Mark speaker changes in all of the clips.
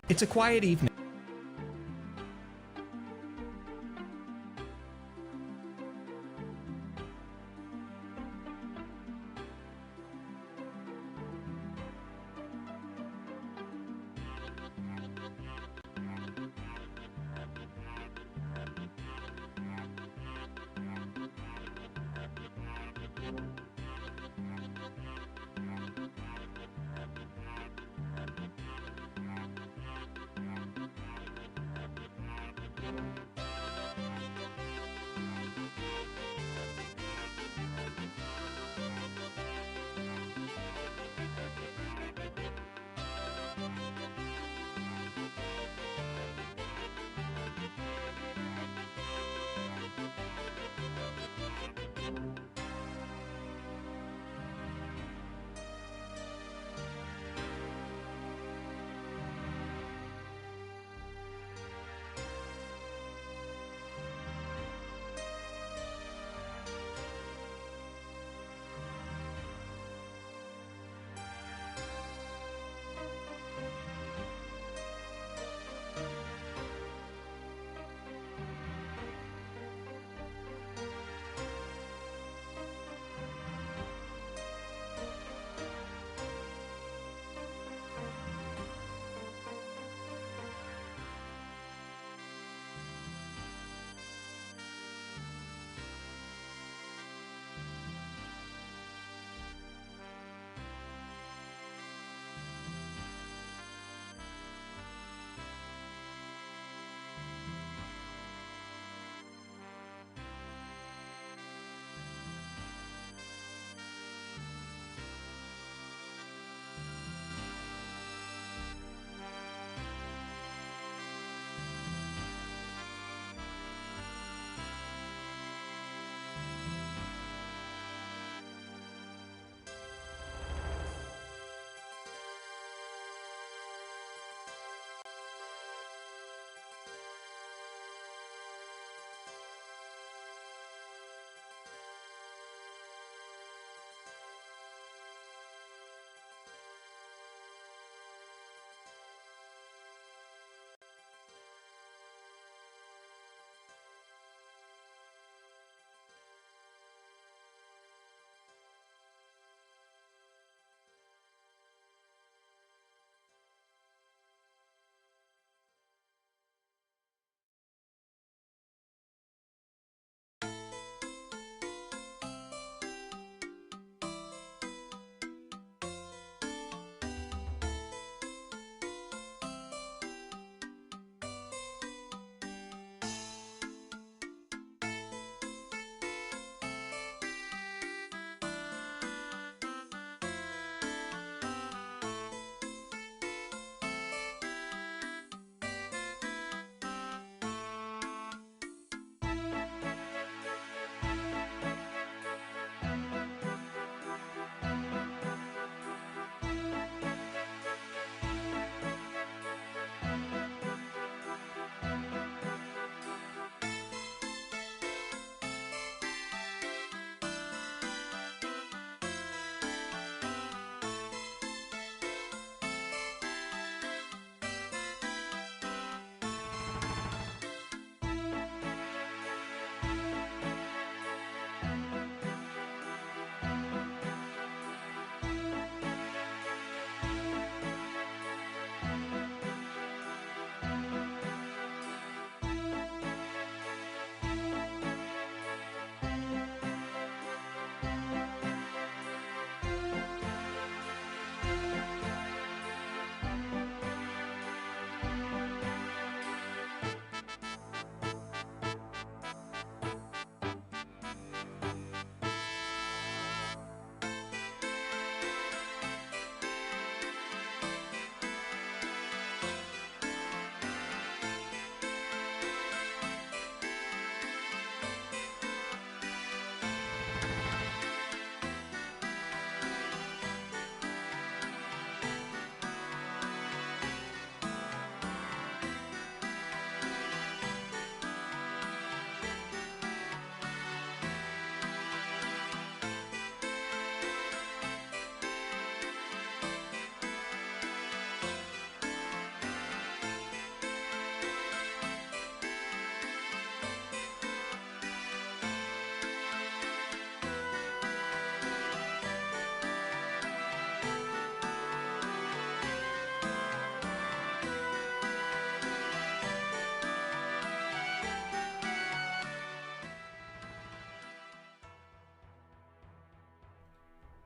Speaker 1: It's a quiet evening.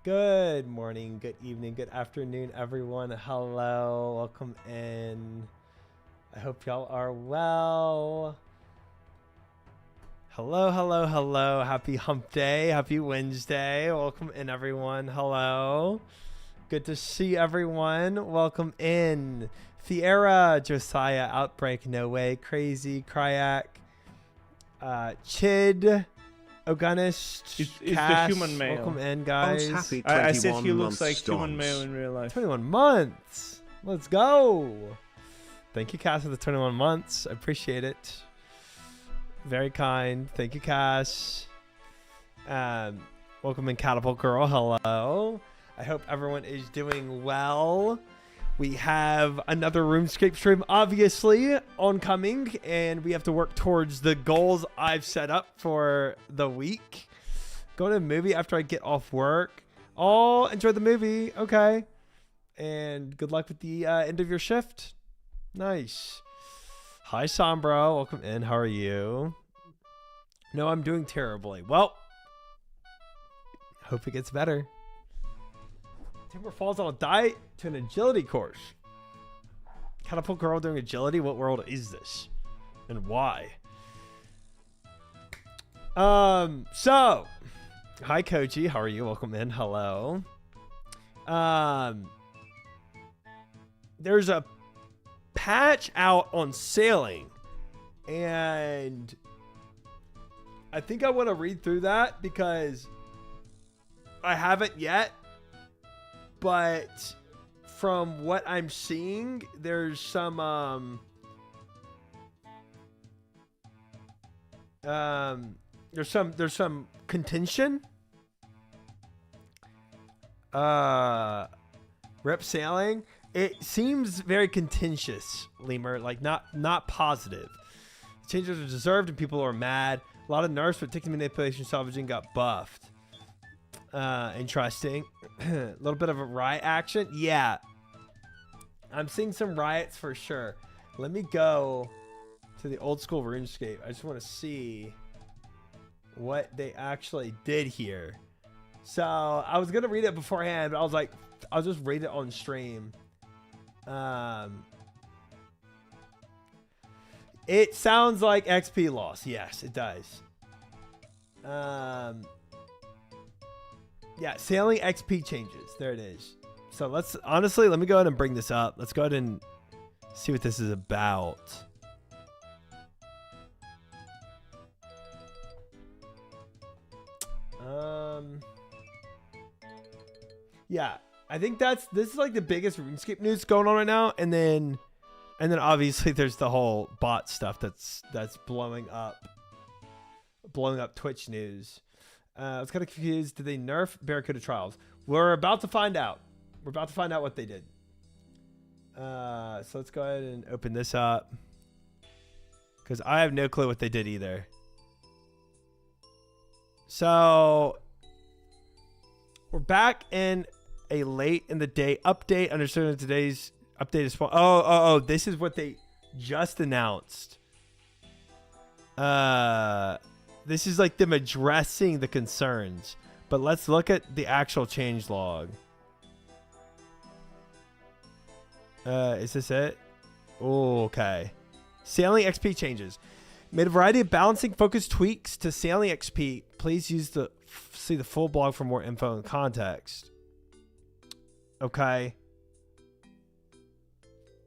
Speaker 1: Good morning, good evening, good afternoon, everyone. Hello, welcome in. I hope y'all are well. Hello, hello, hello. Happy hump day. Happy Wednesday. Welcome in, everyone. Hello. Good to see everyone. Welcome in. Fiera, Josiah, Outbreak, No Way, Crazy, Kryak, Chid, Ogunist,
Speaker 2: Is the
Speaker 1: Cass,
Speaker 2: human male.
Speaker 1: welcome in, guys.
Speaker 3: Happy
Speaker 2: I said
Speaker 3: 21
Speaker 2: he looks
Speaker 3: months
Speaker 2: like human
Speaker 3: stance.
Speaker 2: male in real life.
Speaker 1: 21 months. Let's go. Thank you, Cass, for the 21 months. I appreciate it. Very kind. Thank you, Cass. Welcome in, Catapult Girl. Hello. I hope everyone is doing well. We have another RuneScape stream, obviously, oncoming, and we have to work towards the goals I've set up for the week. Go to a movie after I get off work. Oh, enjoy the movie. Okay. And good luck with the end of your shift. Nice. Hi, Sombro. Welcome in. How are you? No, I'm doing terribly. Well, hope it gets better. Timber falls on a diet to an agility course. Catapult Girl doing agility? What world is this? And why? So, hi, Koji. How are you? Welcome in. Hello. There's a patch out on sailing, and I think I want to read through that because I haven't yet, but from what I'm seeing, there's some there's some contention. Rep sailing. It seems very contentious, Lemur. Like not positive. Changes are deserved and people are mad. A lot of nerfs, but taking manipulation, salvaging got buffed. Interesting. A little bit of a riot action. Yeah. I'm seeing some riots for sure. Let me go to the old school RuneScape. I just want to see what they actually did here. So I was going to read it beforehand, but I was like, I'll just read it on stream. It sounds like XP loss. Yes, it does. Yeah, sailing XP changes. There it is. So let me go ahead and bring this up. Let's go ahead and see what this is about. Yeah, I think this is like the biggest RuneScape news going on right now, and then obviously there's the whole bot stuff that's blowing up Twitch news. I was kind of confused. Did they nerf Barracuda Trials? We're about to find out. We're about to find out what they did. So let's go ahead and open this up because I have no clue what they did either. So we're back in a late in the day update. Understanding today's update is oh, this is what they just announced. This is like them addressing the concerns, but let's look at the actual change log. Is this it? Oh, okay. Sailing XP changes. Made a variety of balancing focus tweaks to sailing XP. Please see the full blog for more info and context. Okay.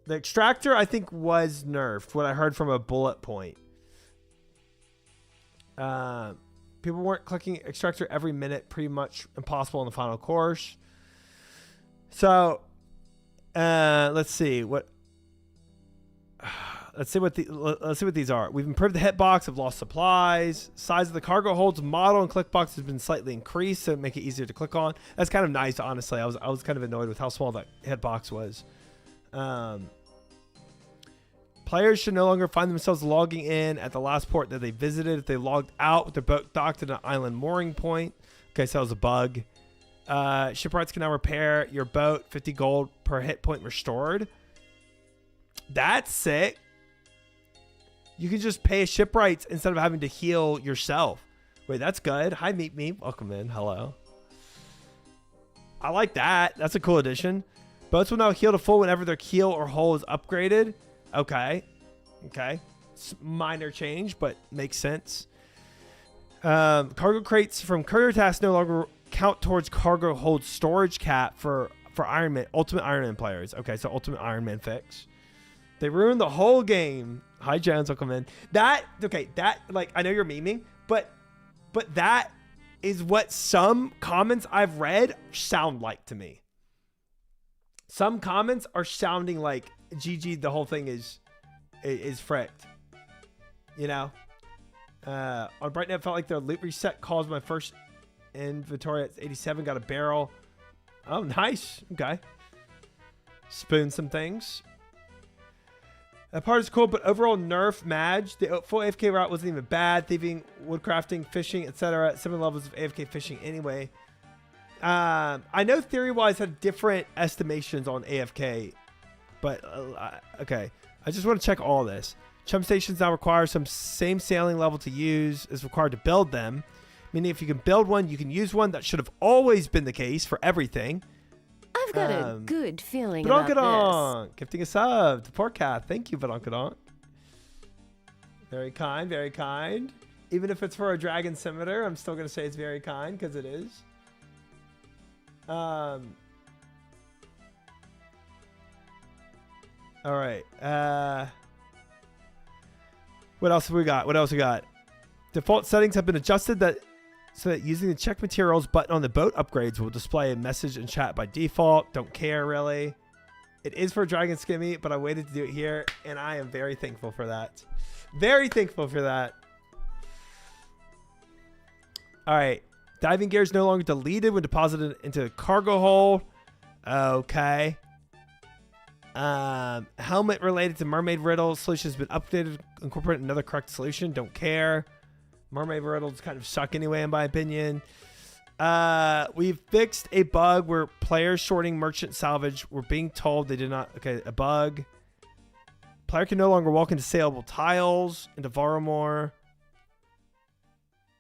Speaker 1: The extractor, I think, was nerfed. What I heard from a bullet point. People weren't clicking extractor every minute. Pretty much impossible in the final course. So, let's see what these are. We've improved the hitbox. Have lost supplies. Size of the cargo holds model and click box has been slightly increased to make it easier to click on. That's kind of nice, honestly. I was kind of annoyed with how small that hitbox was. Players should no longer find themselves logging in at the last port that they visited if they logged out with their boat docked at an island mooring point. Okay, so that was a bug. Shipwrights can now repair your boat. 50 gold per hit point restored. That's sick. You can just pay shipwrights instead of having to heal yourself. Wait, that's good. Hi, Meet Me. Welcome in. Hello. I like that. That's a cool addition. Boats will now heal to full whenever their keel or hull is upgraded. Okay. Okay. Minor change, but makes sense. Cargo crates from courier tasks no longer count towards cargo hold storage cap for Iron Man, Ultimate Iron Man players. Okay, so Ultimate Iron Man fix. They ruined the whole game. Hi, Jones. Welcome in. That, like, I know you're memeing, but that is what some comments I've read sound like to me. Some comments are sounding like GG, the whole thing is fricked. You know? On BrightNet, it felt like the loot reset caused my first inventory at 87. Got a barrel. Oh, nice. Okay. Spoon some things. That part is cool, but overall nerf Madge. The full AFK route wasn't even bad. Thieving, woodcrafting, fishing, etc. At 7 levels of AFK fishing anyway. I know theory-wise had different estimations on AFK, but okay. I just want to check all this. Chum stations now require some same sailing level to use as required to build them. Meaning if you can build one, you can use one. That should have always been the case for everything.
Speaker 2: I've got a good feeling about this.
Speaker 1: Gifting a sub to Portcat. Thank you, Badonkadonk. Very kind, very kind. Even if it's for a dragon scimitar, I'm still going to say it's very kind because it is. All right. What else have we got? What else we got? Default settings have been adjusted so that using the check materials button on the boat upgrades will display a message in chat by default. Don't care, really. It is for Dragon Skimmy, but I waited to do it here, and I am very thankful for that. Very thankful for that. All right. Diving gear is no longer deleted when deposited into a cargo hold. Okay. Helmet related to mermaid riddle solution has been updated. Incorporate another correct solution. Don't care. Mermaid riddles kind of suck anyway, in my opinion. We've fixed a bug where players sorting merchant salvage were being told they did not. Okay, a bug. Player can no longer walk into saleable tiles into Varomore.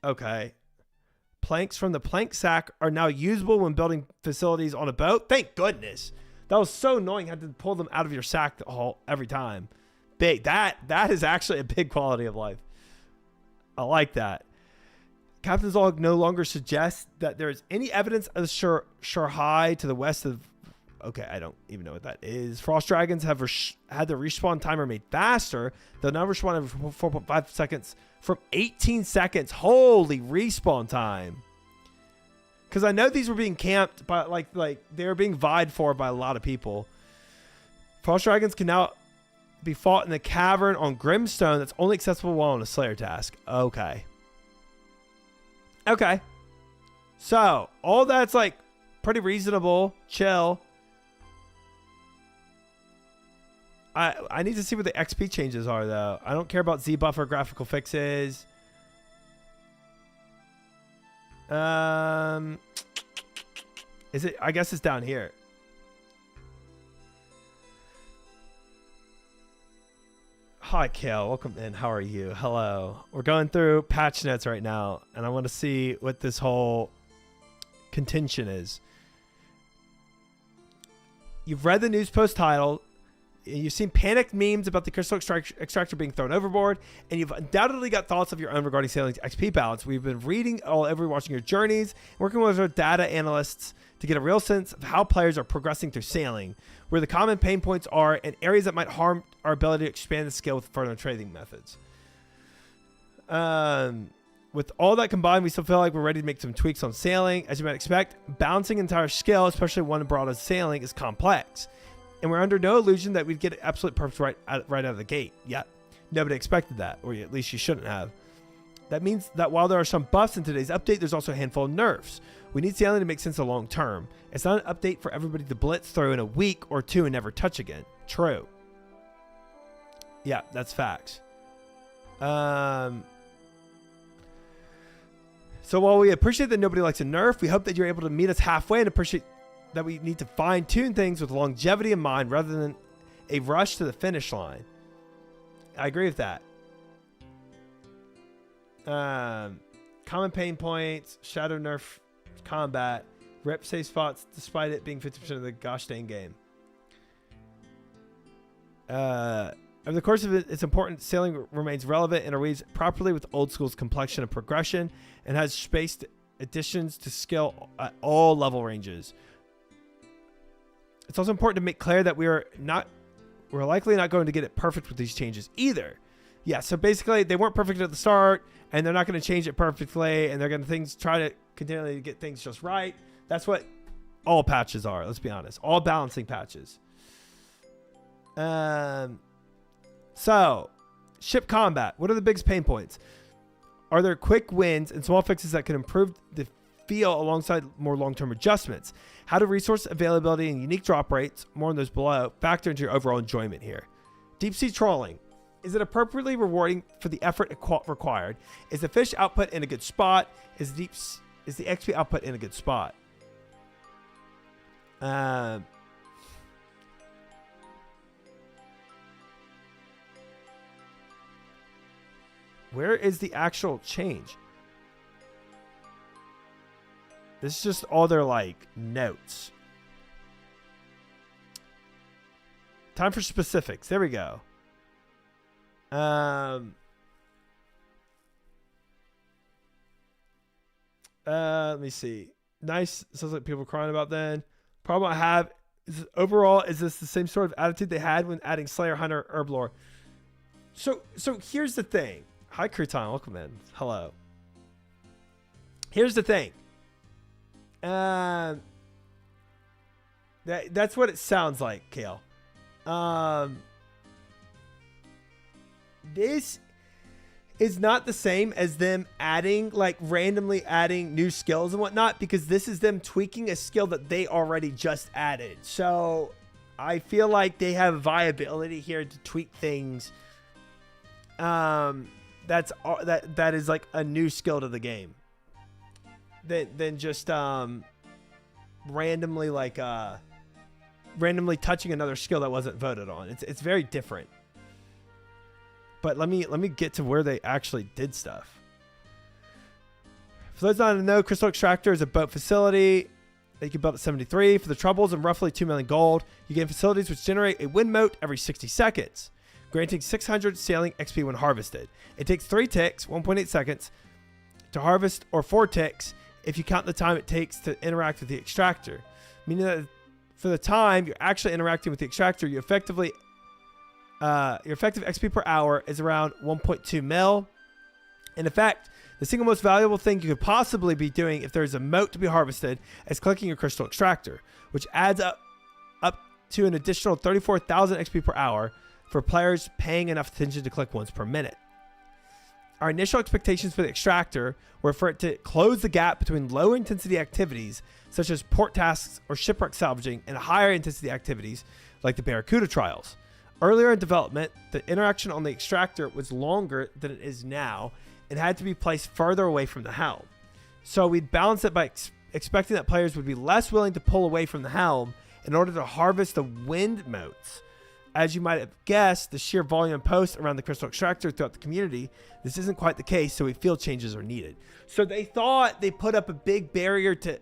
Speaker 1: Okay. Planks from the plank sack are now usable when building facilities on a boat. Thank goodness. That was so annoying. I had to pull them out of your sack every time. Big. That is actually a big quality of life. I like that. Captain's log no longer suggests that there is any evidence of Sharhai to the west of... Okay, I don't even know what that is. Frost dragons have had the respawn timer made faster. They'll now respawn every 4.5 seconds from 18 seconds. Holy respawn time. Because I know these were being camped by like they were being vied for by a lot of people. Frost dragons can now be fought in the cavern on Grimstone that's only accessible while on a Slayer task. Okay. Okay. So, all that's like pretty reasonable, chill. I need to see what the XP changes are though. I don't care about Z buff or graphical fixes. Is it? I guess it's down here. Hi, Kale. Welcome in. How are you? Hello. We're going through patch notes right now, and I want to see what this whole contention is. You've read the news post title. You've seen panicked memes about the crystal extractor being thrown overboard, and you've undoubtedly got thoughts of your own regarding sailing's XP balance. We've been reading watching your journeys, working with our data analysts to get a real sense of how players are progressing through sailing, where the common pain points are, and areas that might harm our ability to expand the skill with further trading methods. With all that combined, we still feel like we're ready to make some tweaks on sailing. As you might expect, balancing entire skill, especially one broad as sailing, is complex. And we're under no illusion that we'd get absolute perfect right out of the gate. Yep. Nobody expected that, or at least you shouldn't have. That means that while there are some buffs in today's update, there's also a handful of nerfs. We need sailing to make sense of long term. It's not an update for everybody to blitz through in a week or two and never touch again. True. Yeah, that's facts. So while we appreciate that nobody likes a nerf, we hope that you're able to meet us halfway and appreciate that we need to fine-tune things with longevity in mind rather than a rush to the finish line. I agree with that. Common pain points, shadow nerf combat. Rip save spots despite it being 50% of the gosh dang game. Over the course of it, it's important sailing remains relevant and arrays properly with old school's complexion and progression, and has spaced additions to skill at all level ranges. It's also important to make clear that we're likely not going to get it perfect with these changes either. Yeah, so basically they weren't perfect at the start, and they're not going to change it perfectly, and they're going to try to continually get things just right. That's what all patches are. Let's be honest, all balancing patches. So, ship combat. What are the biggest pain points? Are there quick wins and small fixes that can improve the feel alongside more long-term adjustments? How do resource availability and unique drop rates, more on those below, factor into your overall enjoyment here? Deep sea trolling. Is it appropriately rewarding for the effort required? Is the fish output in a good spot? Is the XP output in a good spot? Where is the actual change? This is just all their like notes. Time for specifics. There we go. Let me see. Nice. Sounds like people crying about then. Problem I have is overall, is this the same sort of attitude they had when adding Slayer, Hunter, Herblore? So here's the thing. Hi, Crouton. Welcome in. Hello. Here's the thing. That's what it sounds like, Kale. This is not the same as them randomly adding new skills and whatnot, because this is them tweaking a skill that they already just added. So I feel like they have viability here to tweak things. That is like a new skill to the game. Than just randomly touching another skill that wasn't voted on. It's very different. But let me get to where they actually did stuff. For those not to know, Crystal Extractor is a boat facility that you can build at 73. For the troubles and roughly 2 million gold, you gain facilities which generate a wind mote every 60 seconds, granting 600 sailing XP when harvested. It takes 3 ticks, 1.8 seconds, to harvest, or 4 ticks if you count the time it takes to interact with the extractor. Meaning that for the time you're actually interacting with the extractor, your effective XP per hour is around 1.2 mil. In effect, the single most valuable thing you could possibly be doing if there's a mote to be harvested is clicking your crystal extractor, which adds up to an additional 34,000 XP per hour for players paying enough attention to click once per minute. Our initial expectations for the extractor were for it to close the gap between low intensity activities such as port tasks or shipwreck salvaging and higher intensity activities like the Barracuda trials. Earlier in development, the interaction on the extractor was longer than it is now and had to be placed further away from the helm. So we'd balance it by expecting that players would be less willing to pull away from the helm in order to harvest the wind motes. As you might have guessed, the sheer volume posts around the crystal extractor throughout the community, this isn't quite the case, so we feel changes are needed. So they thought they put up a big barrier to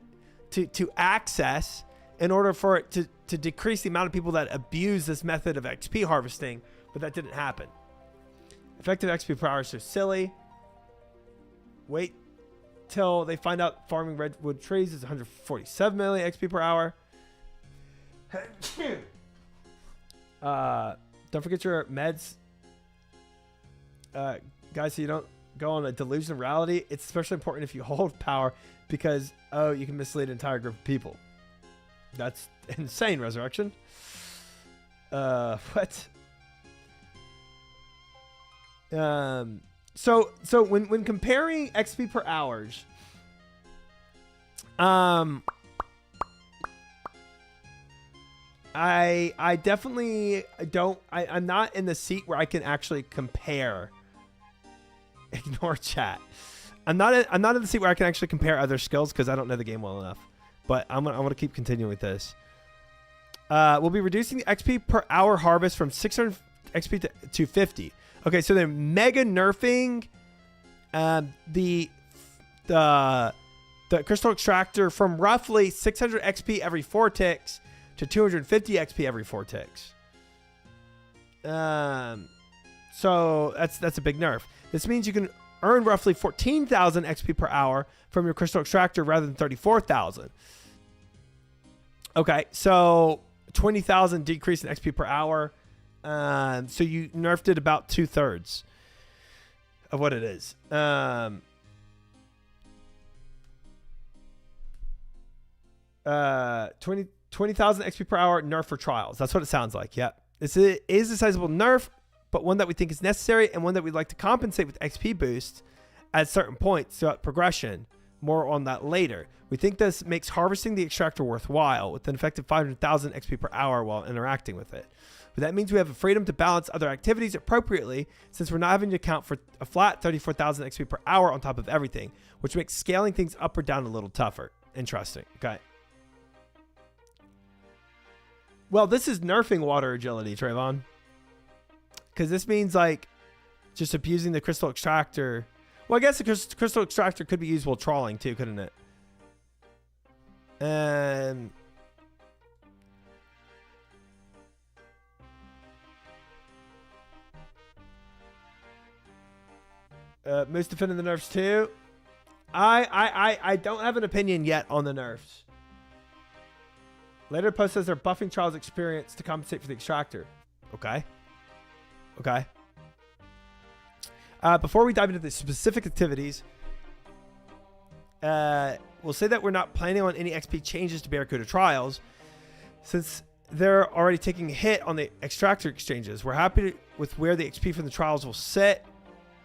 Speaker 1: access in order for it to decrease the amount of people that abuse this method of XP harvesting, but that didn't happen. Effective XP per hour is so silly. Wait till they find out farming redwood trees is 147 million XP per hour. Don't forget your meds, guys, so you don't go on a delusion of reality. It's especially important if you hold power because, you can mislead an entire group of people. That's insane, Resurrection. What? So when comparing XP per hours, I definitely don't. I'm not in the seat where I can actually compare. Ignore chat. I'm not in the seat where I can actually compare other skills because I don't know the game well enough. But I'm gonna keep continuing with this. We'll be reducing the XP per hour harvest from 600 XP to 50. Okay, so they're mega nerfing the the crystal extractor from roughly 600 XP every 4 ticks to 250 XP every 4 ticks. So that's a big nerf. This means you can earn roughly 14,000 XP per hour from your crystal extractor rather than 34,000. Okay, so 20,000 decrease in XP per hour. So you nerfed it about 2/3 of what it is. 20,000 XP per hour nerf for trials. That's what it sounds like. Yeah, this is a sizable nerf, but one that we think is necessary and one that we'd like to compensate with XP boosts at certain points throughout progression. More on that later. We think this makes harvesting the extractor worthwhile with an effective 500,000 XP per hour while interacting with it. But that means we have the freedom to balance other activities appropriately since we're not having to account for a flat 34,000 XP per hour on top of everything, which makes scaling things up or down a little tougher. Interesting. Okay. Well, this is nerfing water agility, Trayvon. Because this means like just abusing the crystal extractor. Well, I guess the crystal extractor could be used while trawling too, couldn't it? Moose defending the nerfs too. I don't have an opinion yet on the nerfs. Later post says they're buffing trials experience to compensate for the extractor. Okay. Okay. Before we dive into the specific activities, we'll say that we're not planning on any XP changes to Barracuda trials since they're already taking a hit on the extractor exchanges. We're happy with where the XP from the trials will sit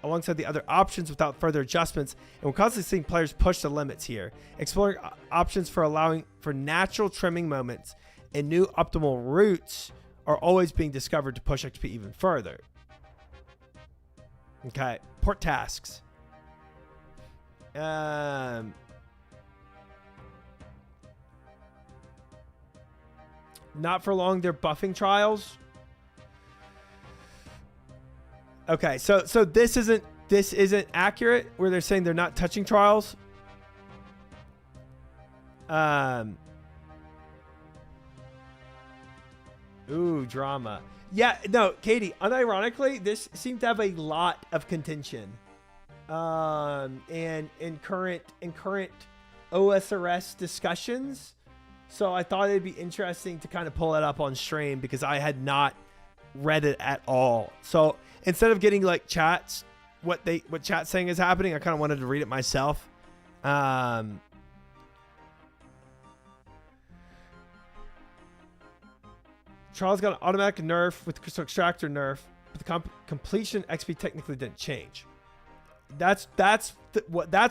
Speaker 1: alongside the other options without further adjustments, and we're constantly seeing players push the limits here, exploring options for allowing for natural trimming moments and new optimal routes are always being discovered to push XP even further. Okay, port tasks. Not for long, they're buffing trials. Okay, so this isn't accurate where they're saying they're not touching trials. Ooh, drama. Yeah, no, Katie, unironically, this seemed to have a lot of contention. And in current OSRS discussions. So I thought it'd be interesting to kind of pull it up on stream because I had not read it at all. So instead of getting like chats, what chat's saying is happening, I kind of wanted to read it myself. Charles got an automatic nerf with the crystal extractor nerf, but the completion XP technically didn't change. That's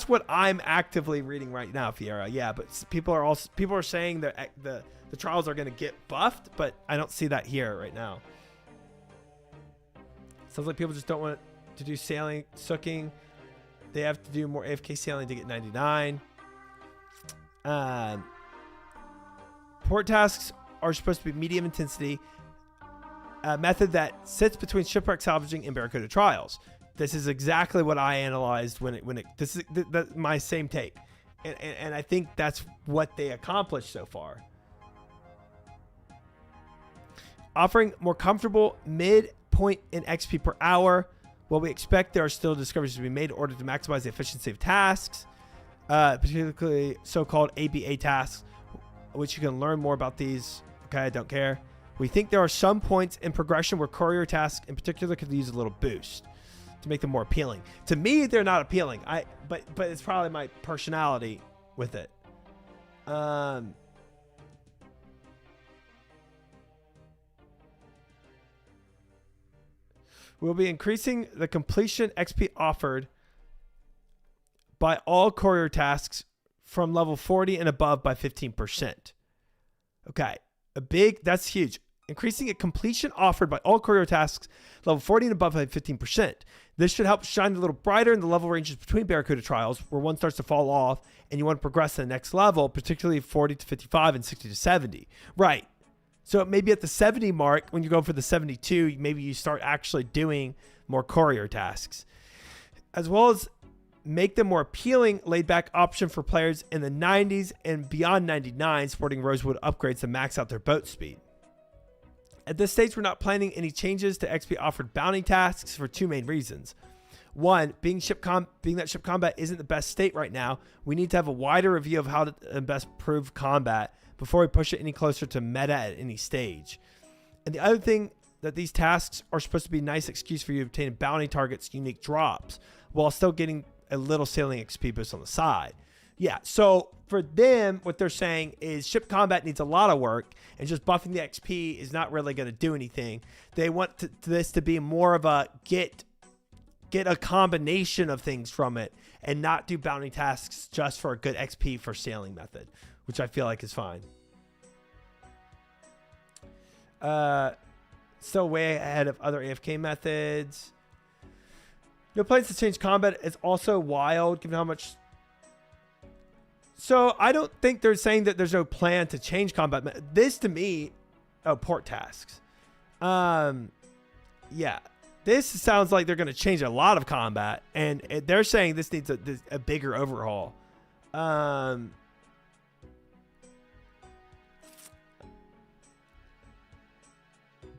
Speaker 1: what I'm actively reading right now, Fiera. Yeah, but people are saying that the trials are going to get buffed, but I don't see that here right now. Sounds like people just don't want to do sailing, sooking. They have to do more AFK sailing to get 99. Port tasks are supposed to be medium intensity, a method that sits between shipwreck salvaging and Barracuda trials. This is exactly what I analyzed this is my same take. And I think that's what they accomplished so far. Offering more comfortable midpoint in XP per hour. While we expect there are still discoveries to be made in order to maximize the efficiency of tasks, particularly so-called ABA tasks, which you can learn more about these. Okay, I don't care. We think there are some points in progression where courier tasks in particular could use a little boost to make them more appealing. To me, they're not appealing. But it's probably my personality with it. We'll be increasing the completion XP offered by all courier tasks from level 40 and above by 15%. Okay, that's huge. Increasing a completion offered by all courier tasks level 40 and above by 15%. This should help shine a little brighter in the level ranges between Barracuda trials where one starts to fall off and you want to progress to the next level, particularly 40 to 55 and 60 to 70. Right. So maybe at the 70 mark, when you go for the 72, maybe you start actually doing more courier tasks. As well as make them more appealing, laid-back option for players in the 90s and beyond 99 sporting Rosewood upgrades to max out their boat speed. At this stage, we're not planning any changes to XP offered bounty tasks for 2 main reasons. One, being that ship combat isn't the best state right now, we need to have a wider review of how to best improve combat before we push it any closer to meta at any stage. And the other thing, that these tasks are supposed to be a nice excuse for you to obtain bounty targets, unique drops, while still getting a little sailing XP boost on the side. Yeah, so for them, what they're saying is ship combat needs a lot of work, and just buffing the XP is not really going to do anything. They want this to be more of a get a combination of things from it, and not do bounty tasks just for a good XP for sailing method, which I feel like is fine. Still way ahead of other AFK methods. No plans to change combat is also wild, given how much. So I don't think they're saying that there's no plan to change combat. This to me, port tasks. Yeah, this sounds like they're going to change a lot of combat, and they're saying this needs a bigger overhaul.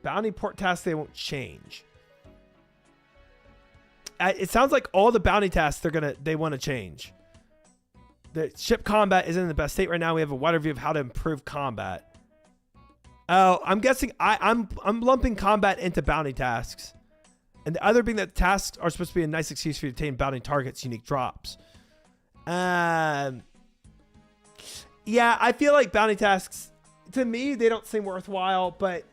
Speaker 1: Bounty port tasks, they won't change. It sounds like all the bounty tasks they want to change. The ship combat isn't in the best state right now. We have a wider view of how to improve combat. Oh, I'm guessing I'm lumping combat into bounty tasks. And the other being that tasks are supposed to be a nice excuse for you to obtain bounty targets, unique drops. Yeah, I feel like bounty tasks, to me, they don't seem worthwhile, but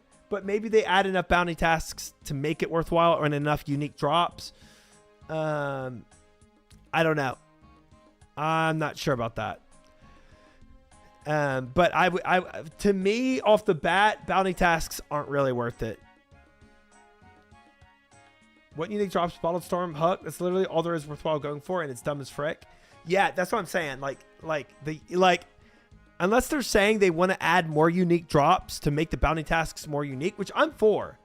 Speaker 1: maybe they add enough bounty tasks to make it worthwhile, or enough unique drops. I don't know. I'm not sure about that. But to me, off the bat, bounty tasks aren't really worth it. What unique drops? Bottled Storm, Hook. That's literally all there is worthwhile going for, and it's dumb as frick. Yeah, that's what I'm saying. Unless they're saying they want to add more unique drops to make the bounty tasks more unique, which I'm for.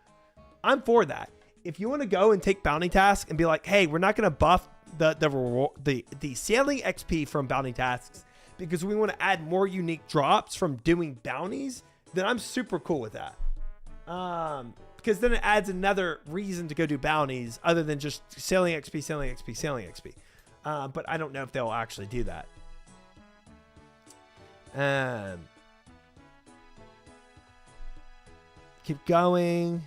Speaker 1: I'm for that. If you want to go and take bounty tasks and be like, hey, we're not going to buff the sailing XP from bounty tasks because we want to add more unique drops from doing bounties, then I'm super cool with that. Because then it adds another reason to go do bounties other than just sailing XP, sailing XP, sailing XP. But I don't know if they'll actually do that. Keep going.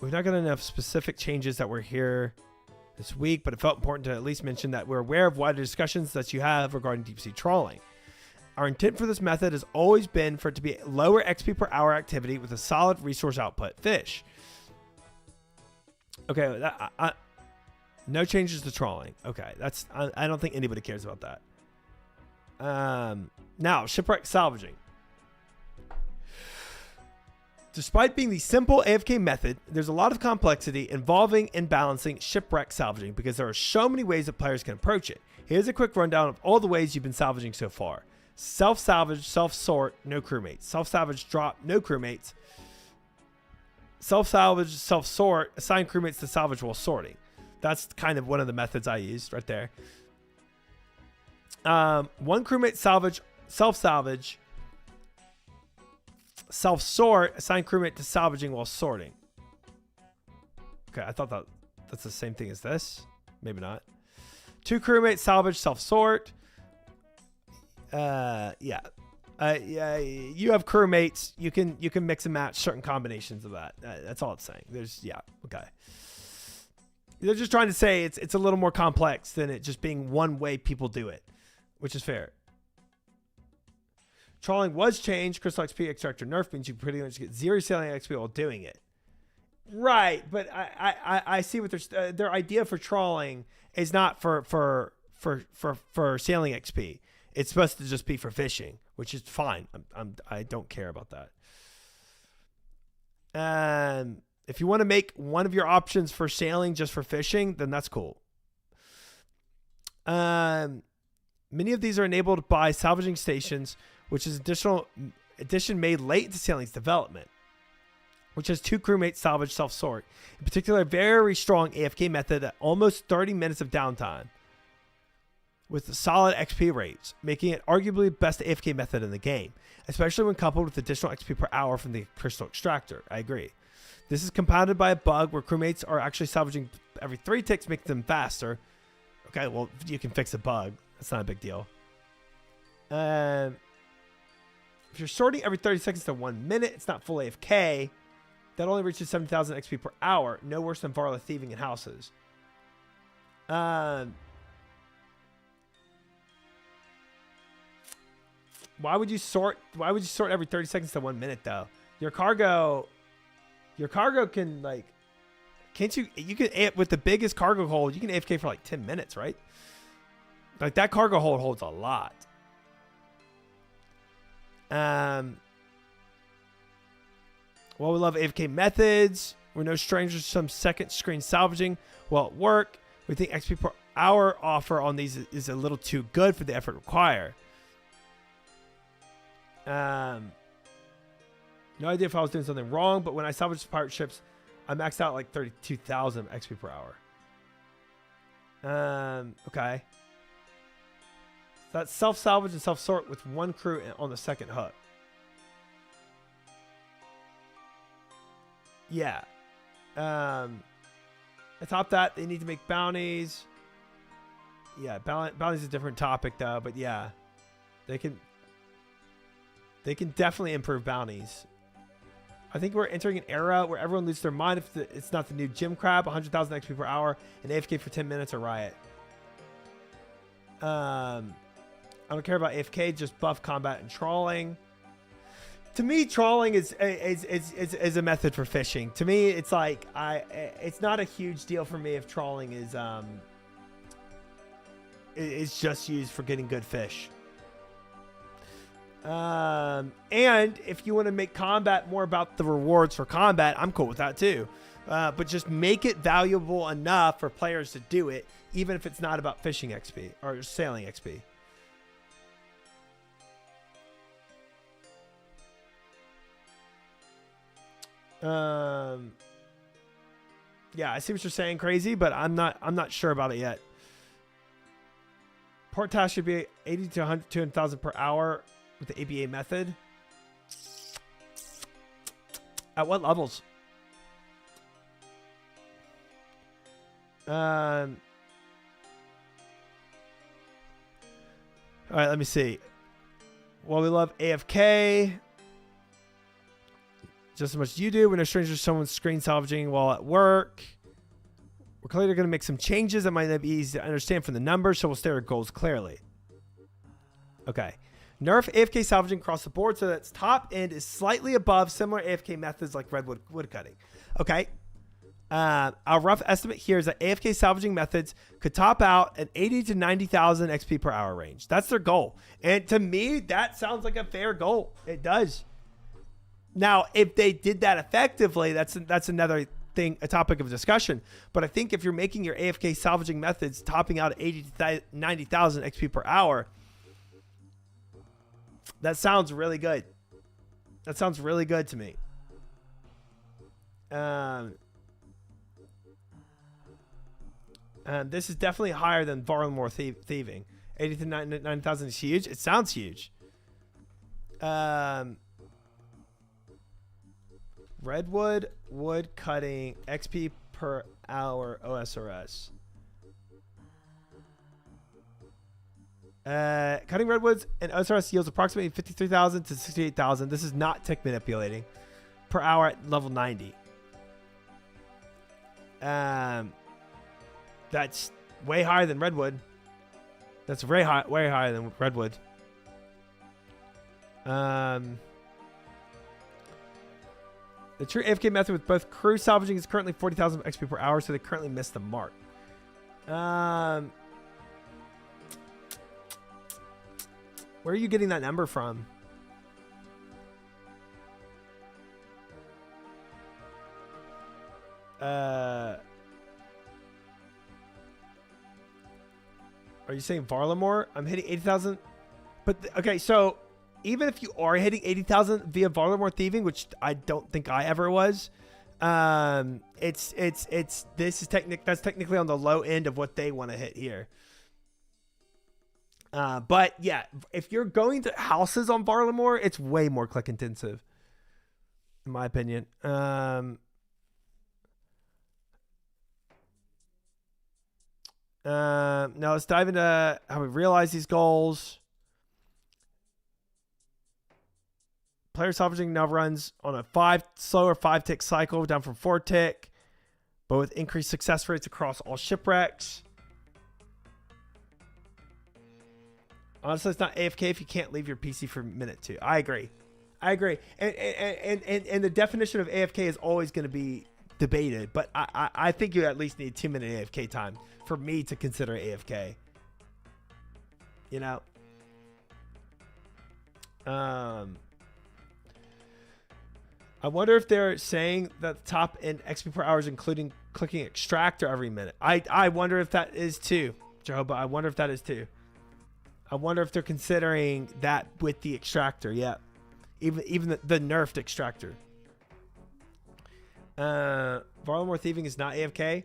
Speaker 1: We've not got enough specific changes that were here this week, but it felt important to at least mention that we're aware of wider discussions that you have regarding deep sea trawling. Our intent for this method has always been for it to be lower XP per hour activity with a solid resource output fish. Okay, no changes to trawling. Okay, I don't think anybody cares about that. Now, shipwreck salvaging. Despite being the simple AFK method, there's a lot of complexity involving and balancing shipwreck salvaging because there are so many ways that players can approach it. Here's a quick rundown of all the ways you've been salvaging so far. Self-salvage, self-sort, no crewmates. Self-salvage, drop, no crewmates. Self-salvage, self-sort, assign crewmates to salvage while sorting. That's kind of one of the methods I used right there. One crewmate salvage, self-salvage, self-sort, assign crewmate to salvaging while sorting. Okay, I thought that's the same thing as this. Maybe not. Two crewmates salvage, self-sort. Yeah. You have crewmates. You can mix and match certain combinations of that. That's all it's saying. Okay. They're just trying to say it's a little more complex than it just being one way people do it, which is fair. Trawling was changed. Crystal XP extractor nerf means you pretty much get 0 sailing XP while doing it. Right, but I see what their idea for trawling is not for sailing XP. It's supposed to just be for fishing, which is fine. I don't care about that. If you want to make one of your options for sailing just for fishing, then that's cool. Many of these are enabled by salvaging stations, which is addition made late into Sailing's development, which has 2 crewmates salvage self-sort. In particular, a very strong AFK method at almost 30 minutes of downtime with solid XP rates, making it arguably the best AFK method in the game, especially when coupled with additional XP per hour from the crystal extractor. I agree. This is compounded by a bug where crewmates are actually salvaging every 3 ticks, making them faster. Okay, well, you can fix a bug. That's not a big deal. If you're sorting every 30 seconds to 1 minute, it's not full AFK. That only reaches 7,000 XP per hour. No worse than Varla thieving in houses. Why would you sort every 30 seconds to 1 minute though? Your cargo can like, can't you can, with the biggest cargo hold, you can AFK for like 10 minutes, right? Like that cargo hold holds a lot. Well, we love AFK methods. We're no strangers to some second screen salvaging while at work. We think XP per hour offer on these is a little too good for the effort required. No idea if I was doing something wrong, but when I salvage pirate ships, I maxed out like 32,000 XP per hour. Okay. So that's self-salvage and self-sort with 1 crew on the second hook. Yeah. Atop that, they need to make bounties. Yeah, bounties is a different topic though, but yeah. They can definitely improve bounties. I think we're entering an era where everyone loses their mind if it's not the new gym crab, 100,000 XP per hour, and AFK for 10 minutes or riot. I don't care about AFK, just buff combat and trawling. To me, trawling is a method for fishing. To me, it's like it's not a huge deal for me if trawling is just used for getting good fish. And if you want to make combat more about the rewards for combat, I'm cool with that too. But just make it valuable enough for players to do it, even if it's not about fishing XP or sailing XP. Yeah, I see what you're saying, crazy, but I'm not sure about it yet. Port task should be 80 to 100, 200,000 per hour with the ABA method. At what levels? All right, let me see. Well, we love AFK just as much as you do. We're no strangers to someone's screen salvaging while at work. We're clearly going to make some changes that might not be easy to understand from the numbers, so we'll state our goals clearly. Okay. Nerf AFK salvaging across the board so that its top end is slightly above similar AFK methods like redwood woodcutting. Okay. Our rough estimate here is that AFK salvaging methods could top out at 80 to 90,000 XP per hour range. That's their goal. And to me, that sounds like a fair goal. It does. Now, if they did that effectively, that's another thing, a topic of discussion. But I think if you're making your AFK salvaging methods topping out at 80 to 90,000 XP per hour, that sounds really good. That sounds really good to me. This is definitely higher than Varlamore thieving. 80 to 90,000 is huge. It sounds huge. Redwood wood cutting XP per hour OSRS. Cutting redwoods and OSRS yields approximately 53,000 to 68,000. This is not tick manipulating per hour at level 90. That's way higher than redwood. That's way higher than redwood. The true AFK method with both crew salvaging is currently 40,000 XP per hour, so they currently missed the mark. Where are you getting that number from? Are Are you saying Varlamore? I'm hitting 80,000. But okay, so even if you are hitting 80,000 via Varlamore thieving, which I don't think I ever was, that's technically on the low end of what they want to hit here. But yeah, if you're going to houses on Varlamore, it's way more click intensive, in my opinion. Now let's dive into how we realize these goals. Player salvaging now runs on a slower 5-tick cycle, down from 4-tick, but with increased success rates across all shipwrecks. Honestly, it's not AFK if you can't leave your PC for a minute 2. I agree. And the definition of AFK is always going to be debated, but I think you at least need 2-minute AFK time for me to consider AFK. You know? I wonder if they're saying that the top end XP per hour is including clicking extractor every minute. I wonder if that is too, Jehovah. I wonder if that is too. I wonder if they're considering that with the extractor. Yeah, even the nerfed extractor. Varlamore thieving is not AFK.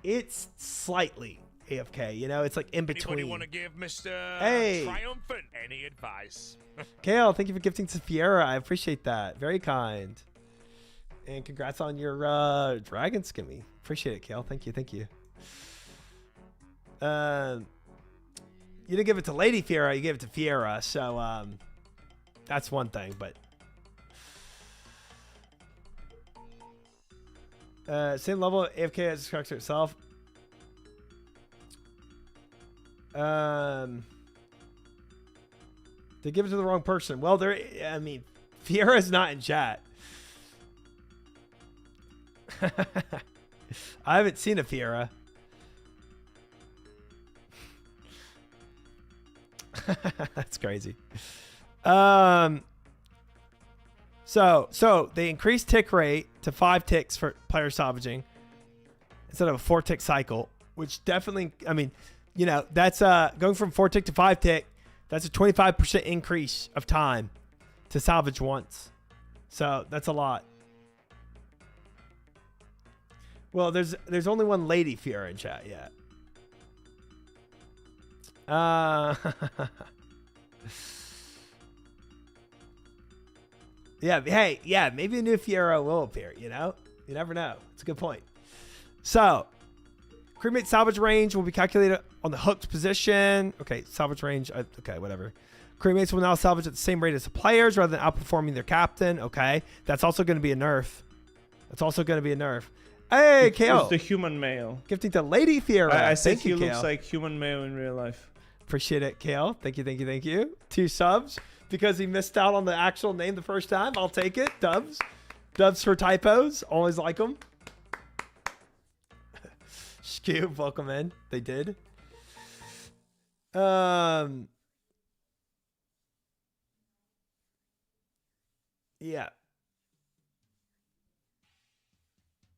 Speaker 1: It's slightly AFK. You know, it's like in between.
Speaker 3: Anybody want to give Mr.
Speaker 1: Hey.
Speaker 3: Triumphant any advice?
Speaker 1: Kale, thank you for gifting to Fiera. I appreciate that. Very kind. And congrats on your dragon skimmy. Appreciate it, Kale. Thank you. You didn't give it to Lady Fiera, you gave it to Fiera, so that's one thing, but same level of AFK as the structure itself. They give it to the wrong person. Well, I mean, Fiera's not in chat. I haven't seen a Fiera. That's crazy. So they increased tick rate to 5 ticks for player salvaging instead of a 4-tick cycle, which definitely, I mean, you know, that's going from 4-tick to 5-tick. That's a 25% increase of time to salvage once. So that's a lot. Well, there's only one Lady Fiera in chat yet. Yeah, hey, yeah, maybe a new Fiera will appear, you know? You never know. It's a good point. So, crewmate salvage range will be calculated on the hooked position. Okay, salvage range. Okay, whatever. Crewmates will now salvage at the same rate as the players rather than outperforming their captain. Okay, that's also going to be a nerf. Hey, Kale.
Speaker 4: It's the human male.
Speaker 1: Gifting to Lady Fiera.
Speaker 4: I think he
Speaker 1: Kale.
Speaker 4: looks like human male in real life.
Speaker 1: Appreciate it, Kale. Thank you. 2 subs because he missed out on the actual name the first time. I'll take it. Dubs for typos. Always like them. Scoob, welcome in. They did. Yeah.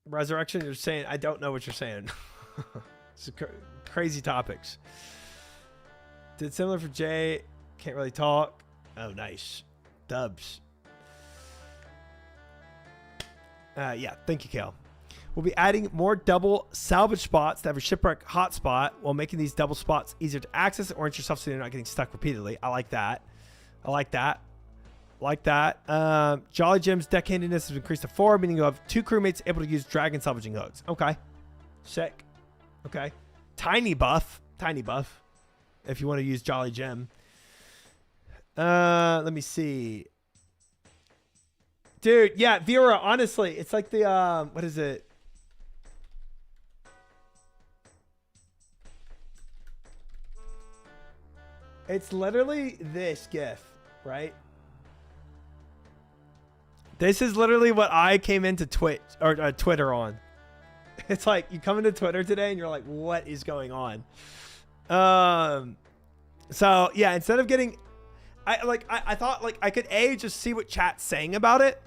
Speaker 1: Resurrection, you're saying, I don't know what you're saying. It's crazy topics. Did similar for Jay. Can't really talk. Oh, nice. Dubs. Yeah, thank you, Kale. We'll be adding more double salvage spots to every shipwreck hotspot while making these double spots easier to access and orient yourself so you're not getting stuck repeatedly. I like that. Jolly Jim's deckhandedness has increased to 4, meaning you'll have 2 crewmates able to use dragon salvaging hooks. Okay. Sick. Okay. Tiny buff. If you want to use Jolly Jim. Let me see. Dude, yeah, Vera, honestly, it's like the, what is it? It's literally this GIF, right? This is literally what I came into Twitter on. It's like you come into Twitter today and you're like, what is going on? So yeah, instead of getting, I thought like I could just see what chat's saying about it,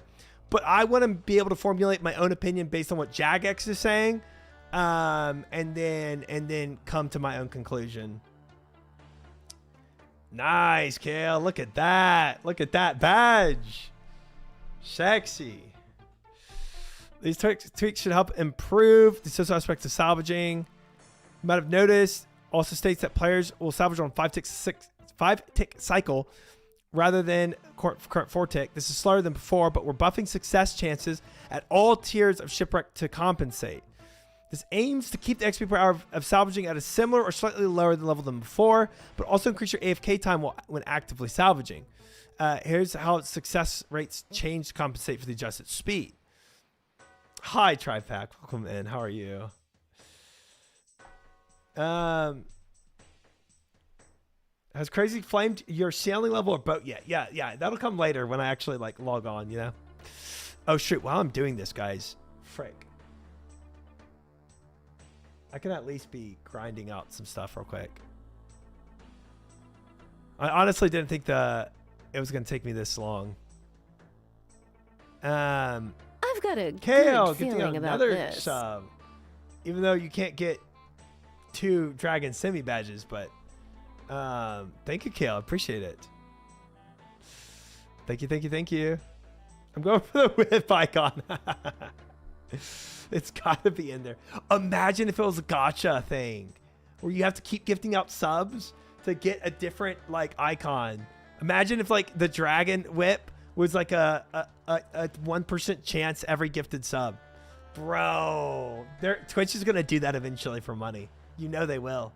Speaker 1: but I want to be able to formulate my own opinion based on what Jagex is saying. and then come to my own conclusion. Nice, Kale. Look at that. Look at that badge. Sexy. These tweaks should help improve the social aspects of salvaging. You might have noticed also states that players will salvage on 5-tick cycle rather than current 4-tick. This is slower than before, but we're buffing success chances at all tiers of shipwreck to compensate. This aims to keep the XP per hour of salvaging at a similar or slightly lower level than before, but also increase your AFK time when actively salvaging. Here's how success rates change to compensate for the adjusted speed. Hi, Tripack. Welcome in. How are you? Has Crazy flamed your sailing level or boat yet? Yeah. That'll come later when I actually like log on, you know? Oh, shoot. While I'm doing this, guys. Frick. I can at least be grinding out some stuff real quick. I honestly didn't think it was going to take me this long.
Speaker 2: I've got a
Speaker 1: Kale,
Speaker 2: good feeling about this.
Speaker 1: Sub. Even though you can't get 2 Dragon Semi badges, but thank you, Kale. Appreciate it. Thank you. I'm going for the whip icon. It's got to be in there. Imagine if it was a gacha thing where you have to keep gifting out subs to get a different like icon. Imagine if like the dragon whip was like a 1% chance every gifted sub. Bro, Twitch is going to do that eventually for money. You know they will.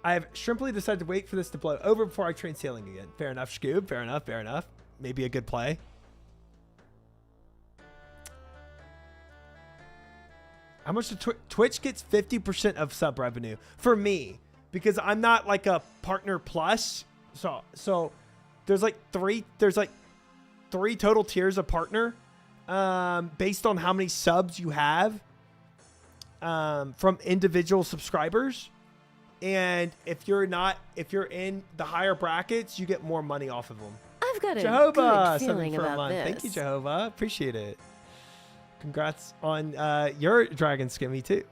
Speaker 1: I have shrimply decided to wait for this to blow over before I train sailing again. Fair enough, Scoob. Fair enough. Maybe a good play. How much Twitch gets 50% of sub revenue for me because I'm not like a partner plus. So there's like three total tiers of partner based on how many subs you have from individual subscribers. And if you're in the higher brackets, you get more money off of them.
Speaker 2: I've got a
Speaker 1: Jehovah,
Speaker 2: good feeling about this.
Speaker 1: Thank you, Jehovah. Appreciate it. Congrats on your Dragon Skimmy too.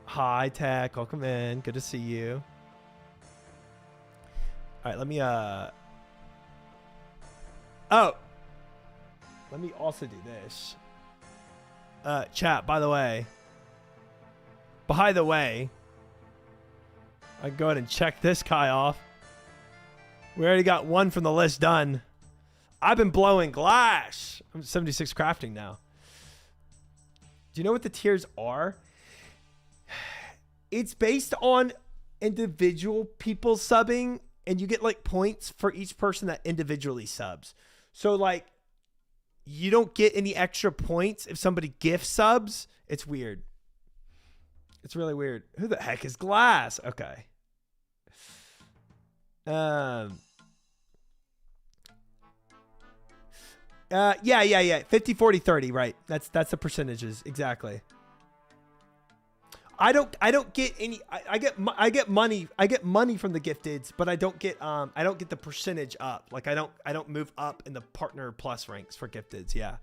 Speaker 1: Hi, Tech. Welcome in. Good to see you. All right, let me let me also do this. Chat, by the way, I can go ahead and check this guy off. We already got one from the list done. I've been blowing glass. I'm 76 crafting now. Do you know what the tiers are? It's based on individual people subbing, and you get like points for each person that individually subs. So like, you don't get any extra points if somebody gift subs. It's weird. It's really weird. Who the heck is Glass? Okay. Yeah. 50, 40, 30, right. That's the percentages. Exactly. I don't get any, I get money from the gifteds, but I don't get the percentage up. Like I don't move up in the partner plus ranks for gifteds. Yeah.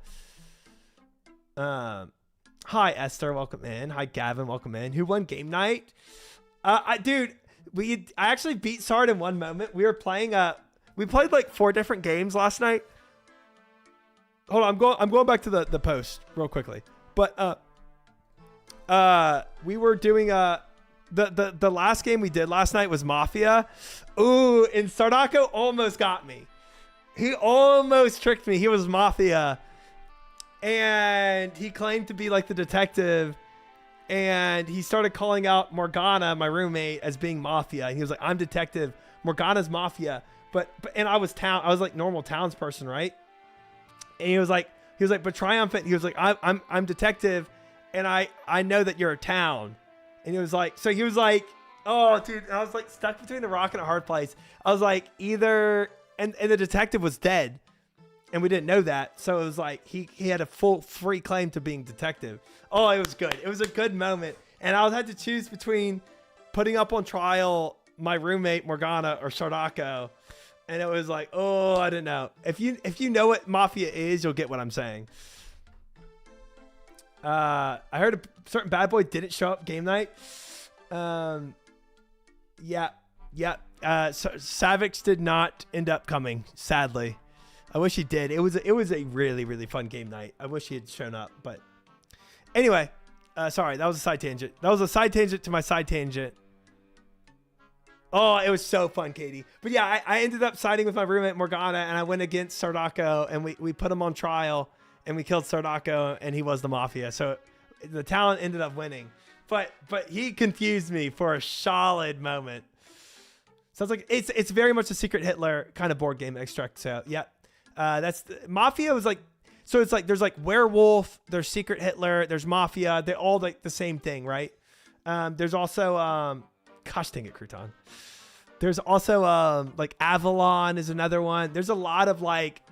Speaker 1: Hi Esther, welcome in. Hi Gavin, welcome in. Who won game night? I actually beat Sard in one moment. We were playing we played like 4 different games last night. Hold on, I'm going back to the post real quickly. But we were doing the last game we did last night was Mafia. Ooh, and Sardako almost got me. He almost tricked me. He was Mafia. And he claimed to be like the detective, and he started calling out Morgana, my roommate, as being Mafia. And he was like, "I'm detective. Morgana's Mafia." But I was like normal townsperson, right? And he was like, but triumphant. He was like, I'm detective, and I know that you're a town. And he was like, oh, dude. And I was like stuck between a rock and a hard place. I was like, either, and the detective was dead. And we didn't know that. So it was like he had a full free claim to being detective. Oh, it was good. It was a good moment. And I had to choose between putting up on trial my roommate Morgana or Sardako. And it was like, oh, I didn't know. If you know what Mafia is, you'll get what I'm saying. I heard a certain bad boy didn't show up game night. Yeah. So Savix did not end up coming, sadly. I wish he did. It was a really, really fun game night. I wish he had shown up. But anyway, sorry, that was a side tangent. That was a side tangent to my side tangent. Oh, it was so fun, Katie. But yeah, I ended up siding with my roommate Morgana, and I went against Sardacco, and we put him on trial, and we killed Sardacco, and he was the Mafia. So the talent ended up winning. But he confused me for a solid moment. Sounds like it's very much a Secret Hitler kind of board game extract. So yeah, that's Mafia was like, so it's like there's like Werewolf, there's Secret Hitler, there's Mafia. They're all like the same thing, right? There's also gosh dang it, Crouton. There's also like Avalon is another one. There's a lot of like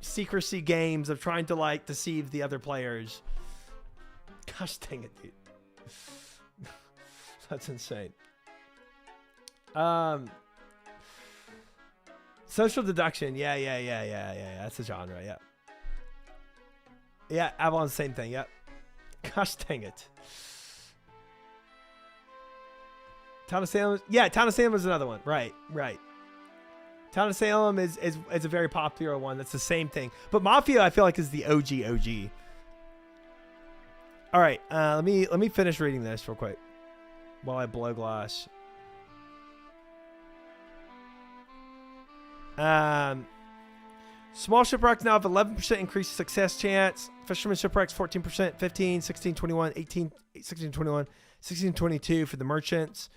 Speaker 1: secrecy games of trying to like deceive the other players. Gosh dang it, dude. That's insane. Social deduction. Yeah. That's the genre. Yeah. Yeah. Avalon's the same thing. Yep. Gosh dang it. Town of Salem. Yeah. Town of Salem is another one. Right. Town of Salem is a very popular one. That's the same thing. But Mafia, I feel like, is the OG. All right. Let me finish reading this real quick while I blow glass. Small shipwrecks now have 11% increased success chance. Fisherman shipwrecks 14%, 15, 16, 21, 18, 16, 21, 16, 22 for the merchants.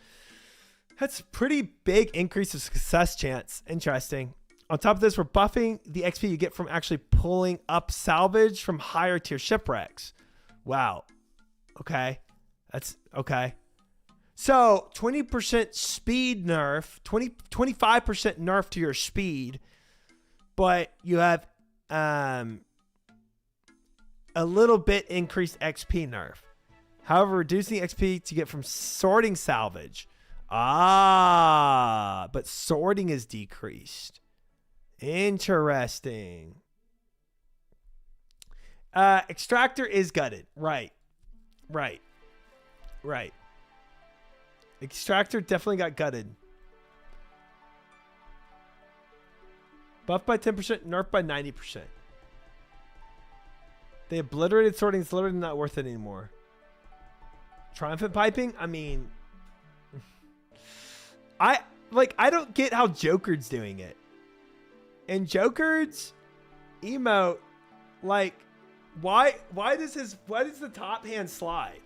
Speaker 1: That's pretty big increase of success chance. Interesting. On top of this, we're buffing the XP you get from actually pulling up salvage from higher tier shipwrecks. Wow. Okay. That's okay. So 20% speed nerf, 25% nerf to your speed, but you have a little bit increased XP nerf. However, reducing the XP to get from sorting salvage. But sorting is decreased. Interesting. Extractor is gutted. Right. Extractor definitely got gutted. Buff by 10%, nerf by 90%. They obliterated sorting. It's literally not worth it anymore. Triumphant piping? I mean, I don't get how Joker's doing it. And Joker's emote, like, why does the top hand slide?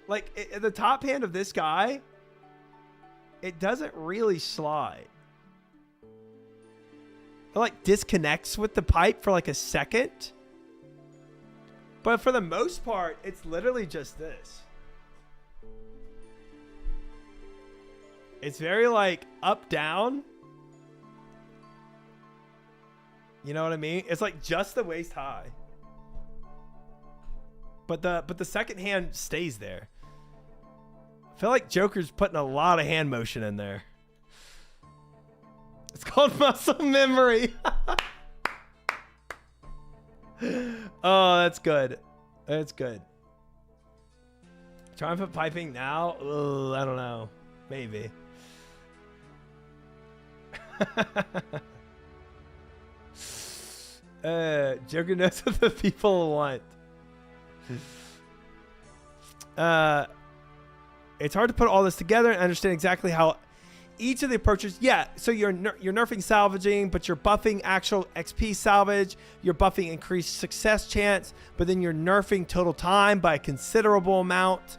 Speaker 1: Like, the top hand of this guy, it doesn't really slide. It like disconnects with the pipe for like a second. But for the most part, it's literally just this. It's very like up, down. You know what I mean? It's like just the waist high. But the second hand stays there. I feel like Joker's putting a lot of hand motion in there. It's called muscle memory. Oh, that's good. That's good. Triumphant piping now? Ugh, I don't know. Maybe. Joker knows what the people want. It's hard to put all this together and understand exactly how each of the approaches. Yeah, so you're nerfing salvaging, but you're buffing actual XP salvage. You're buffing increased success chance, but then you're nerfing total time by a considerable amount.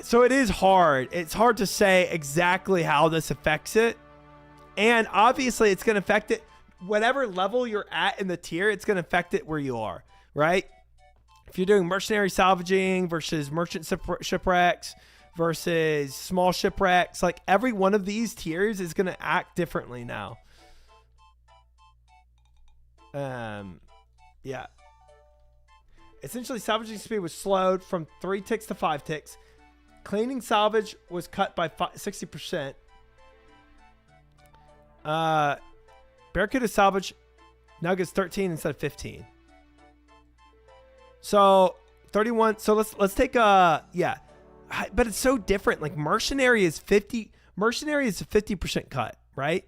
Speaker 1: So it is hard. It's hard to say exactly how this affects it. And obviously it's going to affect it. Whatever level you're at in the tier, it's going to affect it where you are, right? If you're doing mercenary salvaging versus merchant shipwrecks versus small shipwrecks, like every one of these tiers is going to act differently now. Yeah. Essentially, salvaging speed was slowed from 3 ticks to 5 ticks. Cleaning salvage was cut by 60%. Barracuda salvage now gets 13 instead of 15. So 31. So let's take yeah, but it's so different. Like mercenary is 50. Mercenary is a 50% cut, right?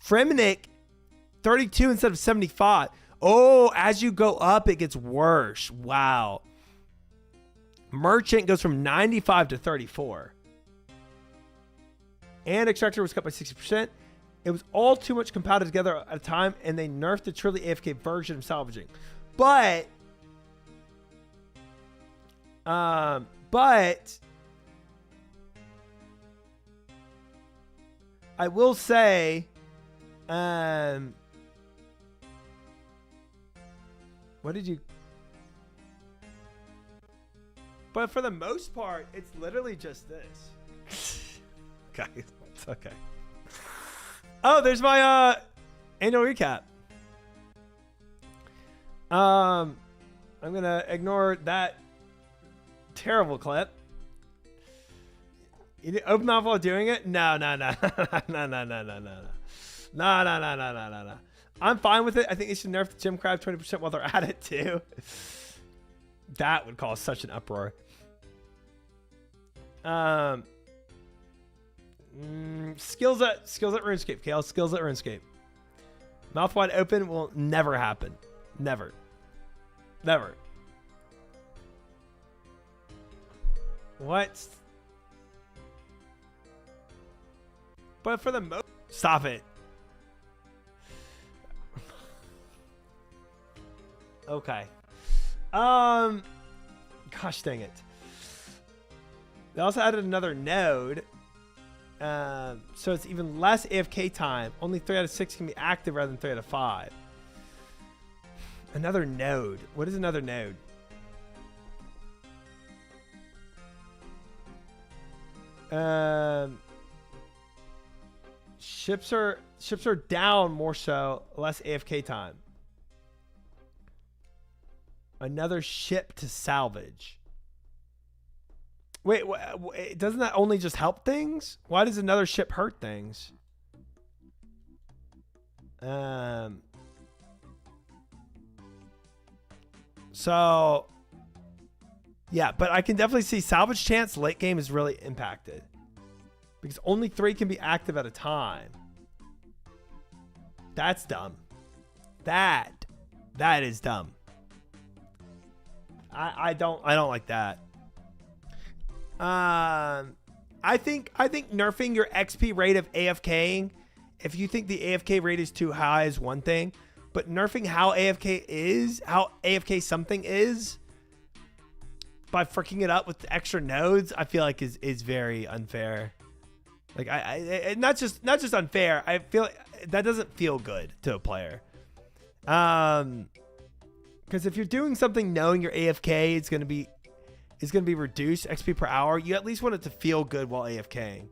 Speaker 1: Fremenic 32 instead of 75. Oh, as you go up, it gets worse. Wow. Merchant goes from 95 to 34. And Extractor was cut by 60%. It was all too much compounded together at a time, and they nerfed the truly AFK version of salvaging. But I will say, what did you? But for the most part, it's literally just this. Okay, it's okay. Oh, there's my annual recap. I'm gonna ignore that terrible clip. You did open mouth while doing it? No. No. I'm fine with it. I think they should nerf the gym crab 20% while they're at it too. That would cause such an uproar. Skills at RuneScape, Kale. Skills at RuneScape. Mouth wide open will never happen. Never. What? But for the most, stop it. Okay. Gosh dang it. They also added another node. So it's even less AFK time. Only 3 out of 6 can be active rather than 3 out of 5. Another node. What is another node? Ships are down more so, less AFK time. Another ship to salvage. Wait, doesn't that only just help things? Why does another ship hurt things? So, yeah, but I can definitely see salvage chance late game is really impacted. Because only 3 can be active at a time. That's dumb. That is dumb. I don't like that. I think nerfing your XP rate of AFKing, if you think the AFK rate is too high, is one thing, but nerfing how AFK something is by freaking it up with the extra nodes, I feel like is very unfair. Like I not just unfair. I feel like that doesn't feel good to a player. Because if you're doing something knowing your AFK is going to be reduced XP per hour, you at least want it to feel good while AFKing.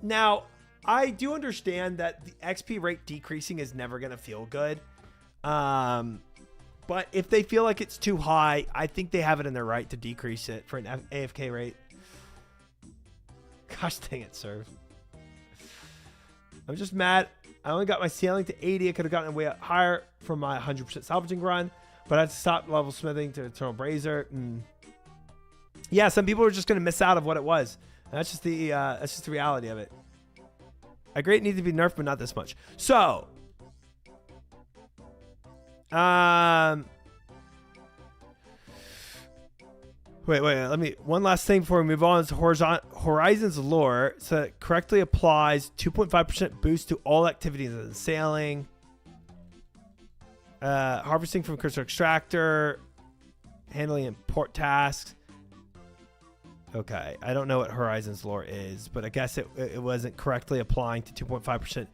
Speaker 1: Now, I do understand that the XP rate decreasing is never going to feel good. But if they feel like it's too high, I think they have it in their right to decrease it for an AFK rate. Gosh dang it, Serve. I'm just mad. I only got my ceiling to 80. I could have gotten way up higher from my 100% salvaging run, but I had to stop level smithing to Eternal Brazier. Yeah, some people are just going to miss out of what it was. And that's just the reality of it. I agree it needs to be nerfed, but not this much. So, wait. Let me one last thing before we move on. It's Horizon's lore. So it correctly applies 2.5% boost to all activities in sailing, harvesting from crystal extractor, handling import tasks. Okay, I don't know what Horizon's lore is, but I guess it wasn't correctly applying to 2.5%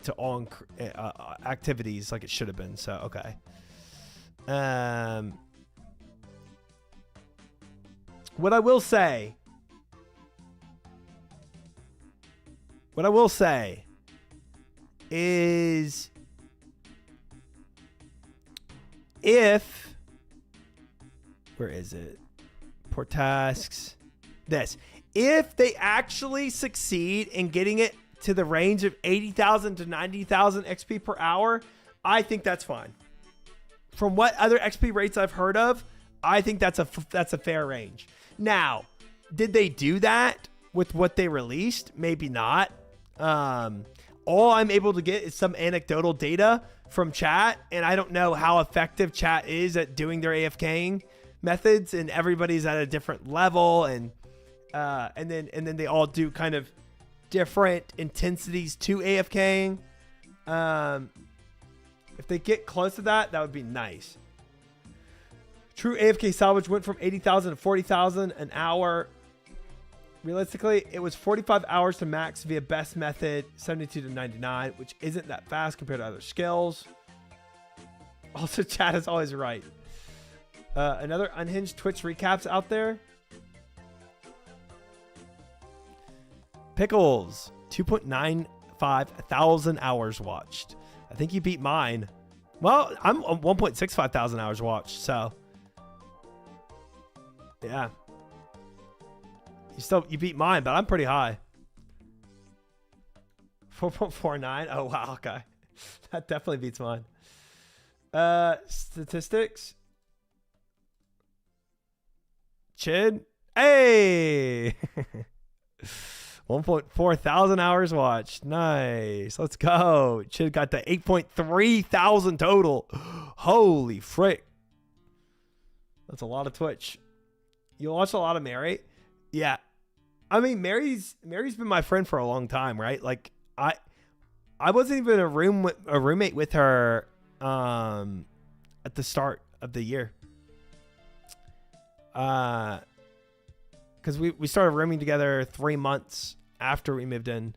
Speaker 1: to all activities like it should have been. So okay. What I will say is where is it? Port tasks. If they actually succeed in getting it to the range of 80,000 to 90,000 XP per hour, I think that's fine. From what other XP rates I've heard of, I think that's a fair range. Now, did they do that with what they released? Maybe not. All I'm able to get is some anecdotal data from chat, and I don't know how effective chat is at doing their AFKing methods, and everybody's at a different level, and then they all do kind of different intensities to AFKing. If they get close to that, that would be nice. True AFK salvage went from 80,000 to 40,000 an hour. Realistically, it was 45 hours to max via best method, 72 to 99, which isn't that fast compared to other skills. Also, chat is always right. Another unhinged Twitch recaps out there. Pickles, 2.95 thousand hours watched. I think you beat mine. Well, I'm 1.65 thousand hours watched, so yeah. You beat mine, but I'm pretty high. 4.49. Oh wow, okay. That definitely beats mine. Statistics. Chid. Hey. 1.4 thousand hours watched. Nice. Let's go. Chid got the 8.3 thousand total. Holy frick. That's a lot of Twitch. You watch a lot of Mary? Yeah. I mean, Mary's been my friend for a long time, right? Like I wasn't even a roommate with her at the start of the year. Because we started rooming together 3 months after we moved in.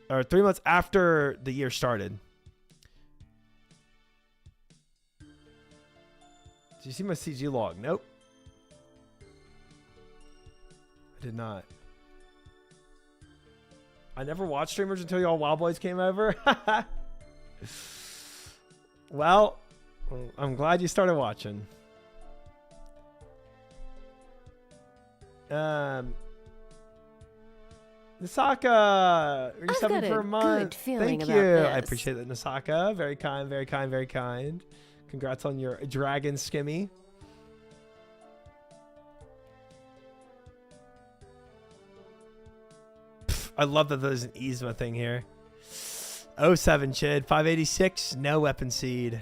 Speaker 1: Or 3 months after the year started. Did you see my CG log? Nope. I did not. I never watched streamers until y'all Wild Boys came over. Well, I'm glad you started watching. Nasaka, are you subbing for a month? Thank you. I appreciate that, Nasaka. Very kind, very kind, very kind. Congrats on your dragon skimmy. I love that there's an Yzma thing here. 07 Chid, 586, no weapon seed.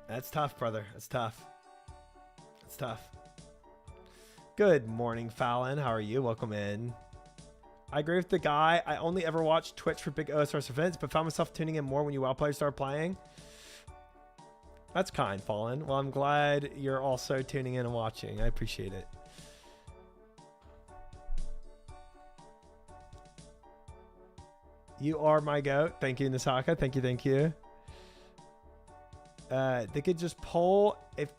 Speaker 1: That's tough, brother. That's tough. That's tough. Good morning, Fallon. How are you? Welcome in. I agree with the guy. I only ever watched Twitch for big OSRS events, but found myself tuning in more when you WoW players started playing. That's kind, Fallon. Well, I'm glad you're also tuning in and watching. I appreciate it. You are my goat. Thank you, Nasaka. Thank you, thank you. They could just poll if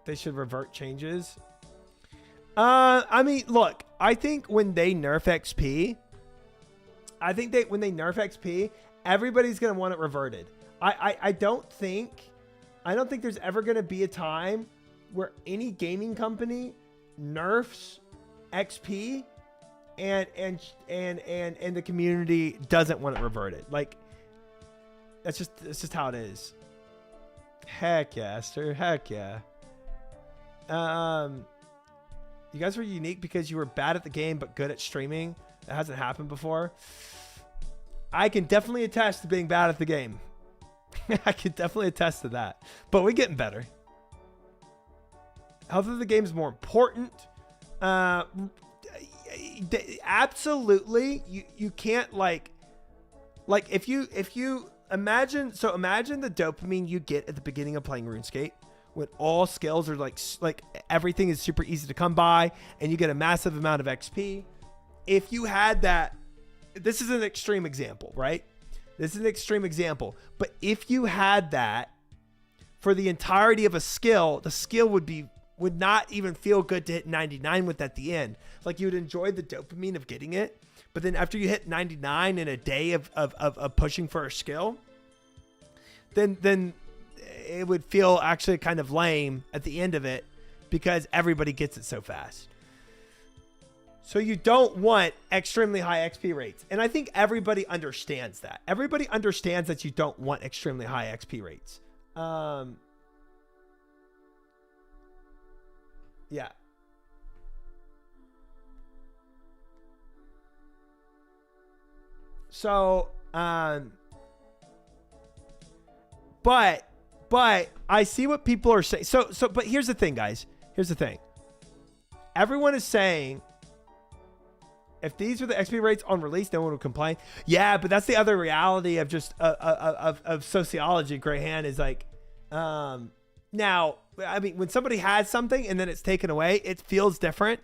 Speaker 1: they should revert changes. I mean, look, I think when they nerf XP, when they nerf XP, everybody's gonna want it reverted. I don't think there's ever gonna be a time where any gaming company nerfs XP and the community doesn't want it reverted. Like that's just how it is. Heck yeah, Esther. Heck yeah. You guys were unique because you were bad at the game but good at streaming. That hasn't happened before. I can definitely attest to being bad at the game. I can definitely attest to that. But we're getting better. Health of the game is more important. Absolutely. You can't like if you imagine the dopamine you get at the beginning of playing RuneScape when all skills are like everything is super easy to come by and you get a massive amount of XP. If you had that, this is an extreme example, right? This is an extreme example. But if you had that for the entirety of a skill, the skill would not even feel good to hit 99 with at the end. Like you would enjoy the dopamine of getting it. But then after you hit 99 in a day of pushing for a skill, then it would feel actually kind of lame at the end of it because everybody gets it so fast. So you don't want extremely high XP rates. And I think everybody understands that. Everybody understands that you don't want extremely high XP rates. Yeah. So, but I see what people are saying. But here's the thing, guys. Here's the thing. Everyone is saying, if these are the XP rates on release, no one would complain. Yeah, but that's the other reality of just of sociology. Greyhand is like, now, I mean, when somebody has something and then it's taken away, it feels different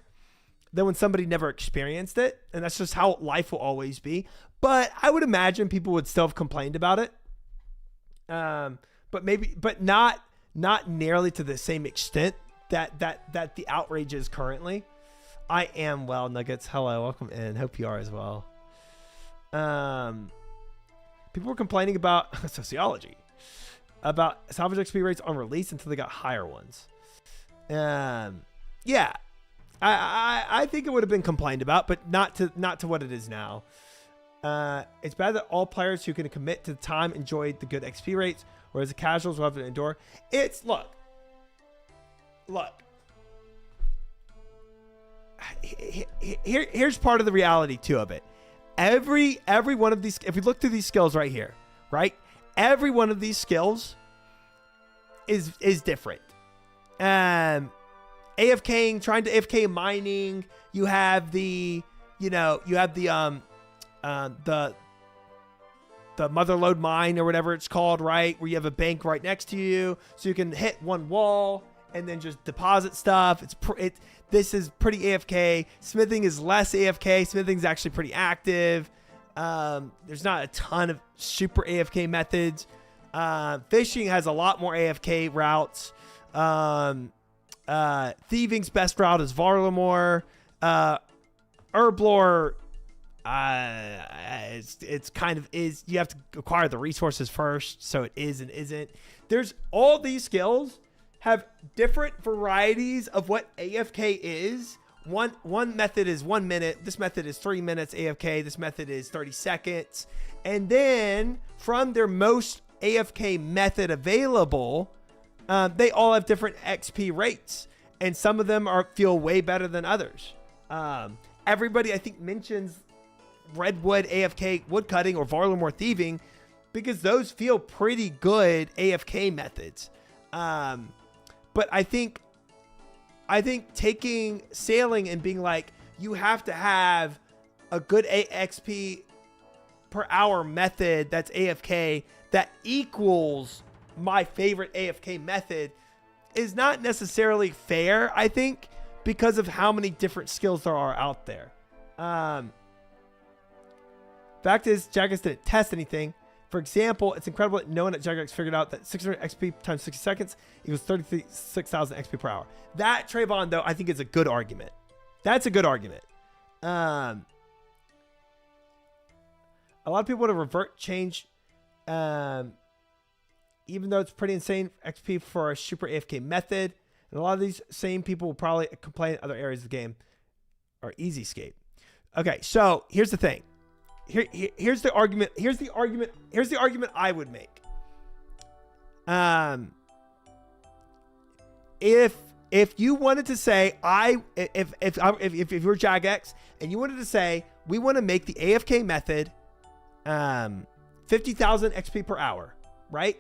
Speaker 1: than when somebody never experienced it, and that's just how life will always be. But I would imagine people would still have complained about it, but not nearly to the same extent that the outrage is currently. I am well, Nuggets. Hello, welcome in. Hope you are as well. People were complaining about sociology, about salvage XP rates on release until they got higher ones. Yeah, I think it would have been complained about, but not to what it is now. It's bad that all players who can commit to the time enjoy the good XP rates, whereas the casuals will have to endure. It's look. Here's part of the reality too of it. Every one of these, if we look through these skills right here, right? Every one of these skills is different. AFKing, trying to AFK mining. You have the motherlode mine or whatever it's called, right? Where you have a bank right next to you, so you can hit one wall and then just deposit stuff. This is pretty AFK. Smithing is less AFK. Smithing's actually pretty active. There's not a ton of super AFK methods. Fishing has a lot more AFK routes. Thieving's best route is Varlamore. Herblore, it's kind of is. You have to acquire the resources first, so it is and isn't. There's all these skills have different varieties of what AFK is. One method is 1 minute. This method is 3 minutes AFK. This method is 30 seconds. And then from their most AFK method available, they all have different XP rates. And some of them feel way better than others. Everybody, I think, mentions Redwood AFK woodcutting or Varlamore thieving because those feel pretty good AFK methods. But I think taking sailing and being like, you have to have a good XP per hour method that's AFK that equals my favorite AFK method is not necessarily fair, I think, because of how many different skills there are out there. Fact is, Jagex didn't test anything. For example, it's incredible that no one at Jagex figured out that 600 XP times 60 seconds equals 36,000 XP per hour. That, Trayvon, though, I think is a good argument. That's a good argument. A lot of people want to change, even though it's pretty insane XP for a super AFK method. And a lot of these same people will probably complain in other areas of the game are easy escape. Okay, so here's the thing. Here's the argument. Here's the argument I would make. If you wanted to say if you're Jagex and you wanted to say we want to make the AFK method 50,000 XP per hour, right?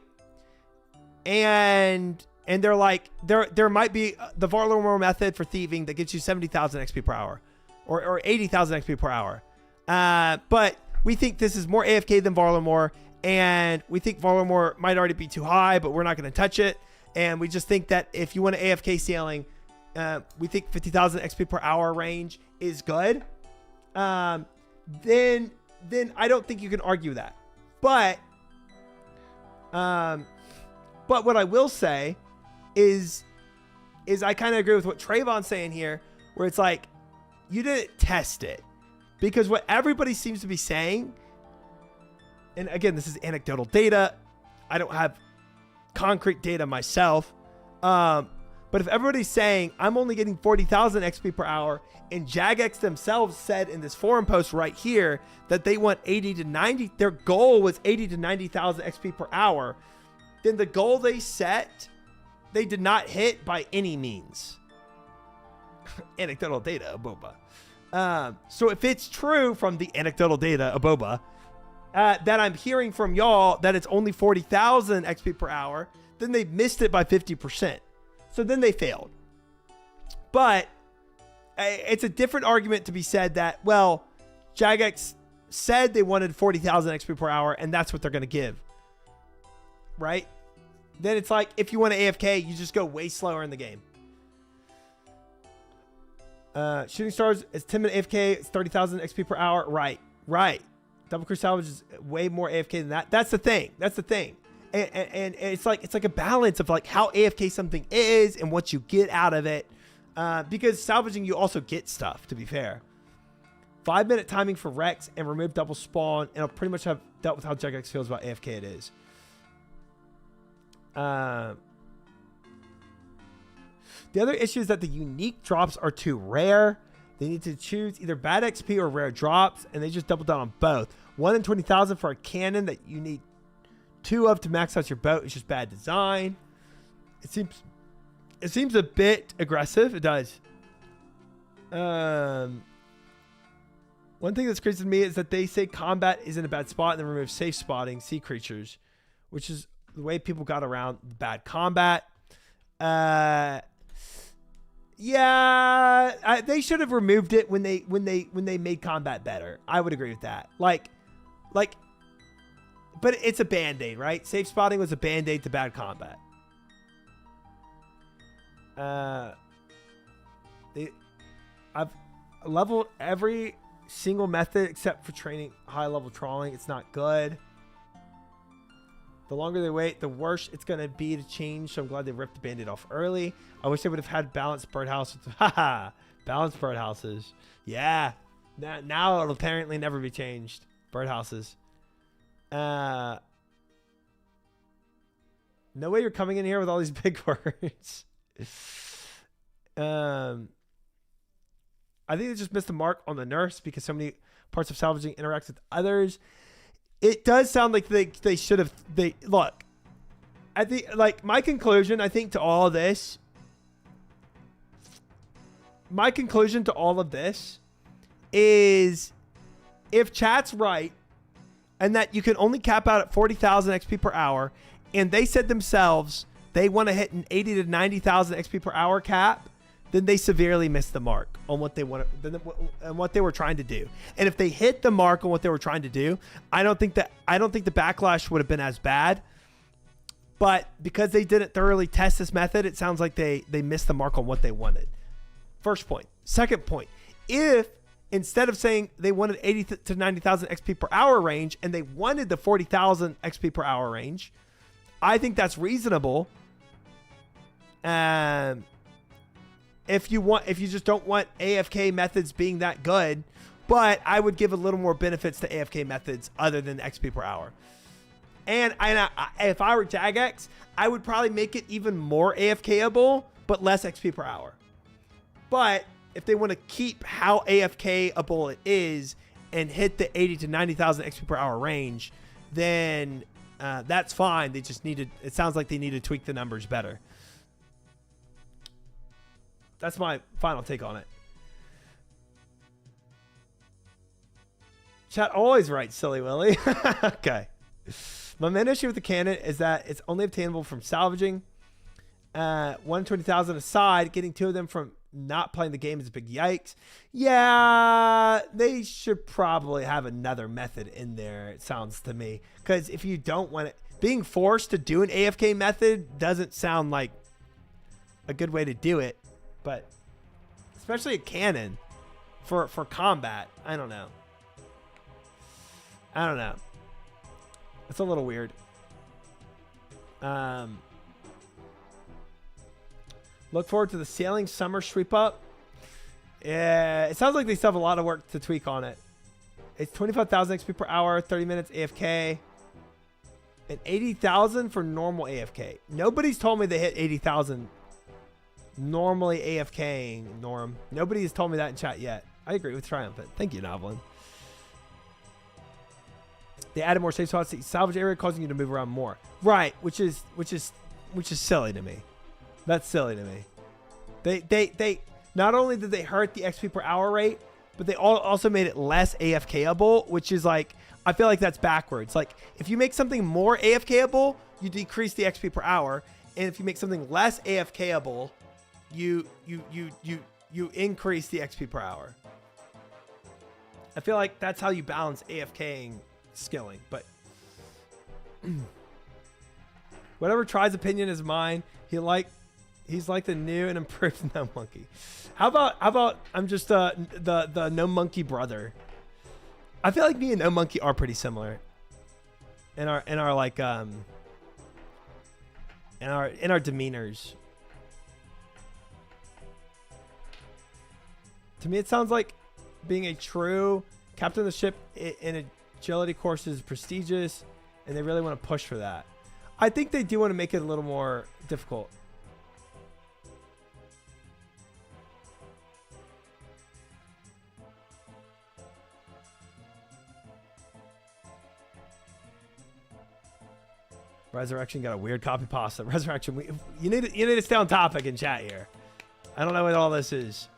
Speaker 1: And they're like there might be the Varlamore method for thieving that gets you 70,000 XP per hour or 80,000 XP per hour. But we think this is more AFK than Varlamore, and we think Varlamore might already be too high, but we're not going to touch it. And we just think that if you want to AFK sailing, we think 50,000 XP per hour range is good. Then I don't think you can argue that. But what I will say is I kind of agree with what Trayvon's saying here, where it's like, you didn't test it. Because what everybody seems to be saying, and again, this is anecdotal data. I don't have concrete data myself. But But if everybody's saying I'm only getting 40,000 XP per hour, and Jagex themselves said in this forum post right here that they want 80 to 90, their goal was 80 to 90,000 XP per hour, then the goal they set, they did not hit by any means. Anecdotal data, Aboba. So if it's true from the anecdotal data, Aboba, that I'm hearing from y'all that it's only 40,000 XP per hour, then they missed it by 50%. So then they failed. But it's a different argument to be said that, well, Jagex said they wanted 40,000 XP per hour, and that's what they're going to give. Right? Then it's like, if you want to AFK, you just go way slower in the game. Shooting Stars is 10-minute AFK. It's 30,000 XP per hour. Right. Double Crew Salvage is way more AFK than that. That's the thing. And it's like a balance of like how AFK something is and what you get out of it. Because salvaging, you also get stuff, to be fair. 5-minute timing for Rex and remove double spawn. And I'll pretty much have dealt with how Jagex feels about AFK it is. The other issue is that the unique drops are too rare. They need to choose either bad XP or rare drops, and they just double down on both. 1 in 20,000 for a cannon that you need 2 of to max out your boat. It's just bad design. It seems a bit aggressive. It does. One thing that's crazy to me is that they say combat is in a bad spot and then remove safe spotting sea creatures, which is the way people got around bad combat. Yeah, they should have removed it when they made combat better. I would agree with that. But it's a band-aid, right? Safe spotting was a band-aid to bad combat. I've leveled every single method except for training high-level trawling. It's not good. The longer they wait, the worse it's going to be to change. So I'm glad they ripped the band-aid off early. I wish they would have had balanced birdhouses. Haha, balanced birdhouses. Yeah. Now it'll apparently never be changed. Birdhouses. No way you're coming in here with all these big words. I think they just missed the mark on the nurse because so many parts of salvaging interacts with others. It does sound like they should have. Look, I think, like, my conclusion, I think, to all of this. My conclusion to all of this is, if chat's right, and that you can only cap out at 40,000 XP per hour, and they said themselves they want to hit an 80 to 90,000 XP per hour cap, then they severely missed the mark on what they want and what they were trying to do. And if they hit the mark on what they were trying to do, I don't think the backlash would have been as bad. But because they didn't thoroughly test this method, it sounds like they missed the mark on what they wanted. First point. Second point, if instead of saying they wanted 80 to 90,000 XP per hour range and they wanted the 40,000 XP per hour range, I think that's reasonable. If you just don't want AFK methods being that good, but I would give a little more benefits to AFK methods other than XP per hour. And if I were Jagex, I would probably make it even more AFKable, but less XP per hour. But if they want to keep how AFKable it is and hit the 80 to 90,000 XP per hour range, then that's fine. They just it sounds like they need to tweak the numbers better. That's my final take on it. Chat always right, Silly Willy. Okay. My main issue with the cannon is that it's only obtainable from salvaging. 120,000 aside, getting 2 of them from not playing the game is a big yikes. Yeah, they should probably have another method in there, it sounds to me. Because if you don't want it, being forced to do an AFK method doesn't sound like a good way to do it. But especially a cannon for combat, I don't know. It's a little weird. Look forward to the sailing summer sweep up. Yeah, it sounds like they still have a lot of work to tweak on it. It's 25,000 XP per hour, 30 minutes AFK, and 80,000 for normal AFK. Nobody's told me they hit 80,000 normally AFKing, Norm. Nobody has told me that in chat yet. I agree with Triumphant. Thank you, Noblin. They added more safe spots to the salvage area, causing you to move around more. Right, which is silly to me. That's silly to me. They not only did they hurt the XP per hour rate, but they also made it less AFKable, which is like, I feel like that's backwards. Like, if you make something more AFKable, you decrease the XP per hour, and if you make something less AFKable, you increase the XP per hour. I feel like that's how you balance AFKing skilling, but whatever Try's opinion is mine. He's like the new and improved No Monkey. How about I'm just the No Monkey brother. I feel like me and No Monkey are pretty similar in our like in our demeanors. To me, it sounds like being a true captain of the ship in agility course is prestigious, and they really want to push for that. I think they do want to make it a little more difficult. Resurrection got a weird copy pasta. Resurrection, you need to stay on topic in chat here. I don't know what all this is.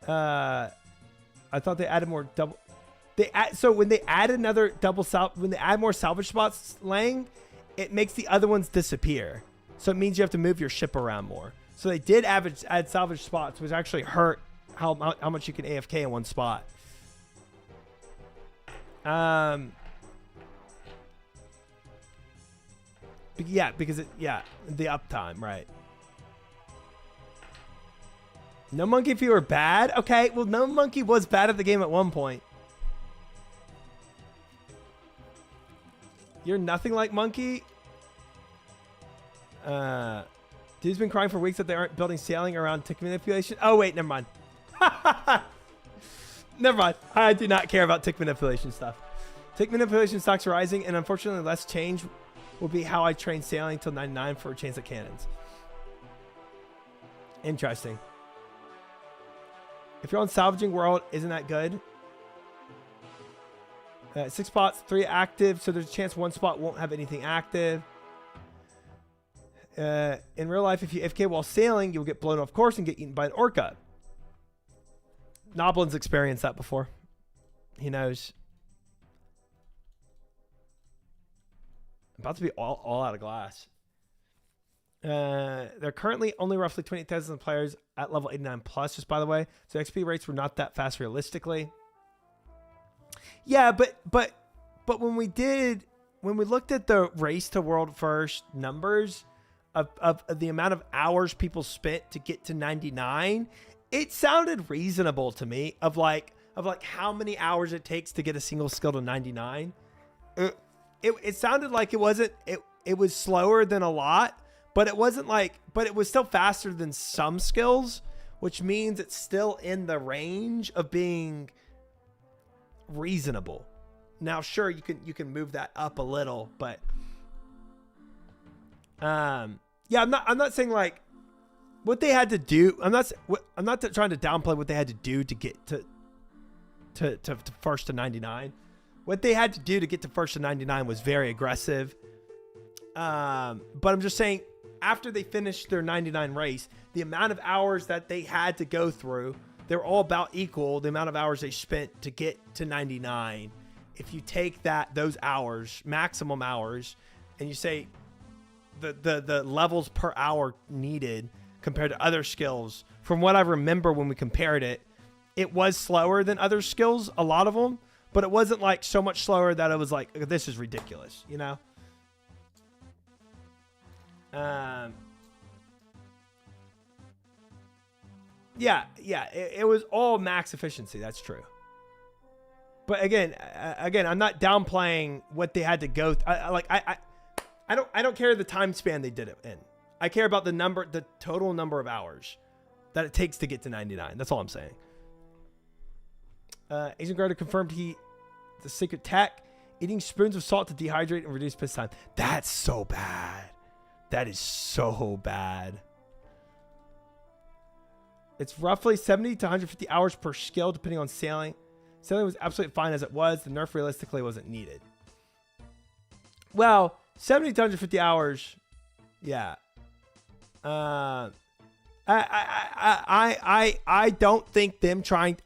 Speaker 1: I thought they added more double. So when they add another when they add more salvage spots, Lang, it makes the other ones disappear. So it means you have to move your ship around more. So they did add salvage spots, which actually hurt how much you can AFK in one spot. Yeah, because the uptime, right? No Monkey, if you were bad, okay. Well, No Monkey was bad at the game at one point. You're nothing like Monkey. Dude's been crying for weeks that they aren't building sailing around tick manipulation. Oh wait, never mind. Never mind. I do not care about tick manipulation stuff. Tick manipulation stocks are rising, and unfortunately, less change will be how I train sailing till 99 for chains of cannons. Interesting. If you're on Salvaging World, isn't that good? 6 spots, 3 active, so there's a chance one spot won't have anything active. In real life, if you AFK while sailing, you'll get blown off course and get eaten by an orca. Noblin's experienced that before. He knows. About to be all out of glass. There are currently only roughly 20,000 players at level 89 plus, just by the way. So XP rates were not that fast realistically. Yeah, but when we looked at the race to world first numbers of the amount of hours people spent to get to 99, it sounded reasonable to me of like how many hours it takes to get a single skill to 99. It sounded like it was slower than a lot, but it wasn't but it was still faster than some skills, which means it's still in the range of being reasonable. Now, sure, you can move that up a little, but yeah, I'm not saying like what they had to do. I'm not trying to downplay what they had to do to get to first to 99. What they had to do to get to first to 99 was very aggressive. But I'm just saying, after they finished their 99 race, the amount of hours that they had to go through, they're all about equal. The amount of hours they spent to get to 99. If you take those hours, maximum hours, and you say the levels per hour needed compared to other skills, from what I remember when we compared it, it was slower than other skills, a lot of them. But it wasn't like so much slower that it was like, this is ridiculous, you know? Yeah, it was all max efficiency. That's true. But again, I'm not downplaying what they had to go. I don't care the time span they did it in. I care about the total number of hours that it takes to get to 99. That's all I'm saying. Agent Garter confirmed the secret tech, eating spoons of salt to dehydrate and reduce piss time. That's so bad. That is so bad. It's roughly 70 to 150 hours per skill, depending on sailing. Sailing was absolutely fine as it was. The nerf realistically wasn't needed. Well, 70 to 150 hours. Yeah. I don't think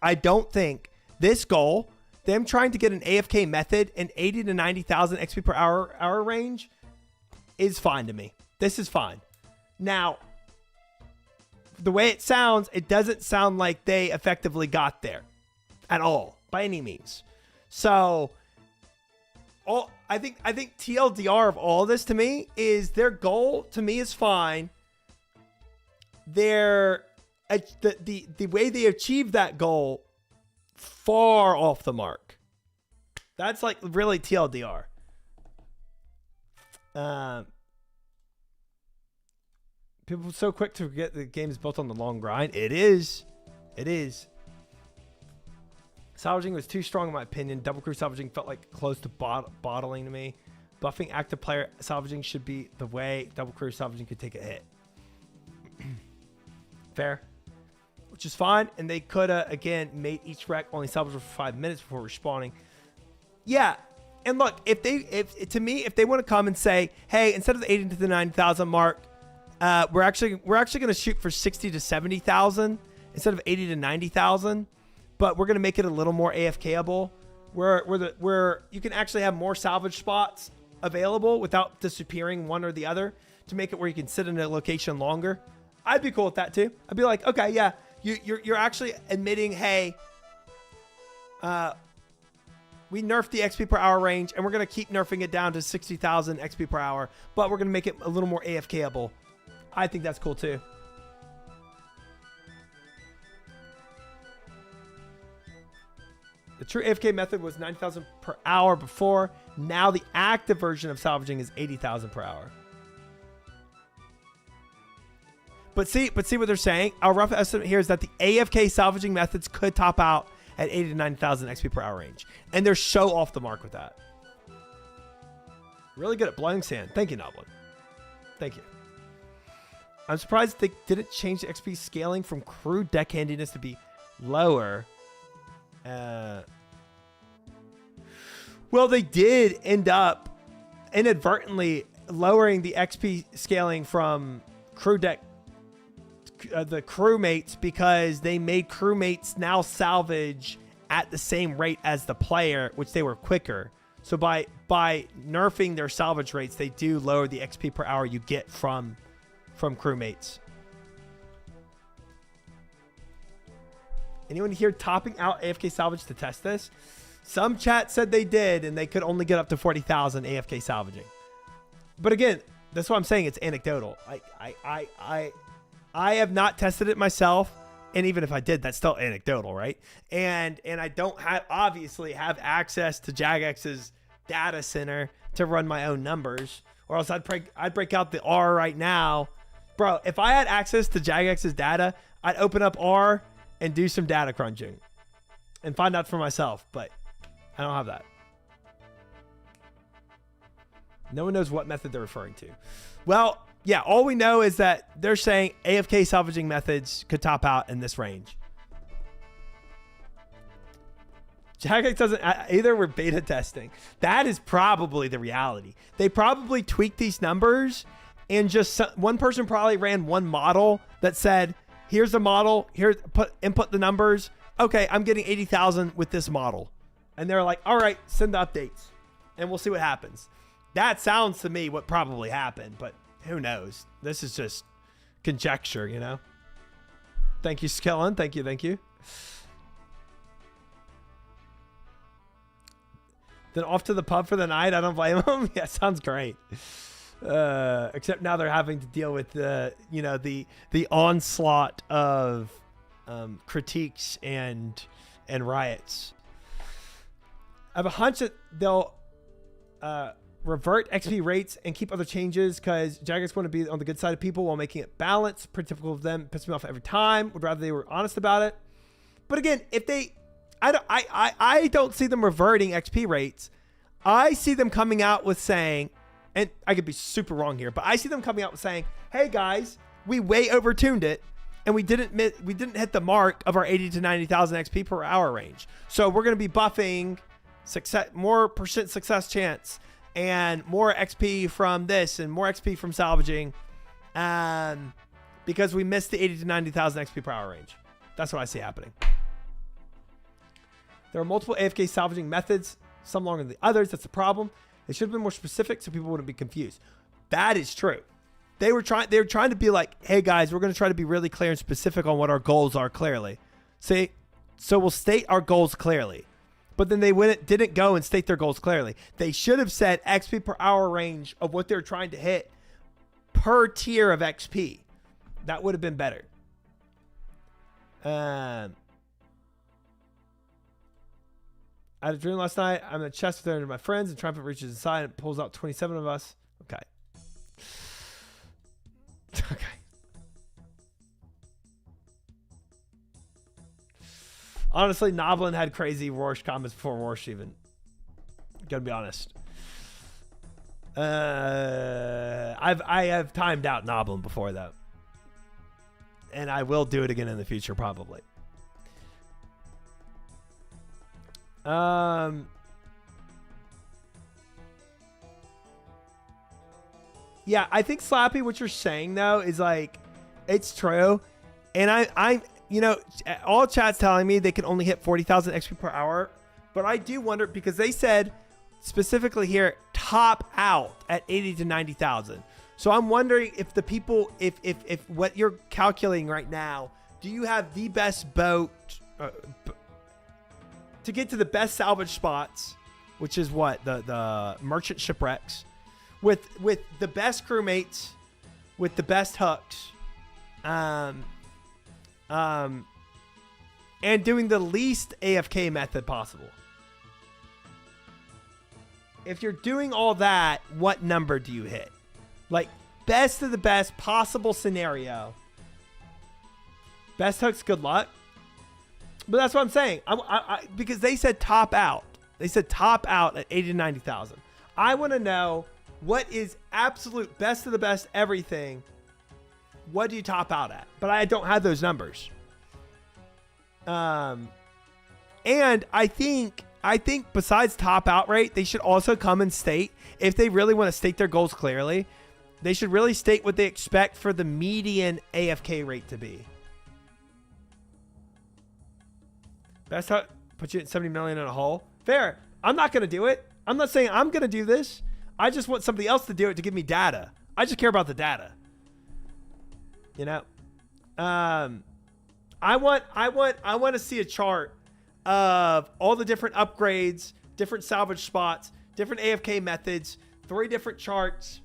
Speaker 1: I don't think this goal, them trying to get an AFK method in 80 to 90,000 XP per hour range is fine to me. This is fine. Now, the way it sounds, it doesn't sound like they effectively got there at all by any means. So, I think TLDR of all this to me is their goal to me is fine. The way they achieved that goal far off the mark. That's like really TLDR. People are so quick to forget the game is built on the long grind. It is. Salvaging was too strong in my opinion. Double crew salvaging felt like close to bottling to me. Buffing active player salvaging should be the way. Double crew salvaging could take a hit. Fair. Which is fine. And they could have, again, made each wreck only salvageable for 5 minutes before respawning. Yeah. And look, if they want to come and say, hey, instead of the 80 to the 90,000 mark, we're actually going to shoot for 60 to 70,000 instead of 80 to 90,000, but we're going to make it a little more AFKable, where you can actually have more salvage spots available without disappearing one or the other to make it where you can sit in a location longer. I'd be cool with that too. I'd be like, okay, yeah, you're actually admitting, hey, we nerfed the XP per hour range, and we're going to keep nerfing it down to 60,000 XP per hour, but we're going to make it a little more AFKable. I think that's cool too. The true AFK method was 90,000 per hour before. Now the active version of salvaging is 80,000 per hour. But see what they're saying. Our rough estimate here is that the AFK salvaging methods could top out at 80 to 90,000 XP per hour range. And they're so off the mark with that. Really good at blowing sand. Thank you, Noblin. Thank you. I'm surprised they didn't change the XP scaling from crew deck handiness to be lower. Well, they did end up inadvertently lowering the XP scaling from crew deck, the crewmates, because they made crewmates now salvage at the same rate as the player, which they were quicker. So by nerfing their salvage rates, they do lower the XP per hour you get from crewmates. Anyone here topping out AFK salvage to test this? Some chat said they did, and they could only get up to 40,000 AFK salvaging. But again, that's what I'm saying. It's anecdotal. I have not tested it myself, and even if I did, that's still anecdotal, right? And I don't obviously have access to Jagex's data center to run my own numbers, or else I'd break out the R right now. Bro, if I had access to Jagex's data, I'd open up R and do some data crunching and find out for myself, but I don't have that. No one knows what method they're referring to. Well, yeah, all we know is that they're saying AFK salvaging methods could top out in this range. Jagex doesn't either. We're beta testing. That is probably the reality. They probably tweaked these numbers, and just one person probably ran one model that said, here's the model, input the numbers. Okay, I'm getting 80,000 with this model. And they're like, all right, send the updates and we'll see what happens. That sounds to me what probably happened, but who knows? This is just conjecture, you know? Thank you, Skellen. Thank you. Then off to the pub for the night. I don't blame them. Yeah, sounds great. Except now they're having to deal with the onslaught of critiques and riots. I have a hunch that they'll revert XP rates and keep other changes because Jagex want to be on the good side of people while making it balanced. Pretty typical of them. Pisses me off every time. Would rather they were honest about it. But again, if they, I don't see them reverting XP rates. I see them coming out with saying, and I could be super wrong here, but I see them coming out and saying, hey guys, we way overtuned it and we didn't hit the mark of our 80 to 90,000 XP per hour range. So we're going to be buffing more percent success chance and more XP from this and more XP from salvaging, because we missed the 80 to 90,000 XP per hour range. That's what I see happening. There are multiple AFK salvaging methods, some longer than the others. That's the problem. They should have been more specific so people wouldn't be confused. That is true. They were trying to be like, hey guys, we're going to try to be really clear and specific on what our goals are clearly. See, so we'll state our goals clearly. But then they didn't go and state their goals clearly. They should have said XP per hour range of what they're trying to hit per tier of XP. That would have been better. I had a dream last night. I'm in a chest with 300 of my friends, and Triumphant reaches inside and pulls out 27 of us. Okay. Okay. Honestly, Noblin had crazy Rorsch comments before Rorsch even. Gotta be honest. I have timed out Noblin before though, and I will do it again in the future probably. Yeah, I think Slappy, what you're saying though is like, it's true, and I'm you know, all chat's telling me they can only hit 40,000 XP per hour, but I do wonder because they said specifically here top out at 80 to 90,000. So I'm wondering if the people, if what you're calculating right now, do you have the best boat to get to the best salvage spots, which is what the merchant shipwrecks, with the best crewmates, with the best hooks, and doing the least AFK method possible. If you're doing all that, what number do you hit? Like, best of the best possible scenario. Best hooks, good luck. But that's what I'm saying. Because they said top out. They said top out at 80 to 90,000. I want to know what is absolute best of the best everything. What do you top out at? But I don't have those numbers. And I think besides top out rate, they should also come and state, if they really want to state their goals clearly, they should really state what they expect for the median AFK rate to be. Best hook, put you at 70 million in a hole. Fair. I'm not going to do it. I'm not saying I'm going to do this. I just want somebody else to do it to give me data. I just care about the data. You know? I want to see a chart of all the different upgrades, different salvage spots, different AFK methods, 3 different charts,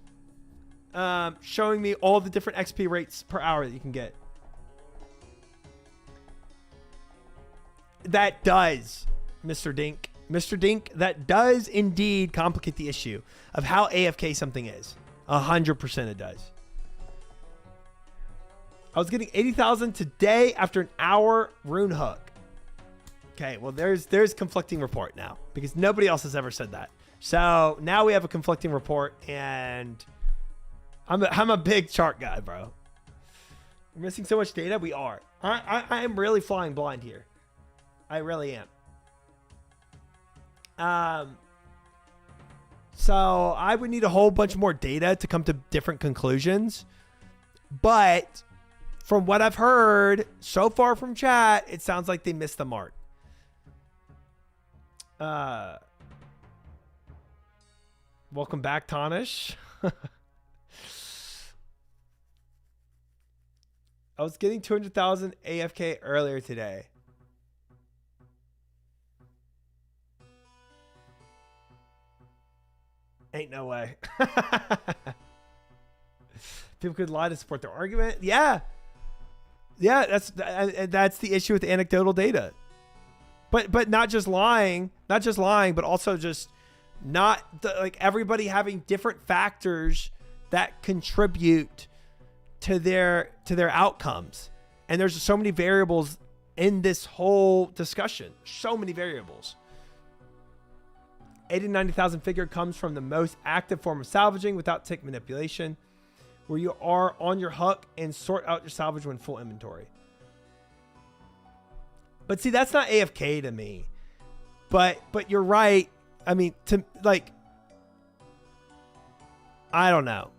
Speaker 1: showing me all the different XP rates per hour that you can get. That does, Mr. Dink. Mr. Dink, that does indeed complicate the issue of how AFK something is. 100% it does. I was getting 80,000 today after an hour rune hook. Okay, well, there's conflicting report now because nobody else has ever said that. So now we have a conflicting report, and I'm a big chart guy, bro. We're missing so much data. We are. I am really flying blind here. I really am. So I would need a whole bunch more data to come to different conclusions. But from what I've heard so far from chat, it sounds like they missed the mark. Welcome back, Tanish. I was getting 200,000 AFK earlier today. Ain't no way. People could lie to support their argument. Yeah. Yeah, that's the issue with the anecdotal data. But not just lying, but also just not like everybody having different factors that contribute to their outcomes. And there's so many variables in this whole discussion. So many variables. 80 to 90,000 figure comes from the most active form of salvaging without tick manipulation, where you are on your hook and sort out your salvage when full inventory. But see, that's not AFK to me. But you're right. I mean, I don't know.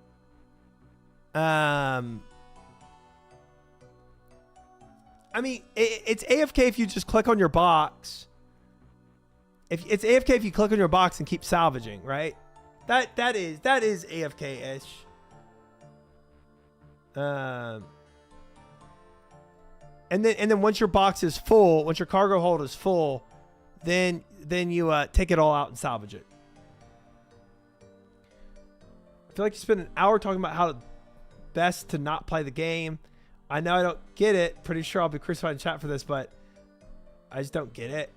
Speaker 1: I mean, it's AFK if you just click on your box. If it's AFK if you click on your box and keep salvaging, right? That is AFK-ish. And then once your box is full, once your cargo hold is full, then you take it all out and salvage it. I feel like you spent an hour talking about how best to not play the game. I know I don't get it. Pretty sure I'll be crucified in chat for this, but I just don't get it.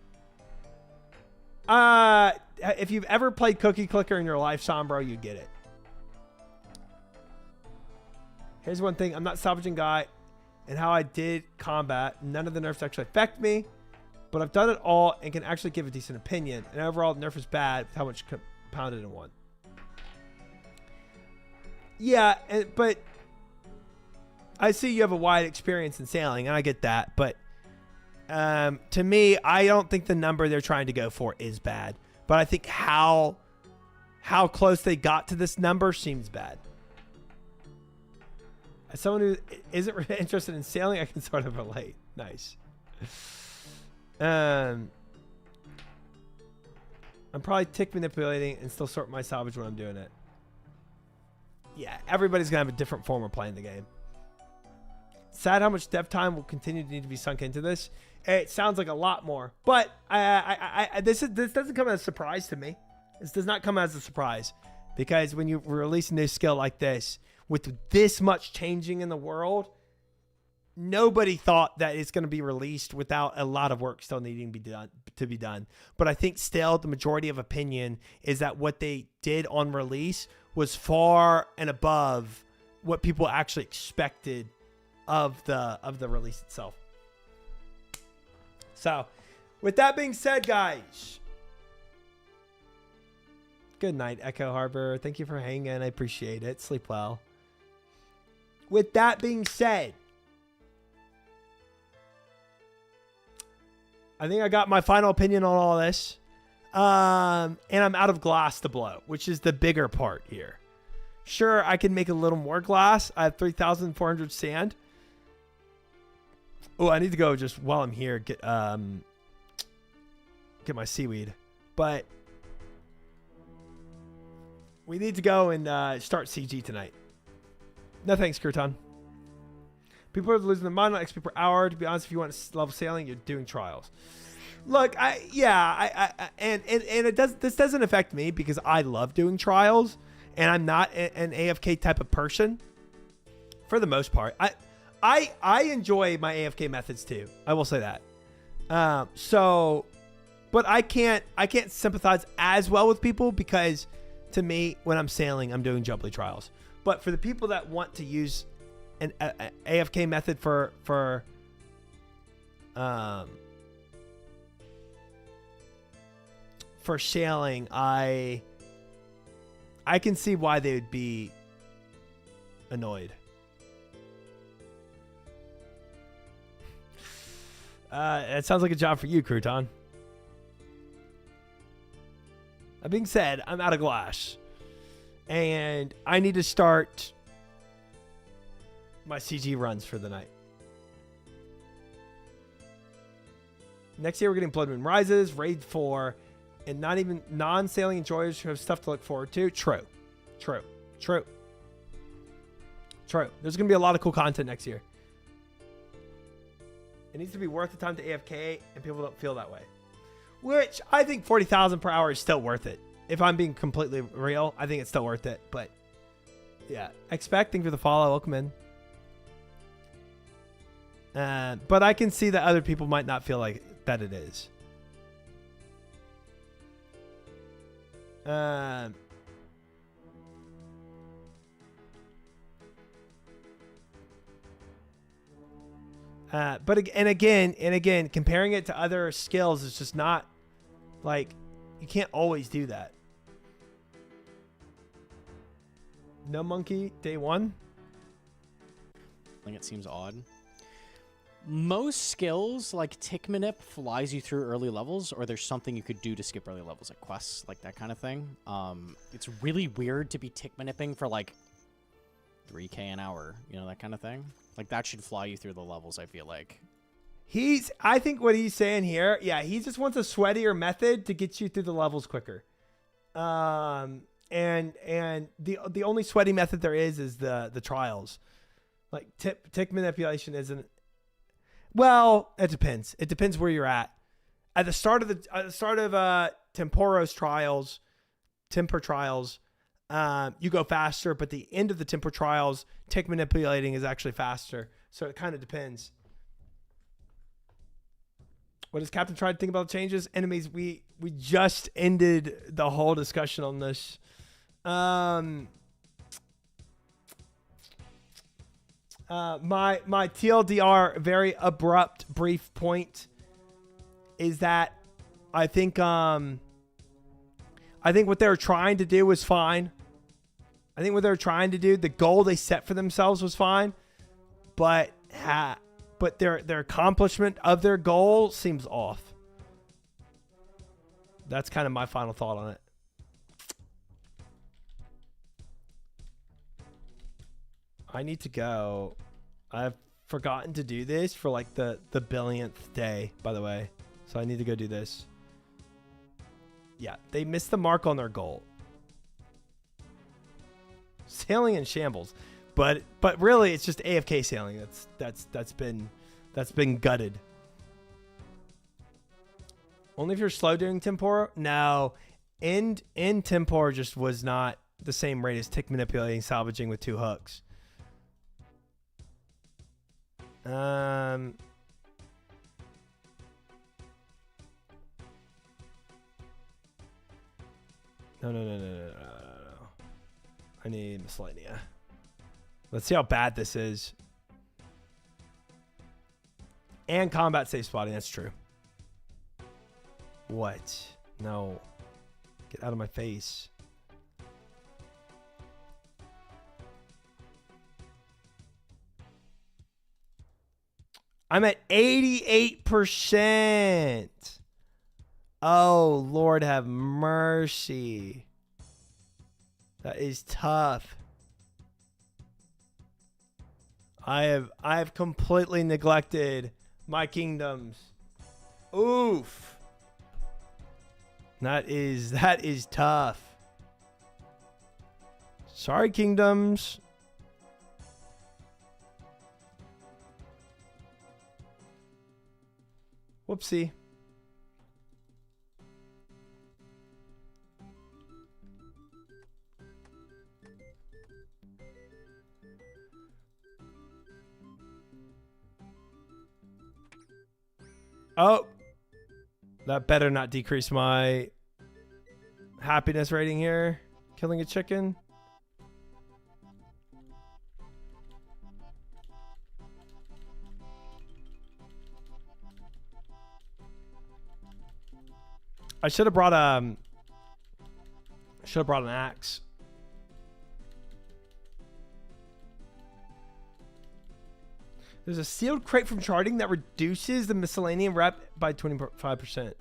Speaker 1: If you've ever played Cookie Clicker in your life, Sombro, you get it. Here's one thing. I'm not a salvaging guy, and how I did combat, none of the nerfs actually affect me, but I've done it all and can actually give a decent opinion. And overall, the nerf is bad with how much compounded in one. Yeah, but I see you have a wide experience in sailing, and I get that. But to me, I don't think the number they're trying to go for is bad. But I think how close they got to this number seems bad. As someone who isn't really interested in sailing, I can sort of relate. Nice. I'm probably tick manipulating and still sort my salvage when I'm doing it. Yeah, everybody's going to have a different form of playing the game. Sad how much dev time will continue to need to be sunk into this. It sounds like a lot more. But this doesn't come as a surprise to me. This does not come as a surprise. Because when you release a new skill like this, with this much changing in the world, nobody thought that it's going to be released without a lot of work still needing to be done. But I think still the majority of opinion is that what they did on release was far and above what people actually expected of the release itself. So, with that being said, guys, good night, Echo Harbor. Thank you for hanging. I appreciate it. Sleep well. With that being said, I think I got my final opinion on all this. And I'm out of glass to blow, which is the bigger part here. Sure, I can make a little more glass. I have 3,400 sand. Oh, I need to go just while I'm here get my seaweed. But we need to go and start CG tonight. No thanks, Kirtan. People are losing their mind on XP per hour. To be honest, if you want level sailing, you're doing trials. Look, this doesn't affect me because I love doing trials, and I'm not an AFK type of person. For the most part, I enjoy my AFK methods too. I will say that. But I can't sympathize as well with people because to me, when I'm sailing, I'm doing jubbly trials. But for the people that want to use an AFK method for sailing, I can see why they would be annoyed. It sounds like a job for you, Crouton. That being said, I'm out of glass. And I need to start my CG runs for the night. Next year, we're getting Blood Moon Rises, Raid 4, and not even non-sailing enjoyers who have stuff to look forward to. True. There's going to be a lot of cool content next year. It needs to be worth the time to AFK, and people don't feel that way. Which I think 40,000 per hour is still worth it. If I'm being completely real, I think it's still worth it. But yeah, expecting for the follow. Welcome in. But I can see that other people might not feel like that it is. But again, comparing it to other skills is just not like You can't always do that. No monkey day 1.
Speaker 5: I think it seems odd. Most skills, like Tick Manip, flies you through early levels, or there's something you could do to skip early levels, like quests, like that kind of thing. It's really weird to be Tick Manipping for like 3K an hour, you know, that kind of thing. Like that should fly you through the levels, I feel like.
Speaker 1: I think what he's saying here, yeah, he just wants a sweatier method to get you through the levels quicker. And the only sweaty method there is the trials. Like tick manipulation isn't. Well, it depends. It depends where you're at. At the start of Temporo's trials, temper trials, you go faster, but the end of the temper trials, tick manipulating is actually faster. So it kind of depends. What does Captain try to think about changes? Enemies, we just ended the whole discussion on this. My TLDR, very abrupt, brief point is that I think what they were trying to do was fine. I think what they were trying to do, the goal they set for themselves was fine, but their accomplishment of their goal seems off. That's kind of my final thought on it. I need to go. I've forgotten to do this for like the billionth day, by the way. So I need to go do this. Yeah, they missed the mark on their goal. Sailing in shambles. But really it's just AFK sailing. That's been gutted. Only if you're slow doing Tempora? No. In Tempora just was not the same rate as tick manipulating salvaging with 2 hooks. No. I need Miscellanea. Let's see how bad this is. And combat safe spotting, that's true. What? No. Get out of my face. I'm at 88%. Oh, Lord have mercy. That is tough. I have completely neglected my kingdoms. Oof. That is tough. Sorry, kingdoms. Whoopsie. Oh, that better not decrease my happiness rating here. Killing a chicken. I should have brought an axe. There's a sealed crate from charting that reduces the miscellaneous rep by 25%.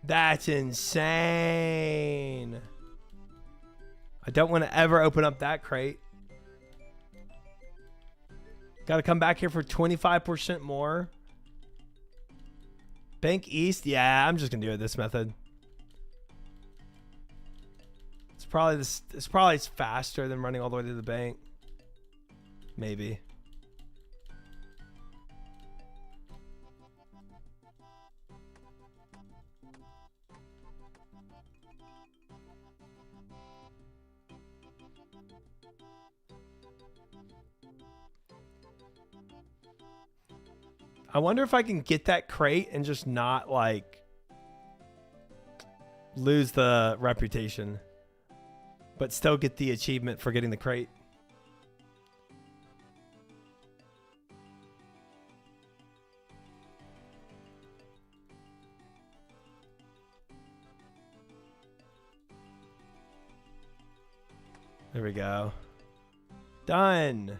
Speaker 1: That's insane. I don't want to ever open up that crate. Got to come back here for 25% more. Bank East? Yeah, I'm just going to do it this method. It's probably faster than running all the way to the bank. Maybe. I wonder if I can get that crate and just not like lose the reputation, but still get the achievement for getting the crate. There we go. Done.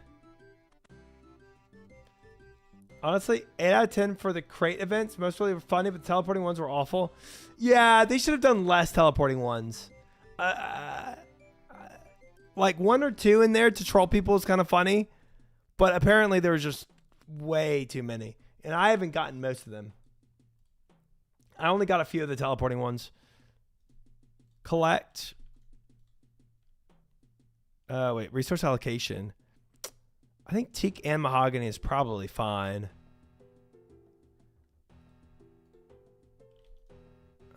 Speaker 1: Honestly, 8 out of 10 for the crate events. Most really were funny, but the teleporting ones were awful. Yeah, they should have done less teleporting ones. Like 1 or 2 in there to troll people is kind of funny. But apparently there was just way too many. And I haven't gotten most of them. I only got a few of the teleporting ones. Collect. Wait, resource allocation. I think teak and mahogany is probably fine.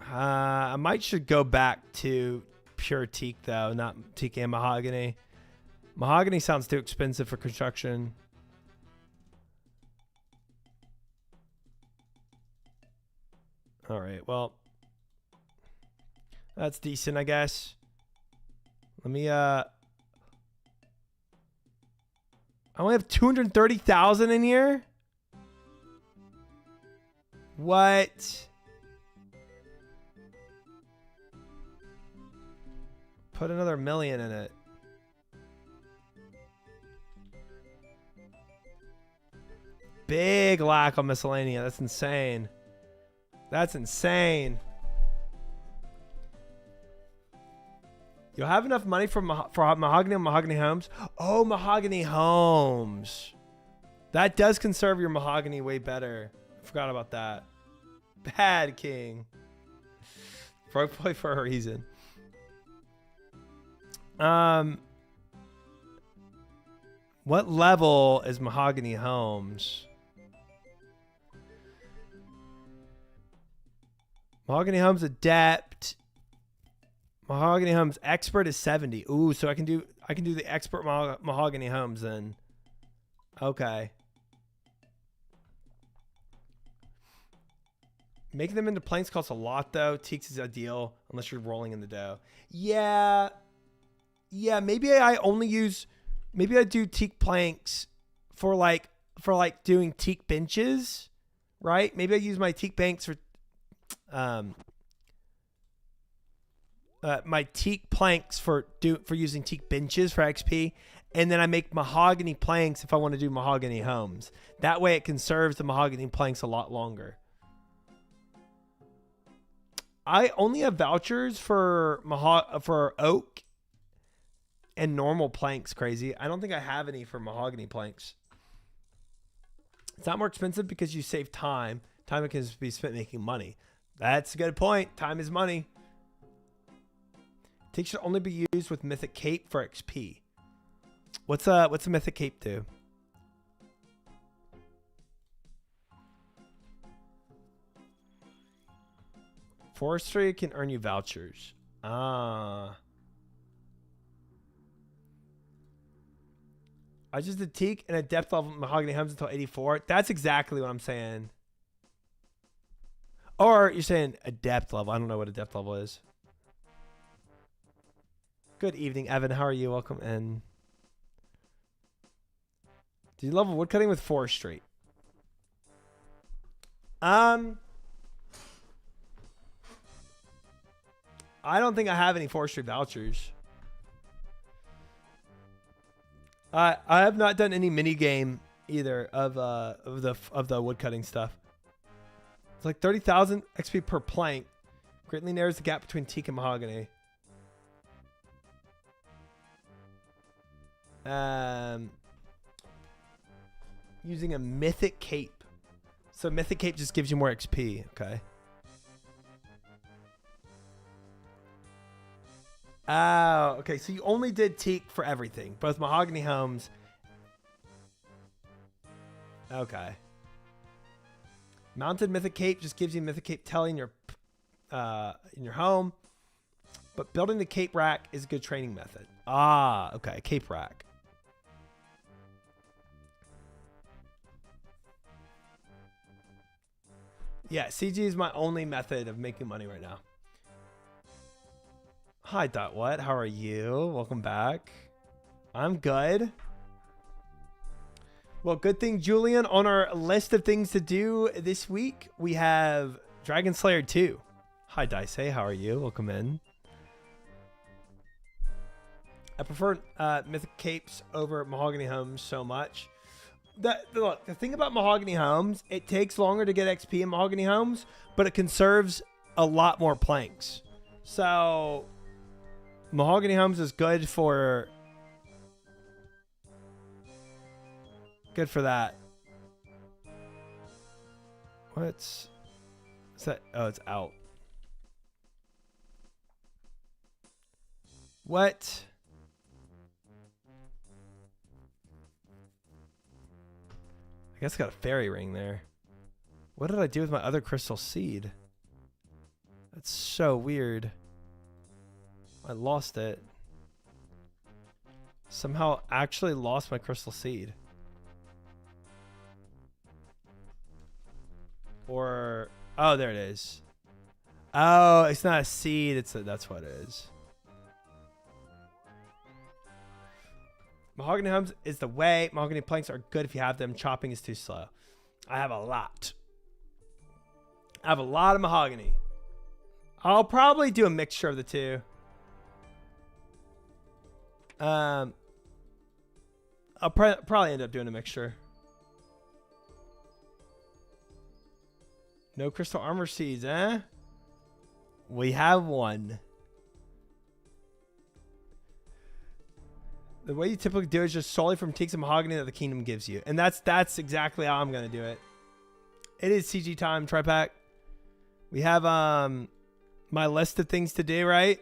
Speaker 1: I might should go back to pure teak though, not teak and mahogany. Mahogany sounds too expensive for construction. All right, well, that's decent, I guess. Let me I only have 230,000 in here. What? Put another million in it. Big lack on miscellanea. That's insane. That's insane. You'll have enough money for mahogany and mahogany homes. Oh, mahogany homes. That does conserve your mahogany way better. I forgot about that. Bad king. Broke boy for a reason. What level is mahogany homes? Mahogany homes adept. Mahogany homes expert is 70. Ooh, so I can do the expert mahogany homes then. Okay. Making them into planks costs a lot though. Teaks is ideal unless you're rolling in the dough. Yeah. Yeah, maybe I do teak planks for like doing teak benches, right? Maybe I use my teak banks for my teak planks for using teak benches for XP, and then I make mahogany planks if I want to do mahogany homes. That way it conserves the mahogany planks a lot longer. I only have vouchers for oak and normal planks. Crazy. I don't think I have any for mahogany planks. It's not more expensive because you save time. Time can be spent making money. That's a good point. Time is money. Teak should only be used with Mythic Cape for XP. What's a Mythic Cape do? Forestry can earn you vouchers. I just did teak and a depth level mahogany homes until 84. That's exactly what I'm saying. Or you're saying a depth level. I don't know what a depth level is. Good evening, Evan. How are you? Welcome in. Do you level woodcutting with forestry? I don't think I have any forestry vouchers. I have not done any mini game either of the woodcutting stuff. It's like 30,000 XP per plank. Greatly narrows the gap between teak and mahogany. Using a Mythic Cape. So Mythic Cape just gives you more XP. Okay. Oh, okay. So you only did teak for everything, both mahogany homes. Okay. Mounted Mythic Cape just gives you Mythic Cape telly in your home, but building the cape rack is a good training method. Ah, okay. Cape rack. Yeah, CG is my only method of making money right now. Hi, Dot What? How are you? Welcome back. I'm good. Well, good thing, Julian. On our list of things to do this week, we have Dragon Slayer 2. Hi, Dice. How are you? Welcome in. I prefer Mythic Capes over Mahogany Homes so much. Look, the thing about Mahogany Homes, it takes longer to get XP in Mahogany Homes, but it conserves a lot more planks. So Mahogany Homes is good for that. What's that? Oh, it's out. What? I guess I got a fairy ring there. What did I do with my other crystal seed? That's so weird. I lost it. Somehow actually lost my crystal seed. Or, oh, there it is. Oh, it's not a seed. That's what it is. Mahogany Homes is the way. Mahogany planks are good if you have them. Chopping is too slow. I have a lot. I have a lot of mahogany. I'll probably do a mixture of the two. I'll probably end up doing a mixture. No crystal armor seeds, eh? We have one. The way you typically do it is just solely from teaks of mahogany that the kingdom gives you. And that's exactly how I'm going to do it. It is CG time, Tripack. We have my list of things to do, right?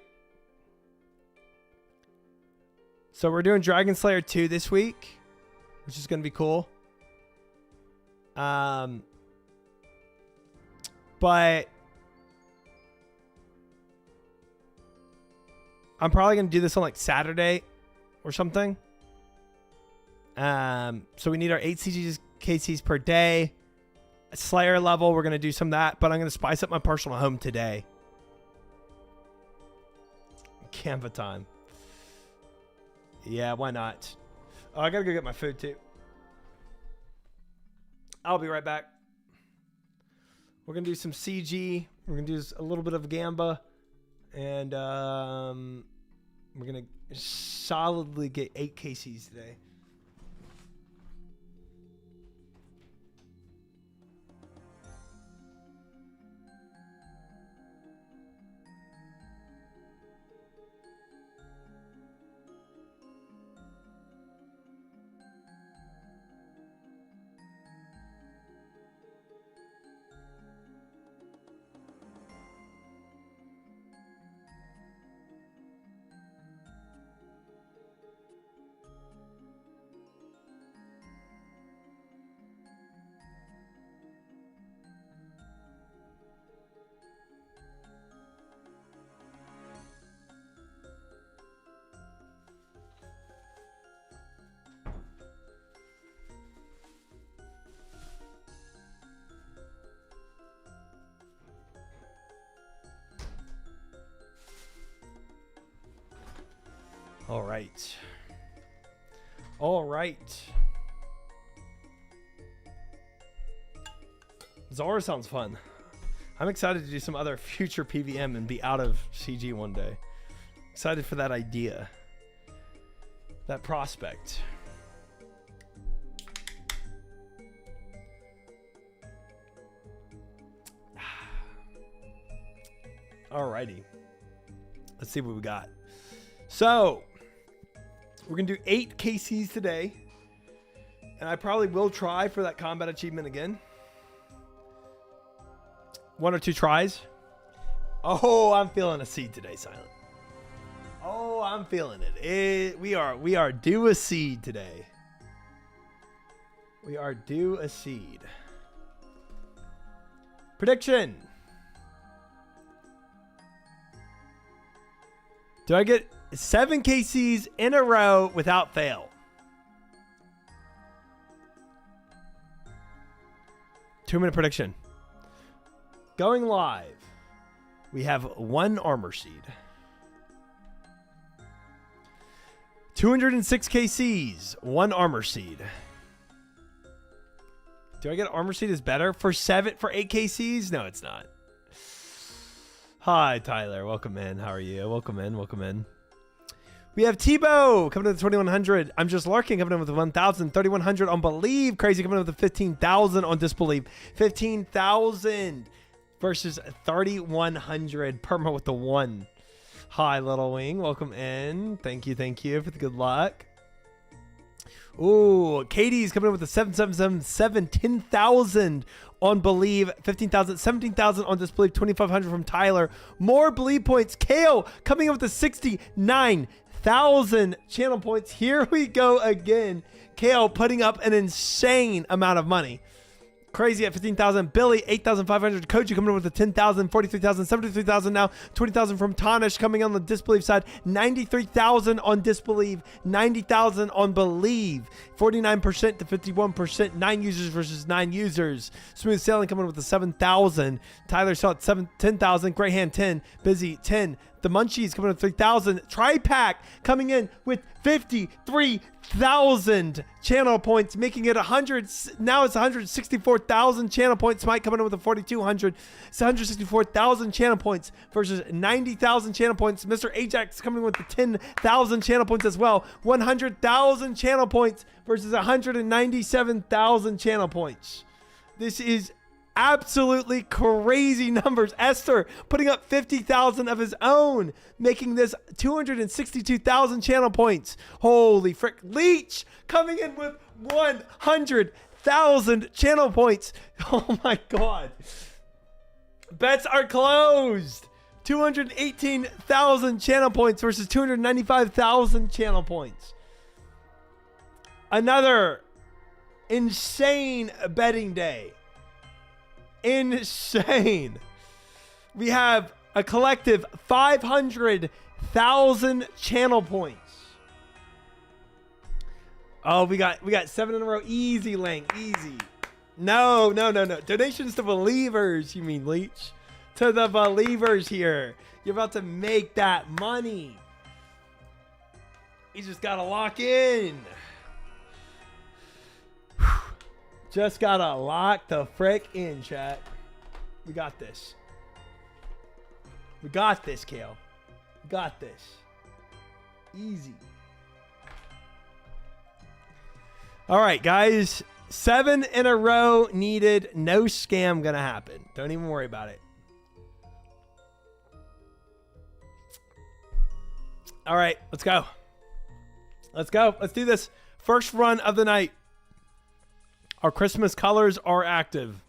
Speaker 1: So we're doing Dragon Slayer 2 this week, which is going to be cool. But I'm probably going to do this on like Saturday or something. So we need our 8 CGs KCs per day. Slayer level, we're going to do some of that, but I'm going to spice up my personal home today. Canva time. Yeah, why not? Oh, I got to go get my food too. I'll be right back. We're going to do some CG. We're going to do a little bit of Gamba. And we're going to solidly get 8 KCs today. All right. All right. Zora sounds fun. I'm excited to do some other future PVM and be out of CG one day. Excited for that idea. That prospect. Alrighty. Let's see what we got. So, we're going to do 8 KCs today. And I probably will try for that combat achievement again. 1 or 2 tries. Oh, I'm feeling a seed today, Silent. Oh, I'm feeling it. We are due a seed today. We are due a seed. Prediction. Do I get 7 KCs in a row without fail? 2-minute prediction. Going live. We have 1 armor seed. 206 KCs, 1 armor seed. Do I get armor seed is better for 8 KCs? No, it's not. Hi, Tyler. Welcome in. How are you? Welcome in. Welcome in. We have Tebow coming in with 2,100. I'm just Larkin coming in with 1,000. 3,100 on Believe. Crazy coming in with 15,000 on Disbelieve. 15,000 versus 3,100. Perma with the 1. Hi, Little Wing. Welcome in. Thank you for the good luck. Ooh, Katie's coming in with the 7,777. 10,000 on Believe. 15,000. 17,000 on Disbelieve. 2,500 from Tyler. More Believe points. Kale coming in with the 69,000 channel points. Here we go again. Kale putting up an insane amount of money. Crazy at 15,000. Billy, 8,500. Koji coming in with the 10,000, 43,000, 73,000 now. 20,000 from Tanish coming on the Disbelieve side. 93,000 on Disbelieve. 90,000 on Believe. 49% to 51%. 9 users versus 9 users. Smooth Sailing coming in with the 7,000. Tyler Shot 10,000. Great Hand 10. Busy 10. The Munchies coming in with 3,000. Tri-Pack coming in with 53,000 channel points, making it 100. Now it's 164,000 channel points. Smite coming in with a 4,200. It's 164,000 channel points versus 90,000 channel points. Mr. Ajax coming in with the 10,000 channel points as well. 100,000 channel points versus 197,000 channel points. This is absolutely crazy numbers. Esther putting up 50,000 of his own, making this 262,000 channel points. Holy frick. Leech coming in with 100,000 channel points. Oh my God. Bets are closed. 218,000 channel points versus 295,000 channel points. Another insane betting day. Insane. We have a collective 500,000 channel points. Oh, we got 7 in a row. Easy, Lang. Easy. No. Donations to believers, you mean, Leech? To the believers here. You're about to make that money. You just gotta lock in. Just gotta lock the frick in, chat. We got this. We got this, Kale. We got this. Easy. All right, guys. 7 in a row needed. No scam gonna happen. Don't even worry about it. All right, let's go. Let's go. Let's do this. First run of the night. Our Christmas colors are active.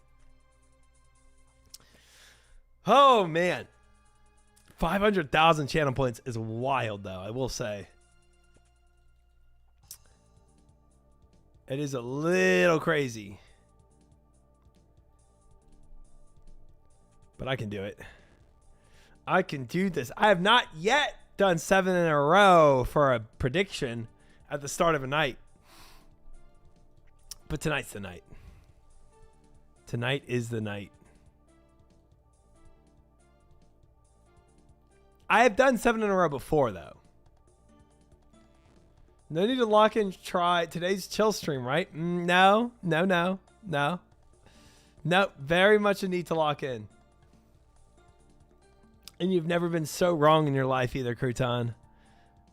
Speaker 1: Oh, man. 500,000 channel points is wild, though, I will say. It is a little crazy. But I can do it. I can do this. I have not yet done 7 in a row for a prediction at the start of a night. But tonight's the night. Tonight is the night. I have done 7 in a row before, though. No need to lock in. Try today's chill stream, right? No. Very much a need to lock in. And you've never been so wrong in your life either, Crouton.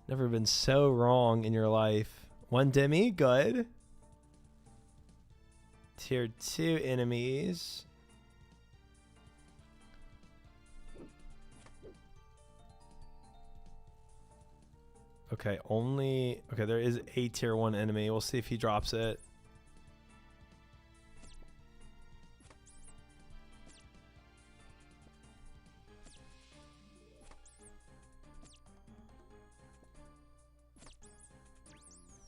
Speaker 1: Never been so wrong in your life. 1 Demi, good. Tier 2 enemies. Okay, only... Okay, there is a tier 1 enemy. We'll see if he drops it.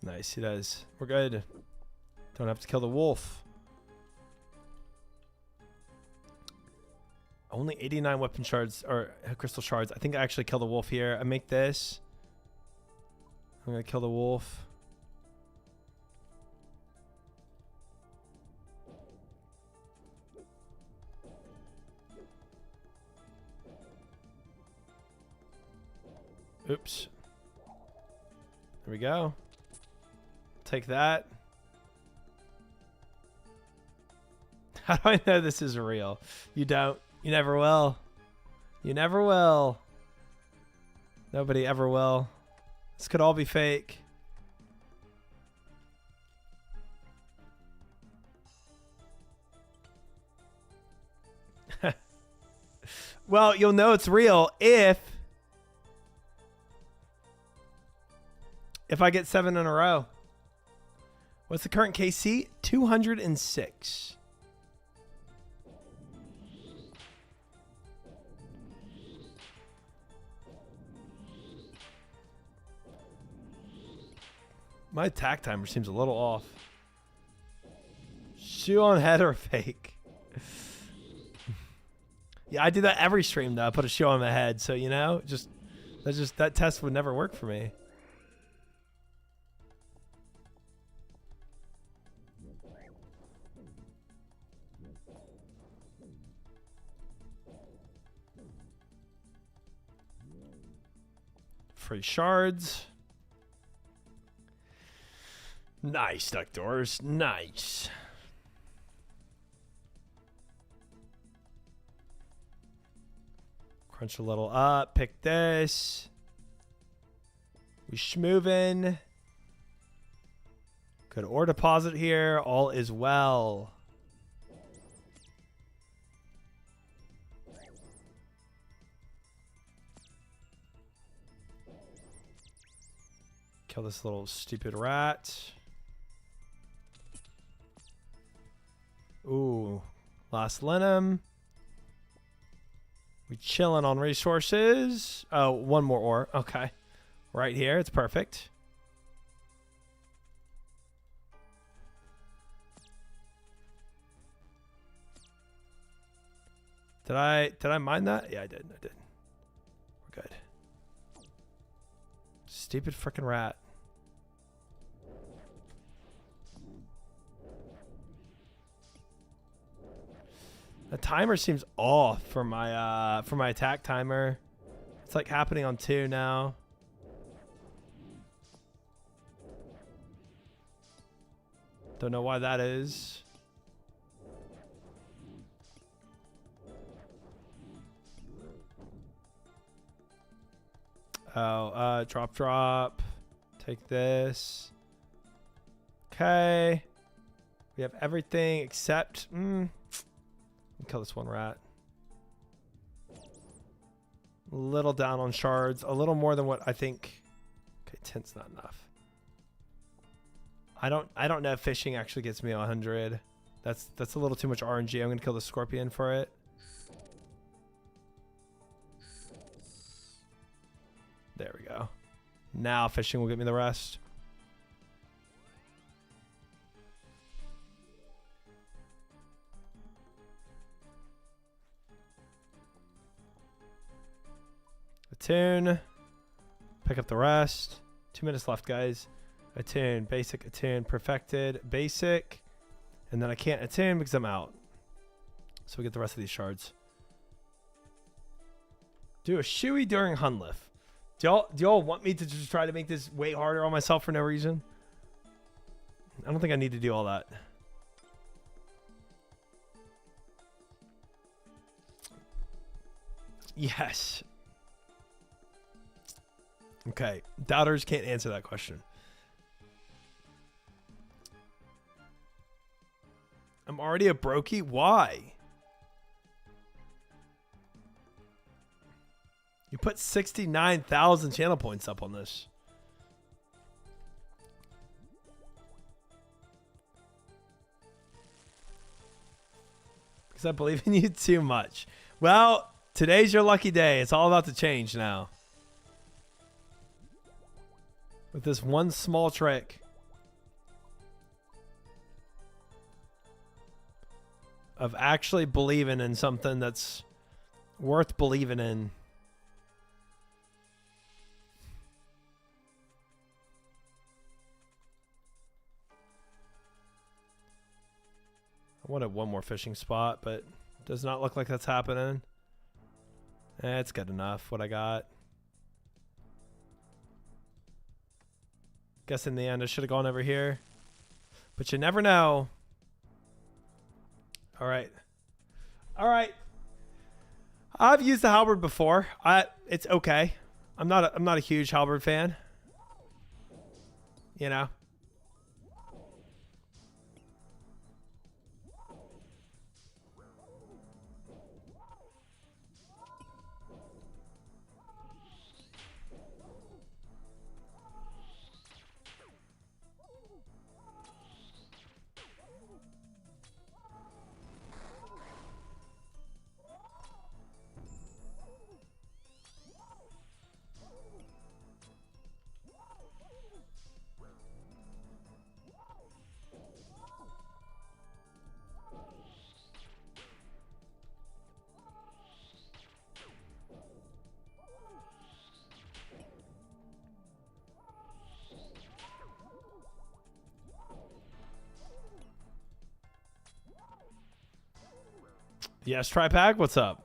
Speaker 1: Nice, he does. We're good. Don't have to kill the wolf. Only 89 weapon shards or crystal shards. I think I actually kill the wolf here. I make this. I'm gonna kill the wolf. Oops. There we go. Take that. How do I know this is real? You don't. You never will. You never will. Nobody ever will. This could all be fake. Well, you'll know it's real if I get 7 in a row. What's the current KC? 206. My attack timer seems a little off. Shoe on head or fake? Yeah, I do that every stream though. I put a shoe on my head, so you know, that test would never work for me. Free shards. Nice, duck doors. Nice. Crunch a little up. Pick this. We schmoovin'. Good ore deposit here. All is well. Kill this little stupid rat. Ooh, last linum. We chilling on resources. Oh, one more ore. Okay. Right here. It's perfect. Did I mine that? Yeah, I did. We're good. Stupid freaking rat. The timer seems off for my attack timer. It's like happening on 2 now. Don't know why that is. Oh, drop. Take this. Okay. We have everything except kill this one rat. A little down on shards. A little more than what I think. Okay, 10's not enough. I don't know if fishing actually gets me 100. That's a little too much RNG. I'm gonna kill the scorpion for it. There we go. Now fishing will get me the rest. Attune. Pick up the rest. 2 minutes left, guys. Attune. Basic. Attune. Perfected. Basic. And then I can't attune because I'm out. So we get the rest of these shards. Do a shoey during Hunliff. Do y'all want me to just try to make this way harder on myself for no reason? I don't think I need to do all that. Yes. Okay. Doubters can't answer that question. I'm already a brokey? Why? You put 69,000 channel points up on this. Because I believe in you too much. Well, today's your lucky day. It's all about to change now. With this one small trick of actually believing in something that's worth believing in. I wanted one more fishing spot, but does not look like that's happening. It's good enough, what I got. Guess in the end I should have gone over here. But you never know. Alright. Alright. I've used the halberd before. It's okay. I'm not a huge halberd fan. you know? Yes, Tripag, what's up?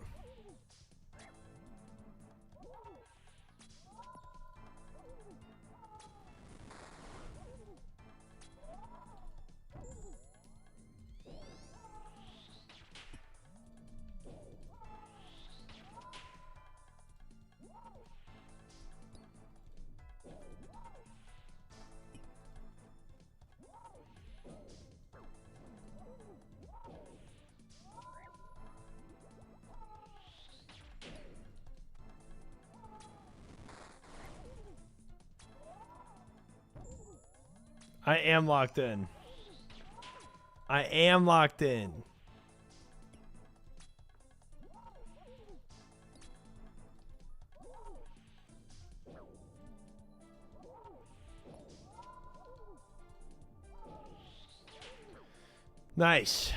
Speaker 1: I am locked in. I am locked in. Nice.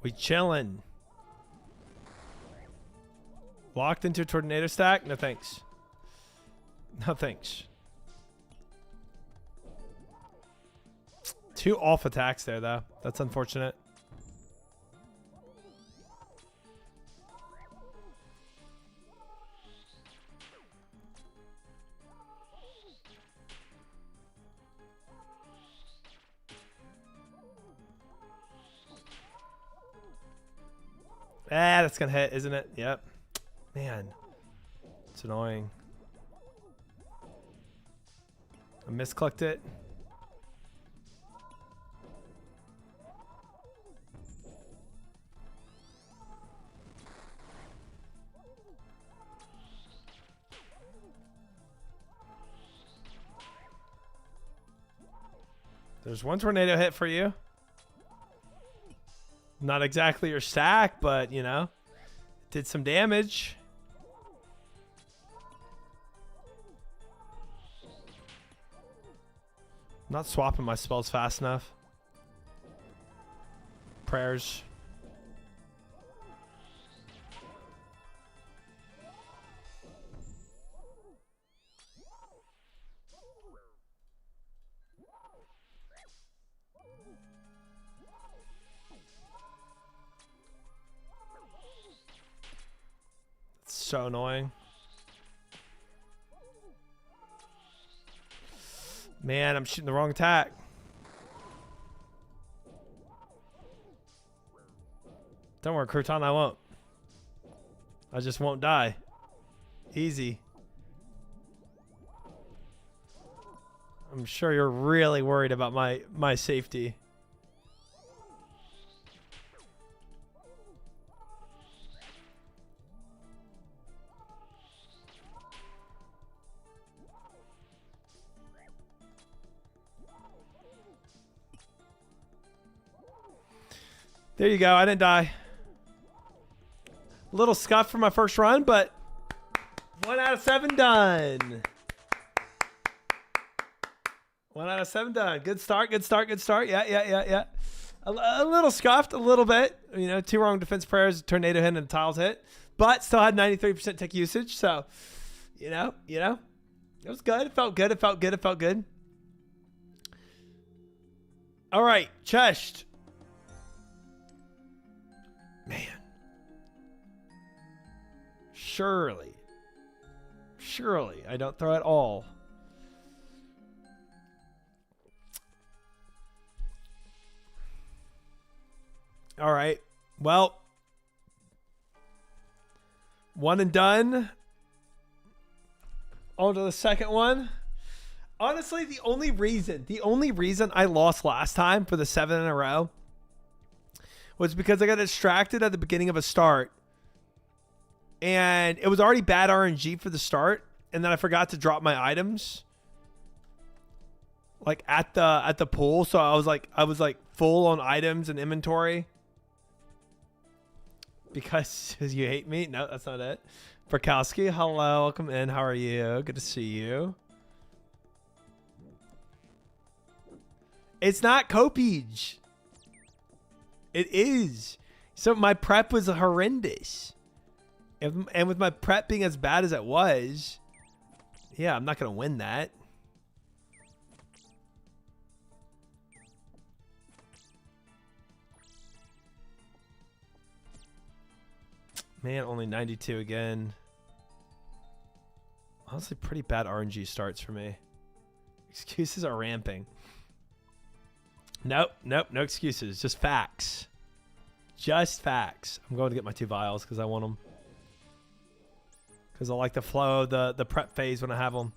Speaker 1: We chillin'. Locked into a tornado stack? No thanks. No thanks. 2 off attacks there, though. That's unfortunate. Ah, that's gonna hit, isn't it? Yep. Man, it's annoying. I misclicked it. There's 1 tornado hit for you. Not exactly your stack, but, you know, did some damage. Not swapping my spells fast enough. Prayers. So annoying. Man, I'm shooting the wrong attack. Don't worry, Crouton, I won't. I just won't die. Easy. I'm sure you're really worried about my safety. There you go. I didn't die. A little scuffed for my first run, but 1 out of 7 done. 1 out of 7 done. Good start. Good start. Good start. Yeah. A little scuffed, a little bit. You know, 2 wrong defense prayers, tornado hit, and a tiles hit, but still had 93% tick usage. So, you know, it was good. It felt good. It felt good. It felt good. All right, chest. Man. Surely I don't throw it all. All right. Well, 1 and done. On to the second one. Honestly, the only reason I lost last time for the 7 in a row was because I got distracted at the beginning of a start. And it was already bad RNG for the start. And then I forgot to drop my items. Like at the pool. So I was like full on items and inventory. Because you hate me? No, that's not it. Burkowski, hello, welcome in. How are you? Good to see you. It's not Copage. It is. So my prep was horrendous. And with my prep being as bad as it was, yeah, I'm not going to win that. Man, only 92 again. Honestly, pretty bad RNG starts for me. Excuses are ramping. Nope, no excuses. Just facts. Just facts. I'm going to get my 2 vials because I want them. Because I like the flow of the prep phase when I have them.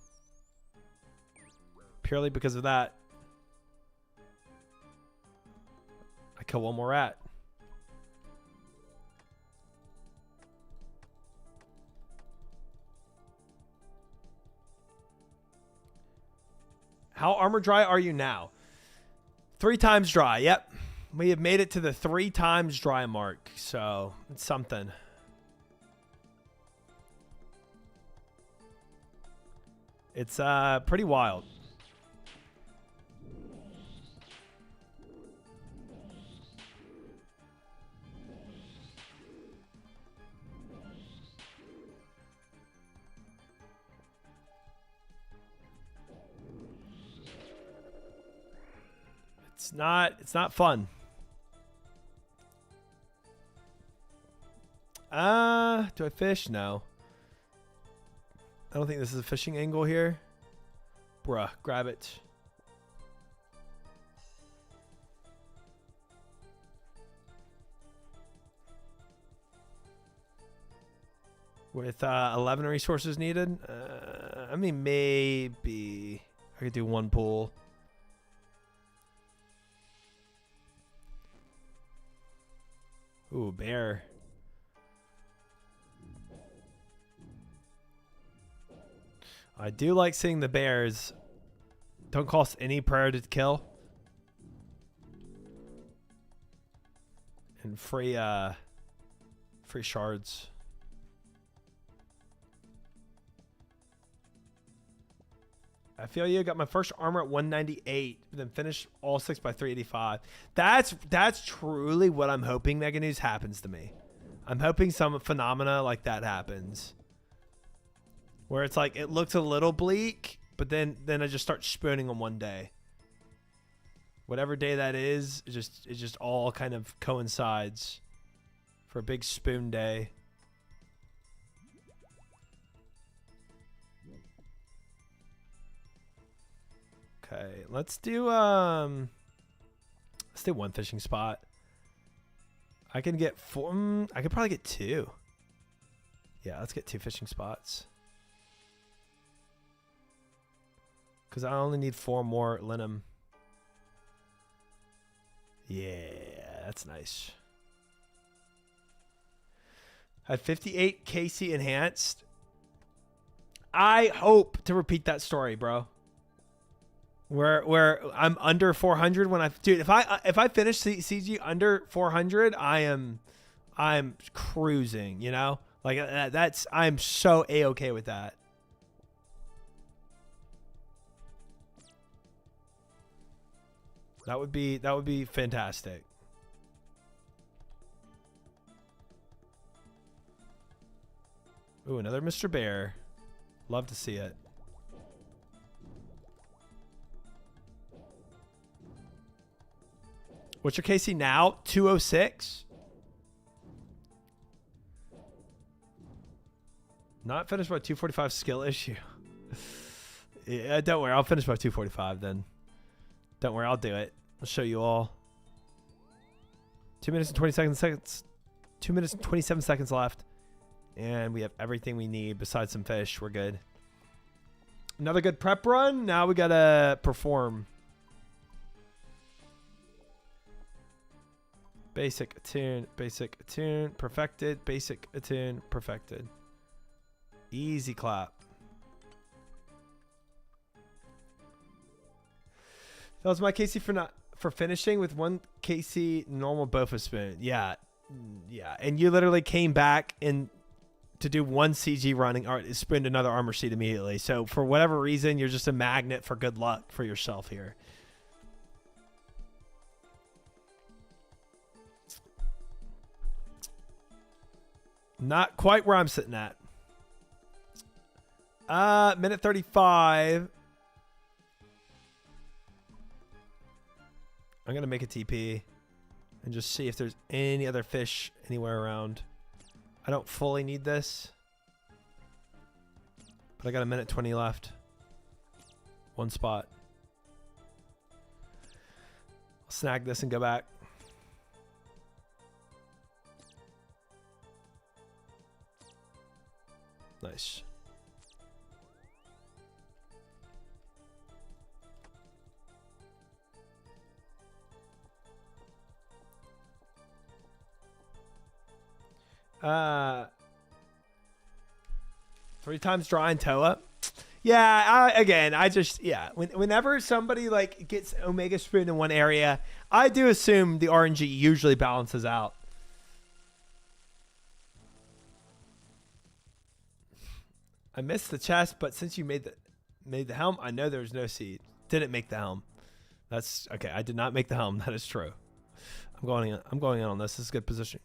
Speaker 1: Purely because of that. I kill one more rat. How armor dry are you now? 3 times dry. Yep. We have made it to the 3 times dry mark. So it's something. It's pretty wild. It's not fun. Do I fish? No. I don't think this is a fishing angle here. Bruh, grab it. With 11 resources needed? I mean, maybe I could do 1 pool. Ooh, bear. I do like seeing the bears. Don't cost any prayer to kill. And free shards. I feel you. Got my first armor at 198, then finished all 6 by 385. That's truly what I'm hoping, Mega News, happens to me. I'm hoping some phenomena like that happens. Where it's like, it looks a little bleak, but then I just start spooning on one day. Whatever day that is, it just all kind of coincides for a big spoon day. Okay, let's do 1 fishing spot. I can get 4. I could probably get 2. Yeah, let's get 2 fishing spots. Because I only need 4 more linum. Yeah, that's nice. I have 58 KC enhanced. I hope to repeat that story, bro. Where I'm under 400 when dude, if I finish CG under 400, I'm cruising, you know? Like I'm so A-okay with that. That would be fantastic. Ooh, another Mr. Bear. Love to see it. What's your KC now? 206? Not finished by 245 skill issue. Yeah, don't worry. I'll finish by 245 then. Don't worry. I'll do it. I'll show you all. 2 minutes and 27 seconds. 2 minutes and 27 seconds left. And we have everything we need besides some fish. We're good. Another good prep run. Now we gotta perform. Basic attune, perfected, basic attune, perfected. Easy clap. That was my KC for finishing with 1 KC normal Bowfa spoon. Yeah. And you literally came back and to do 1 CG running, or spooned another armor sheet immediately. So for whatever reason, you're just a magnet for good luck for yourself here. Not quite where I'm sitting at. Minute 35. I'm going to make a TP and just see if there's any other fish anywhere around. I don't fully need this, but I got a minute 20 left. 1 spot. I'll snag this and go back. Nice. Three times draw and Toa. Yeah, whenever somebody like gets Omega Spoon in one area, I do assume the RNG usually balances out. I missed the chest, but since you made the helm, I know there's no seed. Didn't make the helm. That's okay. I did not make the helm. That is true. I'm going in on this. This is a good position.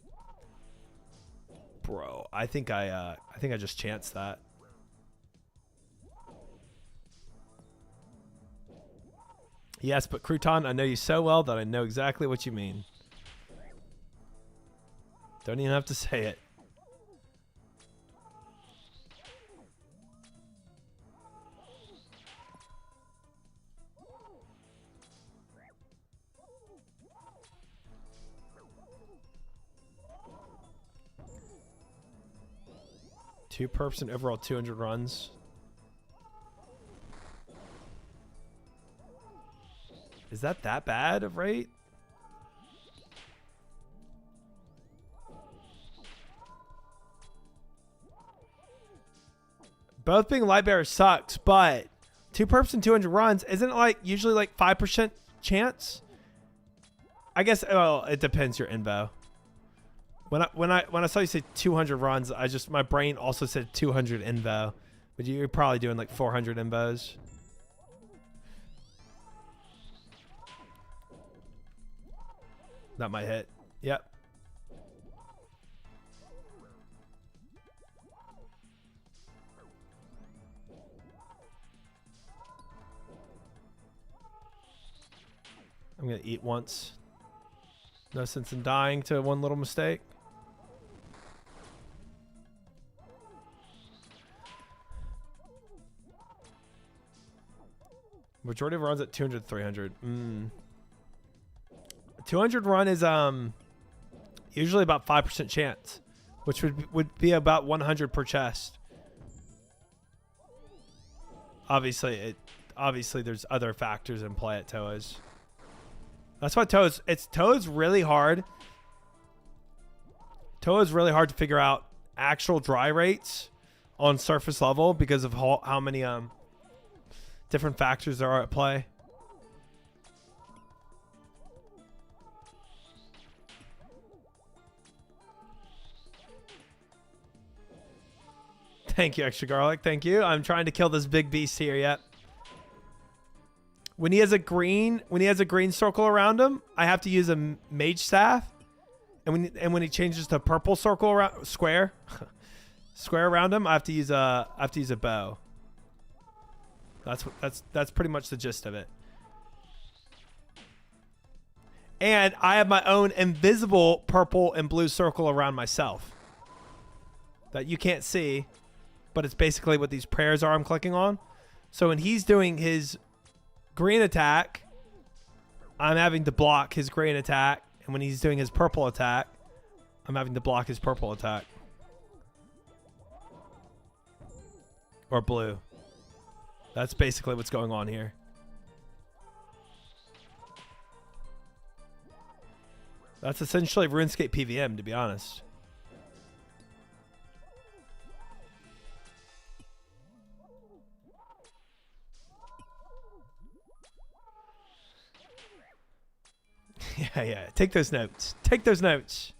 Speaker 1: Bro, I think I just chanced that. Yes, but Crouton, I know you so well that I know exactly what you mean. Don't even have to say it. Two perps and overall 200 runs. Is that bad of rate? Both being light bearer sucks, but 2 perps and 200 runs, isn't it like usually like 5% chance? I guess, well, it depends your invo. When I saw you say 200 runs, my brain also said 200 invo, but you're probably doing like 400 invos. That might hit. Yep. I'm gonna eat once. No sense in dying to one little mistake. Majority of runs at 200, 300. 200 run is usually about 5% chance, which would be about 100 per chest. Obviously there's other factors in play at Toa's. That's why Toa's really hard. Toa's really hard to figure out actual dry rates on surface level because of how many different factors there are at play. Thank you, extra garlic. Thank you. I'm trying to kill this big beast here yet. When he has a green circle around him, I have to use a mage staff. And when he changes to purple circle around square around him, I have to use a bow. That's pretty much the gist of it. And I have my own invisible purple and blue circle around myself that you can't see, but it's basically what these prayers are I'm clicking on. So when he's doing his green attack, I'm having to block his green attack. And when he's doing his purple attack, I'm having to block his purple attack. Or blue. That's basically what's going on here. That's essentially RuneScape PVM, to be honest. Yeah. Take those notes. Take those notes.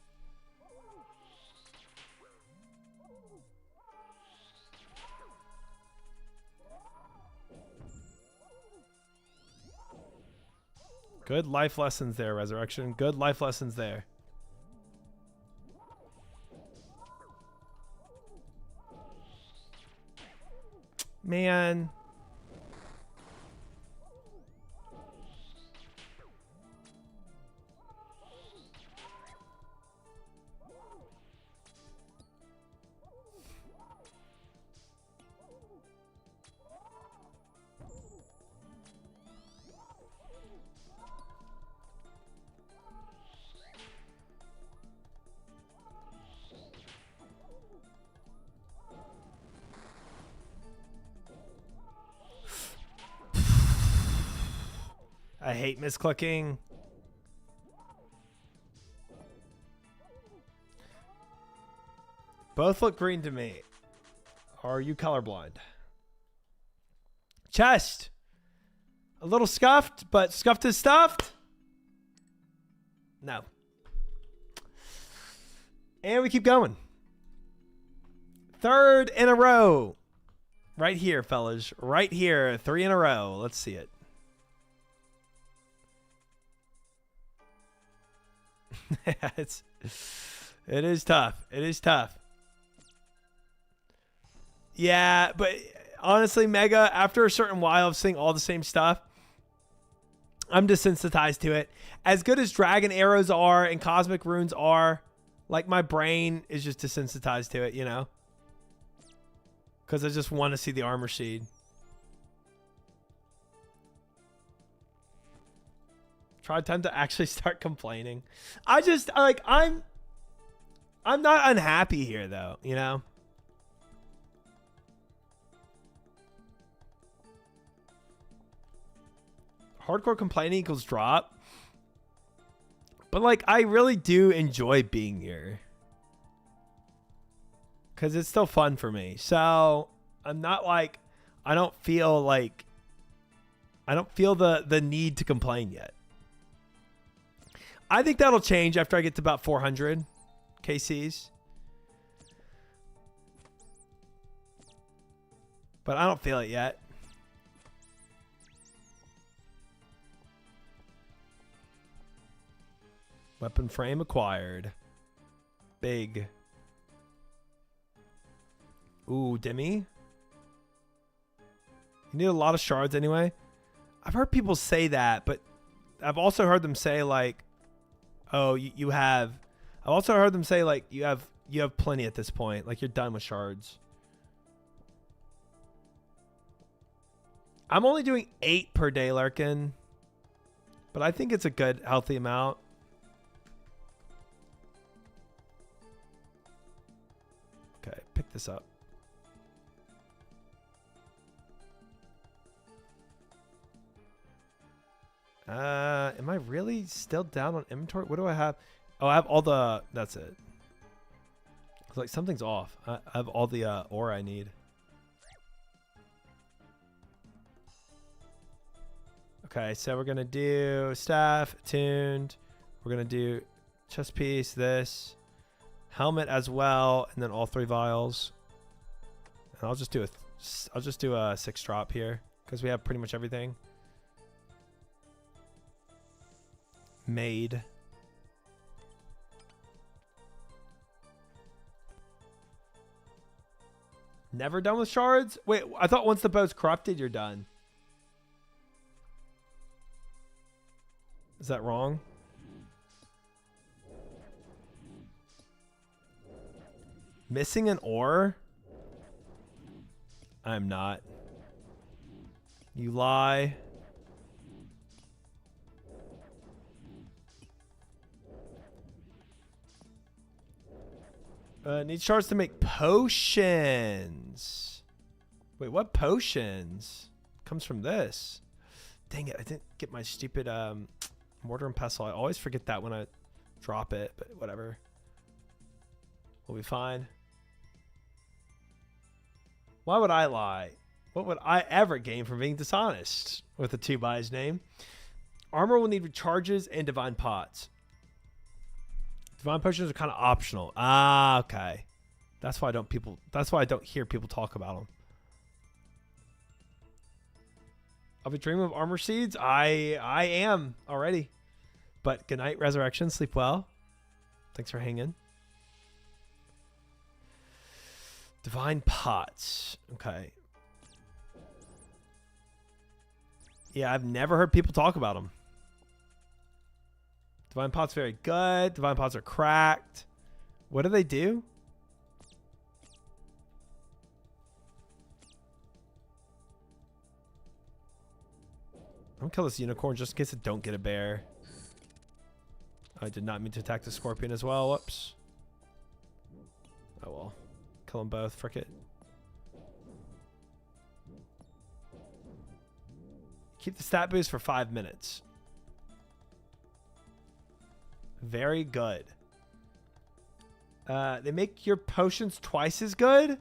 Speaker 1: Good life lessons there, Resurrection. Good life lessons there. Man. I hate misclicking. Both look green to me. Are you colorblind? Chest. A little scuffed, but scuffed is stuffed. No. And we keep going. Third in a row. Right here, fellas. Right here. 3 in a row. Let's see it. It is tough. It is tough. Yeah, but honestly, Mega, after a certain while of seeing all the same stuff, I'm desensitized to it. As good as Dragon Arrows are and Cosmic Runes are, like, my brain is just desensitized to it, you know? Because I just want to see the armor sheet. Try time to actually start complaining. I just, like, I'm not unhappy here, though, you know? Hardcore complaining equals drop. But, like, I really do enjoy being here. Because it's still fun for me. So, I'm not like, I don't feel the need to complain yet. I think that'll change after I get to about 400 KCs. But I don't feel it yet. Weapon frame acquired. Big. Ooh, Demi. You need a lot of shards anyway. I've heard people say that, but I've also heard them say, like, oh, you have. I've also heard them say, like, you have plenty at this point. Like, you're done with shards. I'm only doing 8 per day, Larkin. But I think it's a good, healthy amount. Okay, pick this up. Am I really still down on inventory? What do I have? Oh, I have all the... That's it. It's like something's off. I have all the ore I need. Okay, so we're going to do staff, tuned. We're going to do chest piece, this. Helmet as well, and then all 3 vials. And I'll just do a 6 drop here because we have pretty much everything made. Never done with shards? Wait, I thought once the bow's corrupted, you're done. Is that wrong? Missing an ore? I'm not. You lie. Need shards to make potions. Wait, what potions? comes from this. Dang it, I didn't get my stupid mortar and pestle. I always forget that when I drop it, but whatever. We'll be fine. Why would I lie? What would I ever gain from being dishonest with a 2 by his name? Armor will need recharges and divine pots. Divine potions are kind of optional. Ah, okay. That's why I don't hear people talk about them. I'll be dreaming of armor seeds. I am already. But good night, resurrection. Sleep well. Thanks for hanging. Divine pots. Okay. Yeah, I've never heard people talk about them. Divine pots very good. Divine pots are cracked. What do they do? I'm gonna kill this unicorn just in case I don't get a bear. I did not mean to attack the scorpion as well. Whoops. Oh well. Kill them both. Frick it. Keep the stat boost for 5 minutes. Very good. They make your potions twice as good?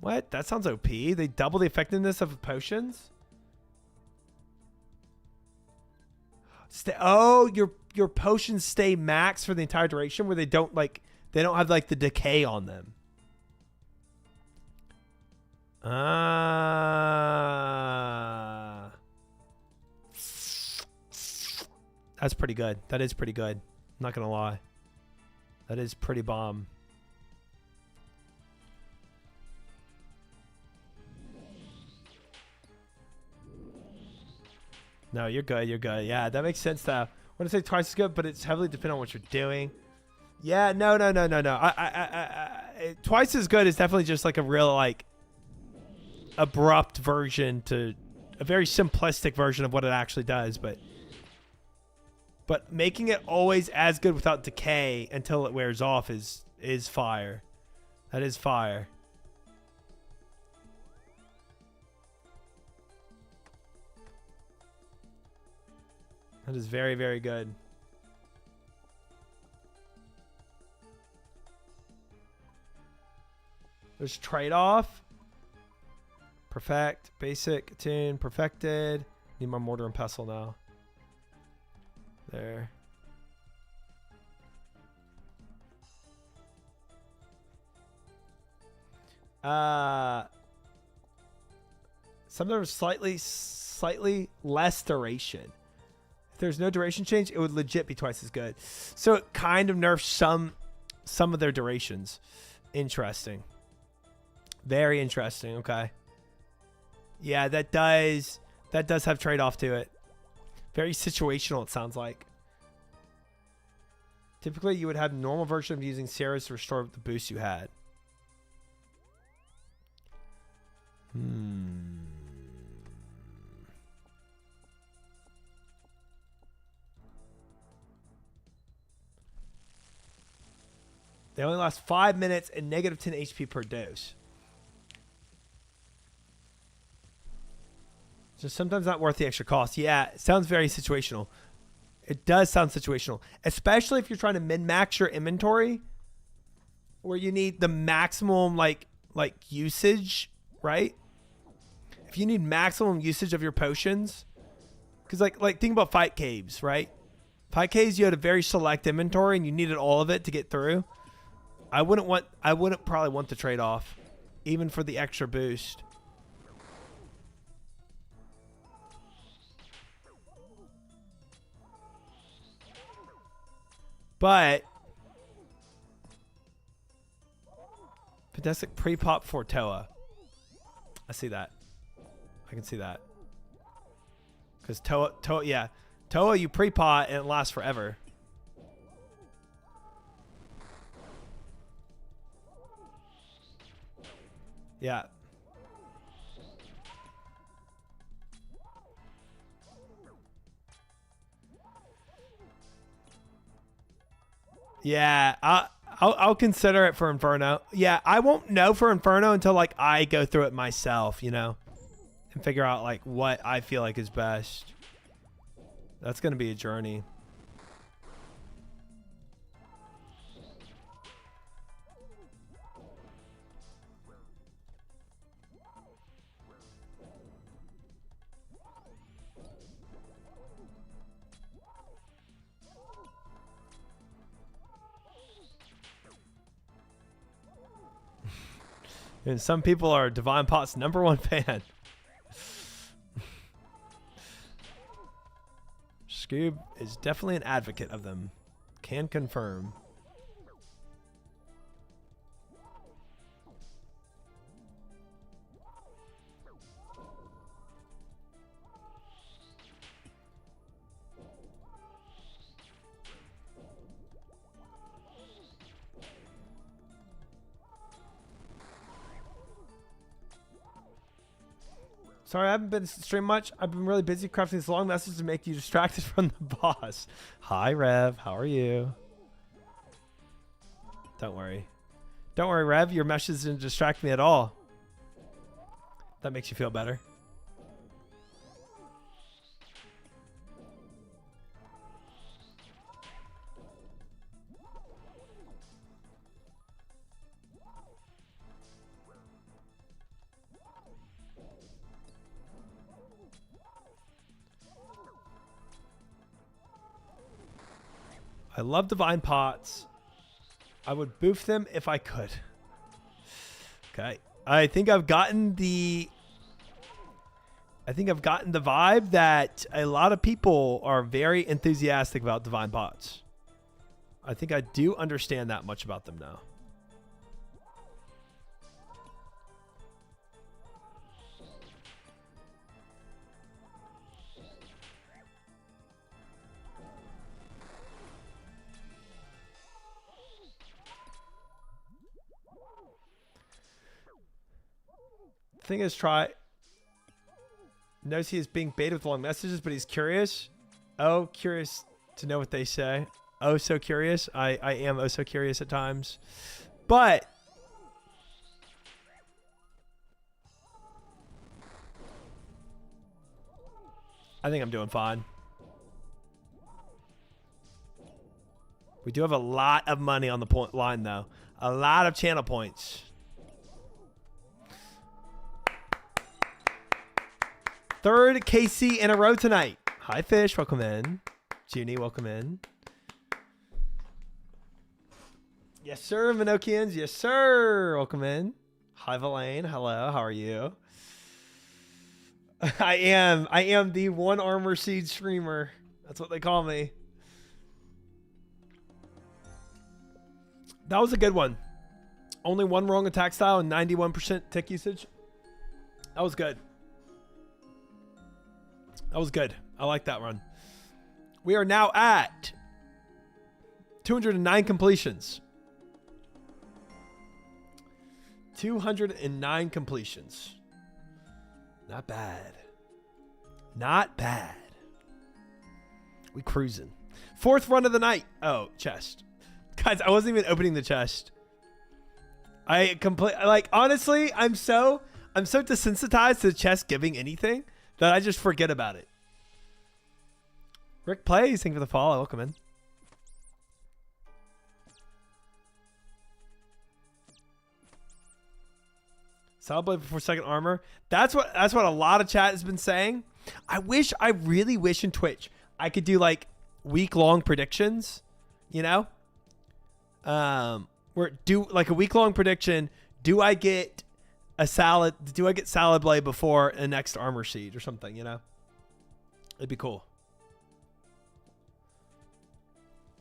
Speaker 1: What? That sounds OP. They double the effectiveness of potions? Your potions stay max for the entire duration where they don't have like the decay on them. That's pretty good. That is pretty good. I'm not gonna lie. That is pretty bomb. No, you're good. You're good. Yeah, that makes sense though. I want to say twice as good, but it's heavily dependent on what you're doing. Yeah, no. Twice as good is definitely just like a real like abrupt version to a very simplistic version of what it actually does, but making it always as good without decay until it wears off is fire. That is fire. That is very, very good. There's trade-off. Perfect. Basic. Attune. Perfected. Need my mortar and pestle now. There. Some of them are slightly less duration. If there's no duration change, it would legit be twice as good. So it kind of nerfs some of their durations. Interesting. Very interesting. Okay. Yeah, that does have trade-off to it. Very situational, it sounds like. Typically, you would have normal version of using Sarah's to restore the boost you had. They only last 5 minutes and negative 10 HP per dose. So sometimes not worth the extra cost. Yeah, it sounds very situational. It does sound situational, especially if you're trying to min-max your inventory, where you need the maximum like usage, right? If you need maximum usage of your potions, because like think about fight caves, right? Fight caves, you had a very select inventory and you needed all of it to get through. I wouldn't probably want the trade-off, even for the extra boost. But fantastic pre-pop for Toa. I see that. I can see that. Because Toa, yeah. Toa, you pre-pot and it lasts forever. Yeah. Yeah, I'll consider it for Inferno. Yeah, I won't know for Inferno until like I go through it myself, you know, and figure out like what I feel like is best. That's going to be a journey. And some people are Divine Pot's #1 fan. Scoob is definitely an advocate of them. Can confirm. Sorry, I haven't been streaming much. I've been really busy crafting this long message to make you distracted from the boss. Hi, Rev. How are you? Don't worry. Don't worry, Rev. Your message didn't distract me at all. That makes you feel better. I love Divine Pots. I would boof them if I could. Okay. I think I've gotten the vibe that a lot of people are very enthusiastic about Divine Pots. I think I do understand that much about them now. Thing is, knows he is being baited with long messages, but he's curious. Oh, curious to know what they say. Oh, so curious. I am oh so curious at times, but I think I'm doing fine. We do have a lot of money on the point line, though. A lot of channel points. Third KC in a row tonight. Hi, Fish. Welcome in. Junie, welcome in. Yes, sir, Minokians. Yes, sir. Welcome in. Hi, Valane. Hello. How are you? I am the one armor seed streamer. That's what they call me. That was a good one. Only one wrong attack style and 91% tick usage. That was good. That was good. I like that run. We are now at 209 completions. 209 completions. Not bad. Not bad. We cruising. Fourth run of the night. Oh, chest. Guys, I wasn't even opening the chest. Honestly, I'm so desensitized to chest giving anything that I just forget about it. Rick Plays, thank you for the follow. Welcome in. Solid blade before second armor. That's what a lot of chat has been saying. I really wish in Twitch I could do like week-long predictions, you know? Where do like a week-long prediction, do I get salad blade before a next armor seed or something, you know? It'd be cool.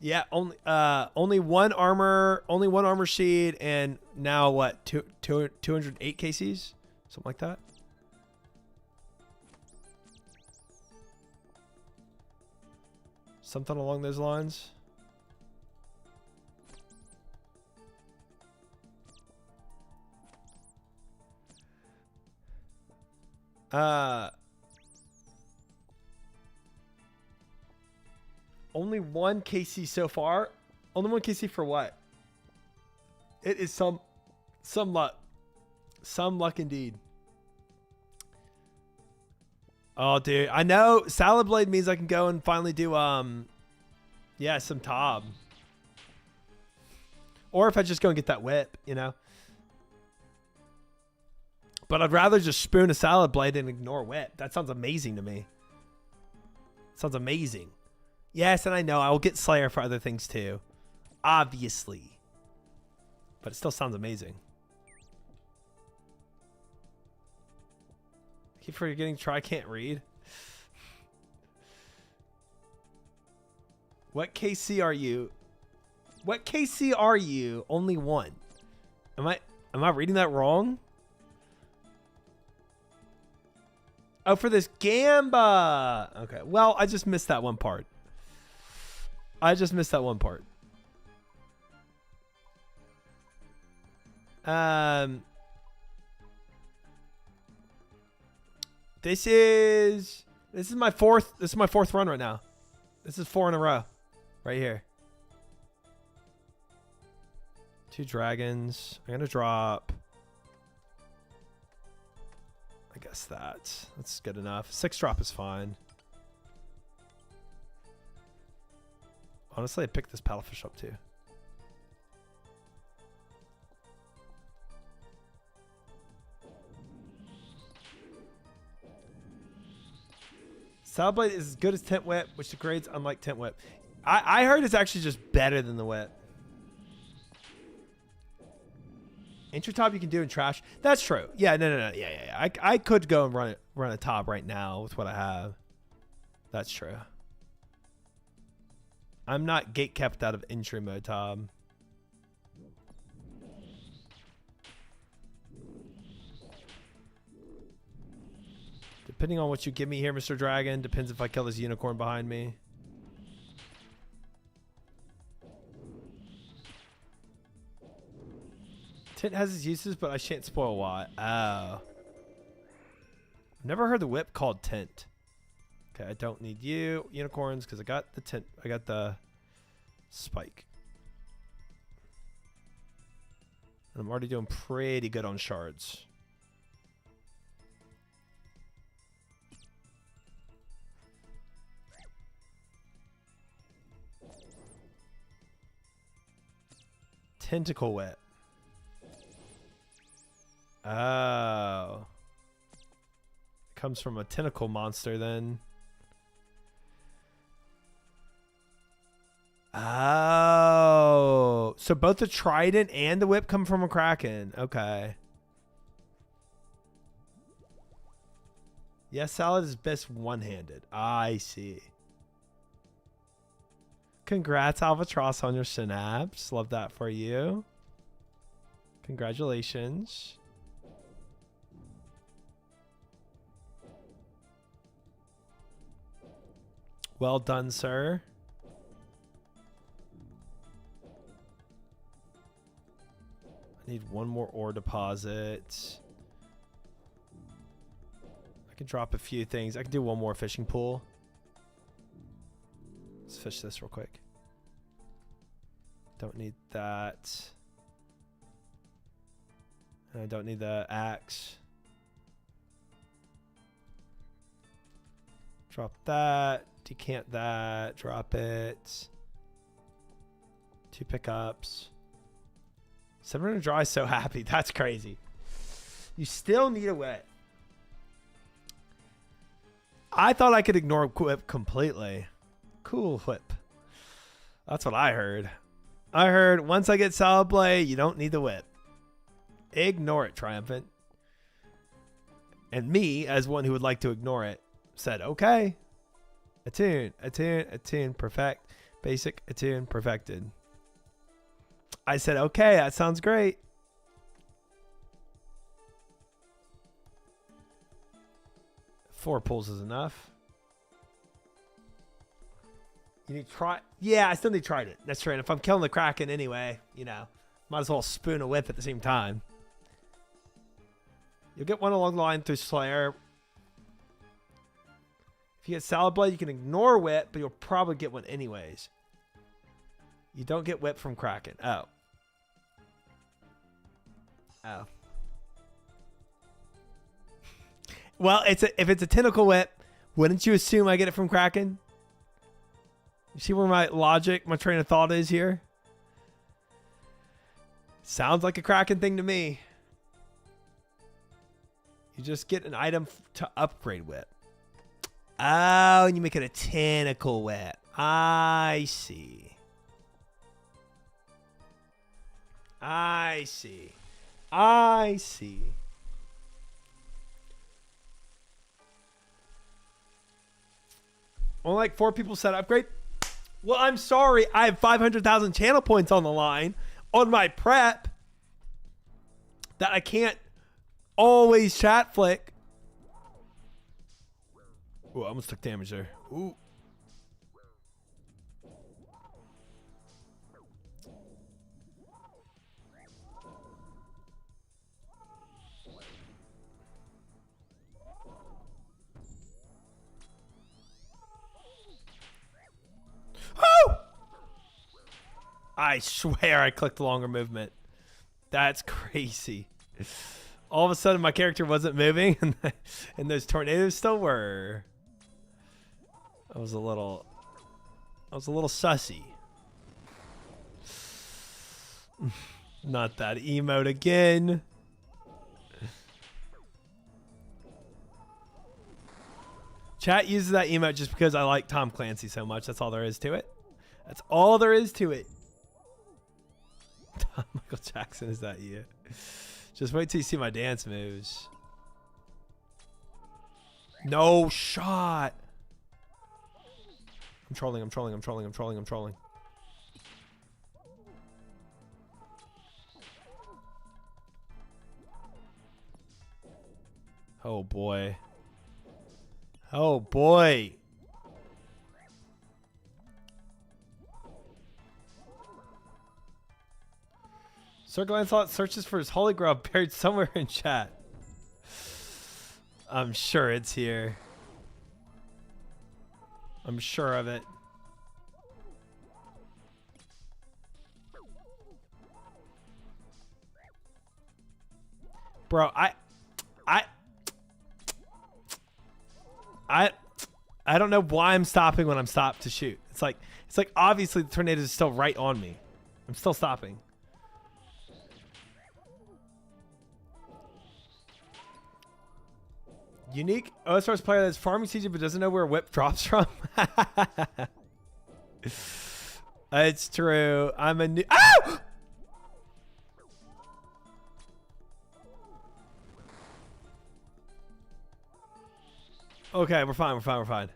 Speaker 1: Yeah, only one armor seed, and now what? 208 KCs, something like that. Something along those lines. Only one KC so far. Only one KC for what? It is some luck. Some luck indeed. Oh, dude. I know Salad Blade means I can go and finally do, yeah, some Tob. Or if I just go and get that whip, you know. But I'd rather just spoon a Salad Blade and ignore whip. That sounds amazing to me. Sounds amazing. Yes, and I know I will get Slayer for other things too. Obviously. But it still sounds amazing. Keep forgetting try can't read. What KC are you? What KC are you? Only one. Am I reading that wrong? Oh, for this Gamba. Okay. Well, I just missed that one part. This is my fourth run right now. This is 4 in a row. Right here. 2 dragons. I'm gonna drop. I guess that's good enough. 6 drop is fine. Honestly, I picked this paddlefish up too. Salad Blade is as good as Tent Whip, which degrades unlike Tent Whip. I heard it's actually just better than the Whip. Intro Top you can do in trash. That's true. Yeah, no. Yeah. I could go and run a top right now with what I have. That's true. I'm not gate kept out of entry mode, Tom. Depending on what you give me here, Mr. Dragon, depends if I kill this unicorn behind me. Tint has its uses, but I shan't spoil why. Oh. Never heard the whip called Tint. Okay, I don't need you. Unicorns, because I got the Tint. I got the spike. And I'm already doing pretty good on shards. Tentacle whip. Oh. Comes from a tentacle monster then. Oh. So both the trident and the whip come from a kraken. Okay. Yes, salad is best one-handed. I see. Congrats, Albatross, on your synapse. Love that for you. Congratulations. Well done, sir. I need one more ore deposit. I can drop a few things. I can do one more fishing pool. Let's fish this real quick. Don't need that. And I don't need the axe. Drop that. Decant that. Drop it. 2 pickups. 700 dry. So happy. That's crazy. You still need a wet. I thought I could ignore whip completely. Cool whip. That's what I heard. I heard once I get Salad Blade, you don't need the whip. Ignore it, Triumphant. And me, as one who would like to ignore it, said, okay. Attune, perfect. Basic, attune, perfected. I said, okay, that sounds great. Four pulls is enough. You need try. Yeah, I still need trident. That's right. If I'm killing the kraken anyway, you know, might as well spoon a whip at the same time. You'll get one along the line through Slayer. If you get Salad Blade, you can ignore whip, but you'll probably get one anyways. You don't get whip from kraken. Oh. Well, if it's a tentacle whip, Wouldn't you assume I get it from Kraken? You see where my logic, my train of thought is here? Sounds like a Kraken thing to me. You just get an item to upgrade with. Oh, and you make it a tentacle whip. I see. I see. I see. Only like 4 people said upgrade. Well, I'm sorry. I have 500,000 channel points on the line on my prep that I can't always chat flick. Ooh, I almost took damage there. Ooh. Oh! I swear I clicked the longer movement. That's crazy. All of a sudden my character wasn't moving and those tornadoes still were. I was a little sussy. Not that emote again. Chat uses that emote just because I like Tom Clancy so much. That's all there is to it. That's all there is to it. Michael Jackson, is that you? Just wait till you see my dance moves. No shot. I'm trolling. Oh boy. Oh boy. Sir Lancelot searches for his holy grail buried somewhere in chat. I'm sure it's here. I'm sure of it. Bro, I don't know why I'm stopping when I'm stopped to shoot. It's like obviously the tornado is still right on me. I'm still stopping. Unique OSR's player that's farming season but doesn't know where whip drops from. It's true. I'm a new. Ow! Okay, we're fine.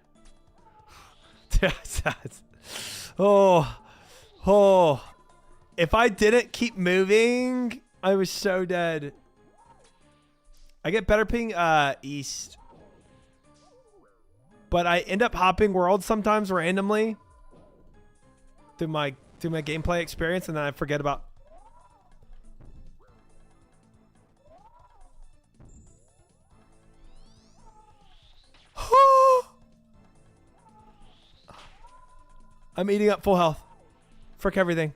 Speaker 1: Oh. If I didn't keep moving, I was so dead. I get better ping east. But I end up hopping worlds sometimes randomly through my gameplay experience, and then I forget about. I'm eating up full health. Frick everything.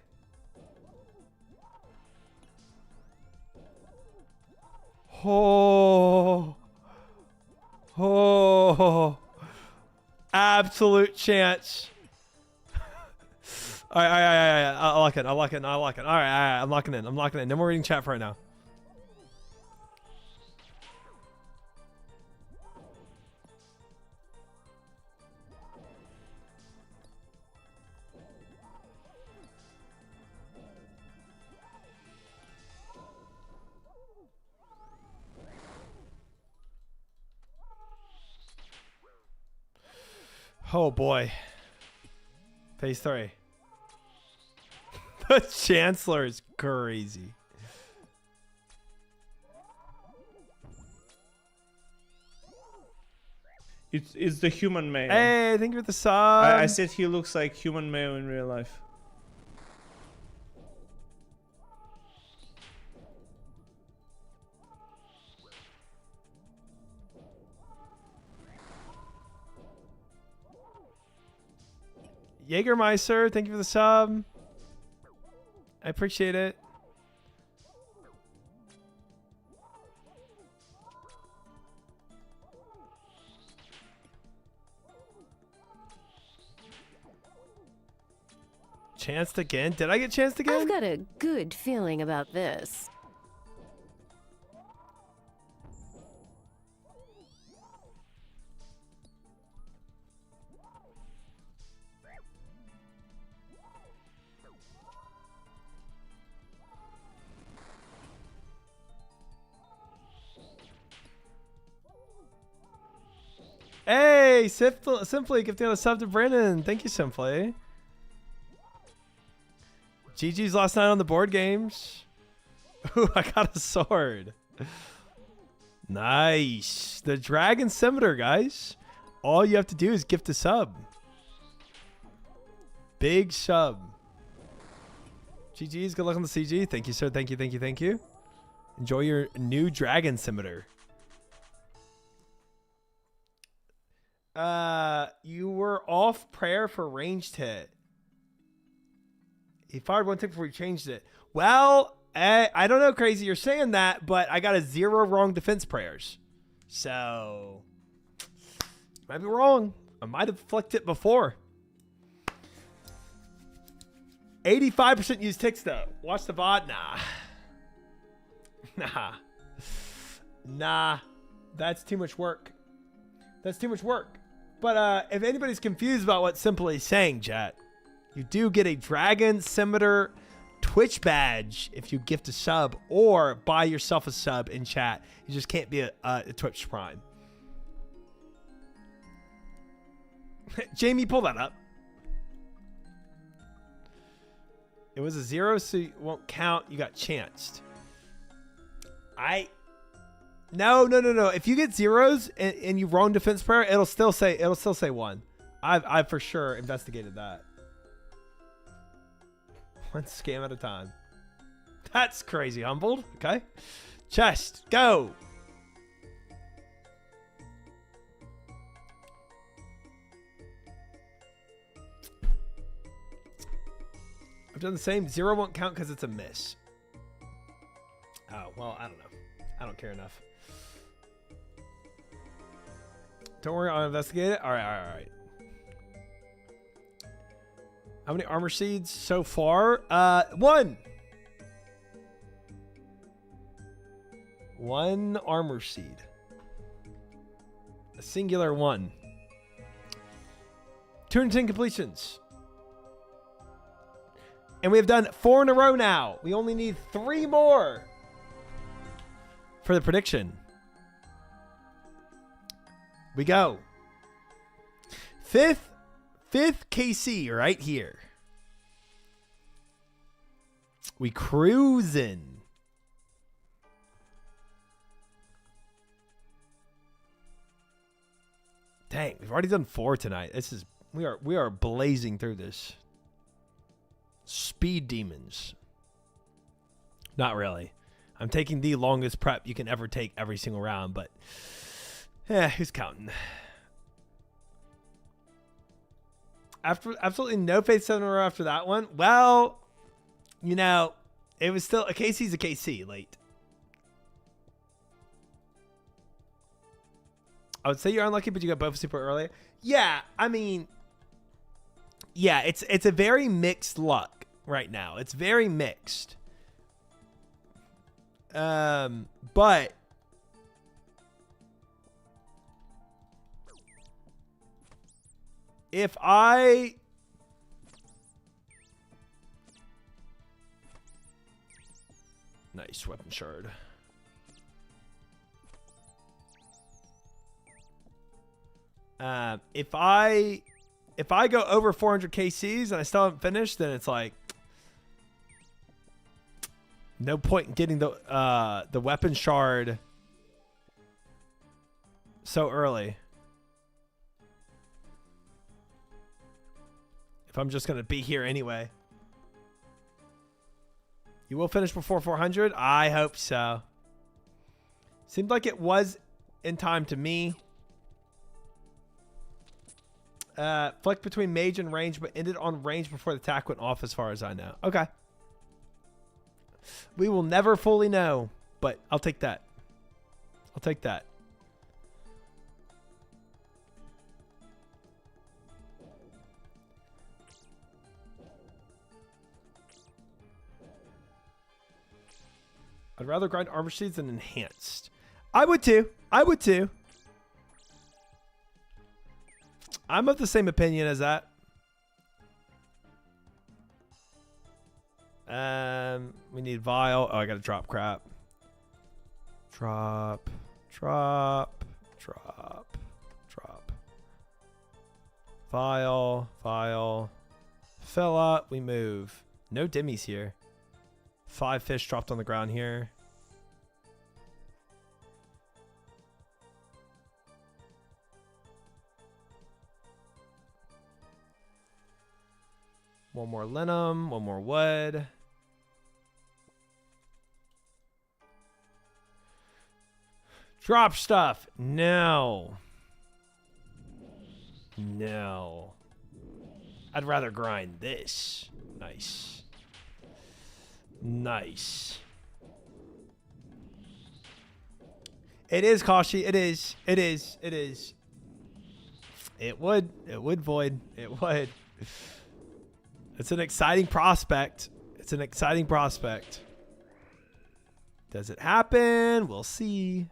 Speaker 1: Oh. Absolute chance. All right. I'll lock it. All right. I'm locking in. No more reading chat for right now. Oh boy. Phase 3. The Chancellor is crazy.
Speaker 4: It's the human male.
Speaker 1: Hey, thank you for the sub.
Speaker 4: I said he looks like human male in real life.
Speaker 1: Jägermeister, thank you for the sub. I appreciate it. Chanced again? Did I get chanced again?
Speaker 2: I've got a good feeling about this.
Speaker 1: Hey, Simply gifting a sub to Brandon. Thank you, Simply. GG's last night on the board games. Ooh, I got a sword. Nice. The Dragon Scimitar, guys. All you have to do is gift a sub. Big sub. GG's. Good luck on the CG. Thank you, sir. Thank you, thank you, thank you. Enjoy your new Dragon Scimitar. You were off prayer for ranged hit. He fired one tick before he changed it. Well, I don't know, Crazy, you're saying that, but I got a 0 wrong defense prayers. So, might be wrong. I might have flicked it before. 85% use ticks, though. Watch the VOD? Nah. Nah. That's too much work. That's too much work. But if anybody's confused about what Simply is saying, chat, you do get a Dragon Scimitar Twitch badge if you gift a sub or buy yourself a sub in chat. You just can't be a Twitch Prime. Jamie, pull that up. It was a 0, so you won't count. You got chanced. No. If you get zeros and you wrong defense prayer, it'll still say 1. I've for sure investigated that. One scam at a time. That's crazy. Humbled. Okay. Chest. Go. I've done the same. 0 won't count because it's a miss. Oh, well, I don't know. I don't care enough. Don't worry, I'll investigate it. All right. How many armor seeds so far? 1. 1 armor seed. A singular 1. 210 completions. And we have done 4 in a row now. We only need 3 more for the prediction. We go. Fifth KC right here. We cruising. Dang, we've already done 4 tonight. We are blazing through this. Speed demons. Not really. I'm taking the longest prep you can ever take every single round, but who's counting? After absolutely no faith 7 in a row after that one. Well, it was still a KC's a KC late. I would say you're unlucky, but you got Bowfa super early. Yeah, I mean, yeah, it's a very mixed luck right now. It's very mixed. But if I nice weapon shard. If I go over 400 KCs and I still haven't finished, then it's like no point in getting the weapon shard so early. If I'm just gonna be here anyway. You will finish before 400? I hope so. Seemed like it was in time to me. Flicked between mage and range, but ended on range before the attack went off as far as I know. Okay. We will never fully know, but I'll take that. I'll take that. I'd rather grind armor seeds than enhanced. I would too. I would too. I'm of the same opinion as that. We need vial. Oh, I gotta drop crap. Drop. Vial. Fill up. We move. No dimmies here. 5 fish dropped on the ground here. One more linum, one more wood. Drop stuff. No. I'd rather grind this. Nice. It is, Kashi. It is. It would void. It would. It's an exciting prospect. Does it happen? We'll see.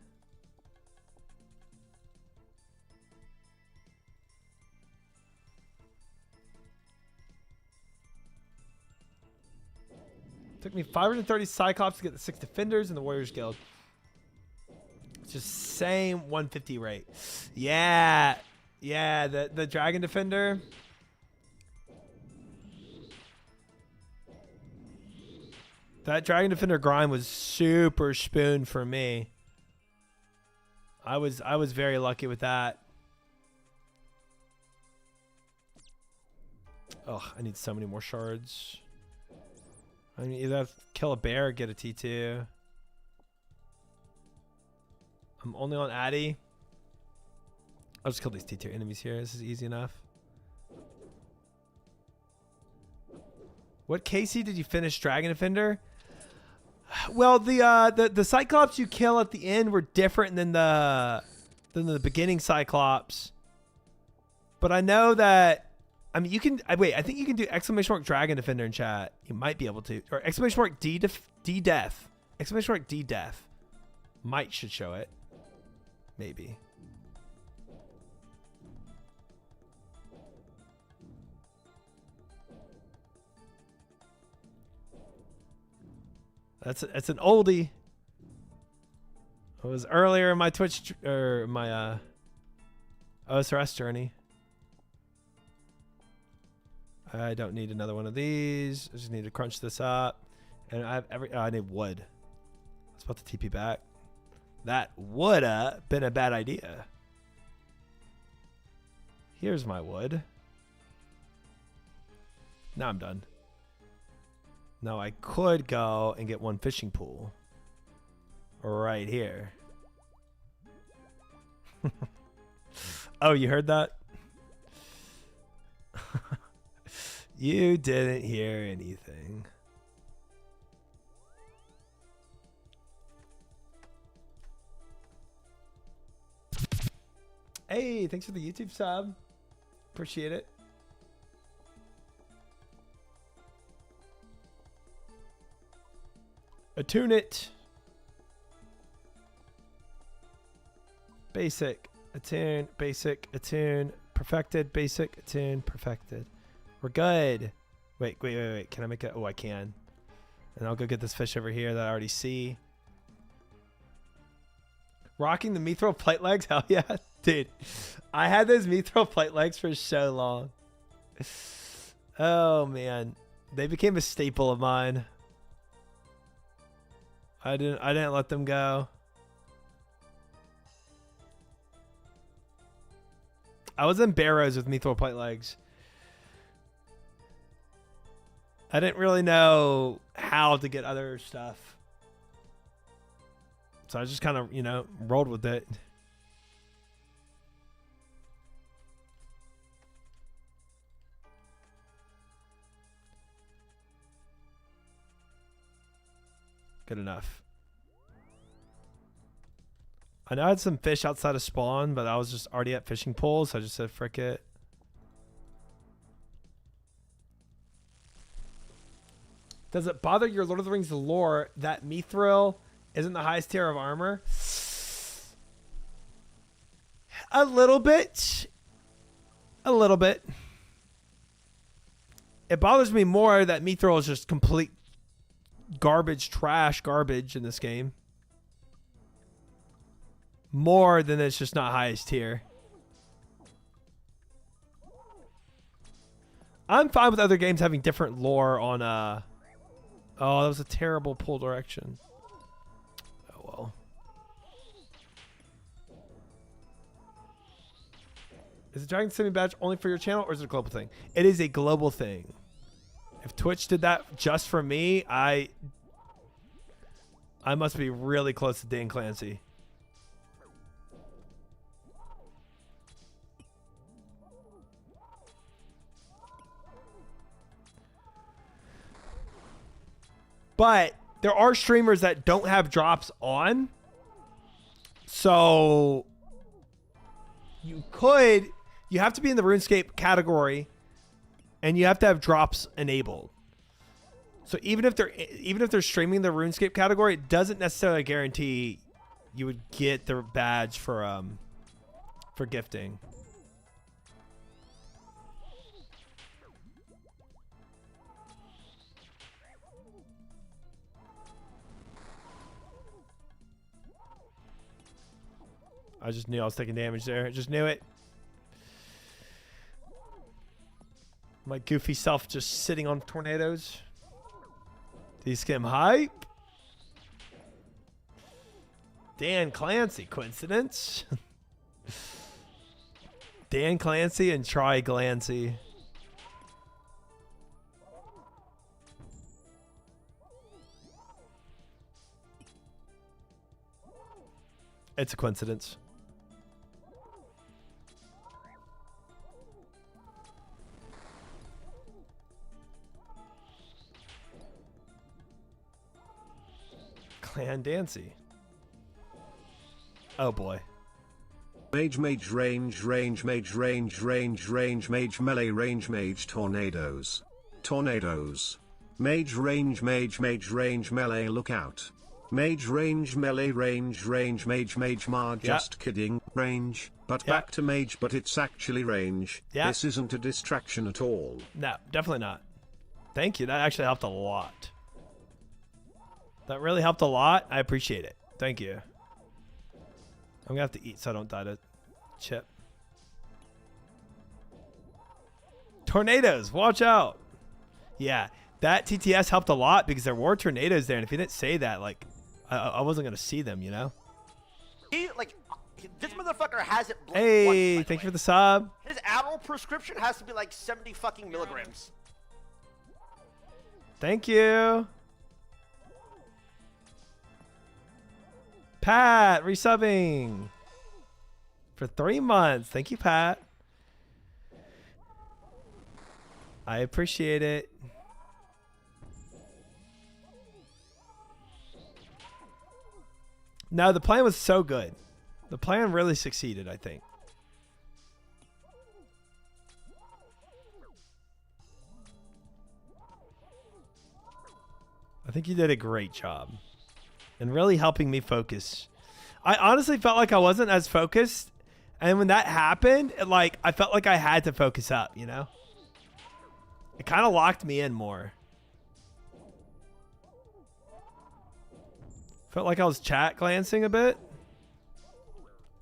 Speaker 1: Took me 530 Cyclops to get the 6 Defenders in the Warriors Guild. It's just same 150 rate. Yeah, the Dragon Defender. That Dragon Defender grind was super spoon for me. I was very lucky with that. Oh, I need so many more shards. I mean, either have to kill a bear or get a T2. I'm only on Addy. I'll just kill these T2 enemies here. This is easy enough. What KC did you finish Dragon Defender? Well, the Cyclops you kill at the end were different than the beginning Cyclops. But I know that, I mean, you can wait. I think you can do ! Dragon Defender in chat. You might be able to, or ! D Death. ! D Death. Might should show it. Maybe. That's an oldie. It was earlier in my Twitch or my OSRS journey. I don't need another one of these. I just need to crunch this up. And I have I need wood. I was about to TP back. That would have been a bad idea. Here's my wood. Now I'm done. Now I could go and get one fishing pool. Right here. Oh, you heard that? You didn't hear anything. Hey, thanks for the YouTube sub. Appreciate it. Attune it. Basic, attune, basic, attune, perfected, basic, attune, perfected. We're good. Wait. Can I make it? Oh, I can. And I'll go get this fish over here that I already see. Rocking the mithril plate legs? Hell yeah. Dude, I had those mithril plate legs for so long. Oh, man. They became a staple of mine. I didn't let them go. I was in Barrows with mithril plate legs. I didn't really know how to get other stuff. So I just kind of, rolled with it. Good enough. I know I had some fish outside of spawn, but I was just already at fishing pools, so I just said frick it. Does it bother your Lord of the Rings lore that mithril Isn't the highest tier of armor? A little bit. A little bit. It bothers me more that Mithril is just complete garbage, trash garbage in this game. More than it's just not highest tier. I'm fine with other games having different lore on oh, that was a terrible pull direction. Oh well. Is the Dragon Semi badge only for your channel or is it a global thing? It is a global thing. If Twitch did that just for me, I must be really close to Dan Clancy. But there are streamers that don't have drops on. So you have to be in the RuneScape category and you have to have drops enabled. So even if they're streaming the RuneScape category, it doesn't necessarily guarantee you would get the badge for gifting. I just knew I was taking damage there. Just knew it. My goofy self just sitting on tornadoes. These get him hype. Dan Clancy, coincidence? Dan Clancy and Try Glancy. It's a coincidence. Clan Dancy. Oh boy.
Speaker 6: Mage range mage melee range mage tornadoes. Mage range melee lookout. Mage range melee range mage ma just kidding range, but back to mage but it's actually range. This isn't a distraction at all.
Speaker 1: No, definitely not. Thank you. That actually helped a lot. That really helped a lot. I appreciate it. Thank you. I'm gonna have to eat so I don't die to chip. Tornadoes, watch out. Yeah, that TTS helped a lot because there were tornadoes there, and if he didn't say that, like, I wasn't gonna see them, you know.
Speaker 7: He this motherfucker has it.
Speaker 1: Hey, thank you for the sub.
Speaker 7: His Adderall prescription has to be like 70 fucking milligrams.
Speaker 1: Thank you. Pat, resubbing for 3 months. Thank you, Pat. I appreciate it. No, the plan was so good. The plan really succeeded, I think. I think you did a great job. And really helping me focus. I honestly felt like I wasn't as focused. And when that happened, I felt like I had to focus up, you know? It kind of locked me in more. Felt like I was chat glancing a bit.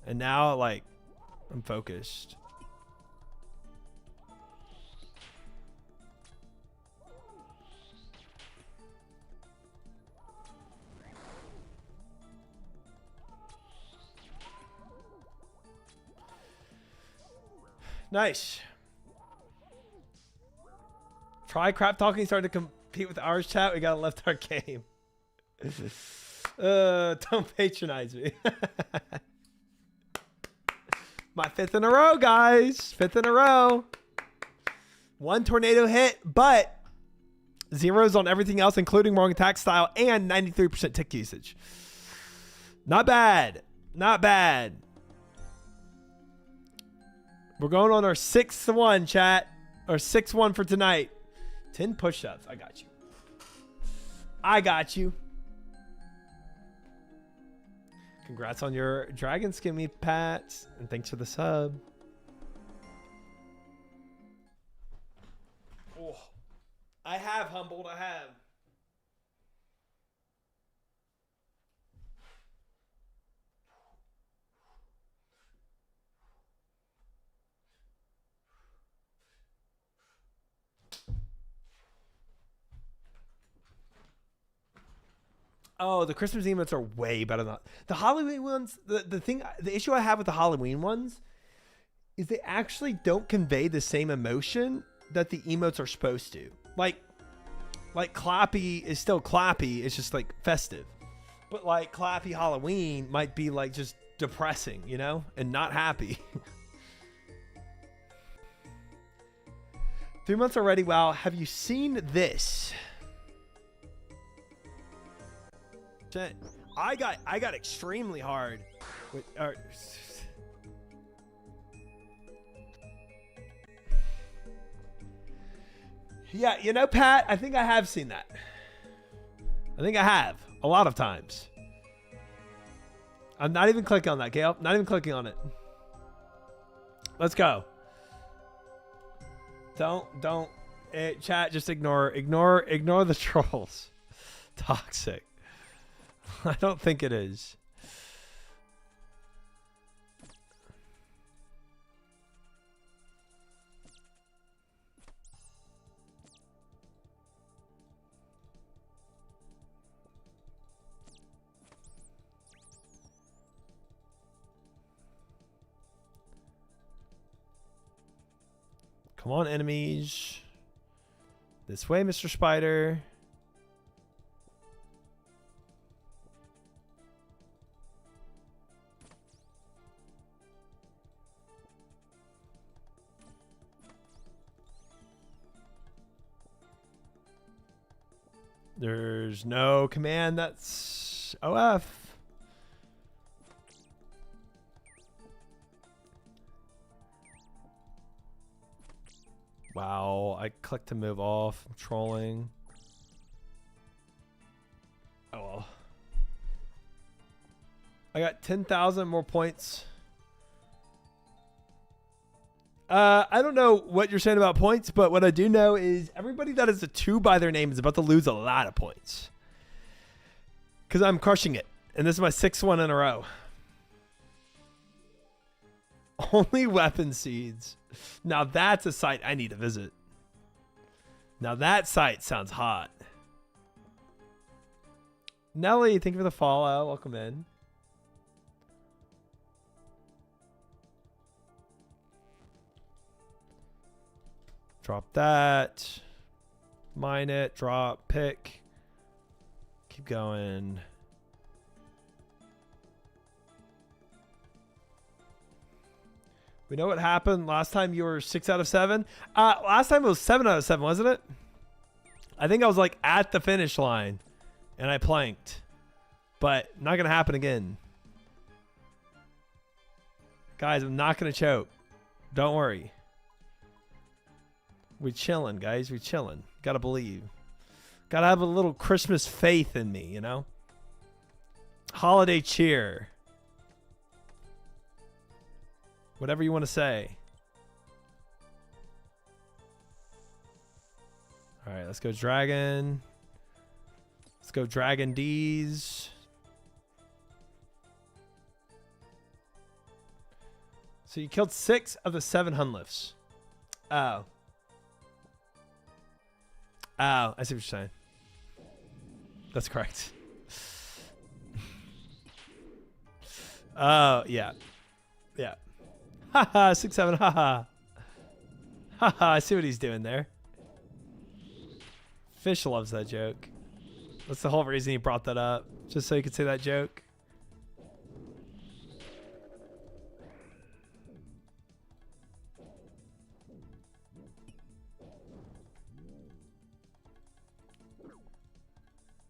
Speaker 1: And now, I'm focused. Nice. Try crap talking started to compete with ours chat. We gotta left our game. Don't patronize me. My 5th in a row, guys. 5th in a row. 1 tornado hit, but zeros on everything else, including wrong attack style and 93% tick usage. Not bad. Not bad. We're going on our 6th one, chat. Or 6th one for tonight. 10 push-ups. I got you. I got you. Congrats on your dragon skin, me Pat, and thanks for the sub. Oh, I have humbled. I have. Oh, the Christmas emotes are way better than the Halloween ones. The issue I have with the Halloween ones is they actually don't convey the same emotion that the emotes are supposed to. Like Clappy is still Clappy. It's just like festive. But like Clappy Halloween might be like just depressing, you know, and not happy. 3 months already. Wow. Have you seen this? I got extremely hard with yeah, you know, Pat, I think I have seen that. I think I have a lot of times. I'm not even clicking on that, Gail. Not even clicking on it. Let's go. Don't chat, just ignore the trolls. Toxic. I don't think it is. Come on, enemies. This way, Mr. Spider. There's no command that's OF. Wow, I clicked to move off. I'm trolling. Oh well. I got 10,000 more points. I don't know what you're saying about points, but what I do know is everybody that is a 2 by their name is about to lose a lot of points. Because I'm crushing it. And this is my 6th one in a row. Only weapon seeds. Now that's a site I need to visit. Now that site sounds hot. Nelly, thank you for the follow. Welcome in. Drop that. Mine it. Drop. Pick. Keep going. We know what happened last time you were 6 out of 7. Last time it was 7 out of 7, wasn't it? I think I was like at the finish line and I planked. But not going to happen again. Guys, I'm not going to choke. Don't worry. We chilling, guys. We chilling. Gotta believe. Gotta have a little Christmas faith in me, you know? Holiday cheer. Whatever you want to say. Alright, let's go Dragon. Let's go Dragon D's. So you killed 6 of the 7 Hunlifts. Oh. Oh, I see what you're saying. That's correct. Oh, yeah. Yeah. Haha, 6, 7, haha. Haha, I see what he's doing there. Fish loves that joke. That's the whole reason he brought that up. Just so you could say that joke.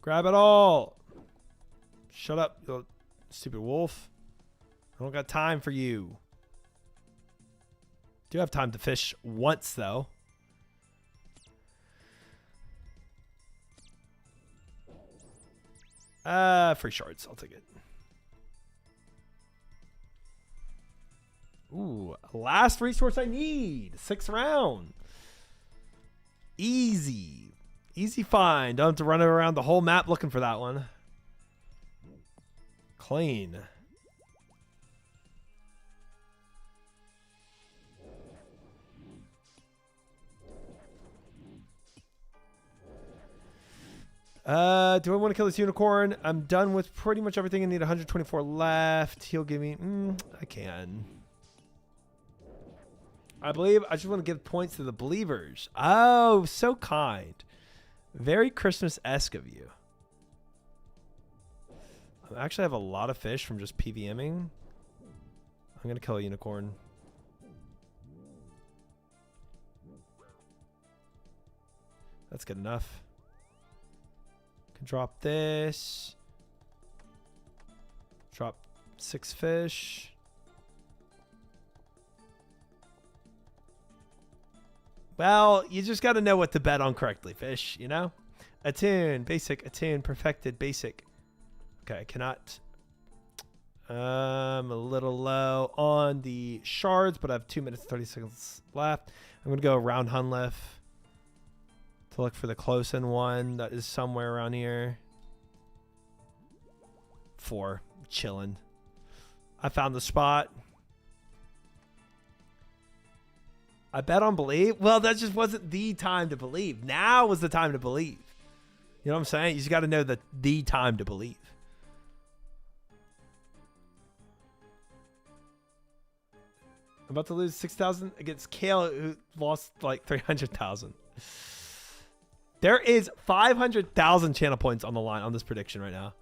Speaker 1: Grab it all. Shut up, you stupid wolf. I don't got time for you. Do have time to fish once, though. Free shards. I'll take it. Ooh, last resource I need. 6th round. Easy. Easy find. Don't have to run around the whole map looking for that one. Clean. Do I want to kill this unicorn? I'm done with pretty much everything. I need 124 left. He'll give me... I can. I believe I just want to give points to the believers. Oh, so kind. Very Christmas-esque of you. I actually have a lot of fish from just PVMing. I'm going to kill a unicorn. That's good enough. Can drop this. Drop 6 fish. Well, you just got to know what to bet on correctly, fish, you know? Attune, basic, attune, perfected, basic. Okay, I cannot. I'm a little low on the shards, but I have 2 minutes and 30 seconds left. I'm going to go around Hunlef to look for the close-in one that is somewhere around here. 4, chilling. I found the spot. I bet on believe. Well, that just wasn't the time to believe. Now was the time to believe. You know what I'm saying? You just got to know the time to believe. I'm about to lose 6,000 against Kale, who lost like 300,000. There is 500,000 channel points on the line on this prediction right now.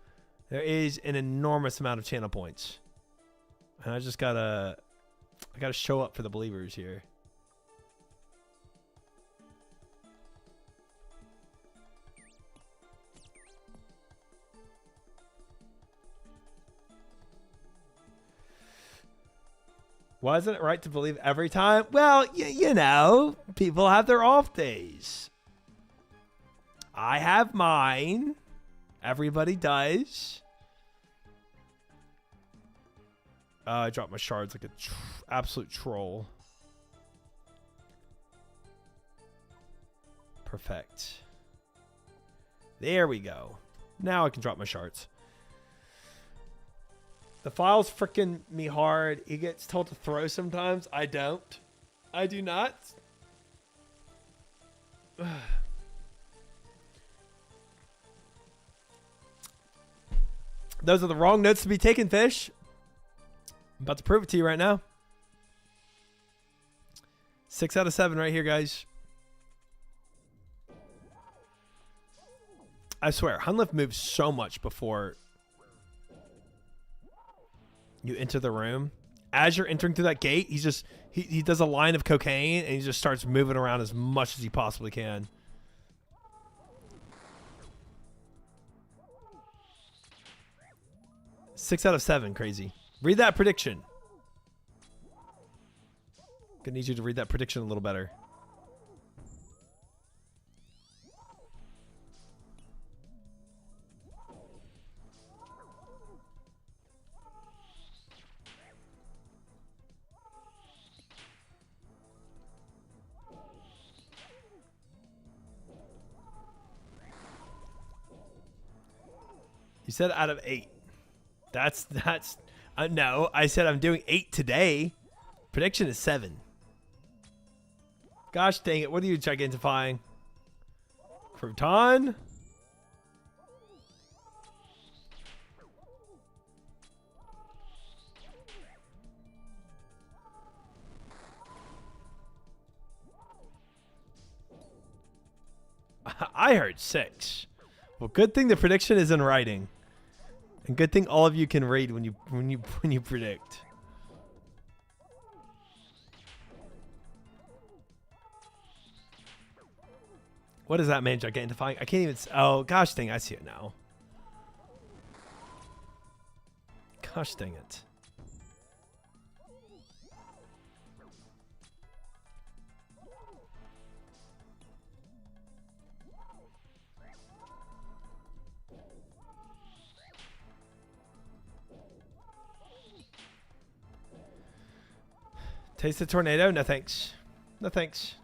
Speaker 1: There is an enormous amount of channel points. And I just gotta show up for the believers here. Wasn't it right to believe every time? Well, you know, people have their off days. I have mine. Everybody does. I dropped my shards like an absolute troll. Perfect. There we go. Now I can drop my shards. The file's freaking me hard. He gets told to throw sometimes. I don't. I do not. Those are the wrong notes to be taken, fish. I'm about to prove it to you right now. 6 out of 7 right here, guys. I swear, Hunlef moves so much before you enter the room. As you're entering through that gate, he does a line of cocaine and he just starts moving around as much as he possibly can. Six out of 7, crazy. Read that prediction. Gonna need you to read that prediction a little better. You said out of 8. That's no. I said I'm doing 8 today. Prediction is 7. Gosh dang it! What are you gigantifying? Crouton. I heard 6. Well, good thing the prediction is in writing. And good thing all of you can read when you predict. What is that man gigantifying? I can't even. Oh gosh dang! I see it now. Gosh dang it! Taste the tornado? No thanks. No thanks.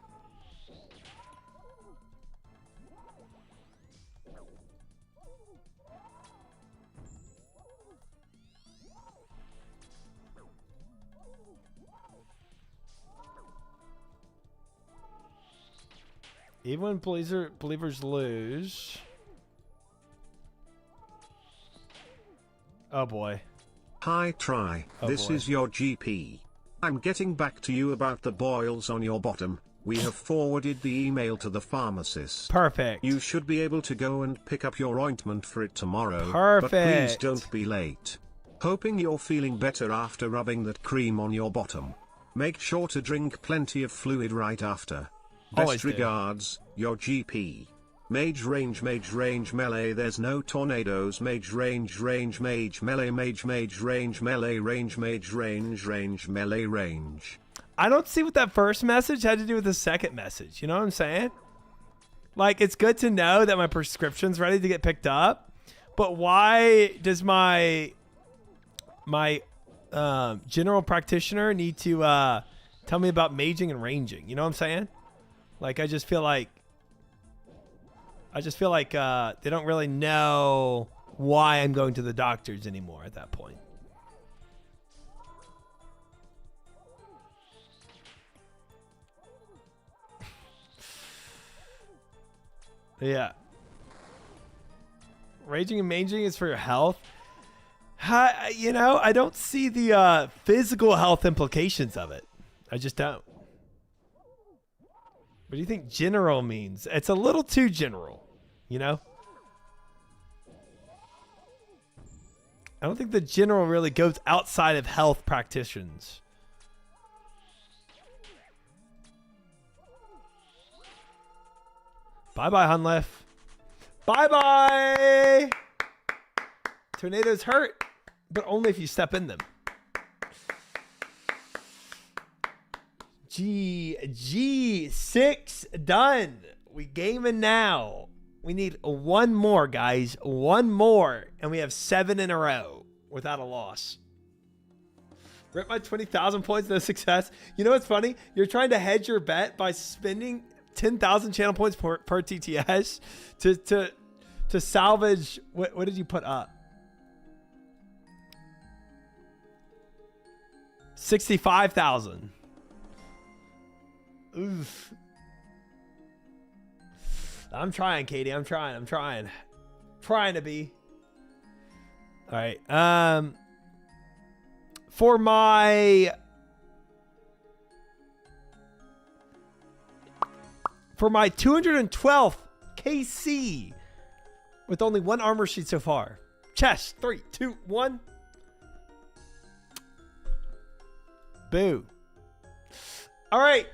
Speaker 1: Even when believers lose. Oh boy.
Speaker 6: Hi Try, this is your GP. I'm getting back to you about the boils on your bottom. We have forwarded the email to the pharmacist.
Speaker 1: Perfect.
Speaker 6: You should be able to go and pick up your ointment for it tomorrow.
Speaker 1: Perfect.
Speaker 6: But please don't be late. Hoping you're feeling better after rubbing that cream on your bottom. Make sure to drink plenty of fluid right after. Best regards, your GP. Mage range melee. There's no tornadoes. Mage range melee. Mage range melee. Range melee range.
Speaker 1: I don't see what that first message had to do with the second message. You know what I'm saying? Like, it's good to know that my prescription's ready to get picked up, but why does my general practitioner need to tell me about maging and ranging? You know what I'm saying? Like, I just feel like they don't really know why I'm going to the doctors anymore at that point. Yeah. Raging and maging is for your health. You know, I don't see the physical health implications of it. I just don't. What do you think general means? It's a little too general, you know? I don't think the general really goes outside of health practitioners. Bye-bye, Hunlef. Bye-bye! Tornadoes hurt, but only if you step in them. G6 done. We gaming now. We need one more, guys. One more, and we have 7 in a row without a loss. Rip my 20,000 points, no success. You know what's funny? You're trying to hedge your bet by spending 10,000 channel points per TTS to salvage. What did you put up? 65,000. Oof. I'm trying, Katie. I'm trying to be. All right. For my 212th KC with only 1 armor sheet so far. Chest. 3, 2, 1. Boo. All right.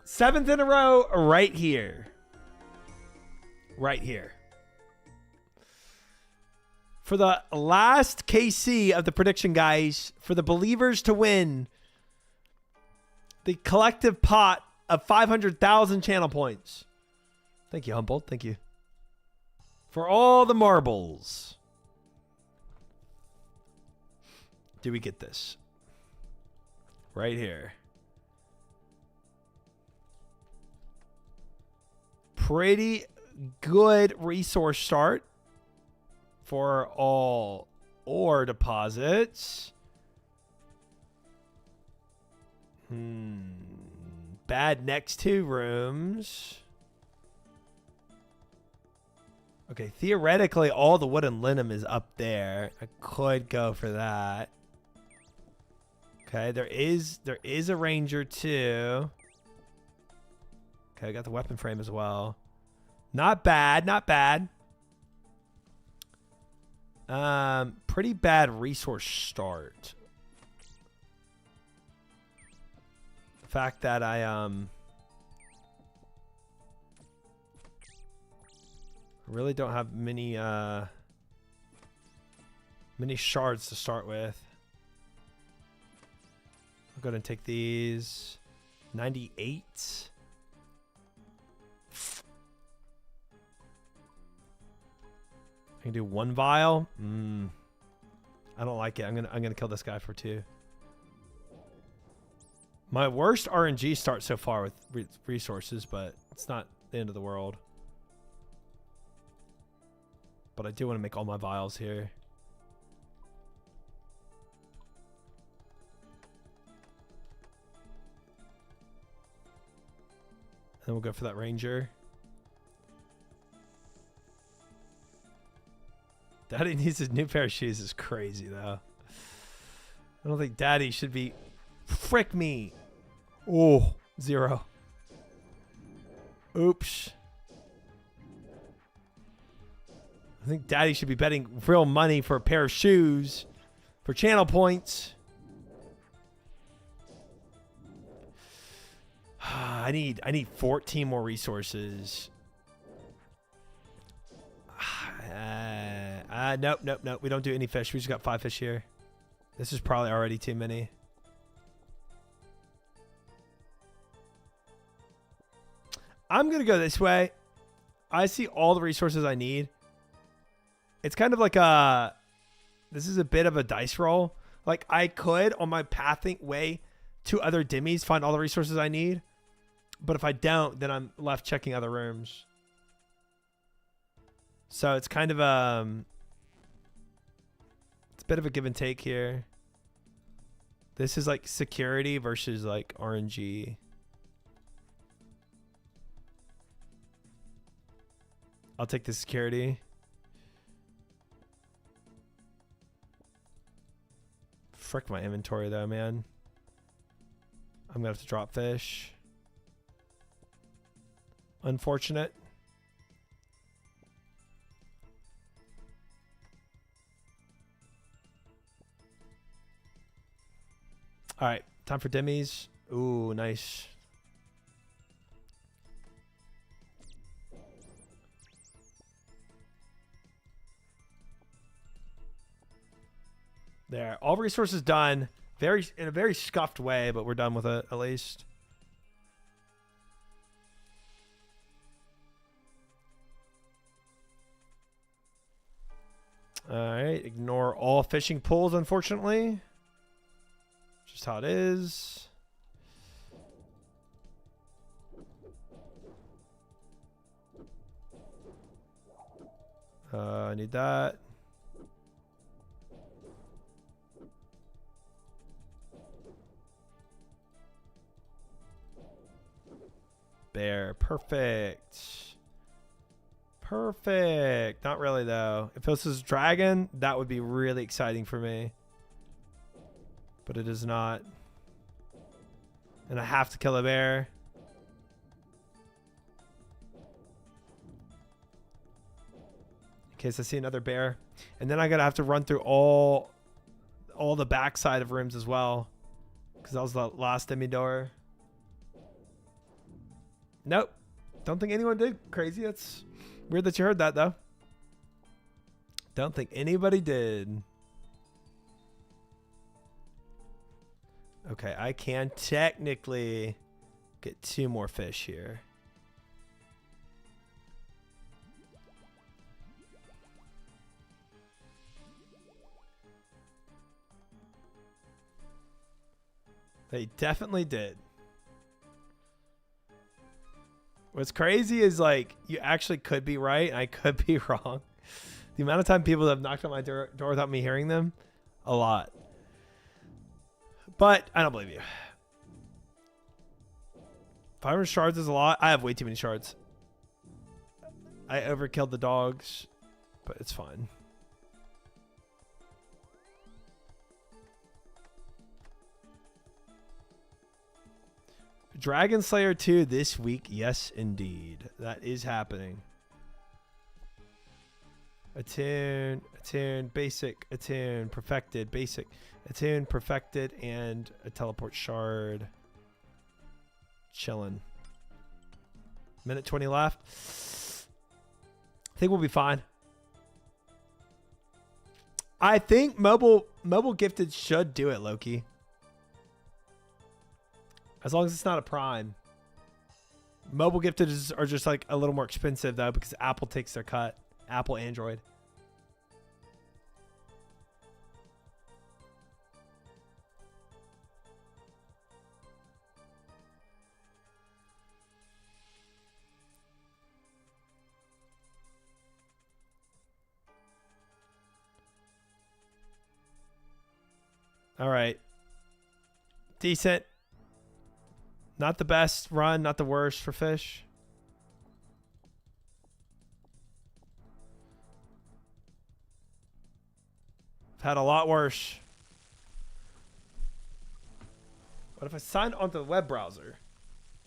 Speaker 1: 7th in a row right here. Right here. For the last KC of the prediction, guys, for the believers to win the collective pot of 500,000 channel points. Thank you, Humboldt. Thank you. For all the marbles. Do we get this? Right here. Pretty good resource start for all ore deposits. Bad next 2 rooms. Okay, theoretically, all the wood and linen is up there. I could go for that. Okay, there is a ranger too. Okay, I got the weapon frame as well. Not bad, not bad. Pretty bad resource start. The fact that I really don't have many shards to start with. I'll go ahead and take these. 98. I can do 1 vial. I don't like it. I'm gonna kill this guy for 2. My worst RNG start so far with resources, but it's not the end of the world. But I do want to make all my vials here. Then we'll go for that ranger. Daddy needs a new pair of shoes is crazy though. I don't think Daddy should be. Frick me. Oh, 0. Oops. I think Daddy should be betting real money for a pair of shoes for channel points. I need 14 more resources. Nope. We don't do any fish. We just got 5 fish here. This is probably already too many. I'm going to go this way. I see all the resources I need. It's kind of like this is a bit of a dice roll. Like I could on my pathing way to other dimmies find all the resources I need. But if I don't, then I'm left checking other rooms. So it's kind of it's a bit of a give and take here. This is like security versus like RNG. I'll take the security. Frick my inventory though, man. I'm gonna have to drop fish. Unfortunate. All right, time for dimmies. Ooh, nice. There, all resources done. In a very scuffed way, but we're done with it at least. All right, ignore all fishing pools, unfortunately. Just how it is. I need that. Bear, perfect. Perfect. Not really though. If this was dragon, that would be really exciting for me. But it is not. And I have to kill a bear. In case I see another bear. And then I gotta have to run through all the backside of rooms as well. Because that was the last demi door. Nope. Don't think anyone did. Crazy. That's weird that you heard that, though. Don't think anybody did. Okay, I can technically get 2 more fish here. They definitely did. What's crazy is like you actually could be right and I could be wrong. The amount of time people have knocked on my door without me hearing them, a lot. But I don't believe you. 500 shards is a lot. I have way too many shards. I overkilled the dogs, but it's fine. Dragon Slayer 2 this week. Yes, indeed. That is happening. Attune, basic, attune, perfected, basic, attune, perfected, and a teleport shard. Chilling. Minute 20 left. I think we'll be fine. I think mobile gifted should do it, Loki. As long as it's not a prime. Mobile gifted are just like a little more expensive though because Apple takes their cut. Apple, Android. All right. Decent. Not the best run, not the worst for fish. I've had a lot worse. What if I sign onto the web browser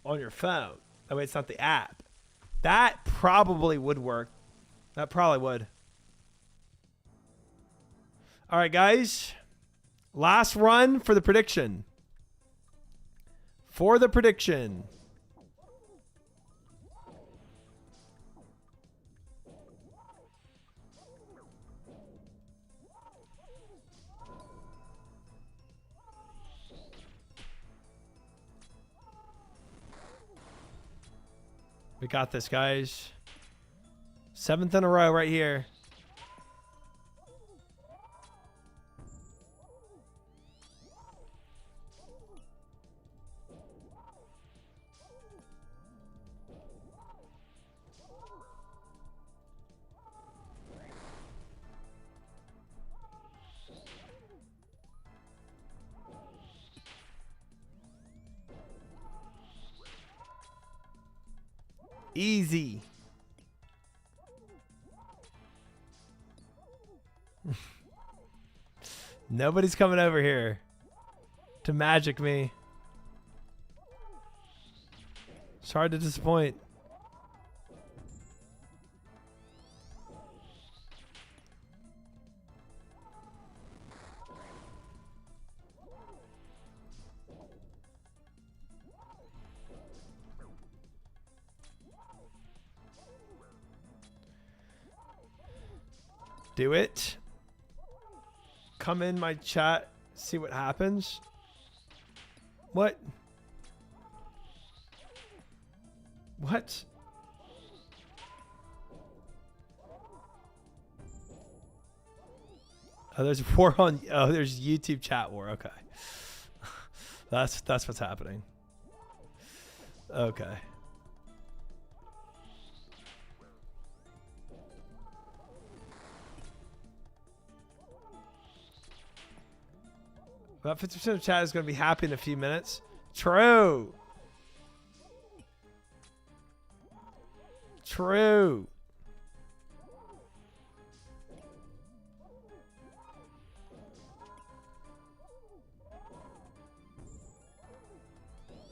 Speaker 1: on your phone? That way it's not the app. That probably would work. That probably would. All right, guys. Last run for the prediction. For the prediction. We got this, guys. 7th in a row right here. Easy. Nobody's coming over here to magic me. Sorry to disappoint. Do it. Come in my chat, see what happens. What? What? Oh, there's war on. Oh, there's YouTube chat war. Okay, that's what's happening. Okay. About 50% of chat is going to be happy in a few minutes. True. True.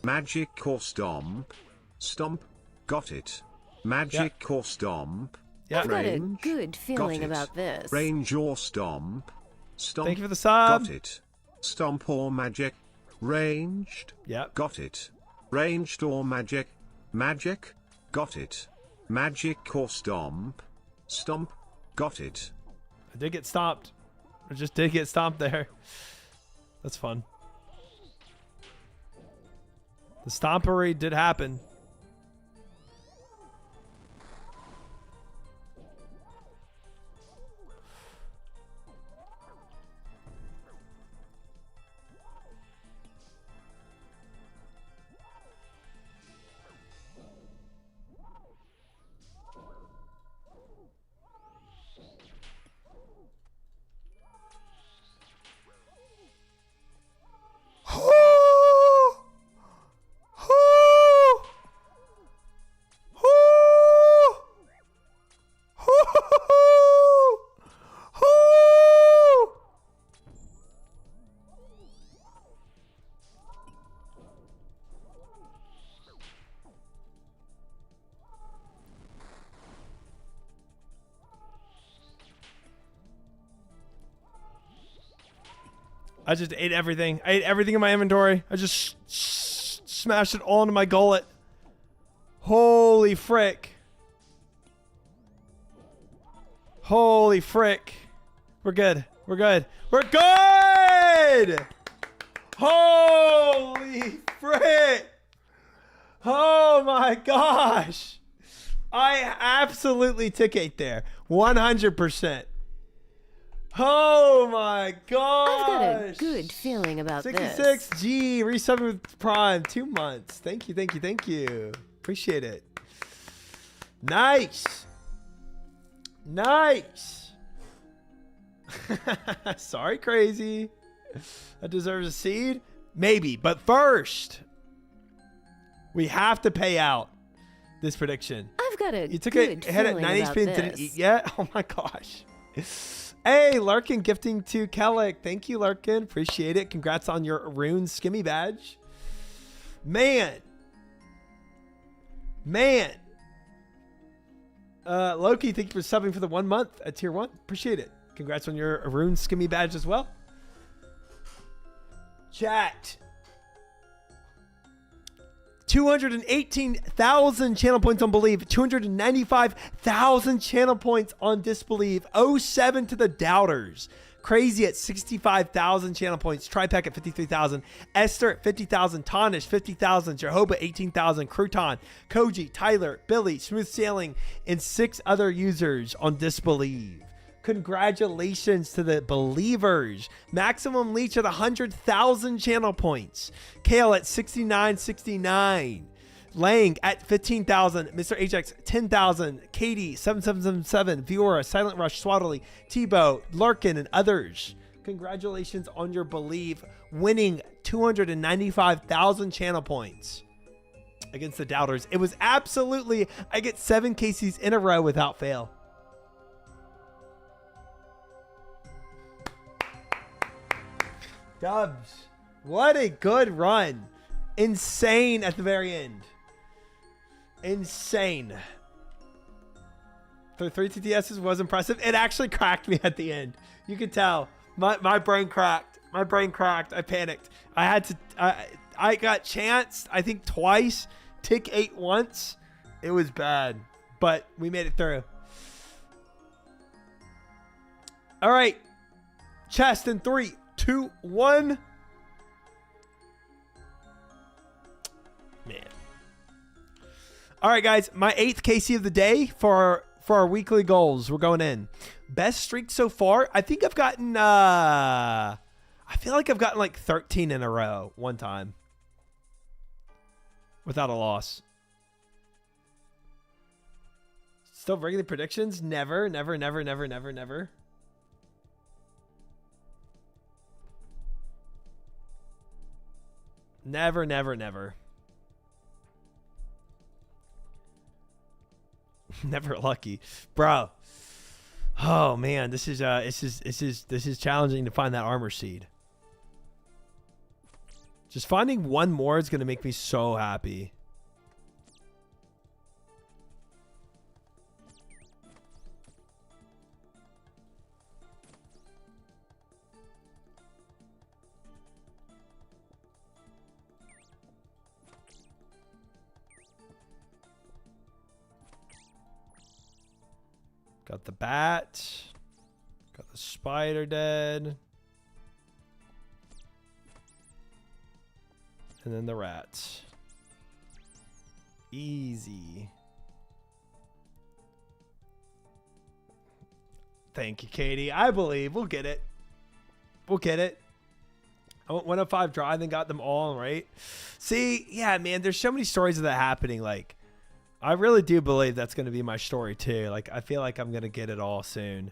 Speaker 6: Magic or stomp? Stomp. Got it. Magic or stomp?
Speaker 1: Yeah.
Speaker 2: I've got a
Speaker 6: Range?
Speaker 2: good feeling
Speaker 6: Got it.
Speaker 2: about this.
Speaker 6: Range or stomp? Stomp.
Speaker 1: Thank you for the sub.
Speaker 6: Got it. Stomp or magic? Ranged?
Speaker 1: Yep.
Speaker 6: Got it. Ranged or magic? Magic? Got it. Magic or stomp? Stomp? Got it.
Speaker 1: I did get stomped. I just did get stomped there. That's fun. The stompery did happen. I just ate everything. I ate everything in my inventory. I just smashed it all into my gullet. Holy frick. Holy frick. We're good. We're good. We're good! Holy frick. Oh my gosh. I absolutely took 8 there. 100%. Oh my gosh.
Speaker 2: I've got a good feeling about
Speaker 1: 66
Speaker 2: this.
Speaker 1: G resubbing with Prime 2 months. Thank you, thank you, thank you. Appreciate it. Nice. Nice. Sorry, crazy. That deserves a seed? Maybe. But first, we have to pay out this prediction.
Speaker 2: I've got a
Speaker 1: You took
Speaker 2: good
Speaker 1: a head at
Speaker 2: feeling
Speaker 1: 9
Speaker 2: about
Speaker 1: HP and didn't
Speaker 2: this.
Speaker 1: eat yet? Oh my gosh. Hey, Larkin gifting to Kellic. Thank you, Larkin. Appreciate it. Congrats on your Rune Skimmy badge. Man. Loki, thank you for subbing for the 1 month at tier 1. Appreciate it. Congrats on your Rune Skimmy badge as well. Chat. 218,000 channel points on Believe. 295,000 channel points on Disbelieve. 07 to the Doubters. Crazy at 65,000 channel points. Tripack at 53,000. Esther at 50,000. Tonish 50,000. Jehovah 18,000. Crouton, Koji, Tyler, Billy, Smooth Sailing, and 6 other users on Disbelieve. Congratulations to the believers. Maximum Leech at 100,000 channel points. Kale at 6969. Lang at 15,000. Mr. Ajax 10,000. Katie 7777. Viora, Silent Rush, Swaddley, Tebow, Larkin, and others. Congratulations on your Believe, winning 295,000 channel points against the Doubters. It was absolutely, I get 7 KCs in a row without fail. Dubs, what a good run. Insane at the very end. Insane. For 3 TTSs was impressive. It actually cracked me at the end. You could tell. My brain cracked. My brain cracked. I panicked. I had to, I got chanced, I think twice. Tick 8 once. It was bad, but we made it through. All right. Chest in 3, 2, 1. Man. All right, guys. My 8th KC of the day for our weekly goals. We're going in. Best streak so far. I think I've gotten, I feel like I've gotten like 13 in a row one time without a loss. Still regular predictions? Never, never, never, never, never, never. Never, never, never. Never lucky, bro. Oh man, this is challenging to find that armor seed. Just finding one more is gonna make me so happy. Got the bat. Got the spider dead. And then the rat. Easy. Thank you, Katie. I believe we'll get it. We'll get it. I went 105 dry, then got them all, right? See, yeah, man, there's so many stories of that happening. Like, I really do believe that's going to be my story too. Like, I feel like I'm going to get it all soon.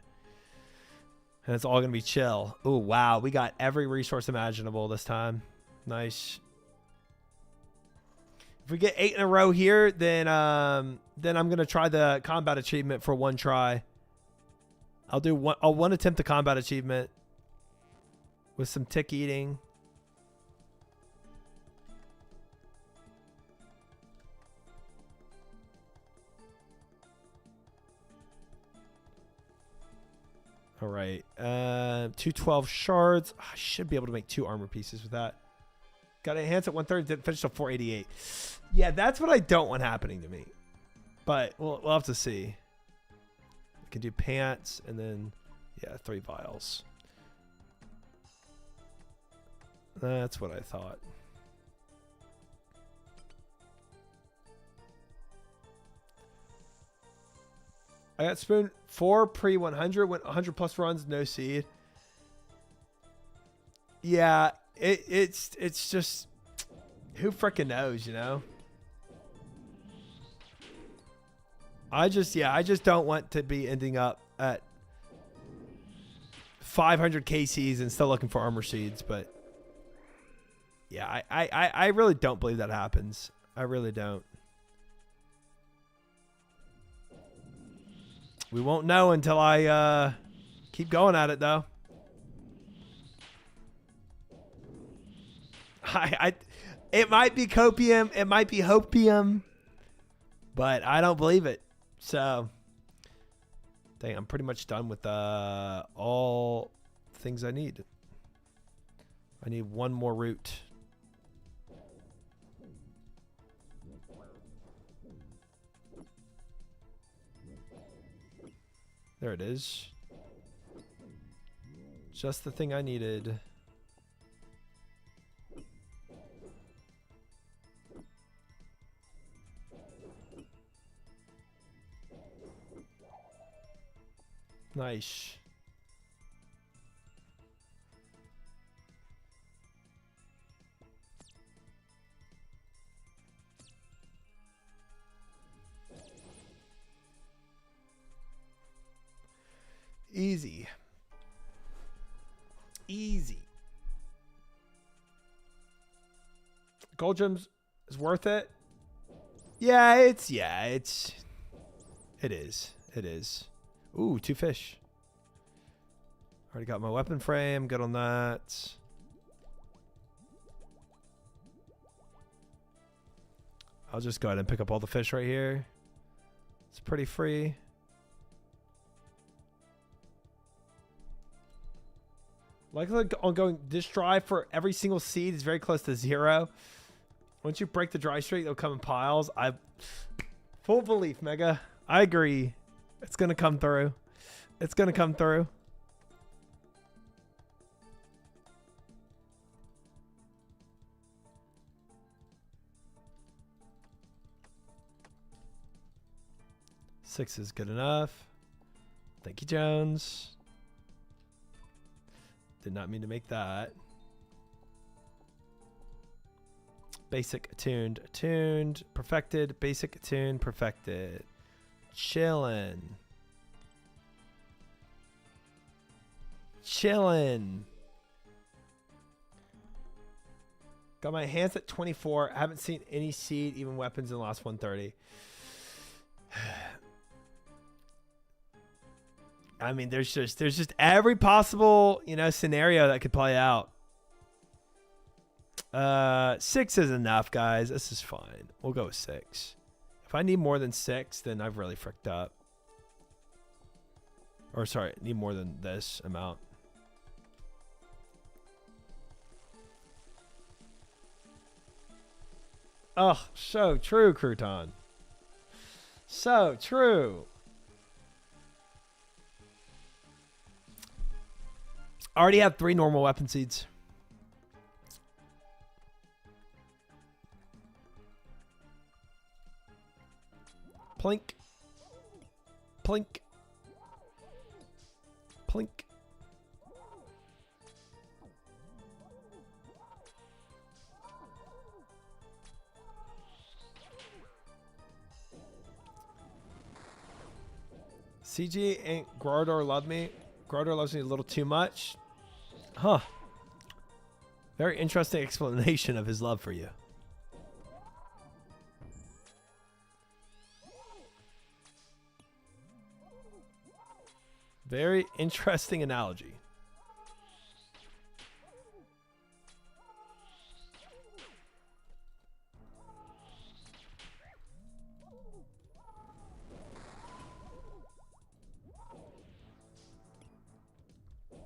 Speaker 1: And it's all going to be chill. Oh, wow. We got every resource imaginable this time. Nice. If we get 8 in a row here, then I'm going to try the combat achievement for 1 try. I'll do one attempt the combat achievement with some tick eating. All right, 212 shards. I should be able to make 2 armor pieces with that. Got to enhance at 130. Didn't finish till 488. Yeah, that's what I don't want happening to me. But we'll have to see. I can do pants and then, yeah, 3 vials. That's what I thought. I got spoon 4 pre 100, went 100 plus runs, no seed. Yeah, it's just, who freaking knows, you know? I just don't want to be ending up at 500 KCs and still looking for armor seeds, but yeah, I really don't believe that happens. I really don't. We won't know until I keep going at it, though. It might be copium, it might be hopium, but I don't believe it. So, dang, I'm pretty much done with all things I need. I need one more route. There it is. Just the thing I needed. Nice. Easy. Easy. Gold gems is worth it. It is. It is. Ooh, 2 fish. Already got my weapon frame. Good on that. I'll just go ahead and pick up all the fish right here. It's pretty free. Likely ongoing dish dry for every single seed is very close to 0. Once you break the dry streak, they'll come in piles. I full belief, Mega. I agree. It's gonna come through. It's gonna come through. Six is good enough. Thank you, Jones. Did not mean to make that. Basic, attuned, attuned, perfected, basic, attuned, perfected. Chillin'. Chillin'. Got my hands at 24. I haven't seen any seed, even weapons in the last 130. I mean, there's just every possible, scenario that could play out. 6 is enough, guys. This is fine. We'll go with 6. If I need more than 6, then I've really fricked up. Or sorry, need more than this amount. Oh, so true, Crouton. So true. I already have 3 normal weapon seeds. Plink. Plink. Plink. CG and Gardor love me. Gardor loves me a little too much. Huh. Very interesting explanation of his love for you. Very interesting analogy.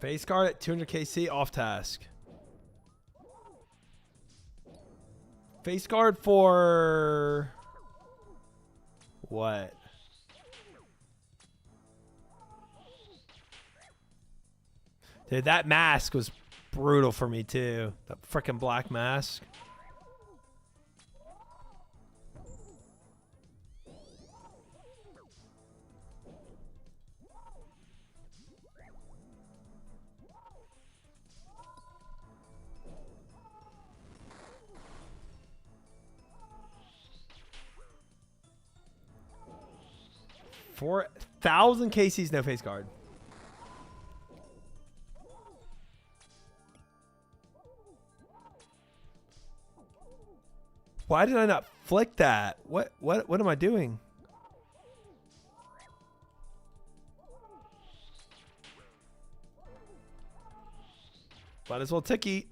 Speaker 1: Face guard at 200 KC off task. Face guard for what? Dude, that mask was brutal for me too. That freaking black mask. $4,000 KCs, no face guard. Why did I not flick that? What am I doing? Might as well ticky.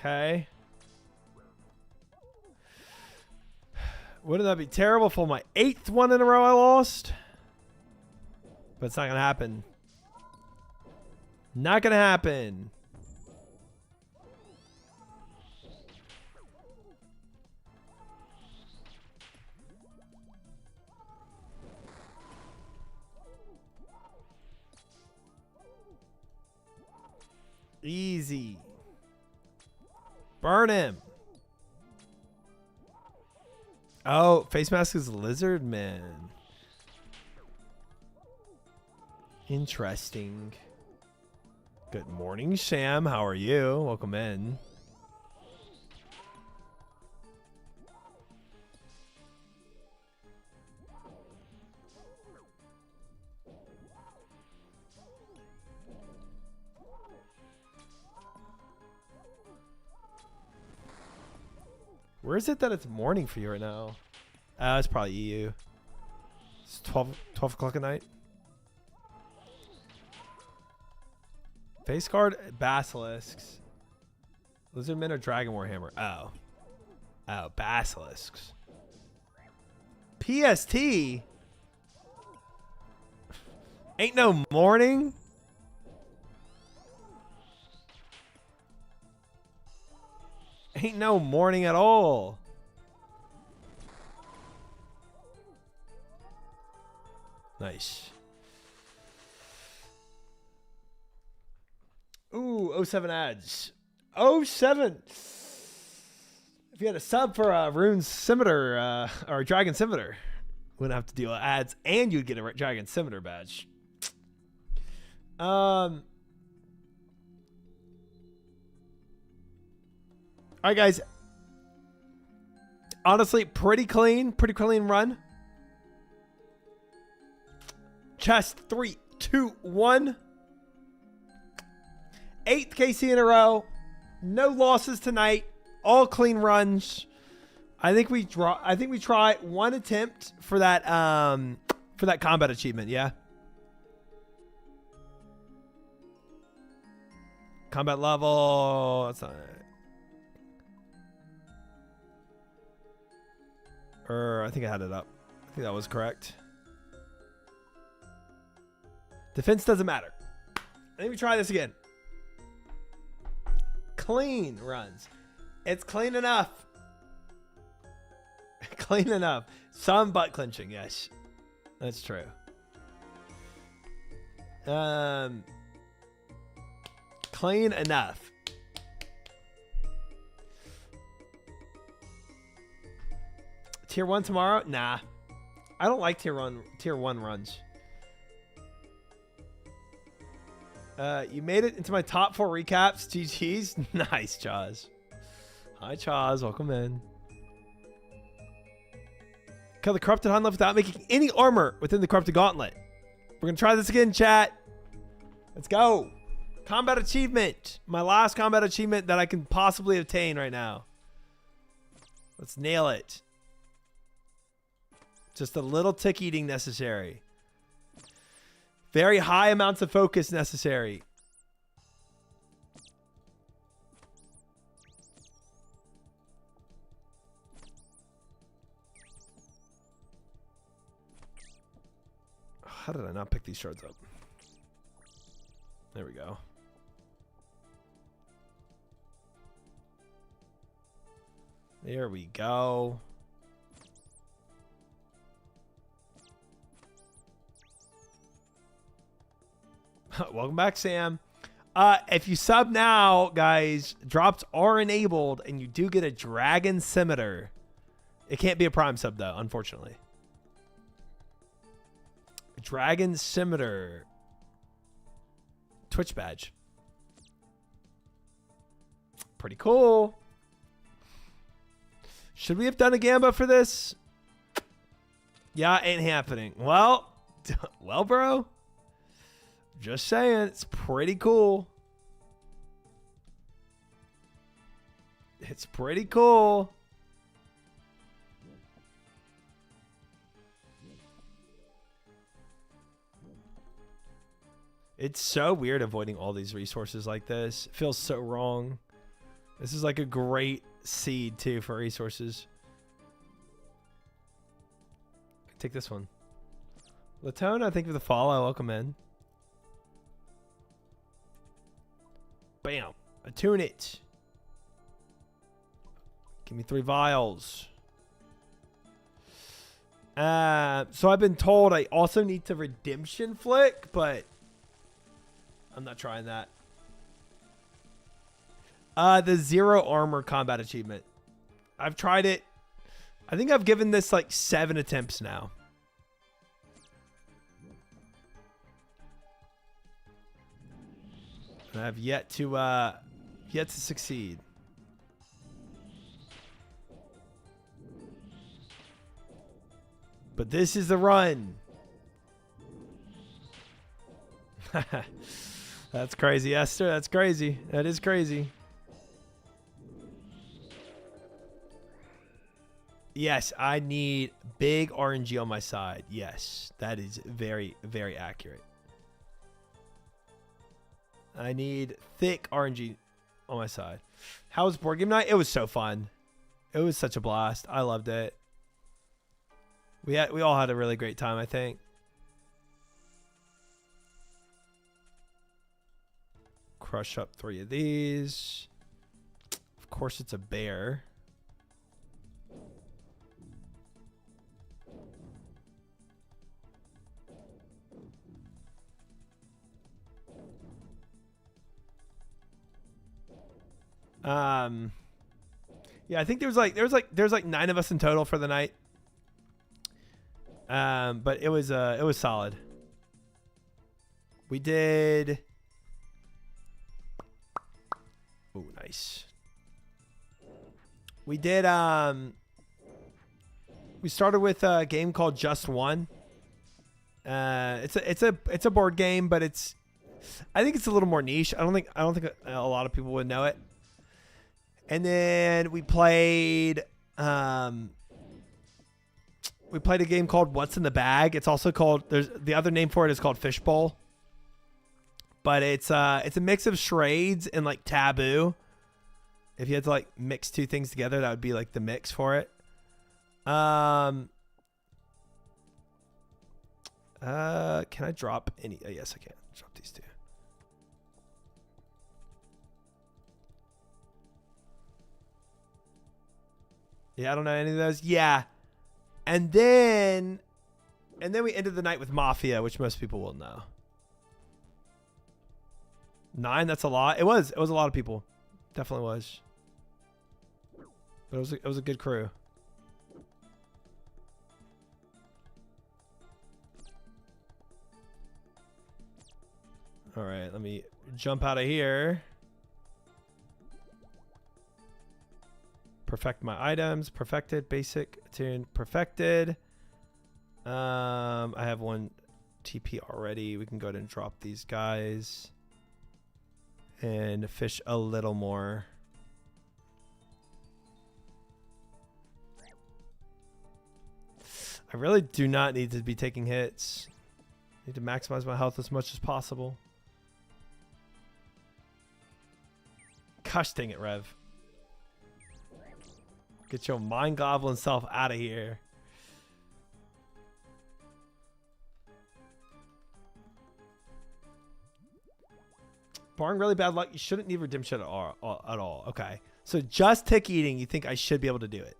Speaker 1: Okay. Wouldn't that be terrible for my 8th one in a row I lost? But it's not going to happen. Not going to happen. Easy. Burn him. Oh, face mask is lizard man. Interesting. Good morning, Sam. How are you? Welcome in. Where is it that it's morning for you right now? It's probably EU. It's 12 o'clock at night. Face card, basilisks. Lizardmen or Dragon Warhammer? Oh. Oh, basilisks. PST? Ain't no morning? Ain't no morning at all. Nice. Ooh, 07 ads. 07. If you had a sub for a Rune Scimitar or a Dragon Scimitar, wouldn't have to deal with ads and you'd get a Dragon Scimitar badge. All right, guys. Honestly, pretty clean run. Chest 3, 2, 1. 8th KC in a row. No losses tonight. All clean runs. I think we try one attempt for that combat achievement. Yeah. Combat level. That's not it. I think I had it up. I think that was correct. Defense doesn't matter. I think we try this again. Clean runs. It's clean enough. Clean enough. Some butt clenching, yes. That's true. Clean enough. Tier 1 tomorrow? Nah. I don't like tier 1 runs. You made it into my top 4 recaps. GG's. Nice, Chaz. Hi, Chaz. Welcome in. Kill the corrupted Hun without making any armor within the corrupted gauntlet. We're going to try this again, chat. Let's go. Combat achievement. My last combat achievement that I can possibly obtain right now. Let's nail it. Just a little tick eating necessary. Very high amounts of focus necessary. How did I not pick these shards up? There we go. There we go. Welcome back, Sam. If you sub now, guys, drops are enabled, and you do get a Dragon Scimitar. It can't be a Prime sub, though, unfortunately. Dragon Scimitar. Twitch badge. Pretty cool. Should we have done a Gamba for this? Yeah, ain't happening. Well, well, bro. Just saying, it's pretty cool. It's pretty cool. It's so weird avoiding all these resources like this. It feels so wrong. This is like a great seed, too, for resources. Take this one. Latona, thank you for the follow. Welcome in. Bam. Attune it. Give me 3 vials. So I've been told I also need to redemption flick, but I'm not trying that. The 0 armor combat achievement. I've tried it. I think I've given this like 7 attempts now. And I've yet to succeed. But this is the run. That's crazy, Esther. That's crazy. That is crazy. Yes, I need big RNG on my side. Yes, that is very, very accurate. I need thick RNG on my side. How was board game night? It was so fun. It was such a blast. I loved it. We all had a really great time, I think. Crush up 3 of these. Of course, it's a bear. Yeah, I think there's like 9 of us in total for the night. But it was solid. We did. Oh, nice. We did. We started with a game called Just One. It's a board game, but I think it's a little more niche. I don't think a lot of people would know it. And then we played a game called What's in the Bag. It's also called, there's the other name for it is called Fishbowl. But it's a mix of charades and like Taboo. If you had to like mix 2 things together, that would be like the mix for it. Can I drop any? Oh, yes, I can. Drop these 2. Yeah, I don't know any of those. Yeah. And then we ended the night with Mafia, which most people will know. 9, that's a lot. It was a lot of people. Definitely was. But it was a good crew. All right, let me jump out of here. Perfect my items. Perfected. Basic. Attune. Perfected. I have 1 TP already. We can go ahead and drop these guys. And fish a little more. I really do not need to be taking hits. I need to maximize my health as much as possible. Gosh dang it, Rev. Get your mind goblin self out of here. Barring really bad luck, you shouldn't need redemption at all. Okay. So just tick eating, you think I should be able to do it.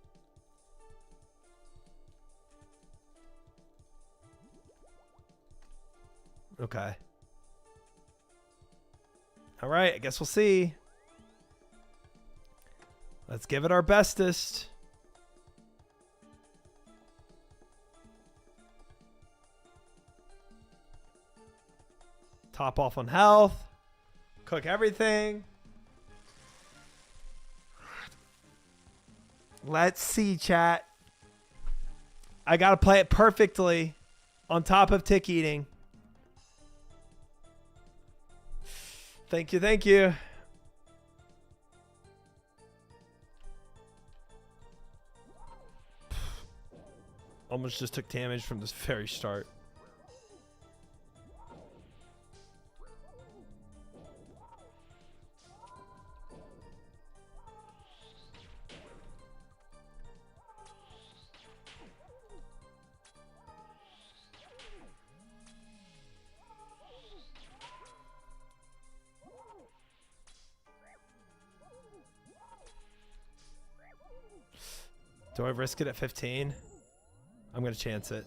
Speaker 1: Okay. All right, I guess we'll see. Let's give it our bestest. Top off on health. Cook everything. Let's see, chat. I got to play it perfectly on top of tick eating. Thank you, thank you. Almost just took damage from this very start. Do I risk it at 15? I'm going to chance it.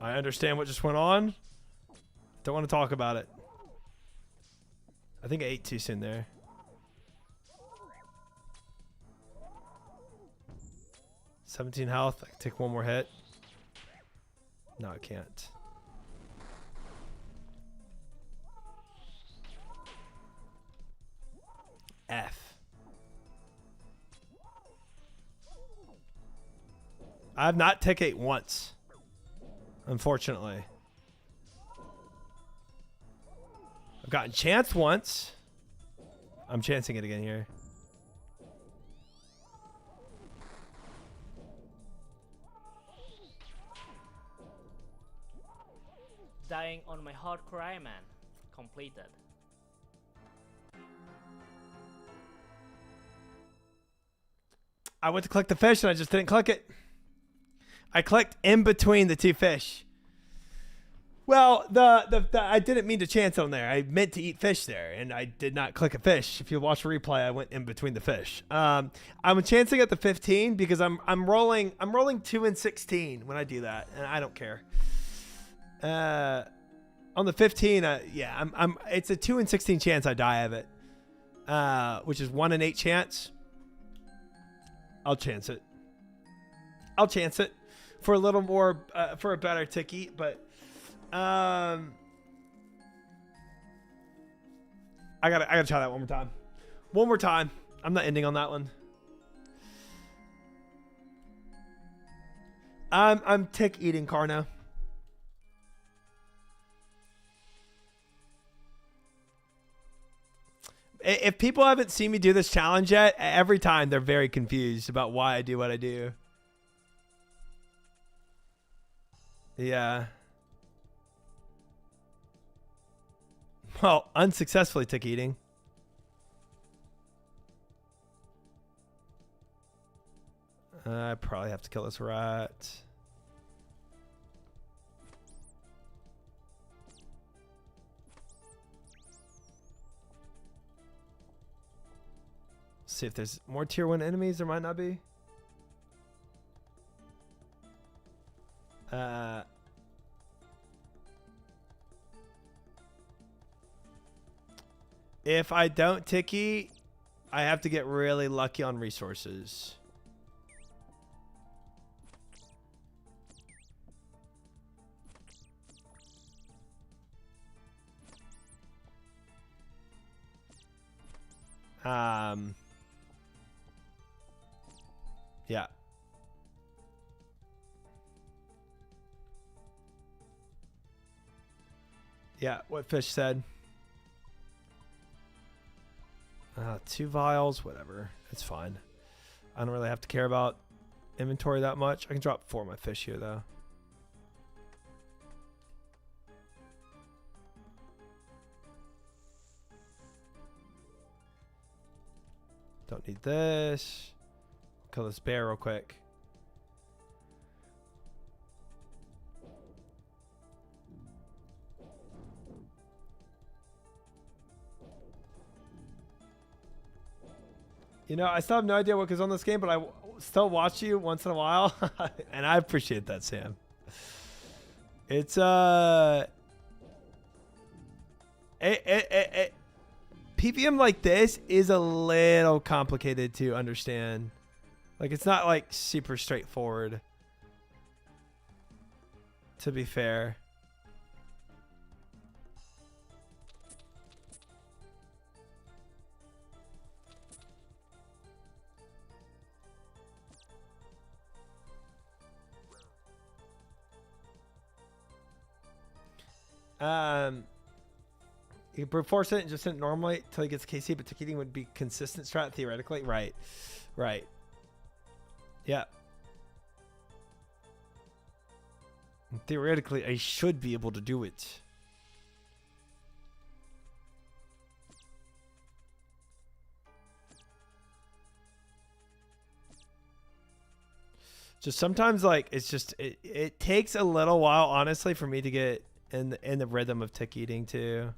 Speaker 1: I understand what just went on. Don't want to talk about it. I think I ate too soon there. $17 health. I can take one more hit. No, I can't. F. I have not tick ate once, unfortunately. I've gotten chance once. I'm chancing it again here.
Speaker 8: Dying on my hardcore Iron Man. Completed.
Speaker 1: I went to click the fish and I just didn't click it. I clicked in between the two fish. Well, I didn't mean to chance on there. I meant to eat fish there, and I did not click a fish. If you watch the replay, I went in between the fish. I'm chancing at the 15 because I'm rolling 2 and 16 when I do that, and I don't care. On the 15, yeah, it's a 2 and 16 chance I die of it, which is 1 in 8 chance. I'll chance it. I'll chance it for a little more, for a better tick eat, but I gotta try that one more time. One more time. I'm not ending on that one. I'm tick eating Carno. If people haven't seen me do this challenge yet, every time they're very confused about why I do what I do. Yeah. Well, unsuccessfully tick eating. I probably have to kill this rat. See if there's more tier 1 enemies. There might not be. If I don't ticky, I have to get really lucky on resources. Yeah. Yeah, what fish said. 2 vials, whatever. It's fine. I don't really have to care about inventory that much. I can drop 4 of my fish here, though. Don't need this. Kill this bear real quick. You know, I still have no idea what goes on this game, but I still watch you once in a while. And I appreciate that, Sam. It's PVM like this is a little complicated to understand. Like, it's not like super straightforward, to be fair. You can brute force it and just hit it normally until he gets KC, but ticketing would be consistent strat theoretically. Right. Right. Yeah. And theoretically, I should be able to do it. Just sometimes, like, it's just it takes a little while, honestly, for me to get in the rhythm of tick eating too.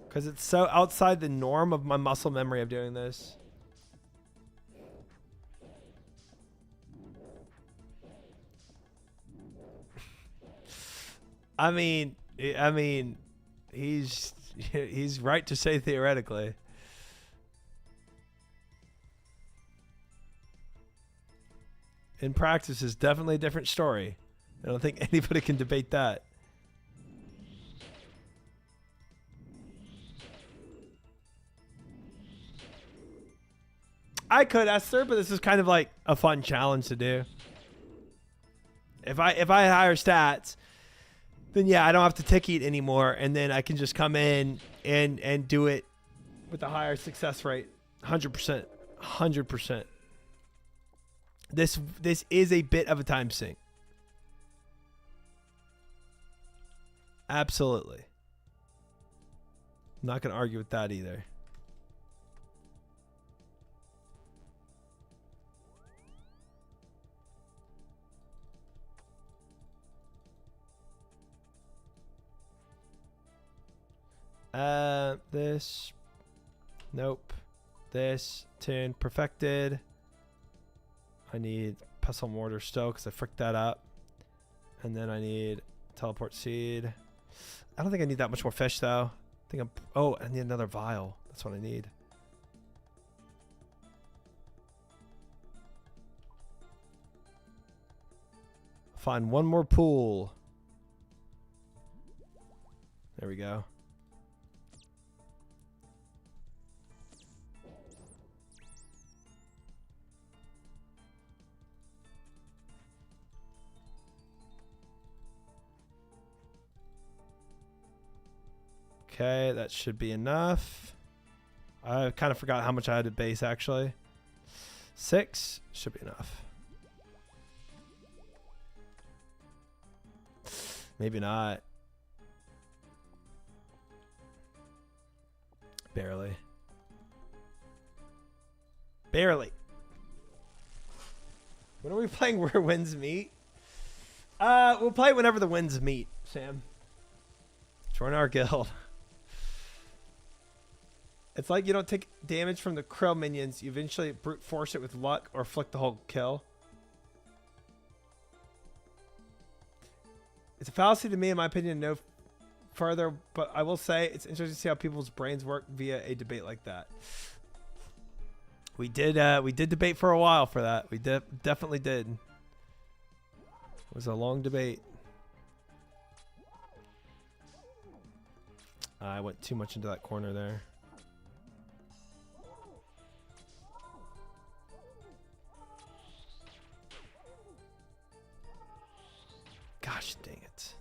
Speaker 1: Because it's so outside the norm of my muscle memory of doing this. I mean, he's right to say theoretically. In practice is definitely a different story. I don't think anybody can debate that. I could, Esther, but this is kind of like a fun challenge to do. If I had higher stats, then yeah, I don't have to tick eat anymore, and then I can just come in and do it with a higher success rate. 100%. 100%. This is a bit of a time sink. Absolutely. I'm not going to argue with that either. This. Nope. This. Tune. Perfected. I need pestle mortar still because I fricked that up. And then I need teleport seed. I don't think I need that much more fish though. I think I need another vial. That's what I need. Find one more pool. There we go. Okay, that should be enough. I kind of forgot how much I had to base, actually. 6 should be enough. Maybe not. Barely. Barely. When are we playing Where Winds Meet? We'll play whenever the winds meet, Sam. Join our guild. It's like you don't take damage from the krill minions. You eventually brute force it with luck or flick the whole kill. It's a fallacy to me, in my opinion, no further, but I will say it's interesting to see how people's brains work via a debate like that. We did debate for a while for that. We definitely did. It was a long debate. I went too much into that corner there. Gosh dang it.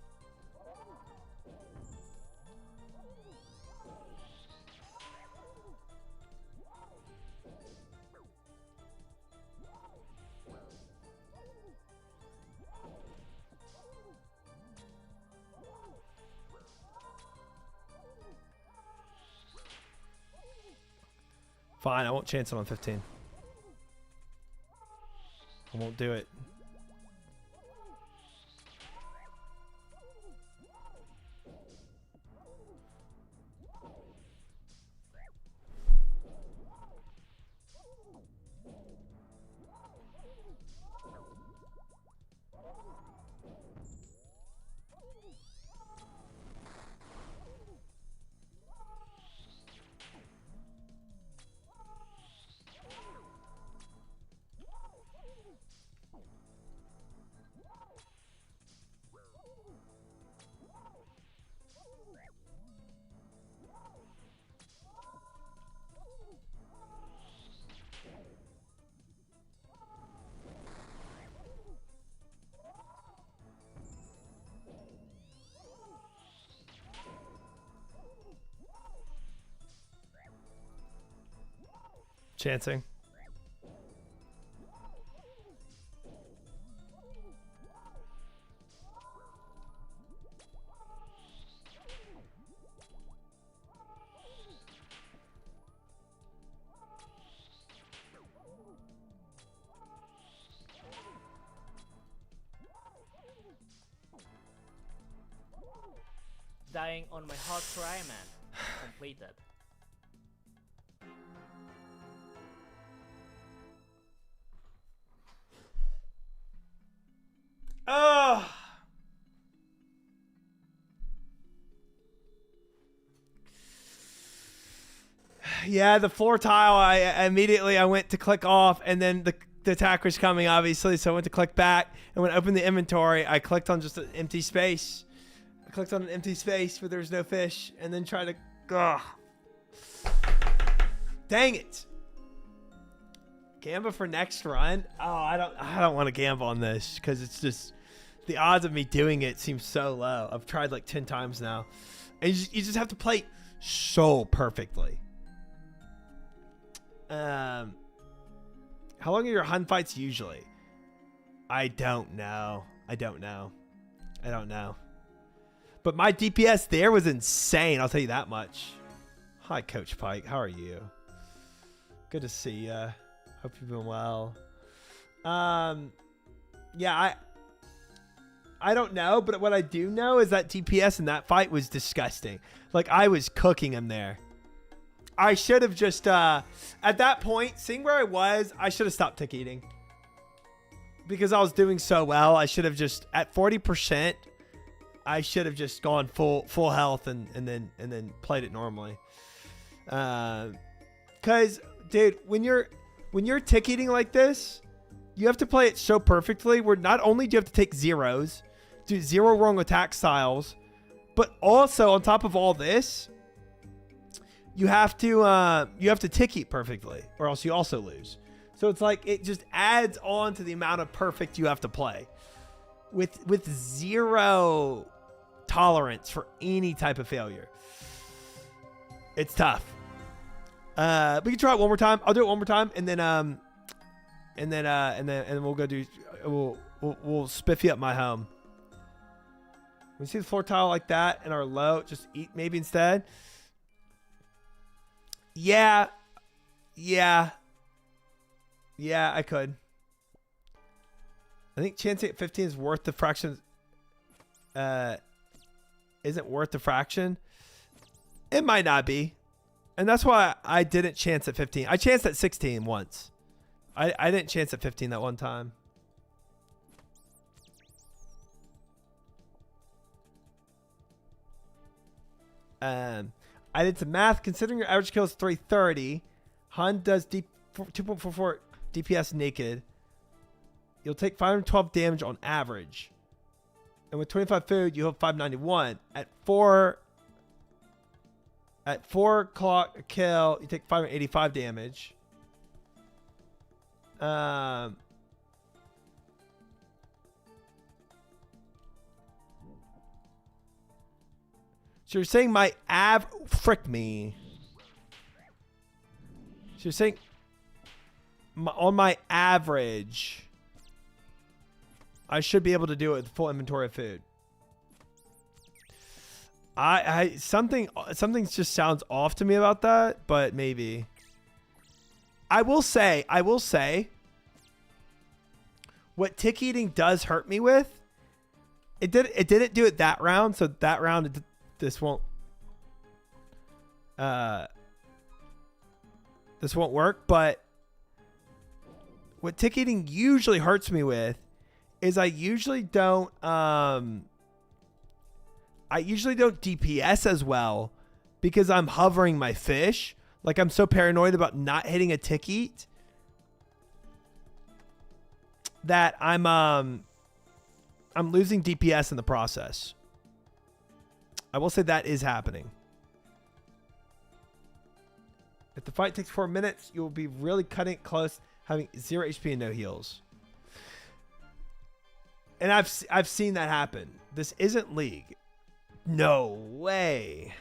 Speaker 1: Fine, I won't chance it on 15. I won't do it. chancing.
Speaker 8: Dying on my hard cry, man. Completed.
Speaker 1: Oh. Yeah, the floor tile, I immediately went to click off, and then the attacker's coming, obviously, so I went to click back, and when I opened the inventory, I clicked on just an empty space. I clicked on an empty space where there was no fish, and then tried to... Ugh. Dang it. Gamble for next run? Oh, I don't want to gamble on this, because it's just... The odds of me doing it seem so low. I've tried like 10 times now. And you just have to play so perfectly. How long are your hunt fights usually? I don't know. But my DPS there was insane. I'll tell you that much. Hi, Coach Pike. How are you? Good to see ya. Hope you've been well. Yeah, I don't know, but what I do know is that DPS in that fight was disgusting. Like, I was cooking him there. I should have just, at that point, seeing where I was, I should have stopped tick eating. Because I was doing so well, I should have just, at 40%, I should have just gone full health and then played it normally. Cause, dude, when you're tick eating like this, you have to play it so perfectly where not only do you have to take zeros, do 0 wrong attack styles, but also on top of all this, you have to tick eat perfectly, or else you also lose. So it's like it just adds on to the amount of perfect you have to play, with 0 tolerance for any type of failure. It's tough. We can try it one more time. I'll do it one more time, and then we'll go do. We'll spiffy up my home. We see the floor tile like that in our low. Just eat maybe instead. Yeah, I could. I think chancing at 15 is worth the fraction. Isn't worth the fraction. It might not be, and that's why I didn't chance at 15. I chanced at 16 once. I didn't chance at 15 that one time. I did some math. Considering your average kill is 330, Hun does 2.44 DPS naked. You'll take 512 damage on average. And with 25 food, you'll have 591. At 4 o'clock a kill, you take 585 damage. So you're saying my frick me. So you're saying on my average, I should be able to do it with full inventory of food. Something just sounds off to me about that, but maybe. I will say, what tick eating does hurt me with, it didn't do it that round, so that round this won't work. But what tick eating usually hurts me with is I usually don't DPS as well because I'm hovering my fish. Like, I'm so paranoid about not hitting a tick eat that I'm losing DPS in the process. I will say that is happening. If the fight takes 4 minutes, you will be really cutting it close, having 0 HP and no heals. And I've seen that happen. This isn't League. No way.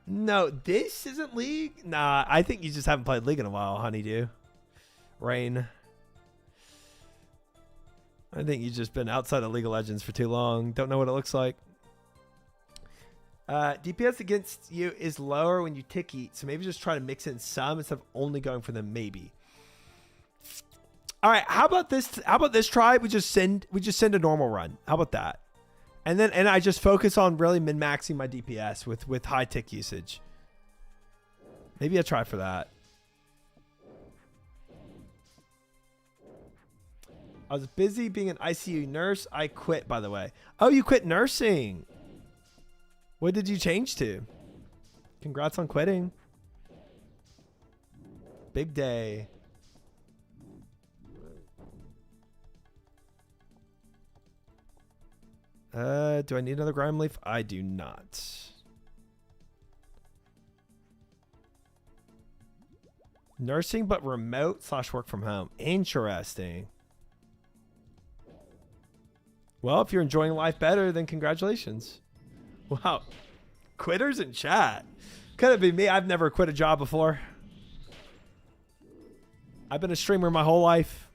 Speaker 1: No, this isn't League? Nah, I think you just haven't played League in a while, honeydew. Rain. I think you've just been outside of League of Legends for too long. Don't know what it looks like. DPS against you is lower when you tick eat, so maybe just try to mix in some instead of only going for them. Maybe. All right, how about this? How about this try? We just send a normal run. How about that? And I just focus on really min-maxing my DPS with high tick usage. Maybe I try for that. I was busy being an ICU nurse. I quit, by the way. Oh, you quit nursing. What did you change to? Congrats on quitting. Big day. Do I need another grime leaf? I do not. Nursing, but remote / work from home. Interesting. Well, if you're enjoying life better, then congratulations. Wow. Quitters in chat. Could it be me? I've never quit a job before. I've been a streamer my whole life.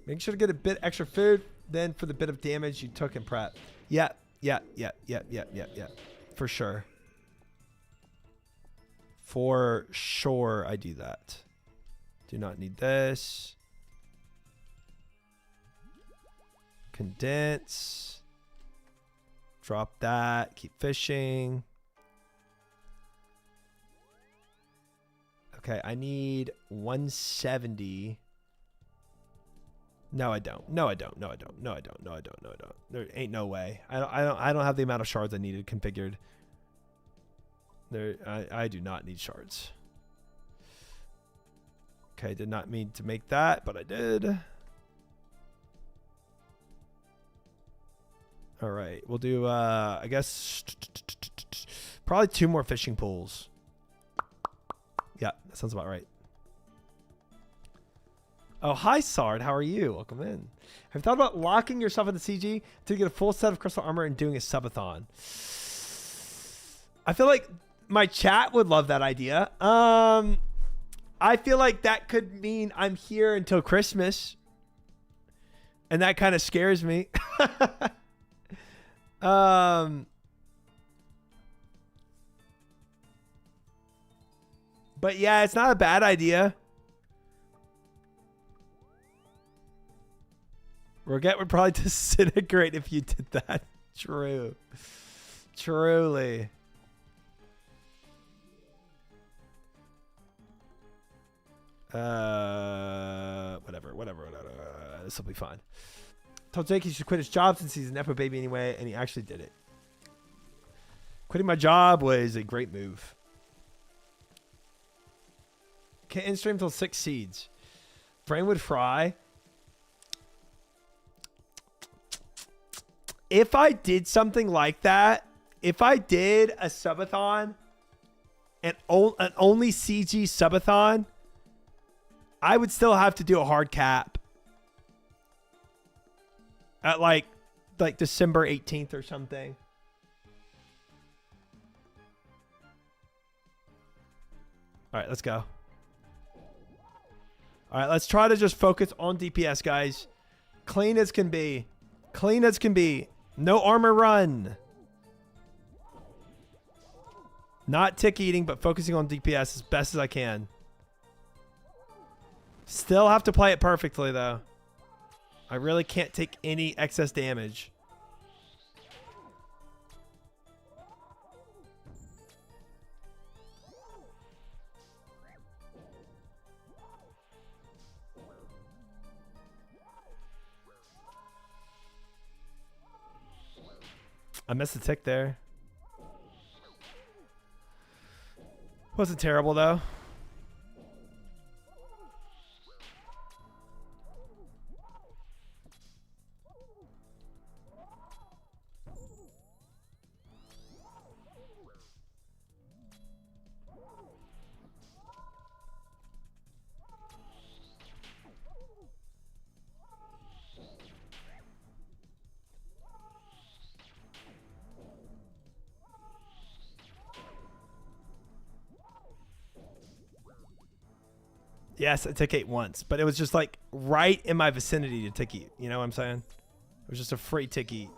Speaker 1: Make sure to get a bit extra food. Then for the bit of damage you took in prep. Yeah. For sure. For sure I do that. Do not need this. Condense. Drop that. Keep fishing. Okay, I need 170. No, I don't. No, I don't. No, I don't. No, I don't. No, I don't. No, I don't. There ain't no way. I don't have the amount of shards I needed configured. I do not need shards. Okay, did not mean to make that, but I did. All right, we'll do, I guess, probably 2 more fishing pools. Yeah, that sounds about right. Oh, hi, Sard. How are you? Welcome in. Have you thought about locking yourself in the CG to get a full set of crystal armor and doing a subathon? I feel like my chat would love that idea. I feel like that could mean I'm here until Christmas. And that kind of scares me. But yeah, it's not a bad idea. Roget would probably disintegrate if you did that. True. Truly. Whatever. This will be fine. Told Jake he should quit his job since he's an Nepo baby anyway, and he actually did it. Quitting my job was a great move. Can't end stream until 6 seeds. Brain would fry. If I did something like that, if I did a subathon, an only CG subathon, I would still have to do a hard cap at like December 18th or something. All right, let's go. All right, let's try to just focus on DPS, guys. Clean as can be. Clean as can be. No armor run. Not tick eating, but focusing on DPS as best as I can. Still have to play it perfectly, though. I really can't take any excess damage. I missed a tick there. Wasn't terrible, though. Yes, I took 8 once, but it was just like right in my vicinity to tick eat. You know what I'm saying? It was just a free tick eat.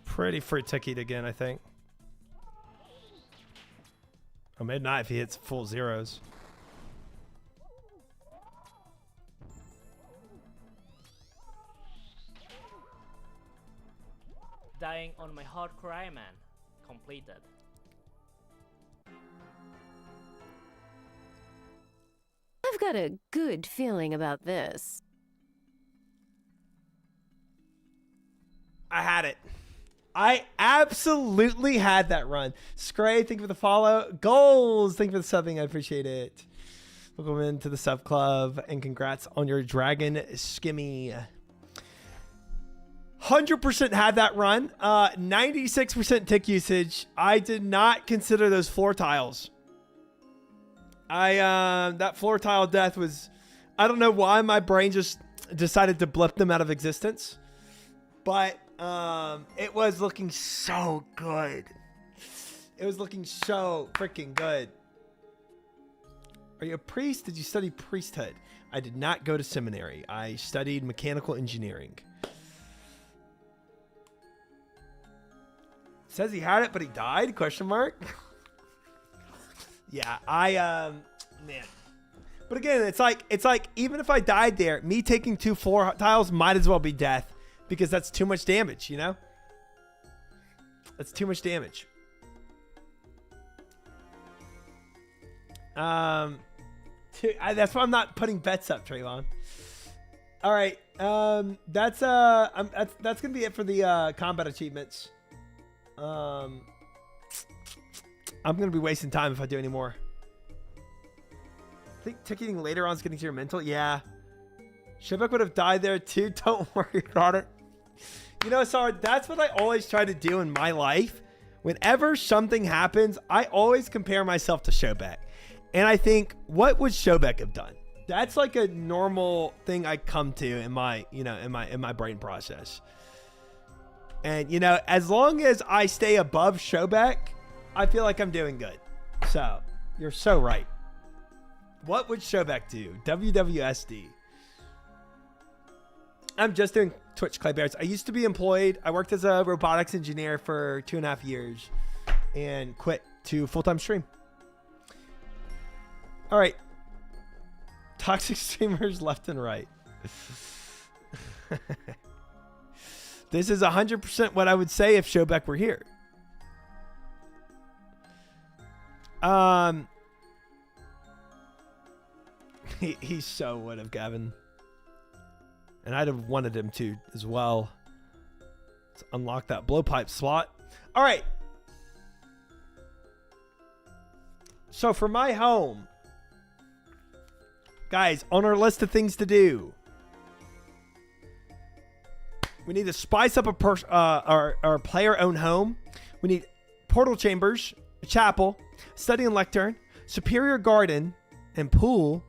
Speaker 1: Pretty free tick eat again, I think. Or maybe not if he hits full zeros.
Speaker 8: Dying on my hardcore Iron Man. Completed.
Speaker 2: I've got a good feeling about this.
Speaker 1: I had it. I absolutely had that run. Scray, thank you for the follow. Goals, thank you for the subbing. I appreciate it. Welcome into the sub club and congrats on your dragon skimmy. 100% had that run. 96% tick usage. I did not consider those floor tiles. That floor tile death was, I don't know why my brain just decided to blip them out of existence, but it was looking so good. It was looking so freaking good. Are you a priest? Did you study priesthood? I did not go to seminary. I studied mechanical engineering. Says he had it, but he died? Question mark. Yeah, man. But again, it's like even if I died there, me taking 2 floor tiles might as well be death because that's too much damage, you know? That's too much damage. That's why I'm not putting bets up, Traylon. All right, that's gonna be it for the combat achievements. I'm gonna be wasting time if I do any more. I think ticketing later on is getting to your mental. Yeah, Shebek would have died there too. Don't worry about it. You know, Sar, that's what I always try to do in my life. Whenever something happens, I always compare myself to Shobek. And I think, what would Shobek have done? That's like a normal thing I come to in my, in my brain process. And, as long as I stay above Shobek, I feel like I'm doing good. So, you're so right. What would Shobek do? WWSD. I'm just doing Twitch Clay Bears. I used to be employed. I worked as a robotics engineer for 2.5 years and quit to full-time stream. All right. Toxic streamers left and right. This is 100% what I would say if Shobek were here. He so would have, Gavin. And I'd have wanted him to as well. Let's unlock that blowpipe slot. All right. So for my home, guys, on our list of things to do, we need to spice up our player-owned home. We need portal chambers, a chapel, study and lectern, superior garden and pool,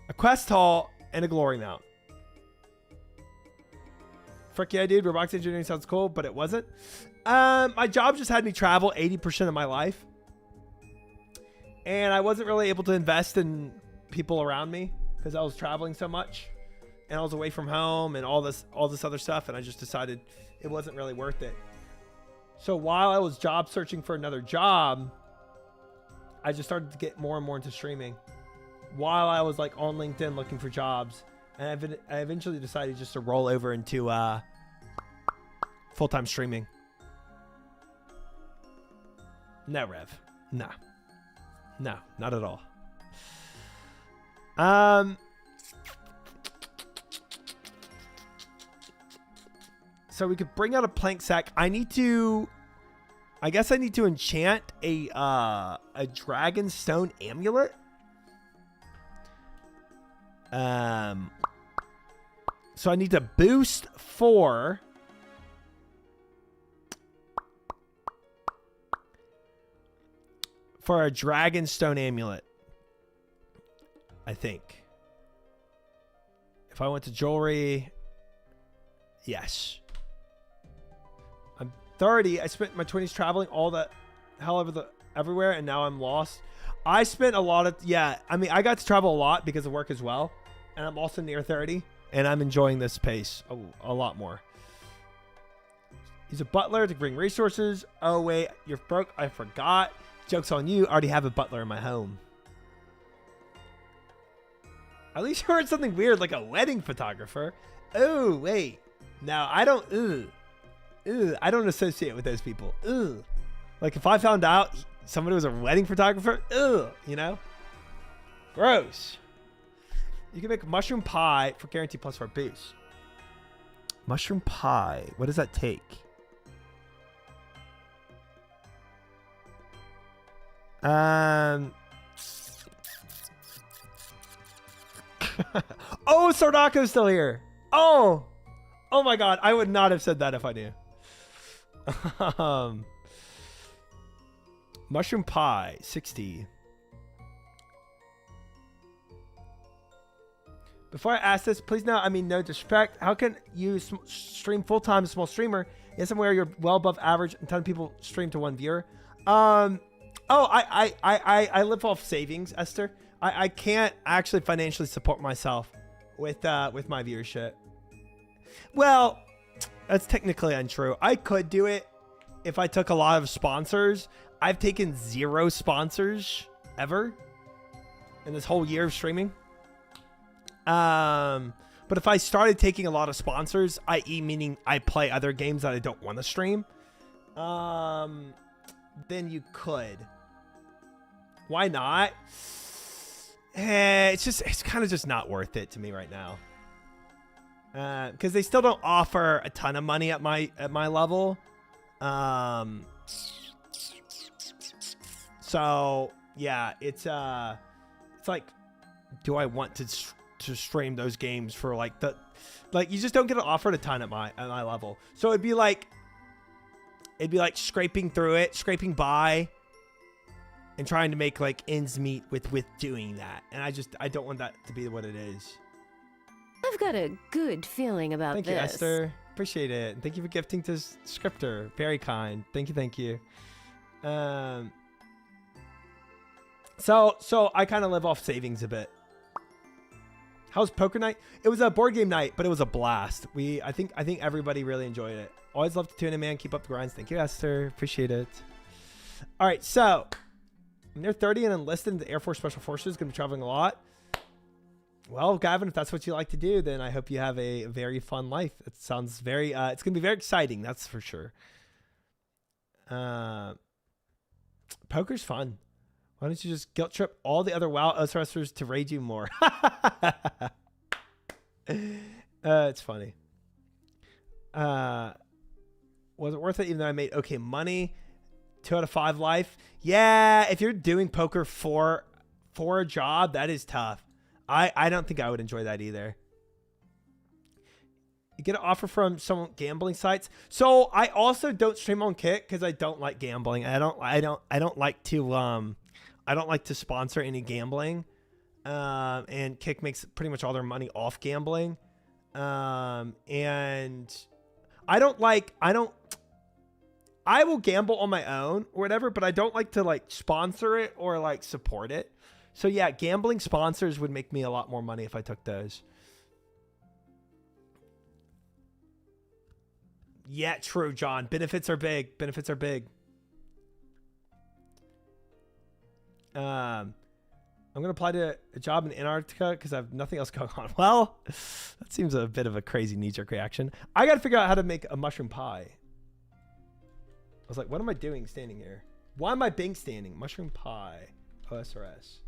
Speaker 1: a quest hall, and a glory mount. Frick yeah, dude. Robotics engineering sounds cool, but it wasn't. My job just had me travel 80% of my life. And I wasn't really able to invest in people around me because I was traveling so much. and I was away from home and all this other stuff, and I just decided it wasn't really worth it. So while I was job searching for another job, I just started to get more and more into streaming while I was like on LinkedIn looking for jobs. And I eventually decided just to roll over into full-time streaming. No, Rev. No. No, not at all. So we could bring out a plank sack. I guess I need to enchant a dragonstone amulet. So I need to boost 4 for a dragonstone amulet, I think. If I went to jewelry, yes. I'm 30. I spent my 20s traveling all the hell over everywhere, and now I'm lost. I spent a lot of, I mean, I got to travel a lot because of work as well, and I'm also near 30, and I'm enjoying this pace a lot more. He's a butler to bring resources. Oh, wait, you're broke. I forgot. Joke's on you. I already have a butler in my home. At least you heard something weird like a wedding photographer. Oh, wait. No, I don't. I don't associate with those people. Like if I found out somebody was a wedding photographer, you know? Gross. You can make mushroom pie for guaranteed +4 boost. Mushroom pie. What does that take? Oh, Sardako's still here. Oh my God. I would not have said that if I knew. Mushroom pie, 60. Before I ask this, please know, I mean, no disrespect. How can you stream full-time, a small streamer? Yes, somewhere you're well above average and a ton of people stream to 1 viewer. I live off savings, Esther. I can't actually financially support myself with my viewership. Well, that's technically untrue. I could do it if I took a lot of sponsors. I've taken 0 sponsors ever in this whole year of streaming. But if I started taking a lot of sponsors, i.e. meaning I play other games that I don't want to stream, then you could. Why not? It's kind of just not worth it to me right now. Because they still don't offer a ton of money at my level. So yeah, it's like, do I want to stream those games for like you just don't get offered a ton at my level. So it'd be like scraping through it, scraping by, and trying to make like ends meet with doing that. And I don't want that to be what it is.
Speaker 2: I've got a good feeling about
Speaker 1: Thank
Speaker 2: this.
Speaker 1: you, Esther. Appreciate it. And thank you for gifting to Scripter. Very kind. Thank you. So I kind of live off savings a bit. How's poker night? It was a board game night, but it was a blast. I think everybody really enjoyed it. Always love to tune in, man. Keep up the grinds. Thank you, Esther. Appreciate it. All right, so I'm near 30 and enlisted in the Air Force Special Forces. Going to be traveling a lot. Well, Gavin, if that's what you like to do, then I hope you have a very fun life. It sounds very, it's going to be very exciting. That's for sure. Poker's fun. Why don't you just guilt trip all the other WoW wrestlers to raid you more? It's funny. Was it worth it even though I made okay money? 2 out of 5 life. Yeah, if you're doing poker for a job, that is tough. I don't think I would enjoy that either. You get an offer from some gambling sites. So I also don't stream on Kick because I don't like gambling. I don't like to sponsor any gambling. And Kick makes pretty much all their money off gambling. And I will gamble on my own or whatever, but I don't like to like sponsor it or like support it. So yeah, gambling sponsors would make me a lot more money if I took those. Yeah, true, John. Benefits are big. Benefits are big. I'm gonna apply to a job in Antarctica because I have nothing else going on. Well, that seems a bit of a crazy knee-jerk reaction. I gotta figure out how to make a mushroom pie. I was like, what am I doing standing here? Why am I being standing? Mushroom pie. OSRS.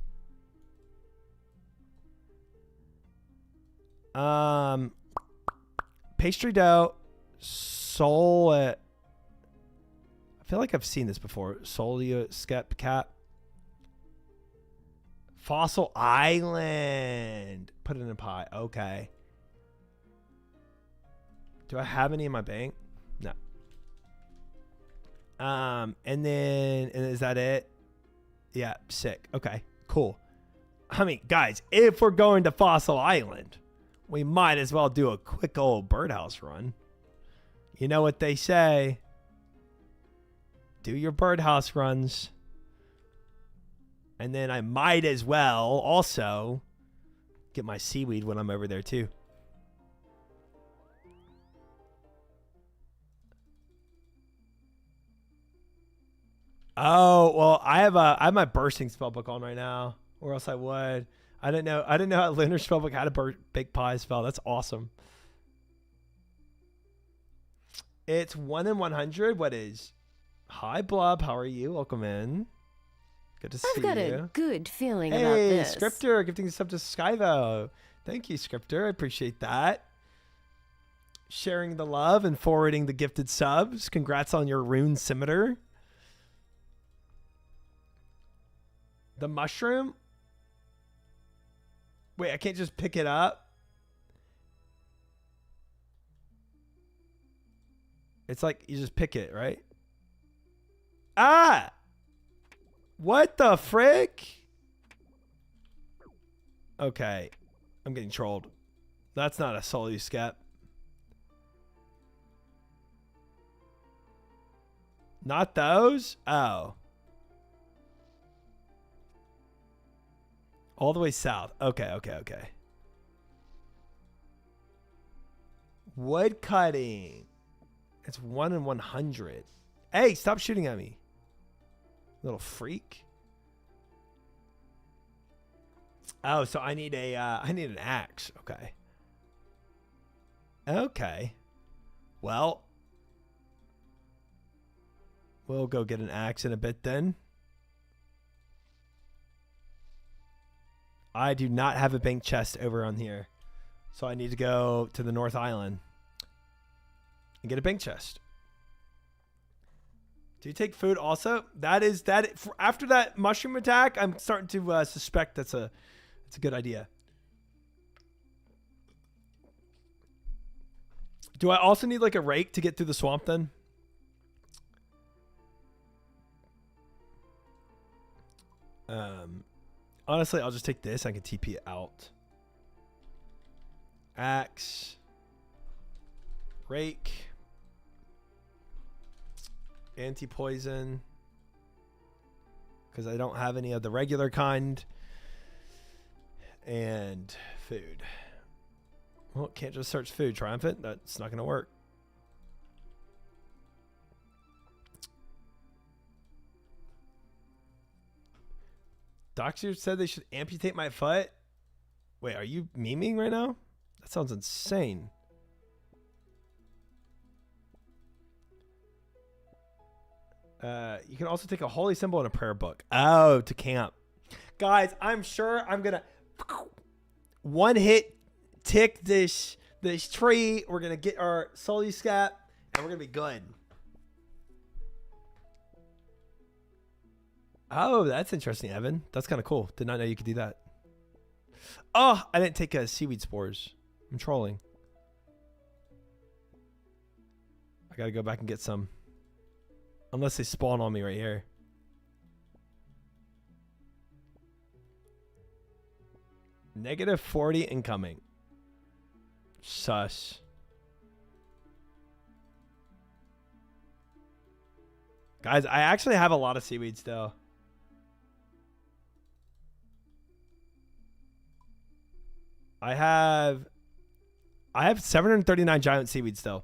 Speaker 1: Pastry dough. Soul. I feel like I've seen this before. Solio skep cap. Fossil Island. Put it in a pie. Okay. Do I have any in my bank? No. And is that it? Yeah, sick. Okay, cool. I mean, guys, if we're going to Fossil Island, we might as well do a quick old birdhouse run. You know what they say. Do your birdhouse runs. And then I might as well also get my seaweed when I'm over there too. Oh, well, I have my bursting spellbook on right now, or else I would. I didn't know how Lunar spellbook had a big pie spell. That's awesome. It's 1 in 100. What is? Hi, Blob. How are you? Welcome in. Good to see you.
Speaker 2: I've got a good feeling
Speaker 1: hey,
Speaker 2: about this.
Speaker 1: Hey, Scripter, gifting the sub to Skyvo. Thank you, Scripter. I appreciate that. Sharing the love and forwarding the gifted subs. Congrats on your rune scimitar. The mushroom? Wait, I can't just pick it up? It's like you just pick it, right? Ah! What the frick? Okay. I'm getting trolled. That's not a Solu Skep. Not those? Oh. All the way south. Okay, okay, okay. Wood cutting. It's 1 in 100. Hey, stop shooting at me. Little freak. Oh, so I need an axe. Okay. Okay. Well, we'll go get an axe in a bit then. I do not have a bank chest over on here. So I need to go to the North Island and get a bank chest. Do you take food also? After that mushroom attack, I'm starting to suspect that's a good idea. Do I also need like a rake to get through the swamp then? Honestly, I'll just take this. I can TP it out. Axe. Rake. Anti-poison. Because I don't have any of the regular kind. And food. Well, can't just search food. Triumphant? That's not going to work. Doctor said they should amputate my foot. Wait, are you memeing right now? That sounds insane. You can also take a holy symbol and a prayer book. Oh, to camp. Guys, I'm sure I'm going to one hit tick this tree. We're going to get our Solu Scat and we're going to be good. Oh, that's interesting, Evan. That's kind of cool. Did not know you could do that. Oh, I didn't take seaweed spores. I'm trolling. I got to go back and get some. Unless they spawn on me right here. -40 incoming. Sus. Guys, I actually have a lot of seaweed still. I have 739 giant seaweed still.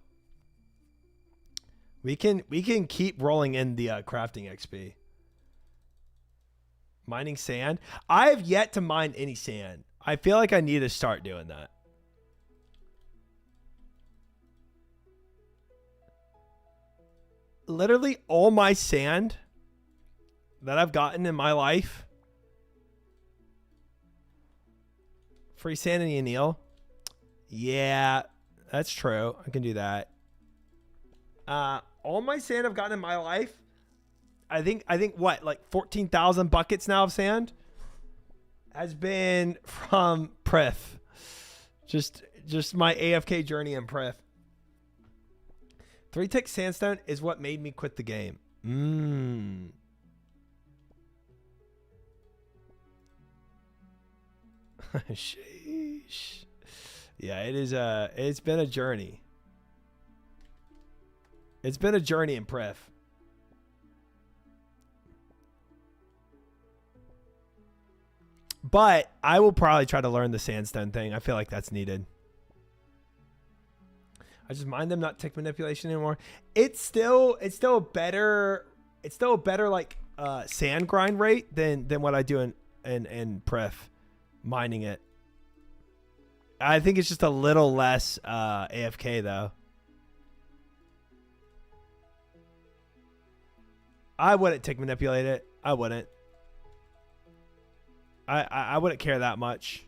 Speaker 1: We can keep rolling in the crafting XP. Mining sand. I have yet to mine any sand. I feel like I need to start doing that. Literally all my sand that I've gotten in my life. Free sand and anneal. Yeah, that's true. I can do that. All my sand I've gotten in my life, I think what, like 14,000 buckets now of sand has been from Prif. Just my AFK journey in Prif. 3-tick sandstone is what made me quit the game. Sheesh. Yeah, it is it's been a journey. It's been a journey in Pref. But I will probably try to learn the sandstone thing. I feel like that's needed. I just mind them not tick manipulation anymore. It's still better like sand grind rate than what I do in Pref mining it. I think it's just a little less AFK though. I wouldn't tick manipulate it. I wouldn't. I wouldn't care that much.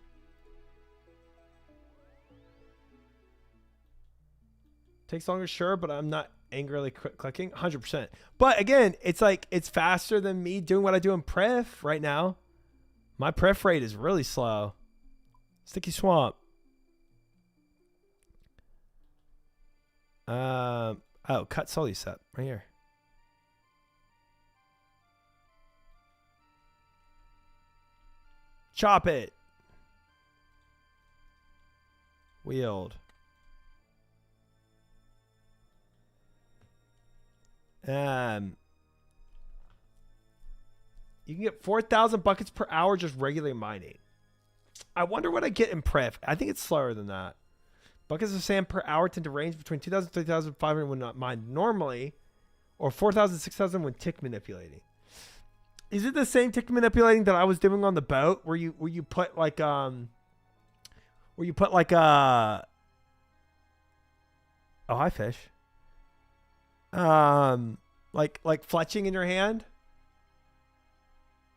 Speaker 1: Takes longer, sure, but I'm not angrily clicking 100%. But again, it's like it's faster than me doing what I do in Pref right now. My Pref rate is really slow. Sticky Swamp. Oh, cut Solusep right here. Chop it. Wield. You can get 4,000 buckets per hour just regular mining. I wonder what I get in Pref. I think it's slower than that. Buckets of sand per hour tend to range between 2,000 and 3,500 when not mined normally, or 4,000 6,000 when tick manipulating. Is it the same tick manipulating that I was doing on the boat, where you put like oh, hi fish. Like fletching in your hand?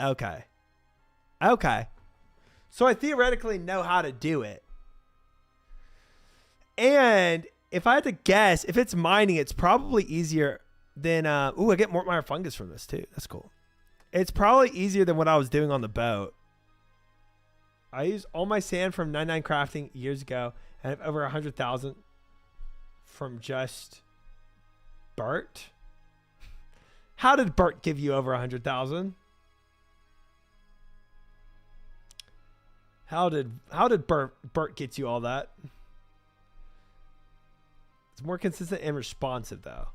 Speaker 1: Okay. So I theoretically know how to do it. And if I had to guess, if it's mining, it's probably easier than ooh, I get Mortmeyer fungus from this too. That's cool. It's probably easier than what I was doing on the boat. I used all my sand from 99 crafting years ago, and I have over 100,000 from just Bert. How did Bert give you over 100,000? How did Bert get you all that? It's more consistent and responsive though.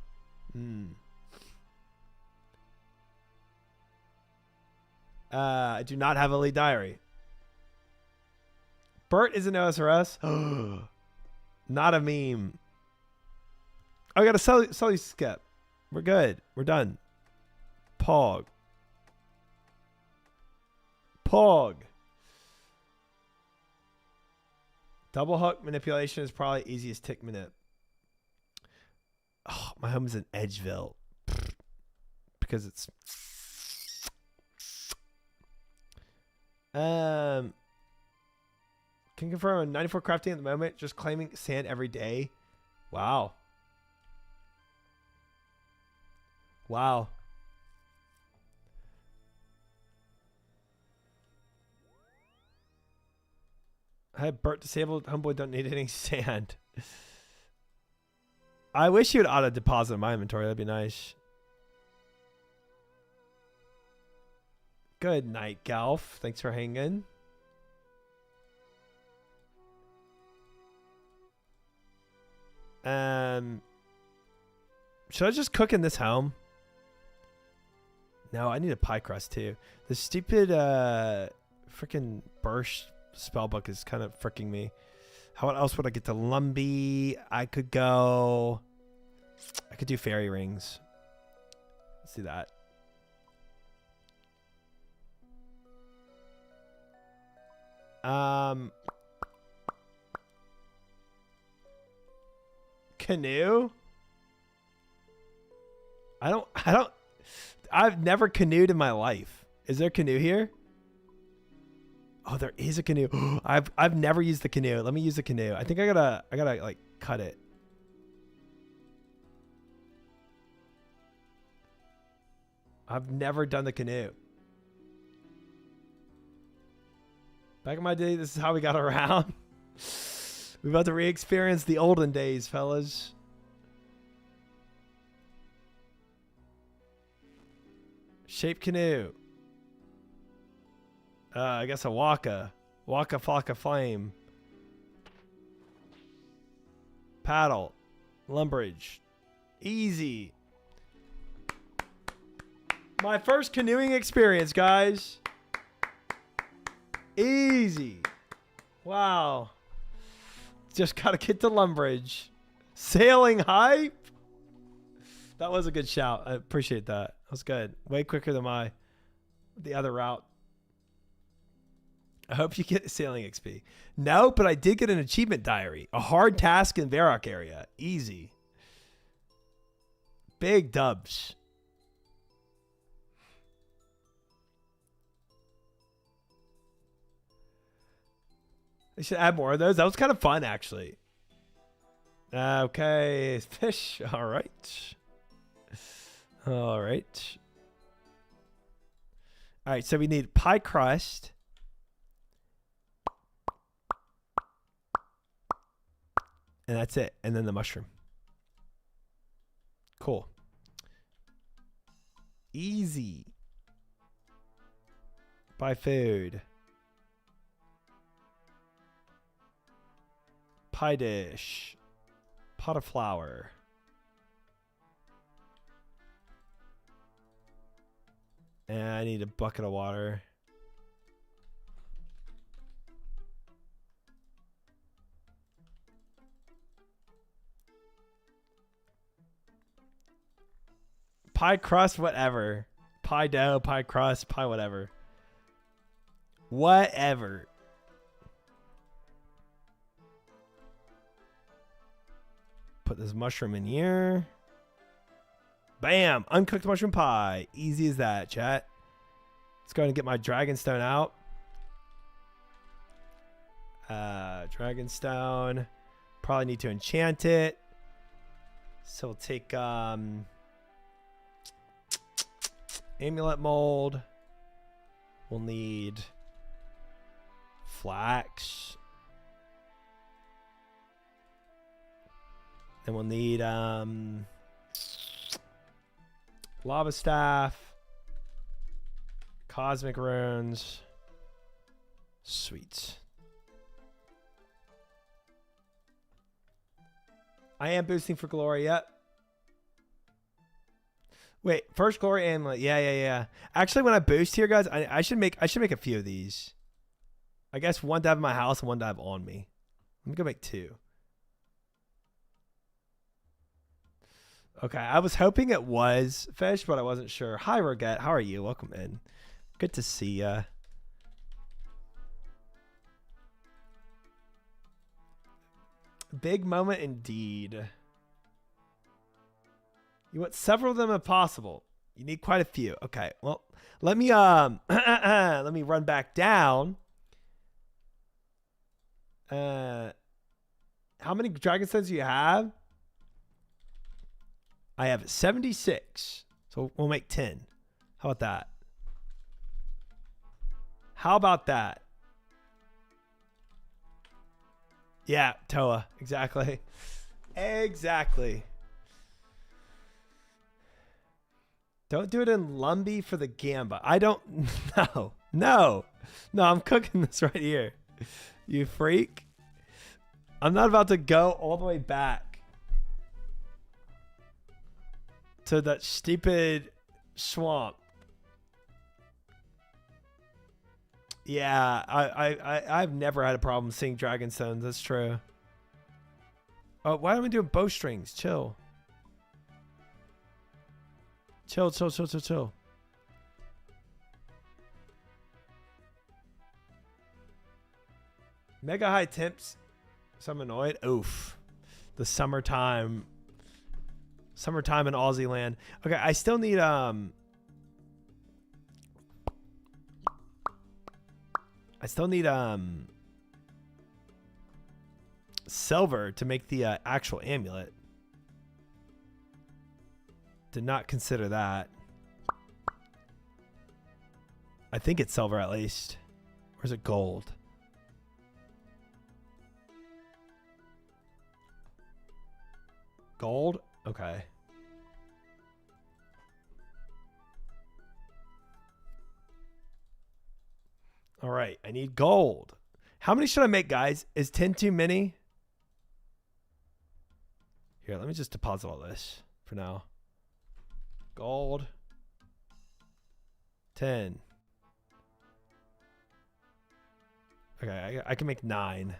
Speaker 1: I do not have a lead diary. Bert is an OSRS. Not a meme. Oh, I got a Sully skip. We're good. We're done. Pog. Double hook manipulation is probably easiest tick manip. Oh, my home is in Edgeville. Because it's... Can confirm I'm 94 crafting at the moment, just claiming sand every day. Wow. I had Bert disabled. Homeboy don't need any sand. I wish he would auto deposit in my inventory. That'd be nice. Good night, Galf. Thanks for hanging. Should I just cook in this home? No, I need a pie crust too. The stupid freaking burst spellbook is kind of freaking me. How else would I get to Lumbee? I could go I could do fairy rings. Let's do that. Canoe? I've never canoed in my life. Is there a canoe here? Oh, there is a canoe. I've never used the canoe. Let me use the canoe. I think I gotta like cut it. I've never done the canoe. Back in my day, this is how we got around. We're about to re-experience the olden days, fellas. Shape canoe. I guess a waka. Waka flocka flame. Paddle. Lumbridge. Easy. My first canoeing experience, guys. Easy. Wow. Just gotta get to Lumbridge. Sailing hype. That was a good shout. I appreciate that. That was good. Way quicker than the other route. I hope you get sailing XP. No, but I did get an achievement diary. A hard task in Varrock area. Easy. Big dubs. They should add more of those. That was kind of fun, actually. Okay. Fish. All right. All right. All right. So we need pie crust. And that's it. And then the mushroom. Cool. Easy. Buy food. Pie dish. Pot of flour. And I need a bucket of water. Pie crust, whatever. Pie dough, pie crust, pie whatever. Whatever. Put this mushroom in here. Bam! Uncooked mushroom pie. Easy as that, chat. Let's go ahead and get my dragonstone out. Dragonstone. Probably need to enchant it. So we'll take amulet mold. We'll need flax. Then we'll need lava staff, cosmic runes. Sweet. I am boosting for glory. Yep. Wait, first glory amulet. Yeah. Actually, when I boost here, guys, I should make a few of these. I guess one to have in my house and one to have on me. Let me go make two. Okay, I was hoping it was fish, but I wasn't sure. Hi, Roget. How are you? Welcome in. Good to see ya. Big moment indeed. You want several of them if possible. You need quite a few. Okay, well, let me let me run back down. How many dragonstones do you have? I have 76. So we'll make 10. How about that? How about that? Yeah, Toa. Exactly. Exactly. Don't do it in Lumbee for the Gamba. I don't... No, I'm cooking this right here. You freak. I'm not about to go all the way back to that stupid swamp. Yeah, I've never had a problem seeing dragonstones. That's true. Oh, why am I doing bowstrings? Chill. Chill, chill, chill, chill, chill. Mega high temps. So I'm annoyed. Oof. The summertime. Summertime in Aussie land. Okay, I still need I still need silver to make the actual amulet. Did not consider that. I think it's silver at least. Or is it gold? Gold? Okay. All right, I need gold. How many should I make, guys? Is 10 too many? Here, let me just deposit all this for now. Gold. 10. Okay, I can make 9.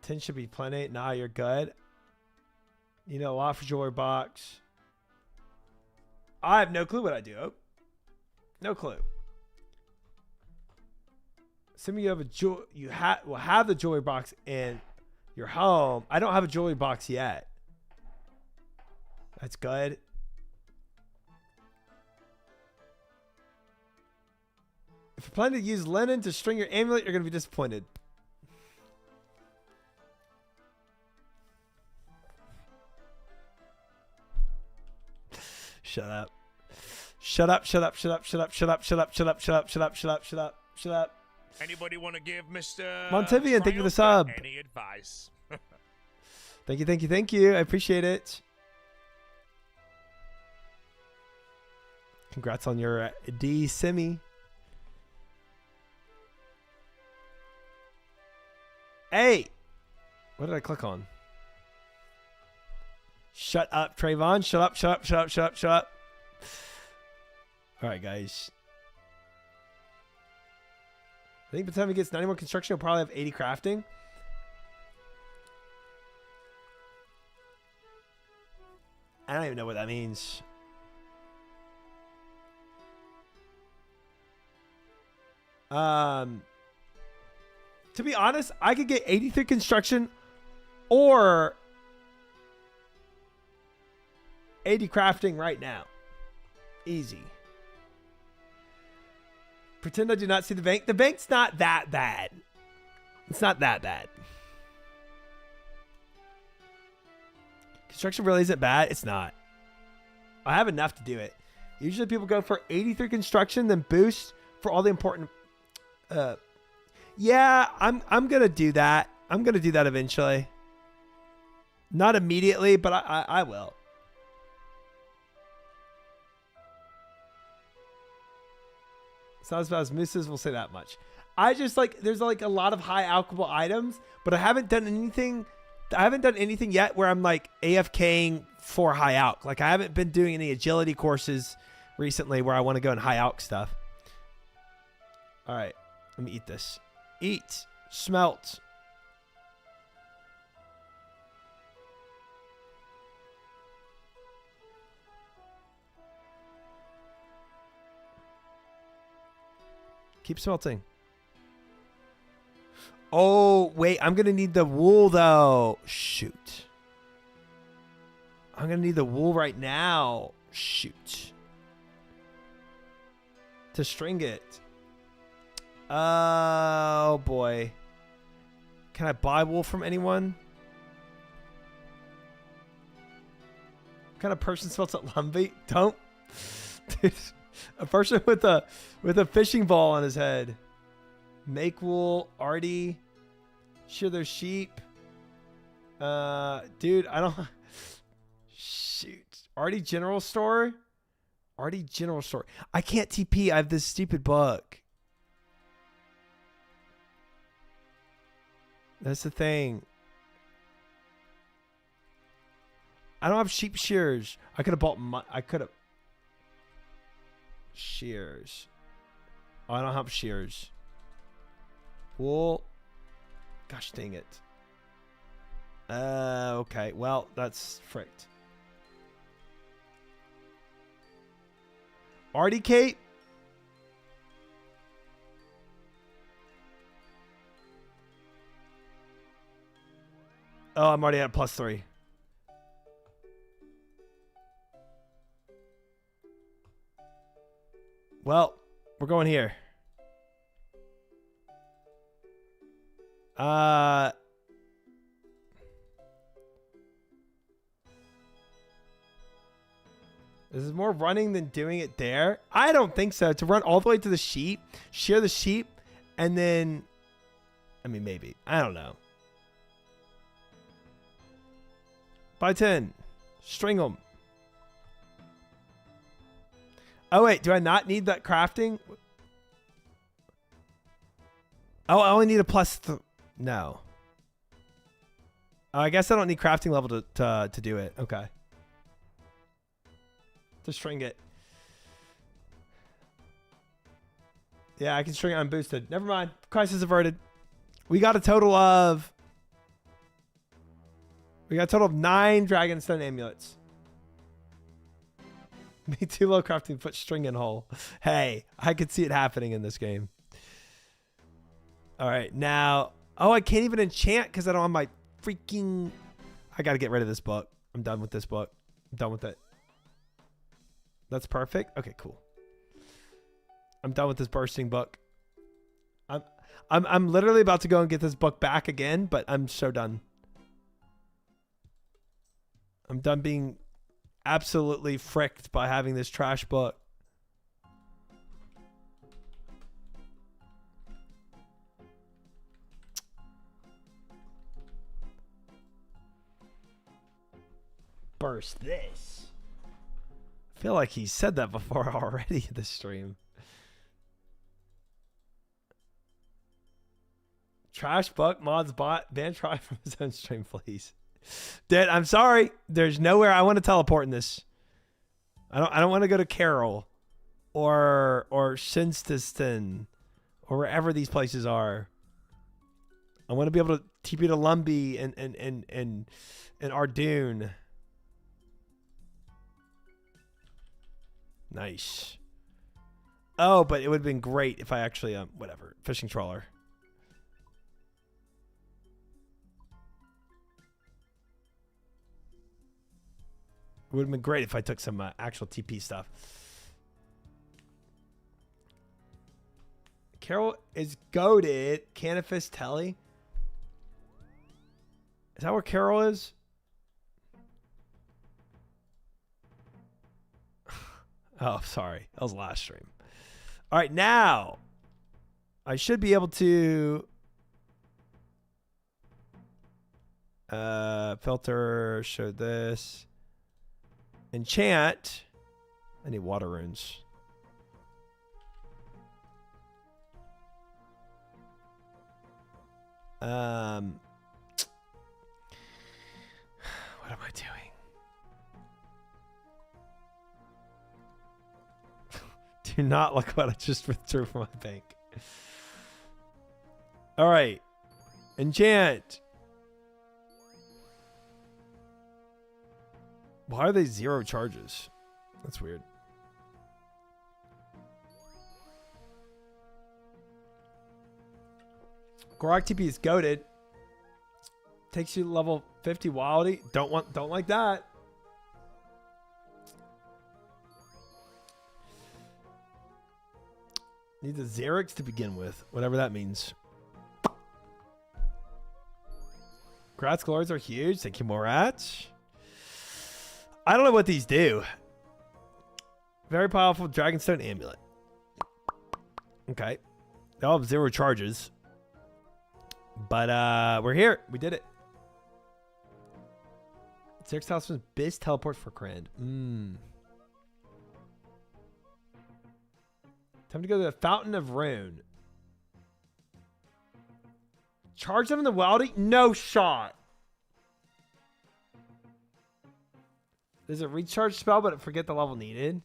Speaker 1: 10 should be plenty. Nah, you're good. You know, a lot for jewelry box. I have no clue what I do. Oh, no clue. Assuming you have will have the jewelry box in your home. I don't have a jewelry box yet. That's good. If you're planning to use linen to string your amulet, you're going to be disappointed. Shut up. Shut up, shut up, shut up, shut up, shut up, shut up, shut up, shut up, shut up, shut up, shut up, shut up.
Speaker 3: Anybody want to give Mr.
Speaker 1: Montevian, thank you for the sub.
Speaker 3: Any advice?
Speaker 1: Thank you, thank you, thank you. I appreciate it. Congrats on your D semi. Hey! What did I click on? Shut up, Trayvon. Shut up, shut up, shut up, shut up, shut up. All right, guys. I think by the time he gets 91 construction, he'll probably have 80 crafting. I don't even know what that means. To be honest, I could get 83 construction or 80 crafting right now. Easy. Pretend I do not see the bank. The bank's not that bad. It's not that bad. Construction really isn't bad. It's not. I have enough to do it. Usually people go for 83 construction, then boost for all the important... yeah, I'm going to do that. I'm going to do that eventually. Not immediately, but I will. It's not as bad as mooses, we'll say that much. I just like, there's like a lot of high alchable items, but I haven't done anything yet where I'm like AFKing for high alch. Like I haven't been doing any agility courses recently where I want to go and high alch stuff. All right, let me eat this. Eat, smelt. Keep smelting. Oh, wait. I'm going to need the wool, though. Shoot. I'm going to need the wool right now. Shoot. To string it. Oh, boy. Can I buy wool from anyone? What kind of person smells at Lumbee? Don't. Dude. A person with a fishing ball on his head. Make wool, Artie. Shear their sheep. Dude, I don't. Shoot, Artie General Store. Artie General Store. I can't TP. I have this stupid bug. That's the thing. I don't have sheep shears. I could have bought. I could have. Shears. Oh, I don't have shears. Wool. Gosh dang it. Okay. Well, that's fricked. Artie Kate. Oh, I'm already at +3. Well, we're going here. This is more running than doing it there. I don't think so. To run all the way to the sheep, share the sheep, and then, I mean, maybe. I don't know. Buy 10. String them. Oh, wait. Do I not need that crafting? Oh, I only need a +3. No. I guess I don't need crafting level to do it. Okay. To string it. Yeah, I can string it unboosted. Never mind. Crisis averted. We got a total of 9 Dragonstone amulets. Me too low crafting, put string in hole. Hey, I could see it happening in this game. All right, now. Oh, I can't even enchant because I don't have my freaking. I got to get rid of this book. I'm done with this book. I'm done with it. That's perfect. Okay, cool. I'm done with this bursting book. I'm literally about to go and get this book back again, but I'm so done. I'm done being absolutely fricked by having this trash book. Burst this. I feel like he said that before already in the stream. Trash buck mods bot ban try from his own stream, please. Dude, I'm sorry. There's nowhere I want to teleport in this. I don't want to go to Carol or Shinstiston or wherever these places are. I want to be able to TP to Lumbee and Ardoon. Nice. Oh, but it would have been great if I actually whatever, fishing trawler. It would have been great if I took some actual TP stuff. Carol is goated. Canifis Telly. Is that where Carol is? Oh, sorry. That was last stream. All right, now I should be able to filter, show this. Enchant. I need water runes. What am I doing? Do not look what I just withdrew from my bank. All right. Enchant. Why are they 0 charges? That's weird. Grog TP is goated. Takes you to level 50 wildy. Don't like that. Need the Xerix to begin with, whatever that means. Gratz glories are huge. Thank you, Morat. I don't know what these do. Very powerful Dragonstone amulet. Okay. They all have 0 charges. But we're here. We did it. 6,000 Biz teleport for Krand. Time to go to the Fountain of Rune. Charge them in the Wildy? No shot. There's a recharge spell, but forget the level needed.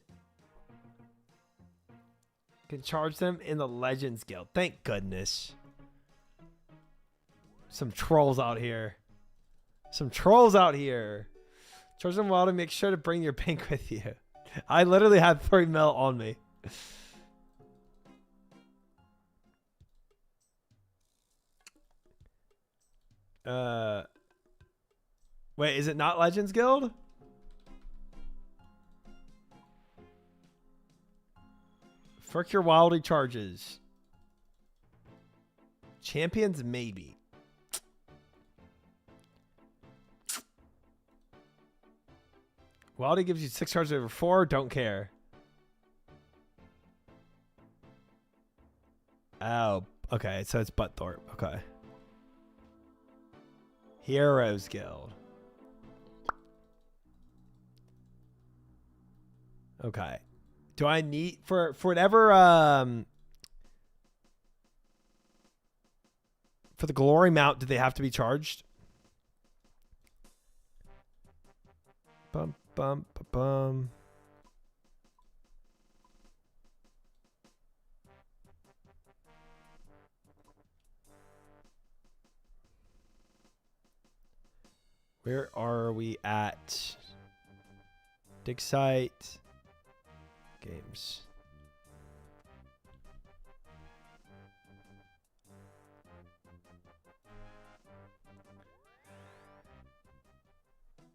Speaker 1: Can charge them in the Legends Guild. Thank goodness. Some trolls out here. Some trolls out here. Charge them Wildy. Make sure to bring your bank with you. I literally had 3 mil on me. Wait, is it not Legends Guild? Frick your Wildy charges. Champions, maybe. Wildy gives you 6 charges over 4. Don't care. Oh, okay. So it's Butthorpe. Okay. Heroes Guild. Okay. Do I need for whatever for the glory mount, do they have to be charged? Bum bum bum bum. Where are we at? Dig site. Games.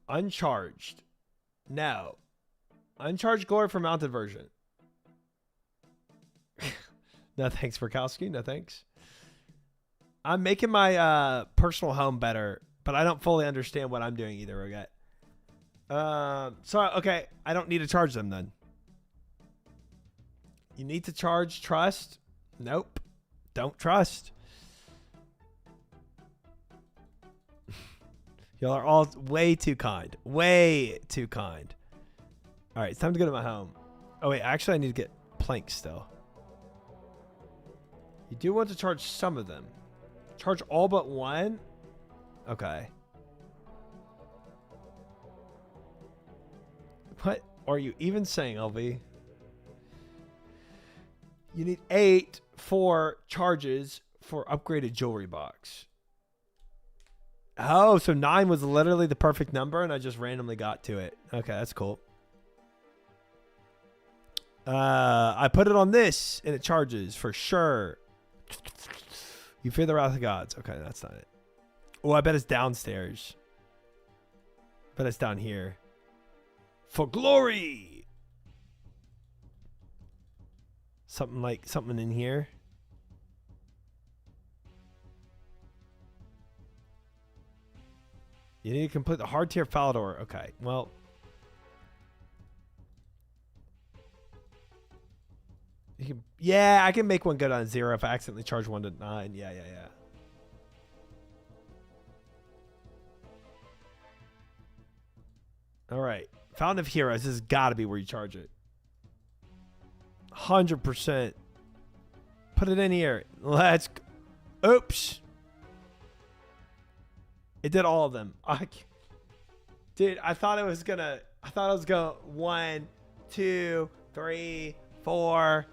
Speaker 1: Uncharged. No. Uncharged glory for mounted version. No thanks, Murkowski. No thanks. I'm making my personal home better, but I don't fully understand what I'm doing either, okay? So, okay, I don't need to charge them then. You need to charge trust? Nope. Don't trust. Y'all are all way too kind. Way too kind. All right, it's time to go to my home. Oh, wait, actually, I need to get planks still. You do want to charge some of them. Charge all but one? Okay. What are you even saying, LV? You need 8 for charges for upgraded jewelry box. Oh, so 9 was literally the perfect number and I just randomly got to it. Okay, that's cool. I put it on this and it charges for sure. You fear the wrath of gods. Okay, that's not it. Oh, I bet it's downstairs. Bet it's down here. For glory. Something in here. You need to complete the hard tier Falador. Okay, well. You can, yeah, I can make one go down to 0 if I accidentally charge 1 to 9. Yeah. All right. Fountain of Heroes. This has got to be where you charge it. 100%. Put it in here. Let's go. Oops. It did all of them. Dude, I thought it was going 1, 2, 3, 4.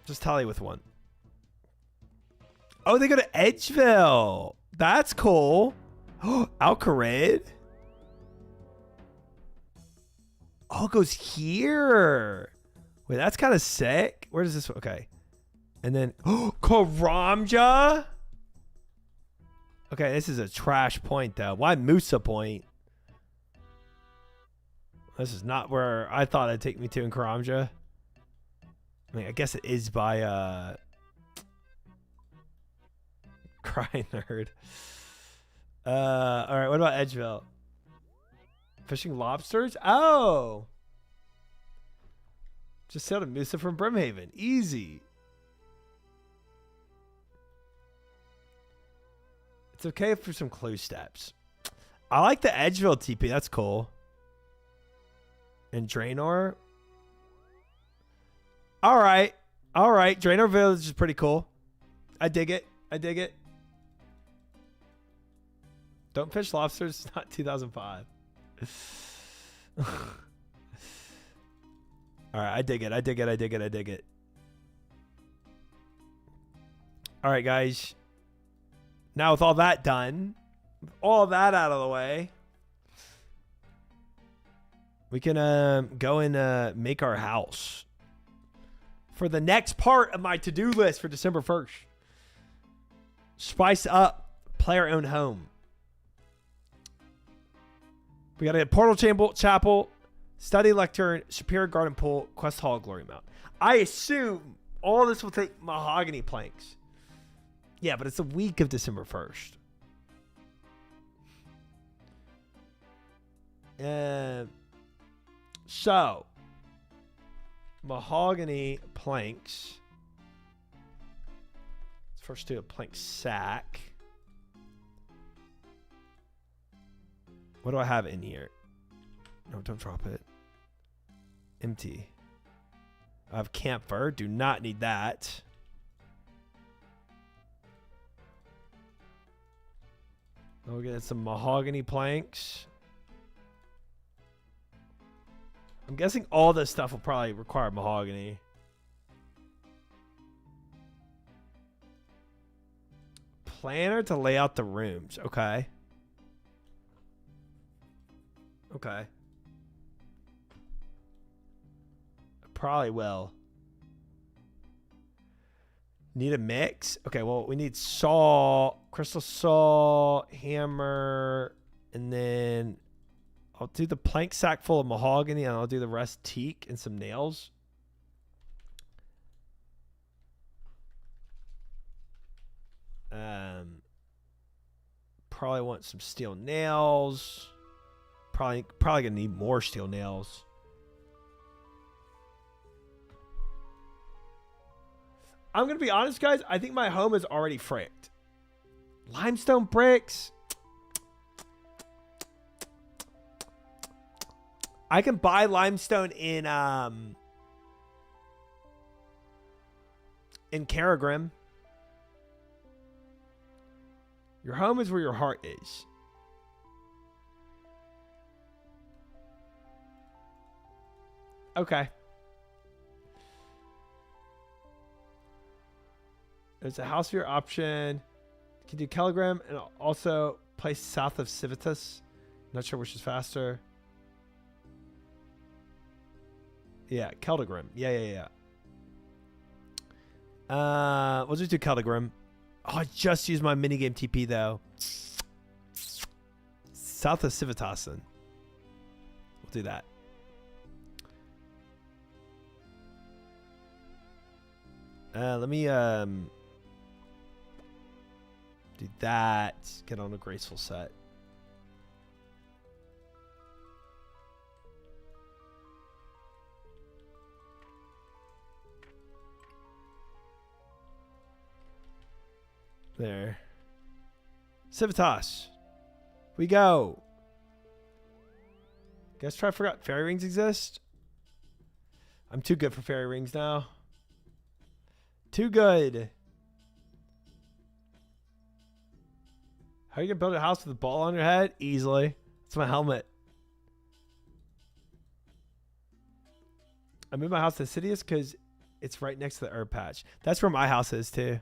Speaker 1: Just tally with 1. Oh, they go to Edgeville. That's cool. Alcarid. Oh, it goes here. Wait, that's kind of sick. Where does this? Okay. And then, Karamja. Okay, this is a trash point, though. Why Musa Point? This is not where I thought it'd take me to in Karamja. I mean, I guess it is by, Cry Nerd. All right, what about Edgeville? Fishing lobsters? Oh! Just sailed to Musa from Brimhaven. Easy. It's okay for some clue steps. I like the Edgeville TP. That's cool. And Draenor. All right. Draenor Village is pretty cool. I dig it. Don't fish lobsters. It's not 2005. All right. I dig it. All right, guys. Now with all that done, all that out of the way, We can go and make our house for the next part of my to-do list for December 1st. Spice up player-owned home. We got a portal chapel, study lectern, superior garden pool, quest hall, glory mount. I assume all this will take mahogany planks. Yeah, but it's the week of December 1st. So, mahogany planks. Let's first do a plank sack. What do I have in here? No, don't drop it. Empty. I have camphor. Do not need that. We'll get some mahogany planks. I'm guessing all this stuff will probably require mahogany. Planner to lay out the rooms. Okay. Okay. Probably will. Need a mix? Okay, well, we need saw, crystal saw, hammer, and then I'll do the plank sack full of mahogany, and I'll do the rest teak and some nails. Probably want some steel nails. Probably gonna need more steel nails. I'm gonna be honest, guys. I think my home is already fricked. Limestone bricks. I can buy limestone in Karagrim. Your home is where your heart is. Okay. There's a house viewer option. You can do Telegram and also place south of Civitas. Not sure which is faster. Yeah, Keldagrim. Yeah. We'll just do Keldagrim. Oh, I just used my minigame TP though. South of Civitasen. We'll do that. Let me do that. Get on a graceful set. There. Civitas. We go. Guess try forgot fairy rings exist. I'm too good for fairy rings now. Too good. How are you gonna build a house with a ball on your head? Easily. That's my helmet. I moved my house to Sidious because it's right next to the herb patch. That's where my house is too.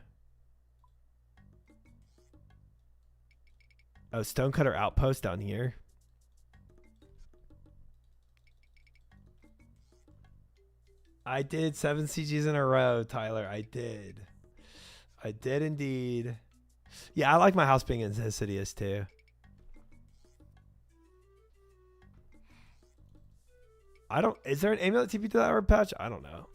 Speaker 1: Oh, Stonecutter Outpost down here. I did 7 CGs in a row, Tyler. I did. I did indeed. Yeah, I like my house being in Sidious too. Is there an amulet TP to that herb patch? I don't know.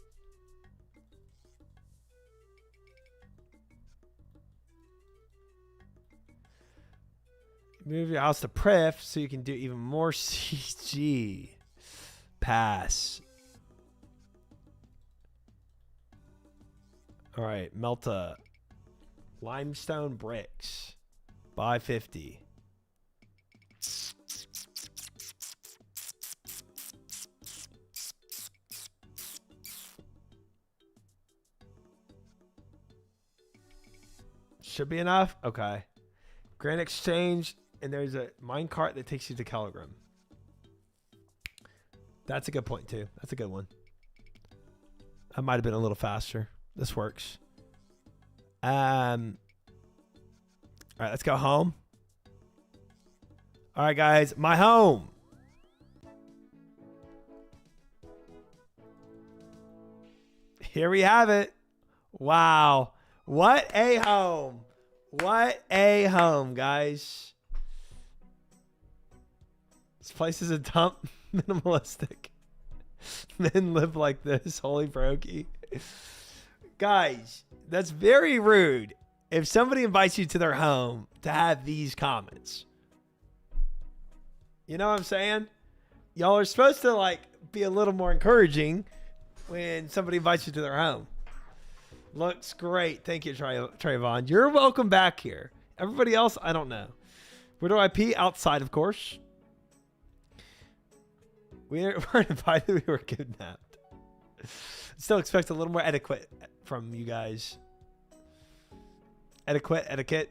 Speaker 1: Move your house to Prif so you can do even more CG. Pass. All right, Melta. Limestone bricks. Buy 50. Should be enough. Okay. Grand Exchange. And there's a minecart that takes you to Keldagrim. That's a good point too. That's a good one. I might have been a little faster. This works. All right, let's go home. All right, guys, my home. Here we have it. Wow. What a home. What a home, guys. This place is a dump. Minimalistic. Men live like this. Holy brokey. Guys, that's very rude. If somebody invites you to their home to have these comments. You know what I'm saying? Y'all are supposed to like be a little more encouraging when somebody invites you to their home. Looks great. Thank you, Trayvon. You're welcome back here. Everybody else, I don't know. Where do I pee? Outside, of course. We weren't invited. We were kidnapped. Still expect a little more etiquette from you guys. Etiquette.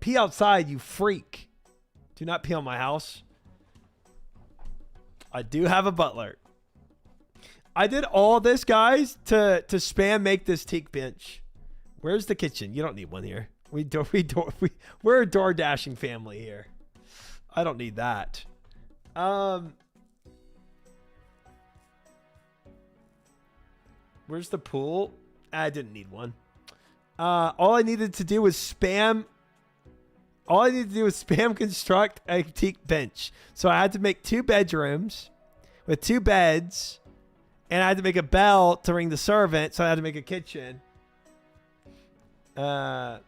Speaker 1: Pee outside, you freak. Do not pee on my house. I do have a butler. I did all this, guys, to spam make this teak bench. Where's the kitchen? You don't need one here. We're a door dashing family here. I don't need that. Where's the pool? I didn't need one. All I needed to do was spam. All I needed to do was spam construct a teak bench. So I had to make 2 bedrooms with 2 beds. And I had to make a bell to ring the servant. So I had to make a kitchen. Yeah.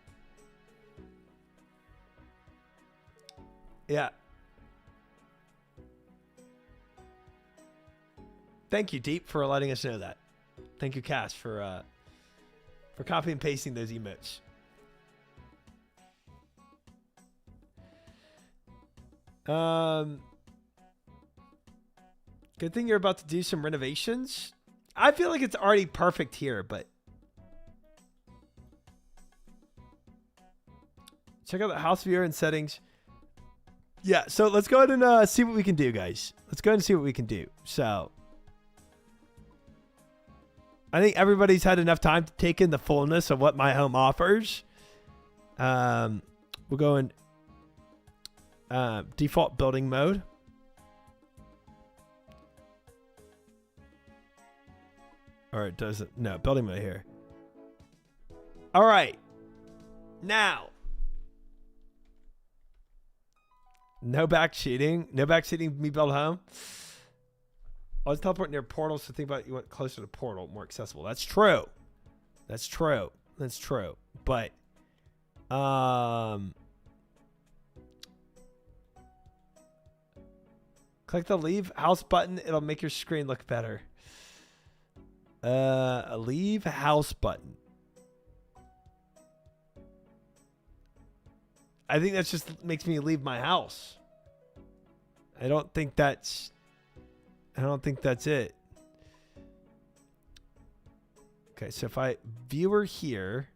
Speaker 1: Thank you, Deep, for letting us know that. Thank you, Cass, for copy and pasting those emotes. Good thing you're about to do some renovations. I feel like it's already perfect here, but check out the house viewer and settings. Yeah, so let's go ahead and see what we can do, guys. Let's go ahead and see what we can do. So I think everybody's had enough time to take in the fullness of what my home offers. We'll go in default building mode. Or it doesn't. No, building mode here. All right. Now. No backseating. No backseating me build home. I was teleporting near portals, so think about it, you went closer to portal, more accessible. That's true. That's true. That's true. But click the leave house button. It'll make your screen look better. A leave house button. I think that just makes me leave my house. I don't think that's it. Okay, so if I viewer here,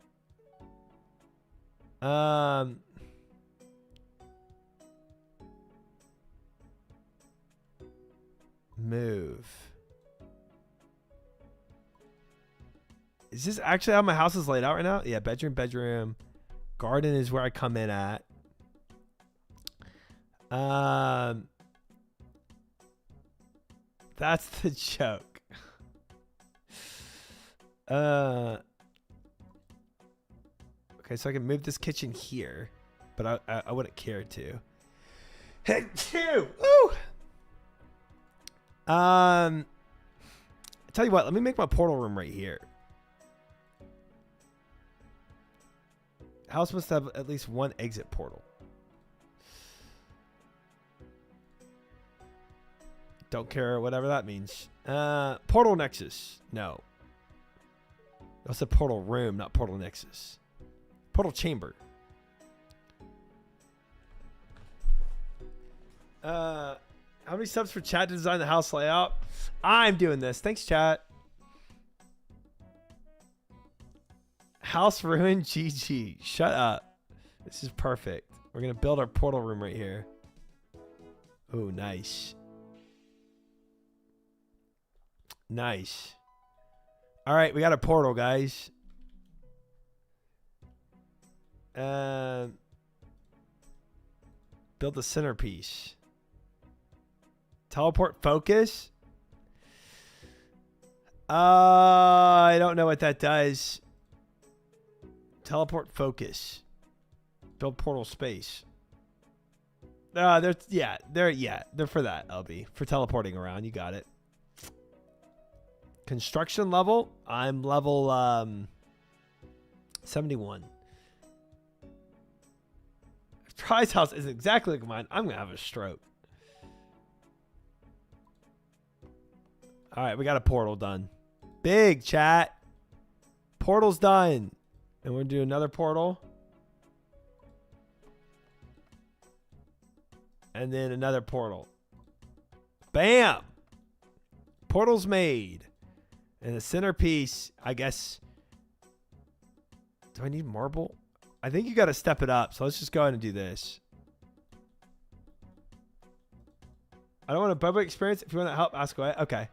Speaker 1: move. Is this actually how my house is laid out right now? Yeah, bedroom. Garden is where I come in at. That's the joke. Okay, so I can move this kitchen here, but I wouldn't care to. Head 2. Woo! I tell you what, let me make my portal room right here. House must have at least 1 exit portal. Don't care, whatever that means. Portal Nexus. No. That's a portal room, not portal Nexus. Portal chamber. How many subs for chat to design the house layout? I'm doing this. Thanks, chat. House ruined. GG. Shut up. This is perfect. We're going to build our portal room right here. Oh, nice. Nice. All right, we got a portal, guys. Build the centerpiece. Teleport focus. I don't know what that does. Teleport focus. Build portal space. They're for that, LB. For teleporting around. You got it. Construction level. I'm level 71. If Try's house is exactly like mine, I'm gonna have a stroke. Alright, we got a portal done. Big chat. Portal's done. And we're gonna do another portal. And then another portal. Bam! Portal's made. And the centerpiece, I guess. Do I need marble? I think you got to step it up. So let's just go ahead and do this. I don't want a Boba experience. If you want to help, ask away. Okay.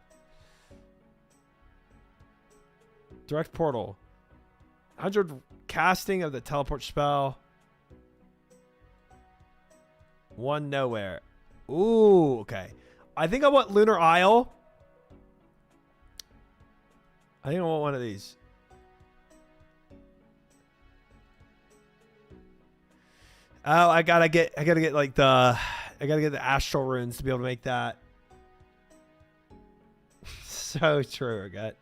Speaker 1: Direct portal. 100 casting of the teleport spell. 1 nowhere. Ooh, okay. I think I want Lunar Isle. I think I want one of these. Oh, I gotta get like the astral runes to be able to make that. So true, I got.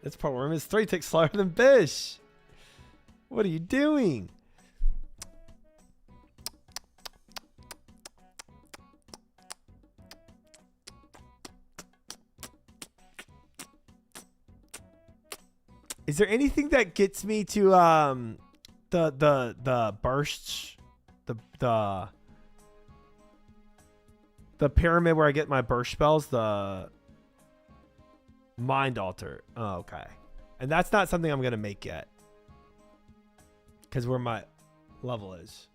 Speaker 1: This portal room is 3 ticks slower than Bish. What are you doing? Is there anything that gets me to the bursts, the pyramid where I get my burst spells, the mind altar? Oh, okay. And that's not something I'm gonna make yet, because where my level is.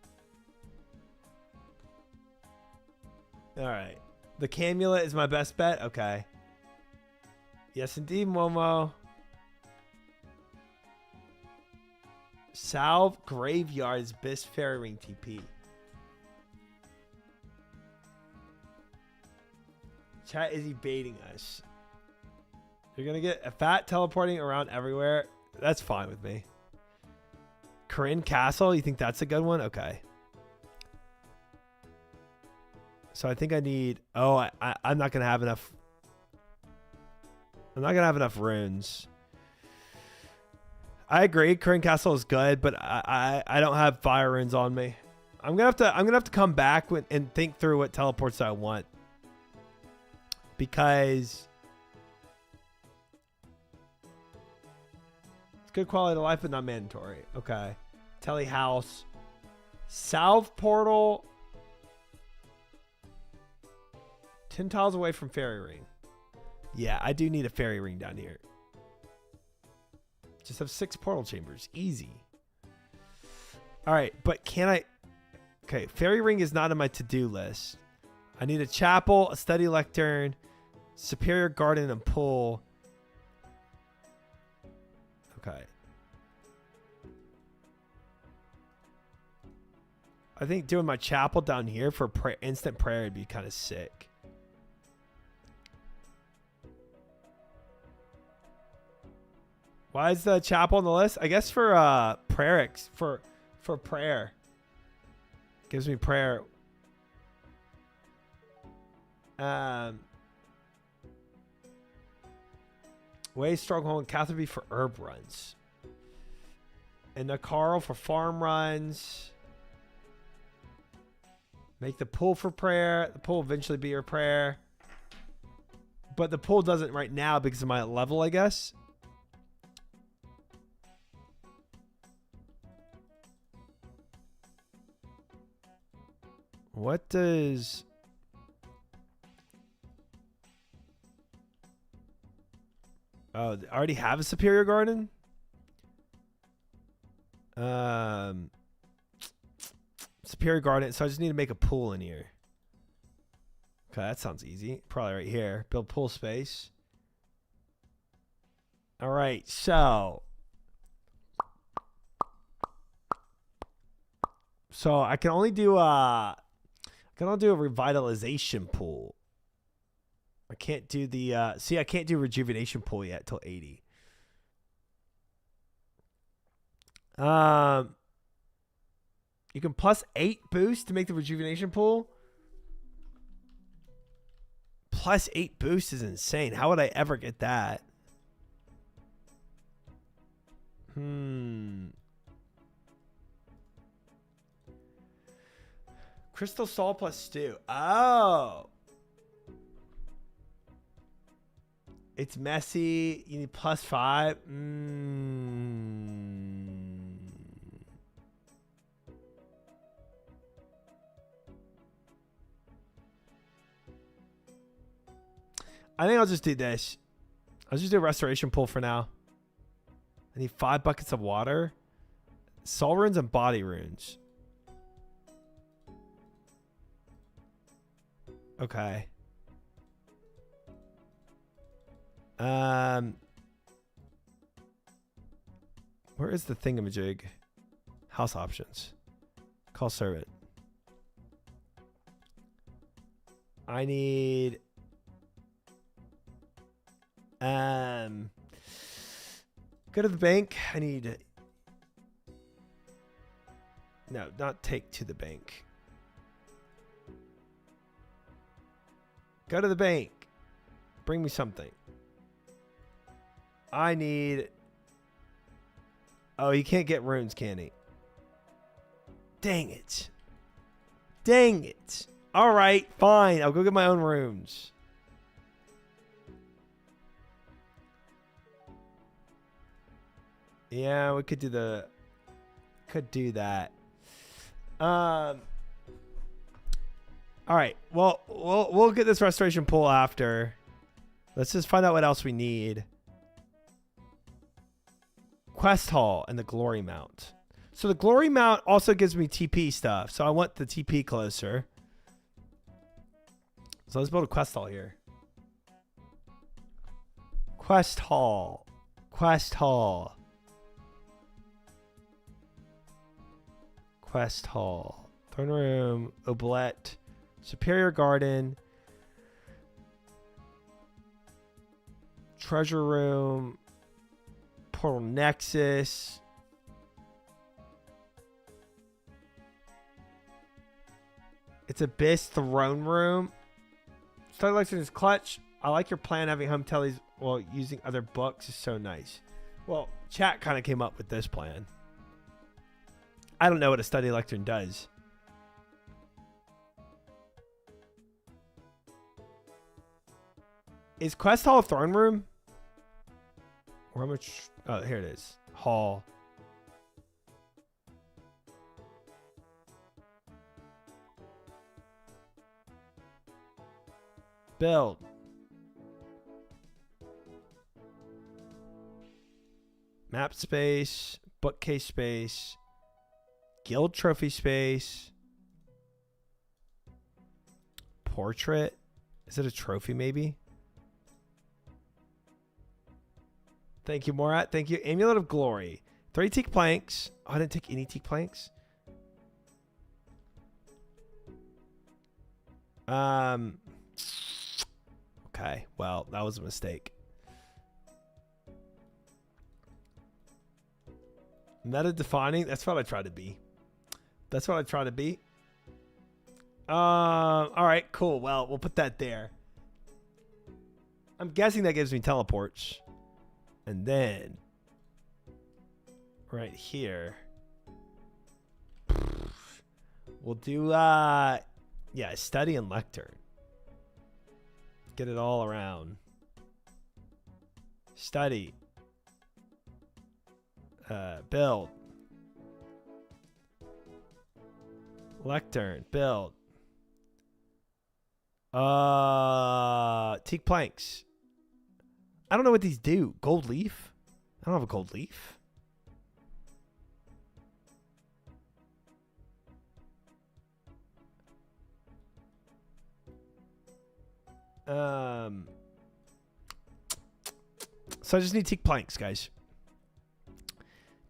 Speaker 1: All right, the Camulet is my best bet. Okay. Yes, indeed, Momo. Salve Graveyard's Biss Fairy Ring TP. Chat, is he baiting us? You're gonna get a fat teleporting around everywhere. That's fine with me. Corinne Castle, you think that's a good one? Okay. So I think I need. Oh, I'm not gonna have enough. I'm not gonna have enough runes. I agree. Corinne Castle is good, but I don't have fire runes on me. I'm gonna have to come back and think through what teleports I want, because it's good quality of life but not mandatory. Okay. Telly House, Salve Portal, 10 tiles away from Fairy Ring. Yeah, I do need a Fairy Ring down here. Just have 6 portal chambers. Easy. All right, but can I... Okay, Fairy Ring is not on my to-do list. I need a chapel, a study lectern, superior garden, and pool. Okay. I think doing my chapel down here for instant prayer would be kind of sick. Why is the chapel on the list? I guess for prayer for prayer. Gives me prayer. Way Stronghold and Catherby for herb runs. And the Carl for farm runs. Make the pool for prayer. The pool will eventually be your prayer. But the pool doesn't right now because of my level, I guess. What does... Oh, I already have a superior garden? Superior garden, so I just need to make a pool in here. Okay, that sounds easy. Probably right here. Build pool space. All right, so I can only do a revitalization pool. I can't do the see, I can't do rejuvenation pool yet till 80. You can +8 boost to make the rejuvenation pool. +8 boost is insane. How would I ever get that? Crystal Saw plus stew. Oh. It's messy. You need +5. I think I'll just do this. I'll just do a restoration pool for now. I need 5 buckets of water. Soul runes and body runes. Okay. Where is the thingamajig? House options. Call servant. I need go to the bank. I need no, not take to the bank. Go to the bank. Bring me something. I need... Oh, he can't get runes, can he? Dang it. Dang it. All right, fine. I'll go get my own runes. Yeah, we could do the... Could do that. All right. Well, we'll get this restoration pool after. Let's just find out what else we need. Quest Hall and the Glory Mount. So the Glory Mount also gives me TP stuff. So I want the TP closer. So let's build a Quest Hall here. Quest Hall. Quest Hall. Quest Hall. Throne Room. Oblette. Superior Garden. Treasure Room. Portal Nexus. It's Abyss Throne Room. Starlight Lecture is clutch. I like your plan having home tellies while using other books is so nice. Well, chat kind of came up with this plan. I don't know what a study lectern does. Is Quest Hall a throne room? Or how much? Oh, here it is. Hall. Build. Map space. Bookcase space. Guild trophy space. Portrait. Is it a trophy maybe? Thank you, Morat. Thank you. Amulet of Glory. 3 teak planks. Oh, I didn't take any teak planks. Okay. Well, that was a mistake. Meta defining. That's what I try to be. That's what I try to be. All right, cool. Well, we'll put that there. I'm guessing that gives me teleports. And then right here, we'll do, yeah, study and lectern. Get it all around. Study. Build. Lectern. Build. Teak planks. I don't know what these do. Gold leaf? I don't have a gold leaf. So I just need teak planks, guys.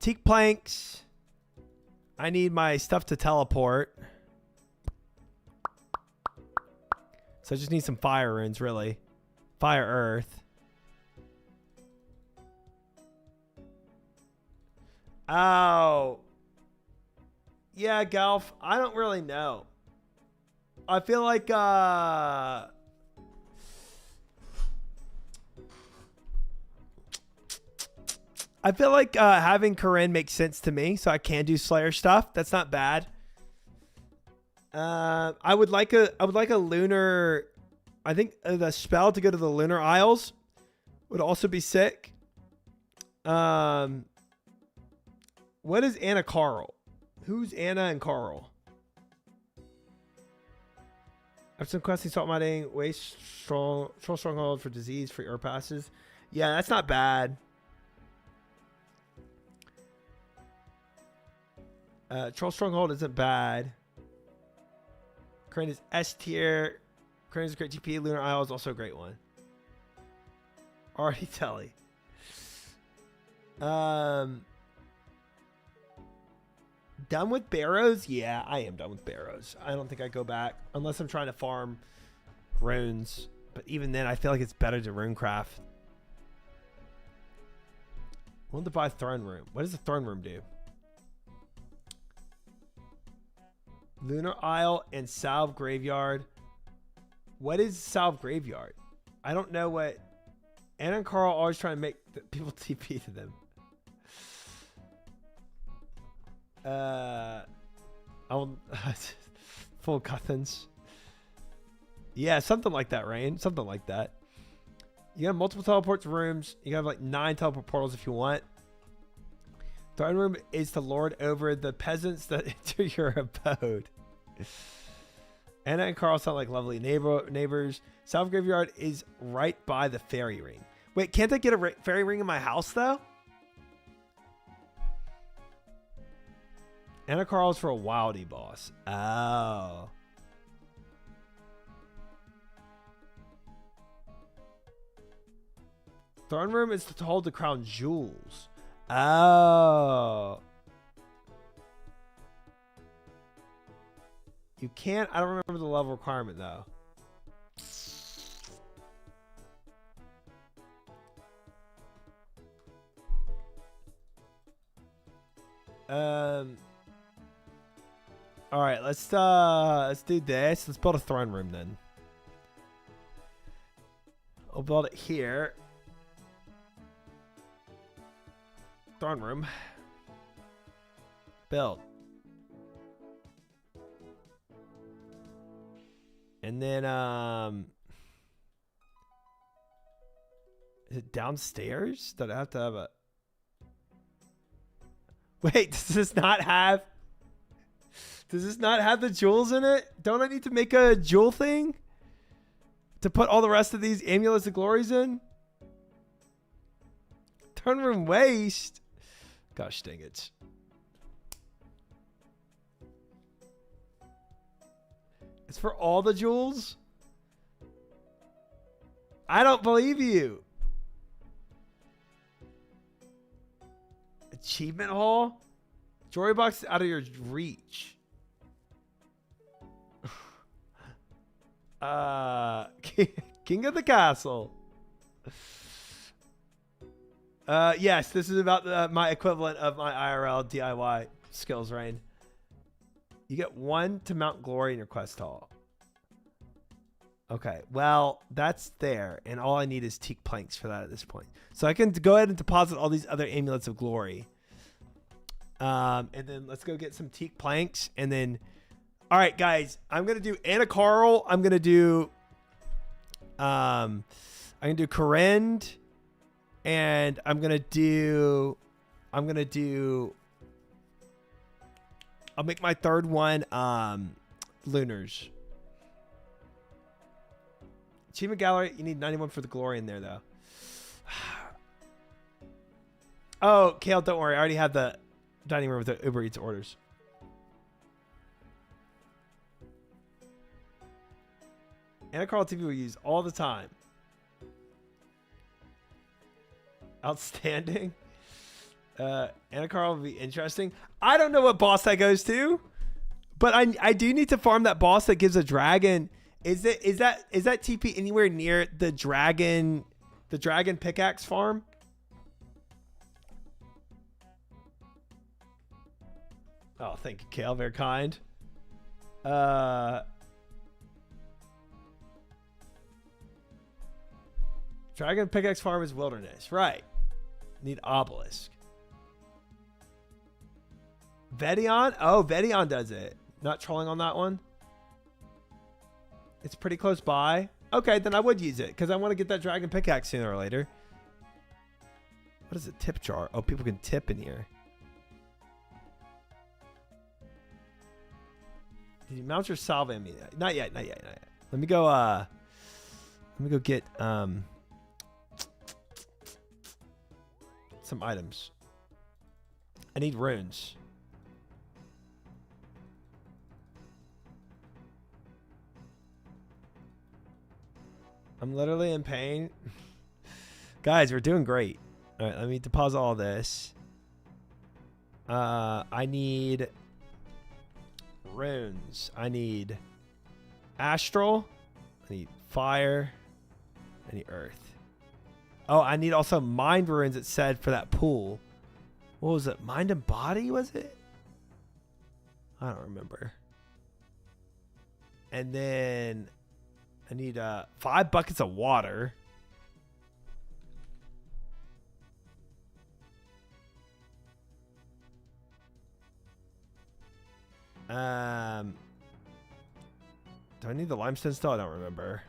Speaker 1: Teak planks. I need my stuff to teleport. So I just need some fire runes, really. Fire Earth. Oh. Yeah, Galf. I don't really know. I feel like I feel like having Corinne makes sense to me, so I can do Slayer stuff. That's not bad. I would like a lunar. I think the spell to go to the Lunar Isles would also be sick. What is Anna Carl? Who's Anna and Carl? After some questing, salt mining, waste stronghold for disease, free air passes. Yeah, that's not bad. Troll stronghold isn't bad. Crane is S tier. Crane is a great GP. Lunar Isle is also a great one. Already telly. Done with Barrows? Yeah, I am done with Barrows. I don't think I go back unless I'm trying to farm runes. But even then, I feel like it's better to runecraft. I want to buy Throne Room. What does the Throne Room do? Lunar Isle and Salve Graveyard. What is Salve Graveyard? I don't know what. Anna and Carl always trying to make people TP to them. Full Cuthans. Yeah, something like that, Rain. Something like that. You have multiple teleport rooms. You have like 9 teleport portals if you want. Throne Room is to lord over the peasants that enter your abode. Anna and Carl sound like lovely neighbors. South Graveyard is right by the fairy ring. Wait, can't I get a fairy ring in my house though? Anna Carl's for a wildy boss. Oh. Throne Room is to hold the crown jewels. Oh. You can't. I don't remember the level requirement though. All right, let's do this. Let's build a throne room then. I'll build it here. Throne room. Build. And then is it downstairs? Did I have to have a Wait, does this not have the jewels in it? Don't I need to make a jewel thing to put all the rest of these amulets of glories in? Throne room waste. Gosh dang it. It's for all the jewels? I don't believe you. Achievement Hall? Jewelry box is out of your reach. King of the Castle. Yes, this is about my equivalent of my IRL DIY skills, Rain. You get 1 to mount glory in your quest hall. Okay, well, that's there, and all I need is teak planks for that at this point. So I can go ahead and deposit all these other amulets of glory. And then let's go get some teak planks, and then... All right, guys, I'm going to do Anna Carl. I'm going to do... I'm going to do Corinne, and I'm going to do... I'll make my third one Lunars. Achievement Gallery, you need 91 for the glory in there, though. Oh, Kale, don't worry. I already have the dining room with the Uber Eats orders. Anna Carl TV we use all the time. Outstanding. Anna Carl would be interesting. I don't know what boss that goes to, but I do need to farm that boss that gives a dragon Is that TP anywhere near the dragon pickaxe farm? Oh, thank you, Kale. Very kind. Dragon pickaxe farm is wilderness. Right. Need obelisk. Vedion? Oh, Vedion does it. Not trolling on that one. It's pretty close by. Okay, then I would use it because I want to get that dragon pickaxe sooner or later. What is a tip jar? Oh, people can tip in here. Did you mount your salve in me? Not yet. Not yet. Not yet. Let me go. Let me go get some items. I need runes. I'm literally in pain. Guys, we're doing great. All right, let me deposit all this. I need runes. I need astral. I need fire. I need earth. Oh, I need also mind runes, it said, for that pool. What was it? Mind and body, was it? I don't remember. And then I need 5 buckets of water. Do I need the limestone still? I don't remember.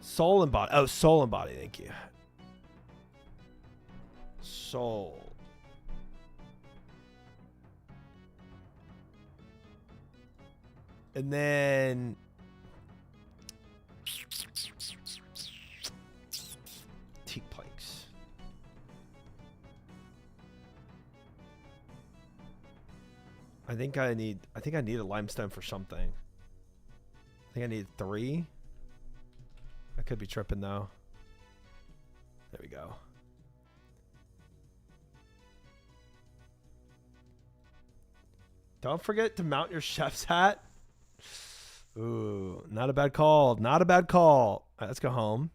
Speaker 1: Soul and body. Oh, soul and body. Thank you. Soul. And then teak planks. I think I need a limestone for something. I think I need 3. I could be tripping though. There we go. Don't forget to mount your chef's hat. Ooh, not a bad call. Not a bad call. All right, let's go home.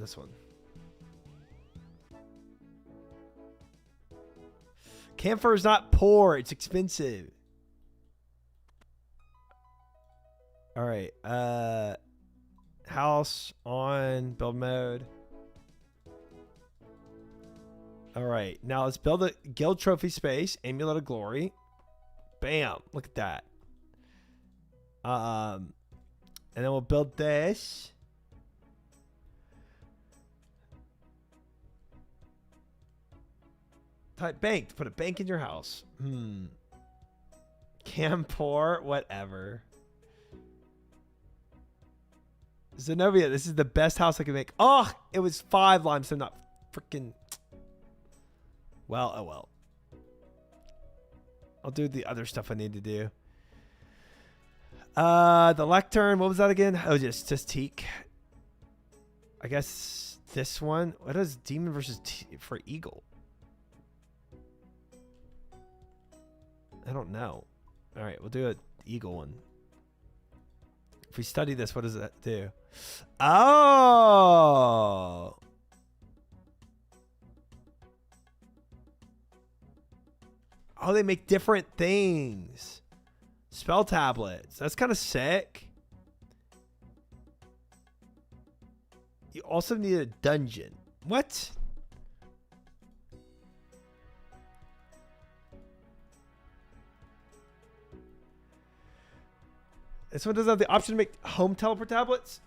Speaker 1: This one. Camphor is not poor. It's expensive. All right. House on build mode. All right. Now let's build a guild trophy space. Amulet of glory. Bam. Look at that. And then we'll build this. Type bank to put a bank in your house. Campor, whatever. Zenobia, this is the best house I can make. Oh, it was 5 limestone, not freaking. Well, oh well. I'll do the other stuff I need to do. The lectern, what was that again? Oh, just teak. I guess this one. What is demon versus for eagle? I don't know. All right, we'll do an eagle one. If we study this, what does that do? Oh! Oh, they make different things. Spell tablets. That's kind of sick. You also need a dungeon. What? This one doesn't have the option to make home teleport tablets?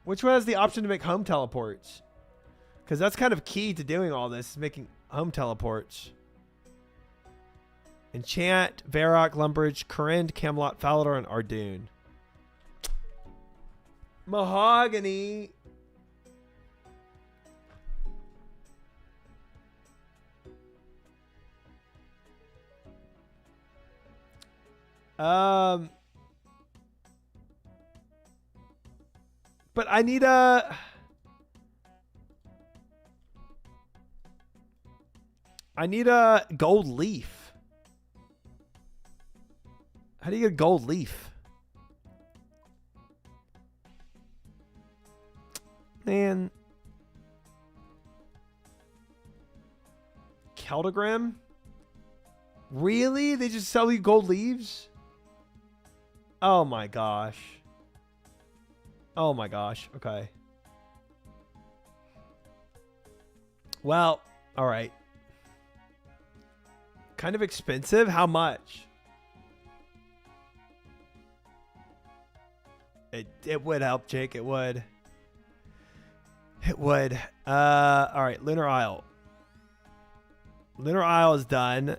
Speaker 1: Which one has the option to make home teleports? Because that's kind of key to doing all this, is making home teleports. Enchant, Varrock, Lumbridge, Corinne, Camelot, Falador, and Ardoon. Mahogany. But I need a... I need a gold leaf. How do you get a gold leaf? Man. Keldogram? Really? They just sell you gold leaves? Oh my gosh. Oh my gosh. Okay. Well, all right. Kind of expensive. How much? It would help, Jake. It would. It would. All right. Lunar Isle. Lunar Isle is done.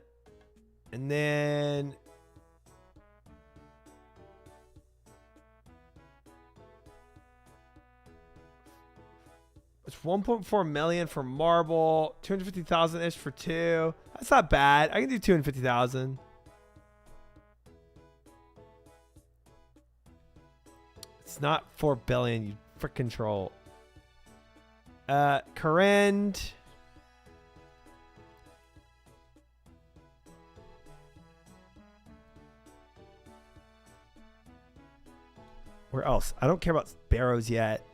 Speaker 1: And then it's 1.4 million for marble, 250,000 ish for 2. That's not bad. I can do 250,000. It's not 4 billion, you frickin' troll. Corrend. Where else? I don't care about barrows yet.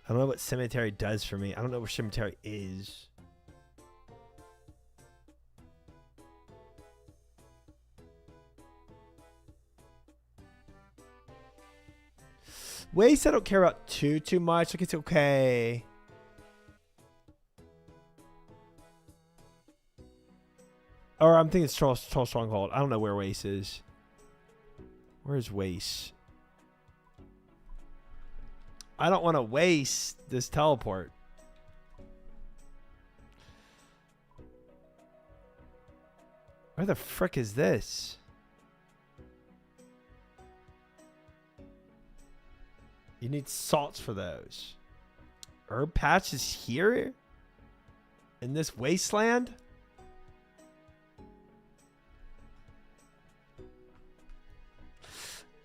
Speaker 1: I don't know what cemetery does for me. I don't know where cemetery is. Waste I don't care about too much. Like it's okay. Or I'm thinking Troll Stronghold. I don't know where Waste is. Where's Waste? I don't want to waste this teleport. Where the frick is this? You need salts for those. Herb patch is here? In this wasteland?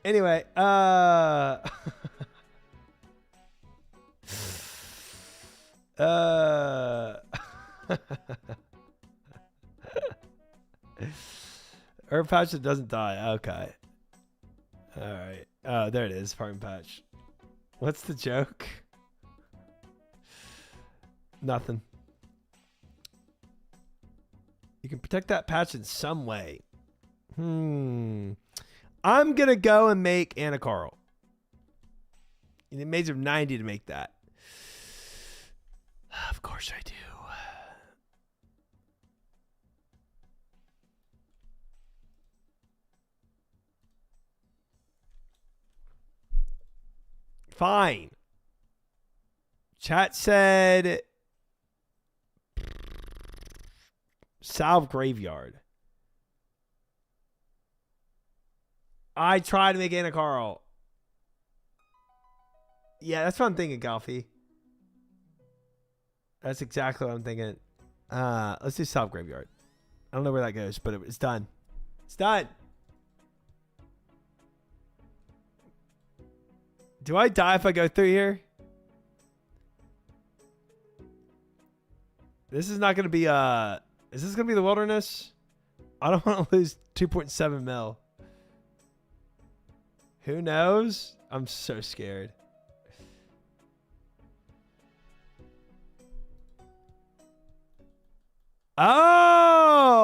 Speaker 1: Anyway, herb patch that doesn't die. Okay. All right. Oh, there it is. Farm patch. What's the joke? Nothing. You can protect that patch in some way. I'm going to go and make Anna Carl. You need maids of 90 to make that. Of course I do. Fine. Chat said Salve Graveyard. I tried to make Anna Carl. Yeah, that's what I'm thinking, Galfy. That's exactly what I'm thinking. Let's do Salve Graveyard. I don't know where that goes, but it's done. It's done. Do I die if I go through here? This is not going to be, is this going to be the wilderness? I don't want to lose 2.7 mil. Who knows? I'm so scared. Oh.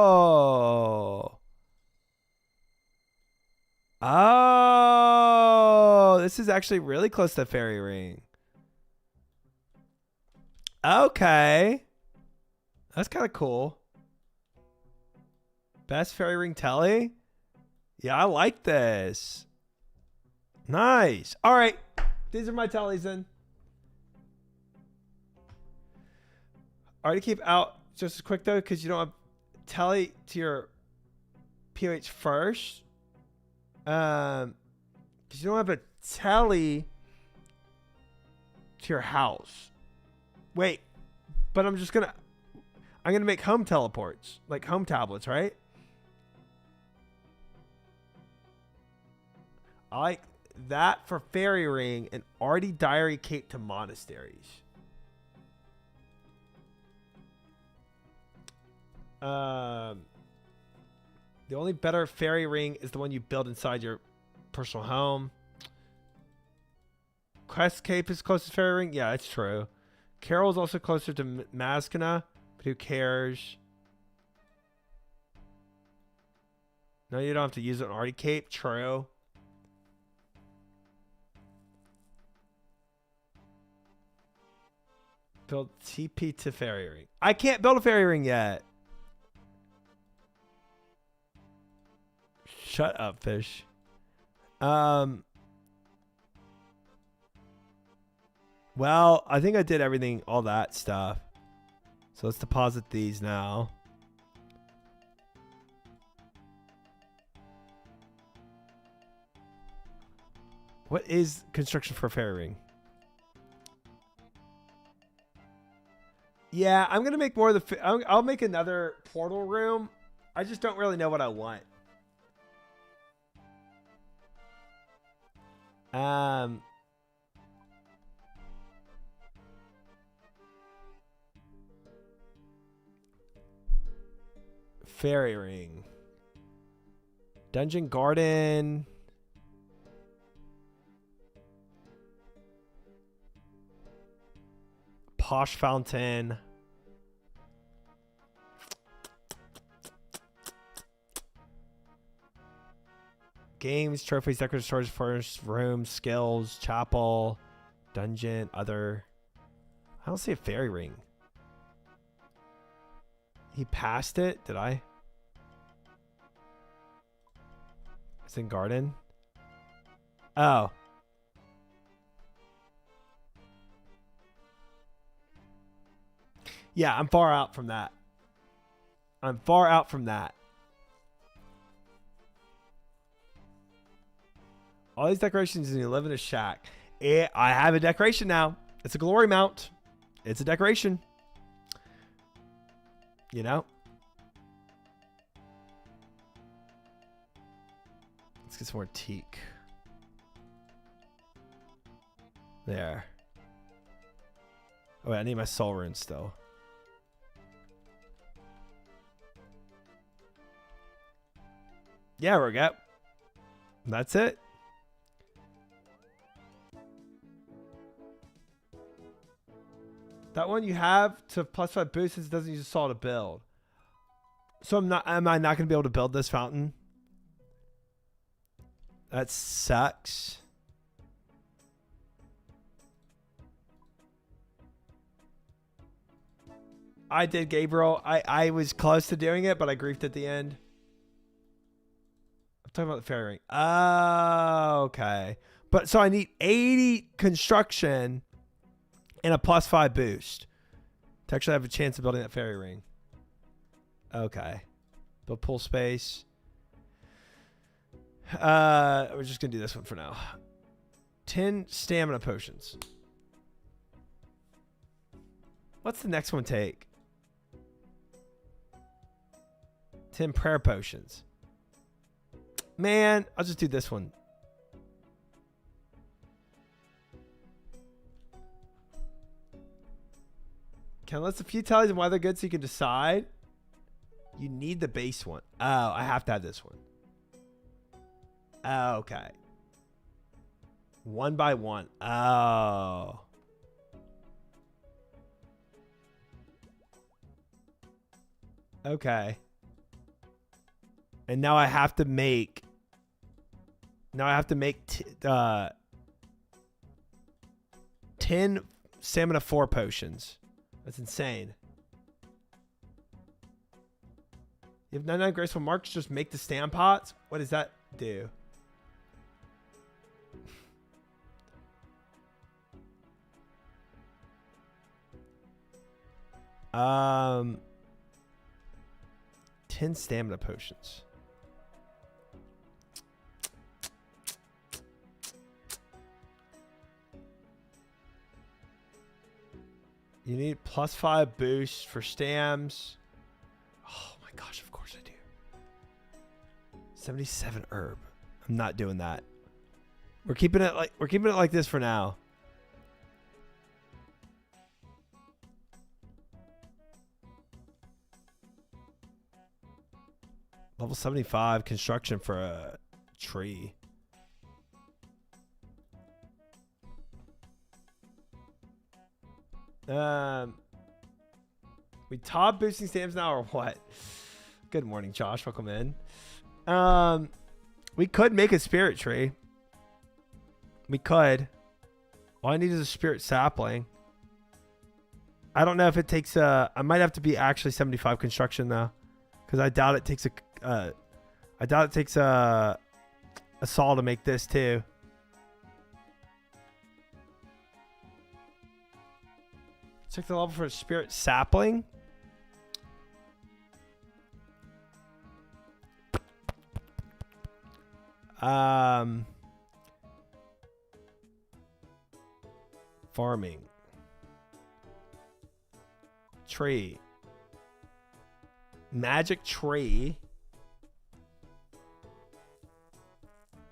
Speaker 1: Oh. This is actually really close to Fairy Ring. Okay. That's kind of cool. Best Fairy Ring telly? Yeah, I like this. Nice. All right. These are my tellies then. All right, to keep out just as quick though, because you don't have telly to your POH first. Because you don't have a telly to your house. Wait, but I'm gonna make home teleports, like home tablets, right? I like that for Fairy Ring and Artie Diary Cape to monasteries. The only better fairy ring is the one you build inside your personal home. Quest Cape is closest fairy ring. Yeah, it's true. Carol is also closer to Mascana, but who cares? No, you don't have to use an Artie Cape. True. Build TP to fairy ring. I can't build a fairy ring yet. Shut up, fish. Well, I think I did everything, all that stuff. So let's deposit these now. What is construction for a fairy ring? Yeah, I'm going to make more of the... I'll make another portal room. I just don't really know what I want. Fairy ring. Dungeon garden. Posh fountain. Games, trophies, decorative storage, furnished room, skills, chapel, dungeon, other. I don't see a fairy ring. He passed it? Did I? It's in garden. Oh. Yeah, I'm far out from that. I'm far out from that. All these decorations and you live in a shack. I have a decoration now. It's a glory mount. It's a decoration. You know? Let's get some more teak. There. Oh, wait, I need my soul rune still. Yeah, we're good. That's it. That one you have to +5 boost since it doesn't use a saw to build. So am I not going to be able to build this fountain? That sucks. I did, Gabriel. I was close to doing it, but I griefed at the end. I'm talking about the fairy ring. Oh, okay. But so I need 80 construction and a +5 boost to actually have a chance of building that fairy ring. Okay. Build pool space. We're just going to do this one for now. 10 stamina potions. What's the next one take? 10 prayer potions. Man, I'll just do this one. Can I list a few tallies and why they're good so you can decide? You need the base one. Oh, I have to have this one. Oh, okay. One by one. Oh. Okay. And now I have to make... Now I have to make 10 stamina 4 potions. That's insane. You have 99 graceful marks, just make the stamp pots? What does that do? Um, 10 stamina potions. You need +5 boost for stams. Oh my gosh, of course I do. 77 herb. I'm not doing that. We're keeping it like this for now. Level 75 construction for a tree. We top boosting stamps now or what? Good morning, Josh. Welcome in. We could make a spirit tree. We could. All I need is a spirit sapling. I don't know if it takes a... I might have to be actually 75 construction though, because I doubt it takes a... I doubt it takes a saw to make this too. Check the level for a spirit sapling. Farming. Tree. Magic tree.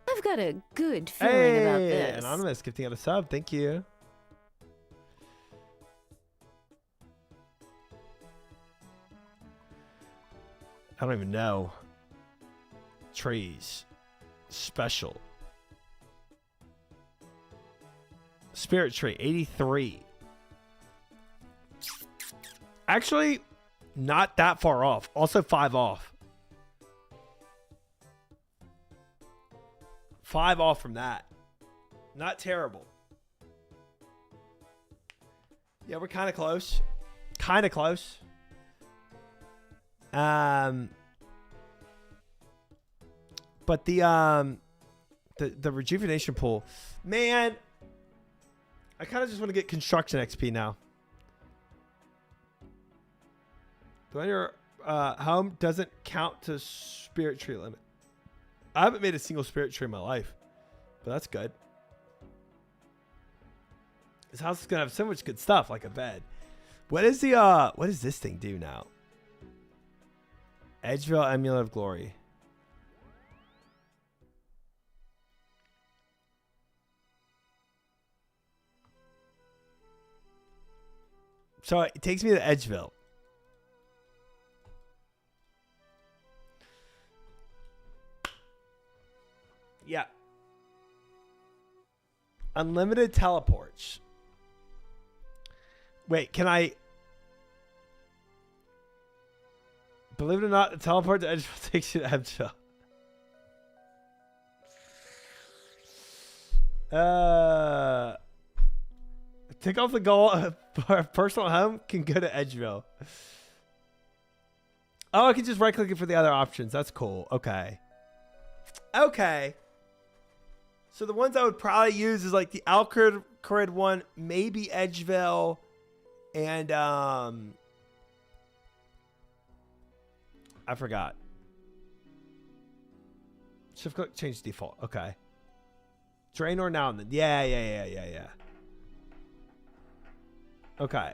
Speaker 2: I've got a good feeling about this.
Speaker 1: Anonymous gifting out a sub. Thank you. I don't even know. Trees. Special. Spirit tree, 83. Actually, not that far off. Also 5 off. 5 off from that. Not terrible. Yeah, we're kind of close. Kind of close. But the rejuvenation pool, man, I kind of just want to get construction XP now. The one your home doesn't count to spirit tree limit. I haven't made a single spirit tree in my life, but that's good. This house is gonna have so much good stuff, like a bed. What is the what does this thing do now? Edgeville Amulet of Glory. So it takes me to Edgeville. Yeah. Unlimited teleports. Wait, can I... Believe it or not, the teleport to Edgeville takes you to Edgeville. Take off the goal for a personal home can go to Edgeville. Oh, I can just right click it for the other options. That's cool. Okay. Okay. So the ones I would probably use is like the Alcred one, maybe Edgeville, and I forgot. Shift click, change default. Okay. Draenor now and then. Yeah. Okay.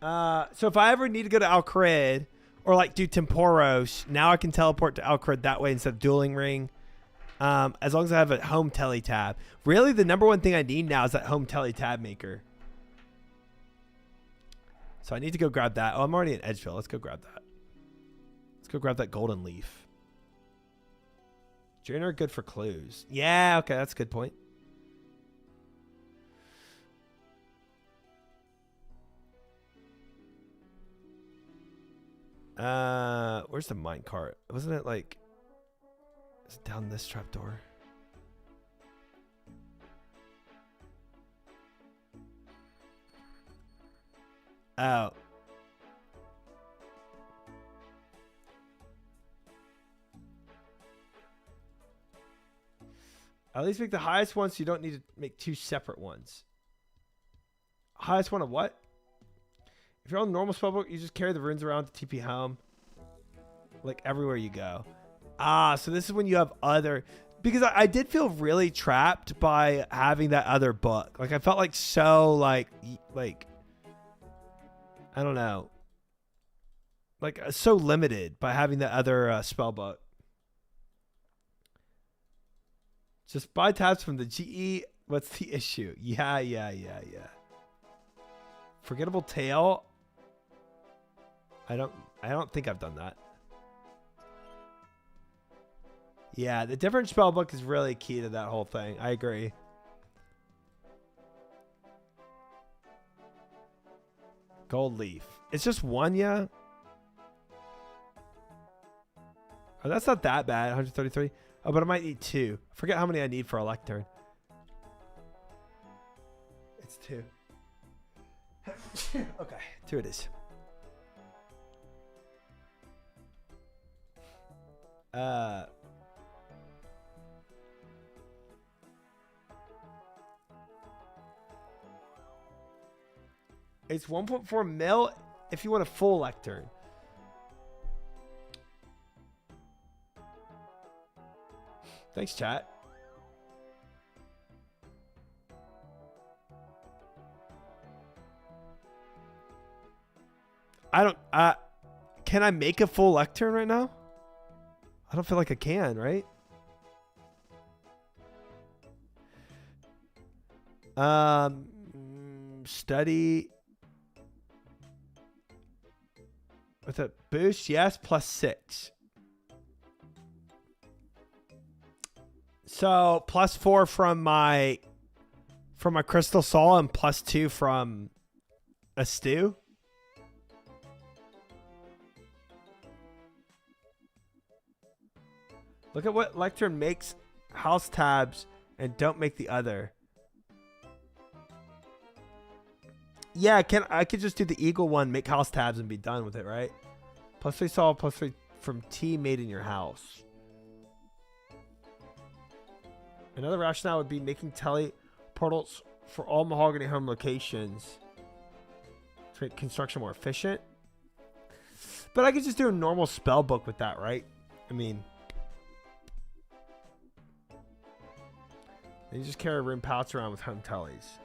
Speaker 1: So if I ever need to go to Alcred or like do Temporos, now I can teleport to Alcred that way instead of Dueling Ring. As long as I have a home tele tab. Really, the number one thing I need now is that home tele tab maker. So I need to go grab that. Oh, I'm already in Edgeville. Let's go grab that. Let's go grab that golden leaf. Draenor good for clues. Yeah, okay, that's a good point. Where's the minecart? Wasn't it like... Is it down this trapdoor? Oh. At least make the highest one so you don't need to make 2 separate ones. Highest one of what? If you're on the normal spellbook, you just carry the runes around to TP home. Like everywhere you go. Ah, so this is when you have other... Because I did feel really trapped by having that other book. Like I felt like so like I don't know. Like so limited by having that other spell book. Just buy tabs from the GE. What's the issue? Yeah. Forgettable Tale. I don't think I've done that. Yeah, the different spell book is really key to that whole thing. I agree. Gold leaf. It's just one, yeah? Oh, that's not that bad. 133. Oh, but I might need 2. I forget how many I need for a lectern. It's 2. Okay, 2 it is. It's 1.4 mil if you want a full lectern. Thanks, chat. Can I make a full lectern right now? I don't feel like I can, right? Study with a boost, yes, +6. So +4 from my crystal saw and +2 from a stew. Look at what lectern makes house tabs and don't make the other. Yeah, I could just do the eagle one, make house tabs, and be done with it, right? +3 saw, +3 from tea made in your house. Another rationale would be making teleportals for all mahogany home locations to make construction more efficient. But I could just do a normal spell book with that, right? I mean, you just carry room pouch around with home tellies.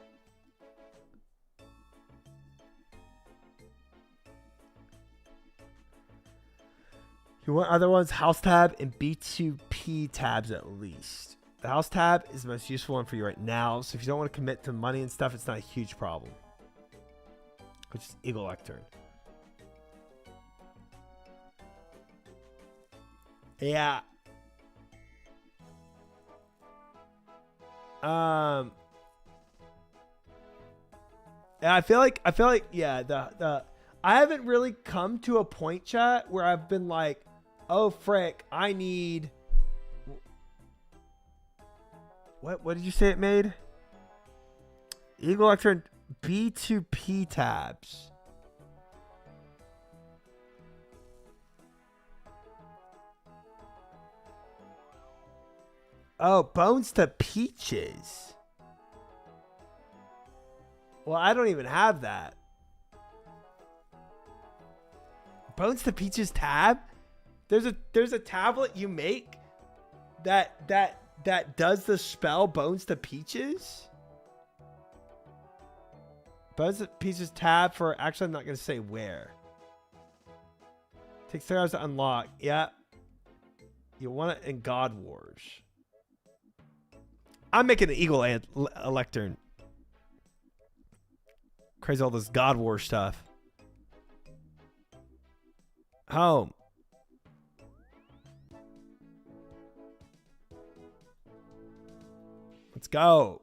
Speaker 1: You want other ones? House tab and B2P tabs at least. The house tab is the most useful one for you right now. So if you don't want to commit to money and stuff, it's not a huge problem. Which is Eagle Lectern. Yeah. Yeah, I feel like yeah, I haven't really come to a point, chat, where I've been like, oh frick, I need what did you say it made? Eagle Lectern B2P tabs. Oh, bones to peaches. Well, I don't even have that. Bones to peaches tab? There's a tablet you make that does the spell Bones to Peaches? Bones to Peaches tab for, actually I'm not going to say where. Takes 3 hours to unlock. Yeah. You want it in God Wars. I'm making an Eagle Lectern. Crazy all this God War stuff. Home. Let's go.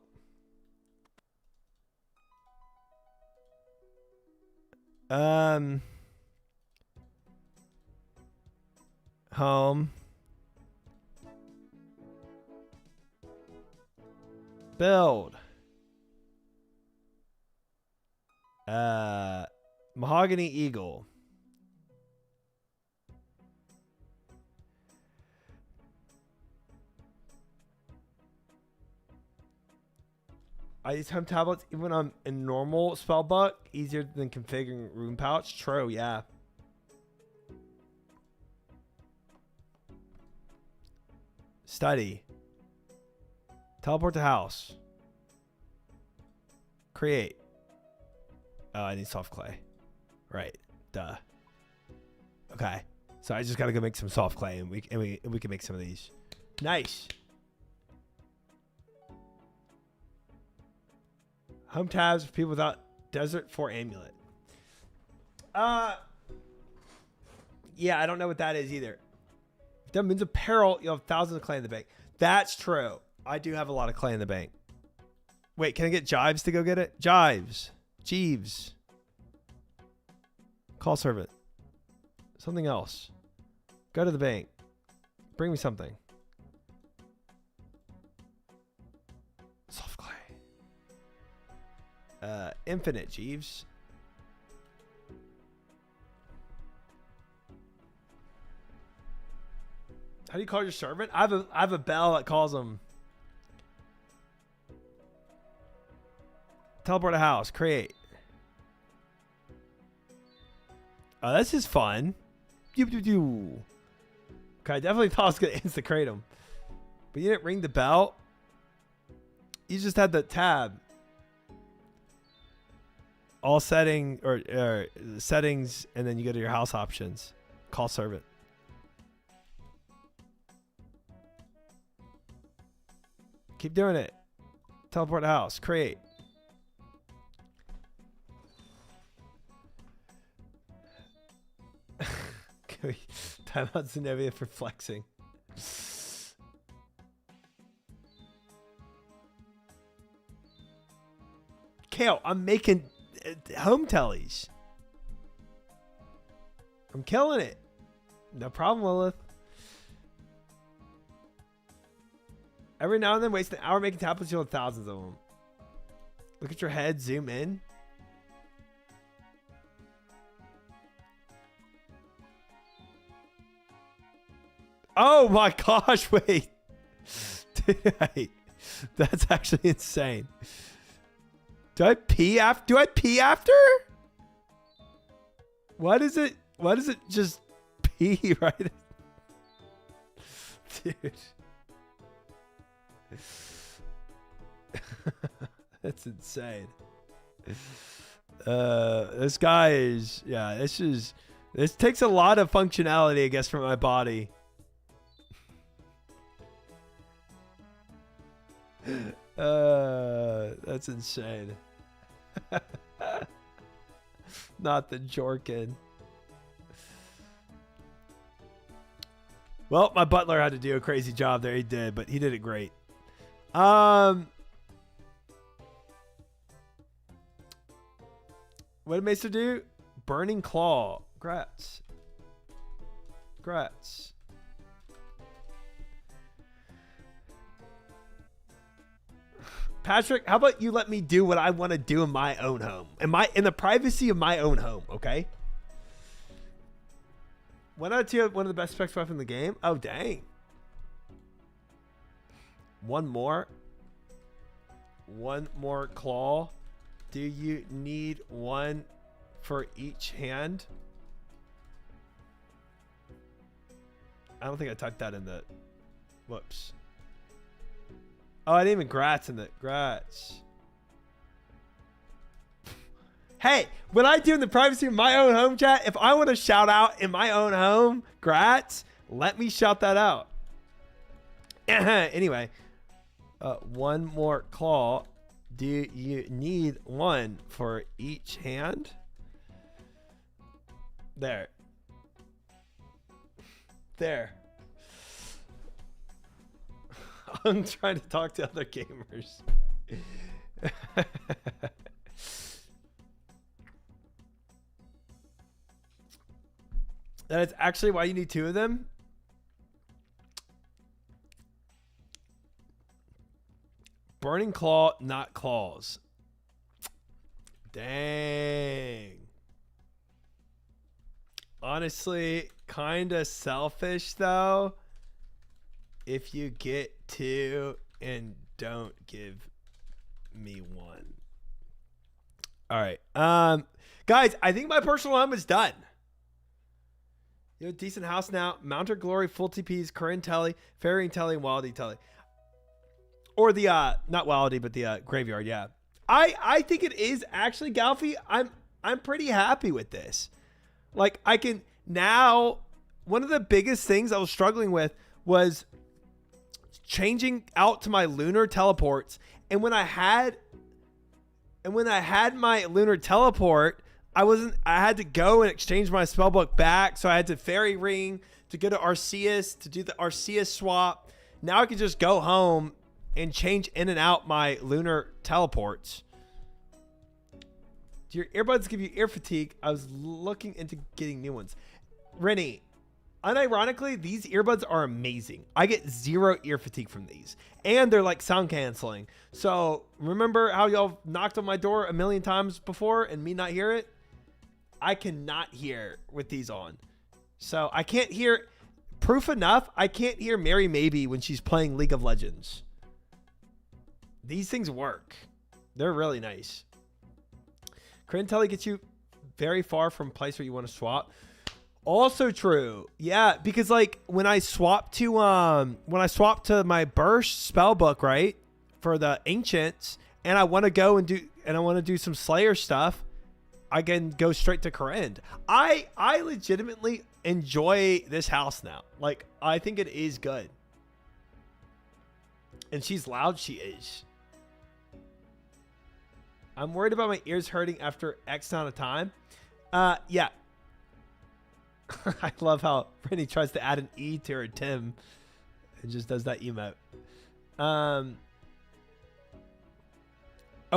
Speaker 1: Home. Build. Mahogany Eagle. I use home tablets even when I'm in normal spell book. Easier than configuring room pouch. True, yeah. Study. Teleport to house. Create. Oh, I need soft clay. Right. Duh. Okay. So I just gotta go make some soft clay, and we can make some of these. Nice. Home tabs for people without Desert 4 amulet. Yeah, I don't know what that is either. Done means of peril, you have thousands of clay in the bank. That's true. I do have a lot of clay in the bank. Wait, can I get Jives to go get it? Jives. Jeeves. Call servant. Something else. Go to the bank. Bring me something. Soft clay. Infinite Jeeves. How do you call your servant? I have a bell that calls him. Teleport a house. Create. Oh, this is fun. Okay, I definitely thought I was going to insta-crate him. But you didn't ring the bell. You just had the tab. All setting or settings, and then you go to your house options. Call servant. Keep doing it. Teleport a house. Create. Timeout Zenevia for flexing. Kale, I'm making home tellies. I'm killing it. No problem, Lilith. Every now and then, waste an hour making tablets, you'll have thousands of them. Look at your head. Zoom in. Oh my gosh, wait. Dude, that's actually insane. Do I pee after? Why does it just pee right? Dude. That's insane. This guy is, yeah, this takes a lot of functionality, I guess, from my body. That's insane. Not the Jorkin. Well, my butler had to do a crazy job there. He did, but he did it great. What did Maester do? Burning Claw. Grats. Patrick, how about you let me do what I want to do in my own home? In the privacy of my own home, okay? 1 out of 2, one of the best specs weapon in the game. Oh, dang. One more claw. Do you need one for each hand? I don't think I typed that in the... Whoops. Oh, I didn't even grats in the... Grats. Hey, when I do in the privacy of my own home chat, if I want to shout out in my own home, grats, let me shout that out. Anyway, one more claw. Do you need one for each hand? There. I'm trying to talk to other gamers. That is actually why you need 2 of them. Burning Claw, not claws. Dang. Honestly, kind of selfish though. If you get 2 and don't give me 1. All right. Guys, I think my personal home is done. You have a decent house now. Mounter Glory, full TPs, current telly, fairy telly, and wildy telly. Or the not wildy, but the graveyard, yeah. I think it is actually, Galfy. I'm pretty happy with this. Like, I can now, one of the biggest things I was struggling with was changing out to my lunar teleports. And when I had my lunar teleport, I had to go and exchange my spellbook back, so I had to fairy ring to go to Arceus, to do the Arceus swap. Now I can just go home and change in and out my lunar teleports. Do your earbuds give you ear fatigue? I was looking into getting new ones. Rennie, unironically, these earbuds are amazing. I get zero ear fatigue from these. And they're like sound canceling. So remember how y'all knocked on my door a million times before and me not hear it? I cannot hear with these on. So I can't hear, proof enough, I can't hear Mary Maybe when she's playing League of Legends. These things work. They're really nice. Credit gets you very far from a place where you want to swap. Also true. Yeah, because like when I swap to my burst spell book, right? For the ancients, and I want to go and do some Slayer stuff, I can go straight to Corinne. I legitimately enjoy this house now. Like, I think it is good. And she's loud, she is. I'm worried about my ears hurting after X amount of time. Yeah. I love how Brittany tries to add an E to her Tim and just does that emote. Oh,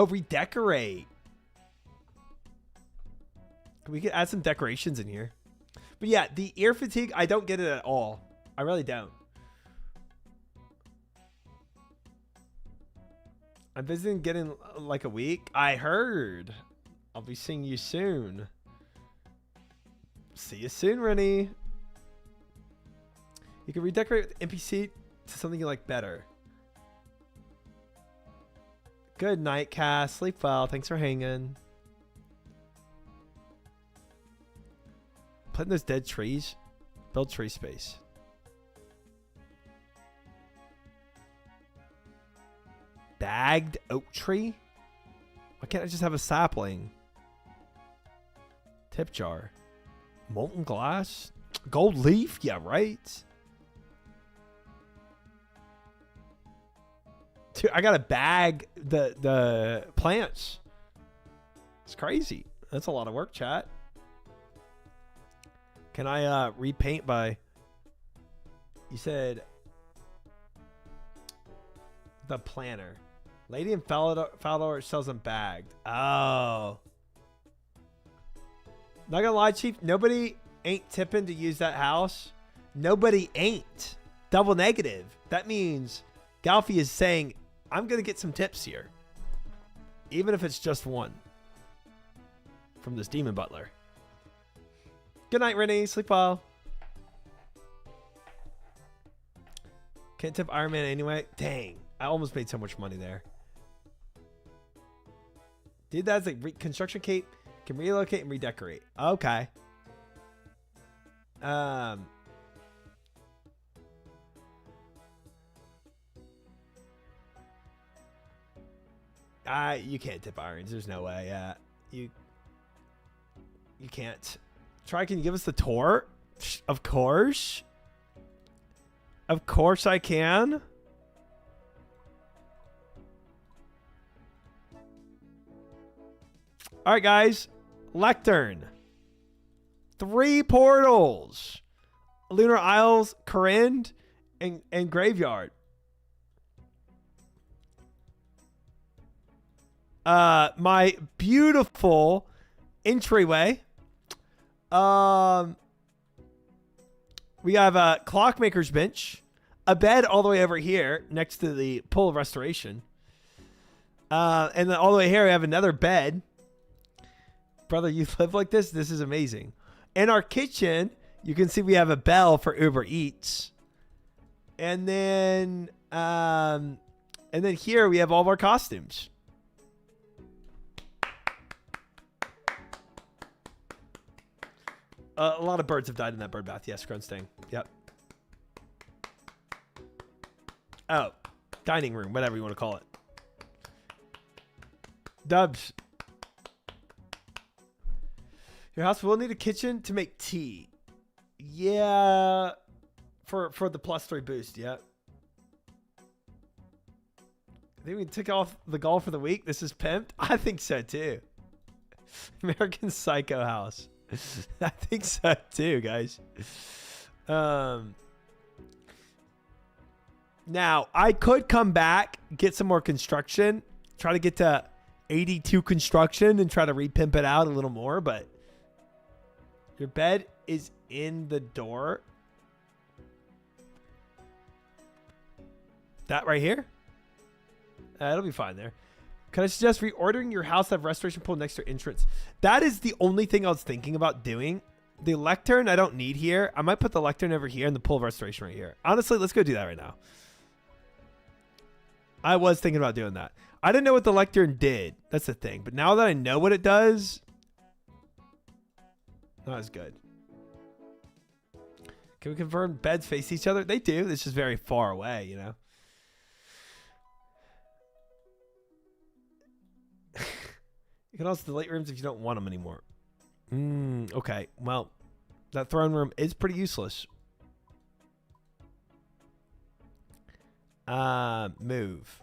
Speaker 1: redecorate. We could add some decorations in here. But yeah, the ear fatigue, I don't get it at all. I really don't. I'm visiting getting like a week. I heard. I'll be seeing you soon. See you soon, Rennie. You can redecorate with NPC to something you like better. Good night, Cass. Sleep well. Thanks for hanging. Planting those dead trees. Build tree space. Bagged oak tree? Why can't I just have a sapling? Tip jar. Molten glass? Gold leaf? Yeah, right. Dude, I gotta bag the plants. It's crazy. That's a lot of work, chat. Can I repaint by... You said... The planner. Lady in Falador sells them bagged. Oh. Not gonna lie, Chief. Nobody ain't tipping to use that house. Nobody ain't. Double negative. That means Galfy is saying, I'm gonna get some tips here. Even if it's just one. From this demon butler. Good night, Rennie. Sleep well. Can't tip Iron Man anyway. Dang. I almost made so much money there. Dude, that's like construction cape. Can relocate and redecorate. Okay. You can't tip irons. There's no way. Yeah. You can't. Try, can you give us the tour? Of course. Of course I can. All right, guys. Lectern. 3 portals. Lunar Isles, Corinne, and Graveyard. My beautiful entryway. We have a clockmaker's bench, a bed all the way over here next to the pool of restoration. And then all the way here, we have another bed. Brother, you live like this? This is amazing. In our kitchen, you can see we have a bell for Uber Eats. And then here we have all of our costumes. A lot of birds have died in that bird bath. Yes, Grunstang. Yep. Oh, dining room, whatever you want to call it. Dubs. Your house will need a kitchen to make tea. Yeah. For the +3 boost, yeah. I think we took off the goal for the week. This is pimped. I think so too. American Psycho house. I think so too, guys. Now, I could come back, get some more construction, try to get to 82 construction and try to repimp it out a little more, but your bed is in the door. That right here? It'll be fine there. Can I suggest reordering your house to have restoration pool next to entrance? That is the only thing I was thinking about doing. The lectern I don't need here. I might put the lectern over here and the pool of restoration right here. Honestly, let's go do that right now. I was thinking about doing that. I didn't know what the lectern did. That's the thing. But now that I know what it does, not as good. Can we confirm beds face each other? They do. It's just very far away, you know. You can also delete rooms if you don't want them anymore. Okay. Well, that throne room is pretty useless. Move.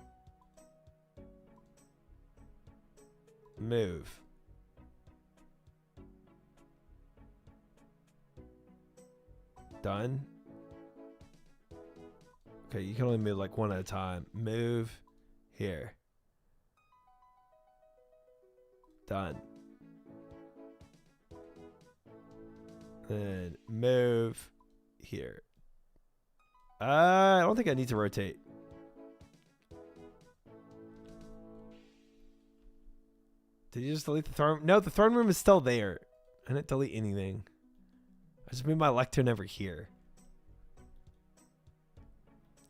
Speaker 1: Move. Done. Okay, you can only move like one at a time. Move here. Done. Then move here. I don't think I need to rotate. Did you just delete the throne? No, the throne room is still there. I didn't delete anything. I just moved my lectern over here.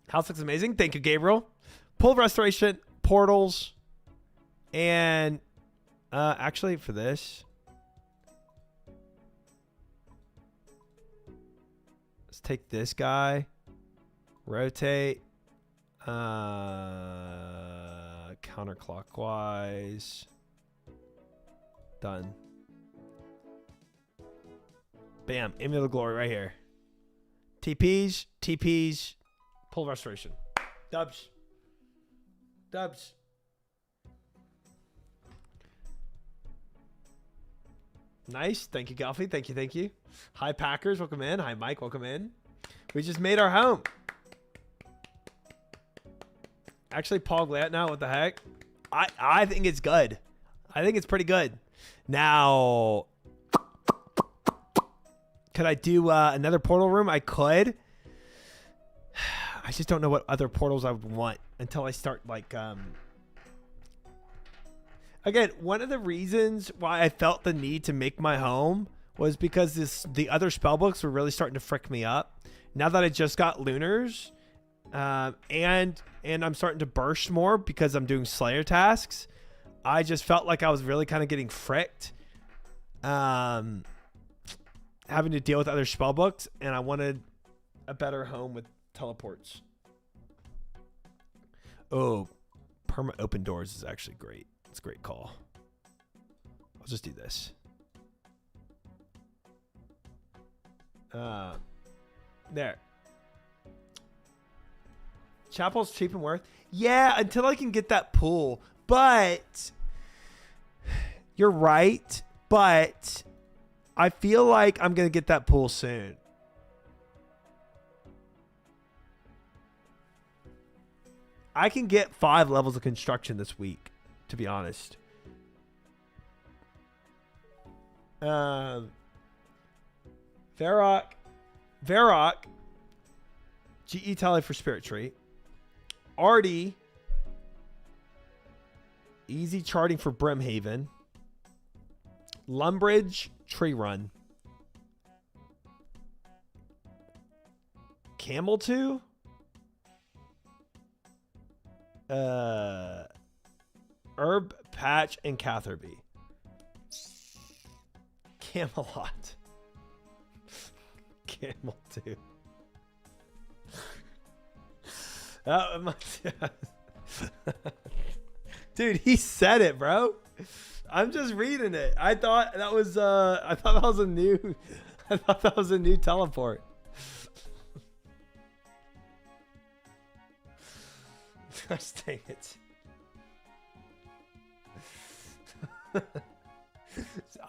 Speaker 1: House looks amazing. Thank you, Gabriel. Pool of restoration, portals, and actually for this, let's take this guy, rotate, counterclockwise. Done. Bam. Image of the glory right here. TPs. TPs. Pull restoration. Dubs. Dubs. Nice. Thank you, Golfy. Thank you. Thank you. Hi, Packers. Welcome in. Hi, Mike. Welcome in. We just made our home. Actually, Paul Glatt now. What the heck? I think it's good. I think it's pretty good. Now, could I do another portal room? I could. I just don't know what other portals I would want until I start like again, one of the reasons why I felt the need to make my home was because the other spell books were really starting to frick me up. Now that I just got lunars, and I'm starting to burst more because I'm doing Slayer tasks, I just felt like I was really kind of getting fricked, having to deal with other spell books, and I wanted a better home with teleports. Oh, perma open doors is actually great. It's a great call. I'll just do this. There. Chapel's cheap and worth. Yeah, until I can get that pool. But you're right. But I feel like I'm going to get that pool soon. I can get 5 levels of construction this week, to be honest. Varrock, GE tally for Spirit Tree. Artie, easy charting for Brimhaven. Lumbridge, Tree Run. Camel 2? Herb, Patch, and Catherby. Camelot. Camel 2. Dude, he said it, bro. I'm just reading it. I thought that was a new teleport. Gosh dang it.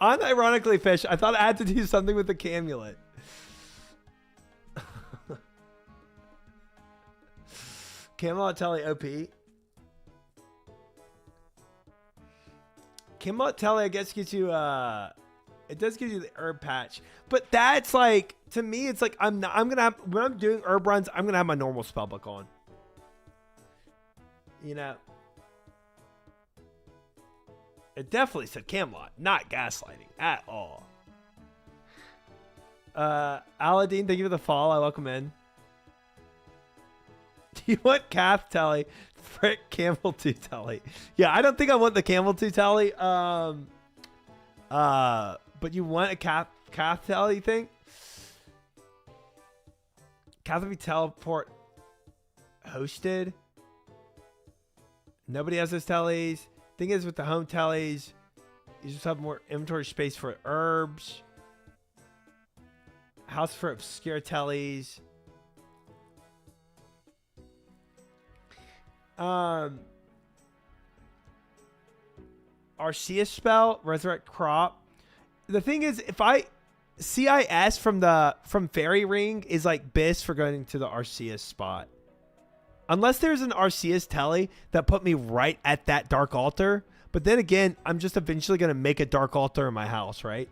Speaker 1: Unironically, Fish, I thought I had to do something with the Camulet. Camelot Telly OP. Camelot Telly, I guess, gives you it does give you the herb patch, but that's like, to me, it's like I'm gonna have, when I'm doing herb runs, I'm gonna have my normal spellbook on. You know, it definitely said Camelot, not gaslighting at all. Aladdin, thank you for the follow. I welcome in. Do you want Cath Telly? Frick Camel 2 Telly. Yeah, I don't think I want the Camel 2 Telly. But you want a Cath Telly, you think? Cath will be teleport hosted. Nobody has those tellies. Thing is, with the home tellies, you just have more inventory space for herbs. House for obscure tellies. Arceus spell, Resurrect Crop. The thing is, if I CIS from Fairy Ring is like BIS for going to the Arceus spot. Unless there's an Arceus telly that put me right at that Dark Altar. But then again, I'm just eventually going to make a Dark Altar in my house, right?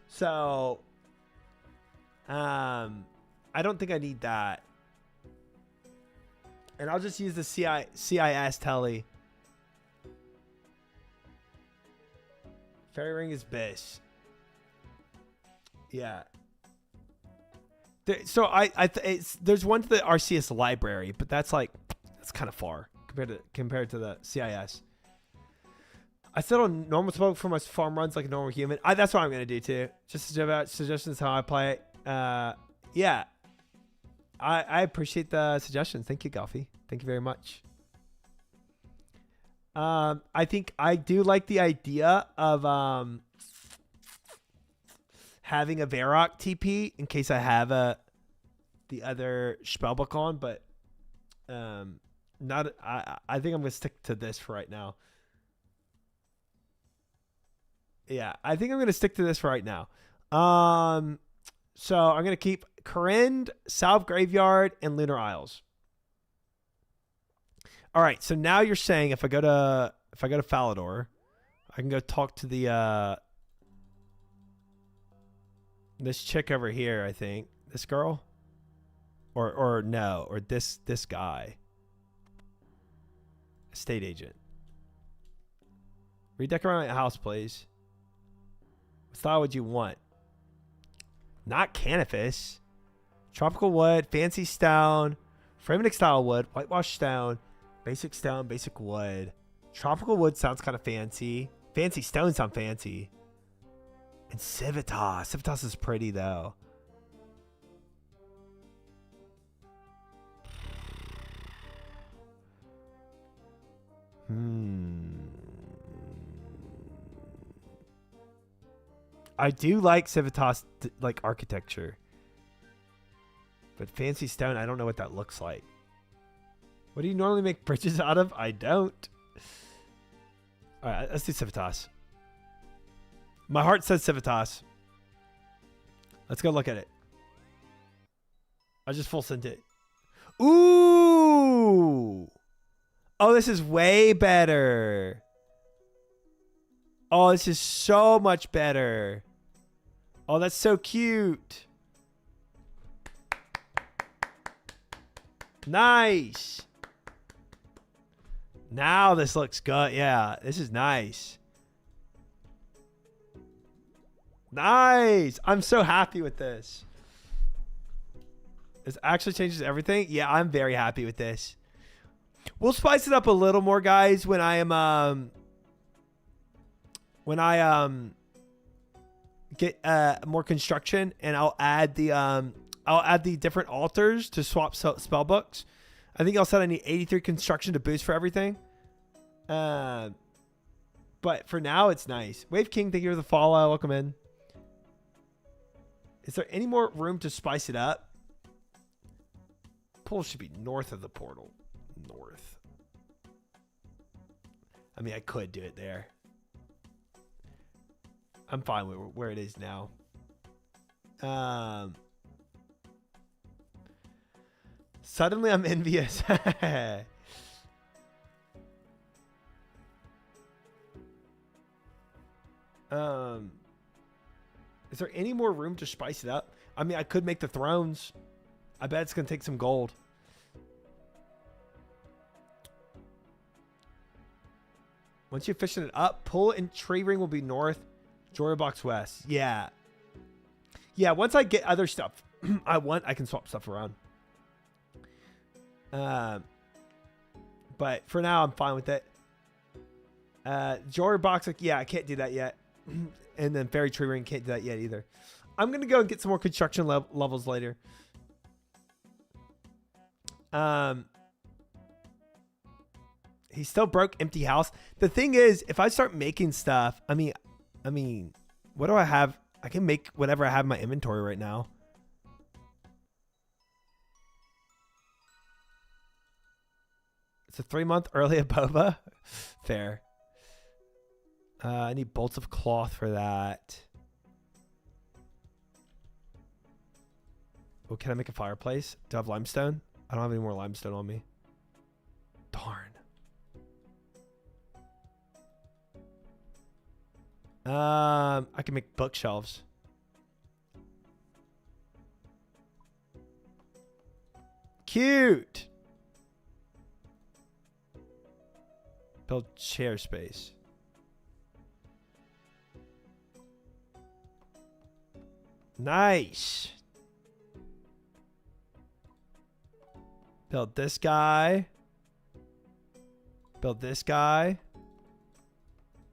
Speaker 1: So, I don't think I need that. And I'll just use the CIS telly. Fairy Ring is BIS. Yeah. So there's one to the Arceus library, but that's kind of far compared to the CIS. I still don't normal smoke for my farm runs like a normal human. That's what I'm gonna do too. Just about suggestions how I play it. Yeah. I appreciate the suggestions. Thank you, Golfy. Thank you very much. I think I do like the idea of having a Varrock TP in case I have the other spellbook on, but not. I think I'm gonna stick to this for right now. Yeah, I think I'm gonna stick to this for right now. So I'm gonna keep Corinne, Salve Graveyard, and Lunar Isles. All right, so now you're saying if I go to Falador, I can go talk to the this chick over here, I think. This girl? Or no, or this guy. Estate agent. Redecorate my house, please. What style would you want? Not Canifis. Tropical wood, fancy stone, Phragmic style wood, whitewash stone, basic stone, basic wood. Tropical wood sounds kind of fancy. Fancy stone sound fancy. And Civitas. Civitas is pretty though. I do like Civitas like architecture. But fancy stone, I don't know what that looks like. What do you normally make bridges out of? I don't. All right, let's do Civitas. My heart says Civitas. Let's go look at it. I just full sent it. Ooh. Oh, this is way better. Oh, this is so much better. Oh, that's so cute. Nice. Now this looks good. Yeah, this is nice. Nice. I'm so happy with this. This actually changes everything. Yeah, I'm very happy with this. We'll spice it up a little more, guys, when I am get more construction, and I'll add the different altars to swap spell books. I think I'll set I need 83 construction to boost for everything. But for now, it's nice. Wave King, thank you for the follow. Welcome in. Is there any more room to spice it up? Pool should be north of the portal. North. I mean, I could do it there. I'm fine with where it is now. Suddenly I'm envious. Is there any more room to spice it up? I mean, I could make the thrones. I bet it's going to take some gold. Once you efficient it up, pull and tree ring will be north. Jory box west. Yeah. Yeah, once I get other stuff I can swap stuff around. But for now, I'm fine with it. Jory box, like, yeah, I can't do that yet. And then fairy tree ring, can't do that yet either. I'm going to go and get some more construction levels later. He still broke empty house. The thing is, if I start making stuff, I mean, what do I have? I can make whatever I have in my inventory right now. It's a 3-month early at Bowfa. Fair. I need bolts of cloth for that. Oh, can I make a fireplace? Do I have limestone? I don't have any more limestone on me. Darn. I can make bookshelves. Cute. Build chair space. Nice. Build this guy. Build this guy.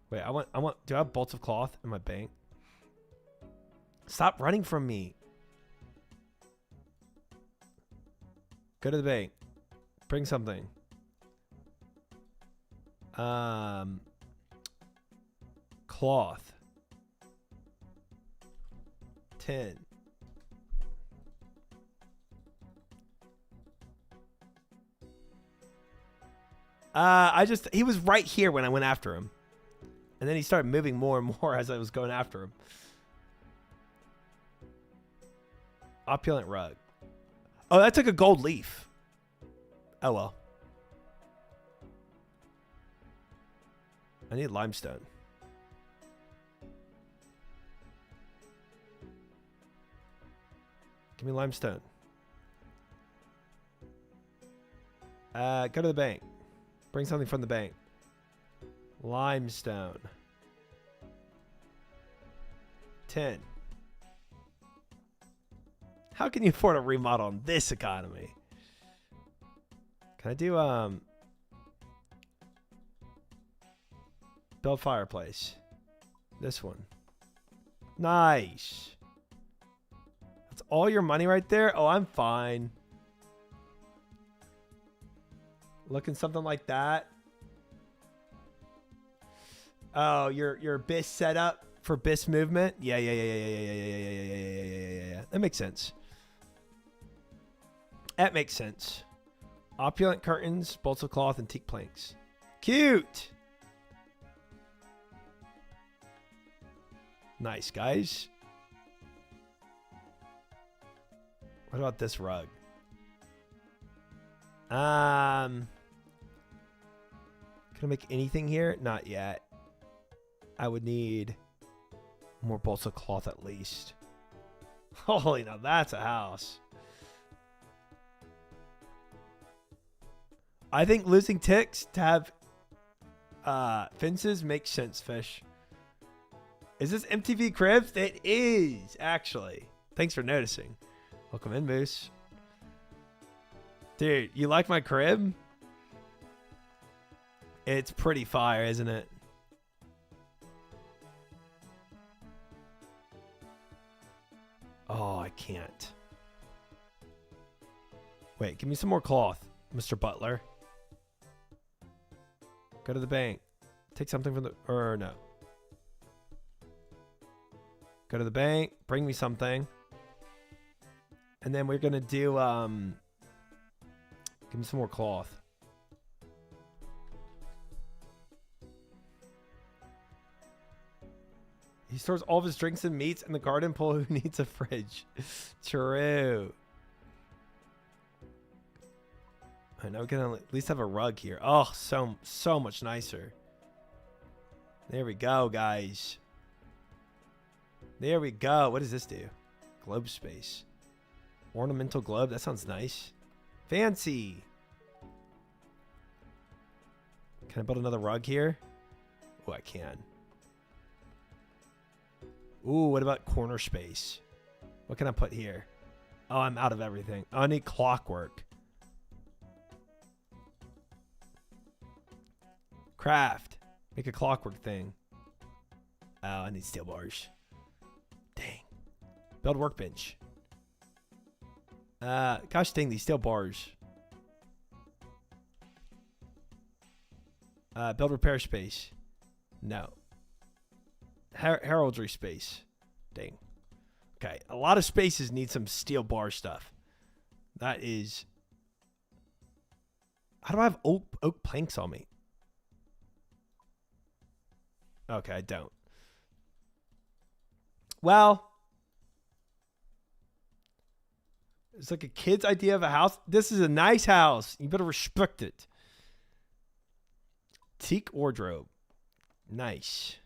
Speaker 1: Wait, I want, do I have bolts of cloth in my bank? Stop running from me. Go to the bank. Bring something. Cloth. 10. He was right here when I went after him. And then he started moving more and more as I was going after him. Opulent rug. Oh, that took a gold leaf. Oh, well. I need limestone. Give me limestone. Go to the bank. Bring something from the bank. Limestone. 10. How can you afford a remodel in this economy? Can I do build fireplace? This one. Nice. That's all your money right there? Oh, I'm fine. Looking something like that. Oh, your BIS setup for BIS movement? Yeah. That makes sense. That makes sense. Opulent curtains, bolts of cloth, and teak planks. Cute. Nice, guys. What about this rug? Can I make anything here? Not yet. I would need more bolts of cloth at least. Holy, now that's a house. I think losing ticks to have fences makes sense, Fish. Is this MTV Cribs? It is, actually. Thanks for noticing. Welcome in, Moose. Dude, you like my crib? It's pretty fire, isn't it? Oh, I can't. Wait, give me some more cloth, Mr. Butler. Go to the bank. Take something from the... Or no. Go to the bank. Bring me something. And then we're going to do... Give me some more cloth. He stores all of his drinks and meats in the garden pool. Who needs a fridge? True. I know we can at least have a rug here. Oh, so much nicer. There we go, guys. There we go. What does this do? Globe space. Ornamental globe. That sounds nice. Fancy. Can I build another rug here? Oh, I can. Ooh, what about corner space? What can I put here? Oh, I'm out of everything. Oh, I need clockwork. Craft. Make a clockwork thing. Oh, I need steel bars. Dang. Build workbench. Gosh dang, these steel bars. Build repair space. No. Heraldry space. Dang. Okay, a lot of spaces need some steel bar stuff. That is... How do I have oak planks on me? Okay, I don't. Well... It's like a kid's idea of a house. This is a nice house. You better respect it. Teak wardrobe. Nice.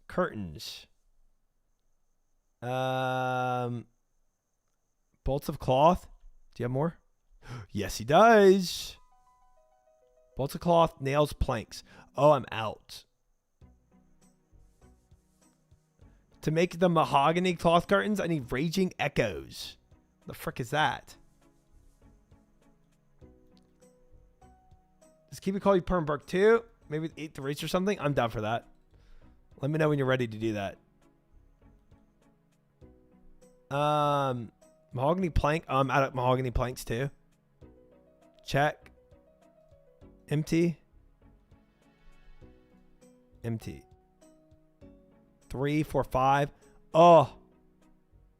Speaker 1: Curtains. Bolts of cloth. Do you have more? Yes, he does. Bolts of cloth, nails, planks. Oh, I'm out. To make the mahogany cloth curtains, I need raging echoes. The frick is that? Does Keep It Call You Permberg too? Maybe eat the race or something? I'm down for that. Let me know when you're ready to do that. Mahogany plank. Oh, I'm out of mahogany planks too. Check. Empty. Empty. 3, 4, 5. Oh,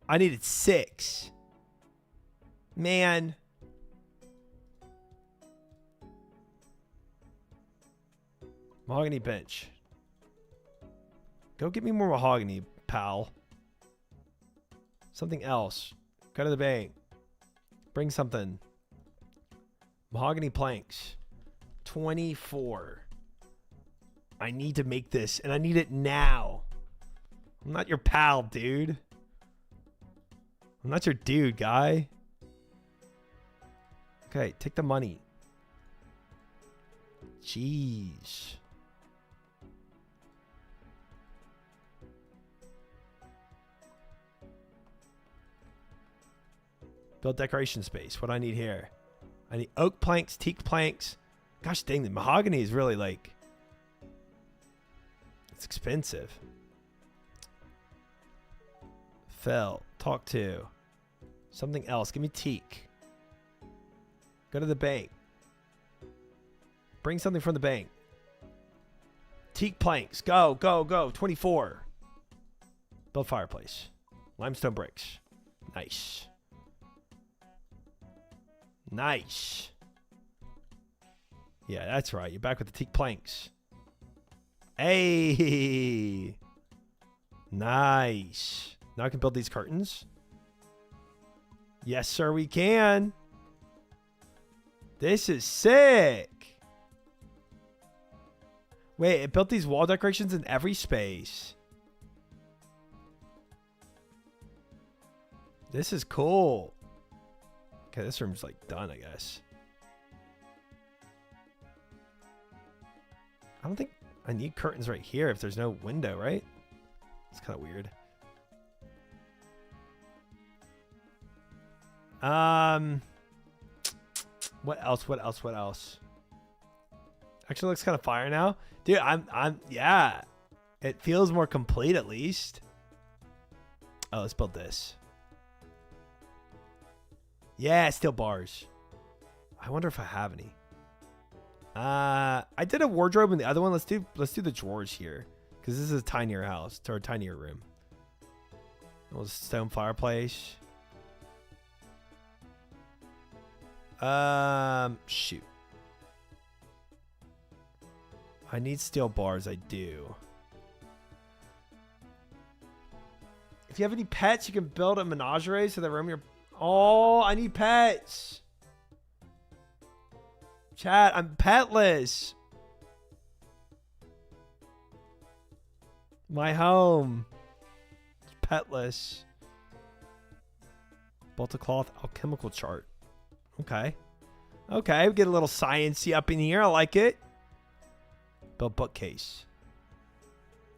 Speaker 1: I needed 6. Man. Mahogany bench. Go get me more mahogany, pal. Something else. Go to the bank. Bring something. Mahogany planks. 24. I need to make this, and I need it now. I'm not your pal, dude. I'm not your dude, guy. Okay, take the money. Jeez. Build decoration space. What do I need here? I need oak planks, teak planks. Gosh dang, the mahogany is really like... It's expensive. Fell. Talk to. Something else. Give me teak. Go to the bank. Bring something from the bank. Teak planks. Go, go, go. 24. Build fireplace. Limestone bricks. Nice. Nice. Yeah, that's right. You're back with the teak planks. Hey. Nice. Now I can build these curtains. Yes, sir, we can. This is sick. Wait, it built these wall decorations in every space. This is cool. Okay, this room's like done, I guess. I don't think I need curtains right here if there's no window, right? It's kind of weird. What else? What else? What else? Actually looks kind of fire now. Dude, yeah. It feels more complete at least. Oh, let's build this. Yeah, steel bars. I wonder if I have any. I did a wardrobe in the other one. Let's do the drawers here. Because this is a tinier house. Or a tinier room. A little stone fireplace. Shoot. I need steel bars. I do. If you have any pets, you can build a menagerie so the room you're... Oh, I need pets. Chat, I'm petless. My home. It's petless. Bolt of cloth, alchemical chart. Okay. Okay, we get a little sciencey up in here. I like it. Build bookcase.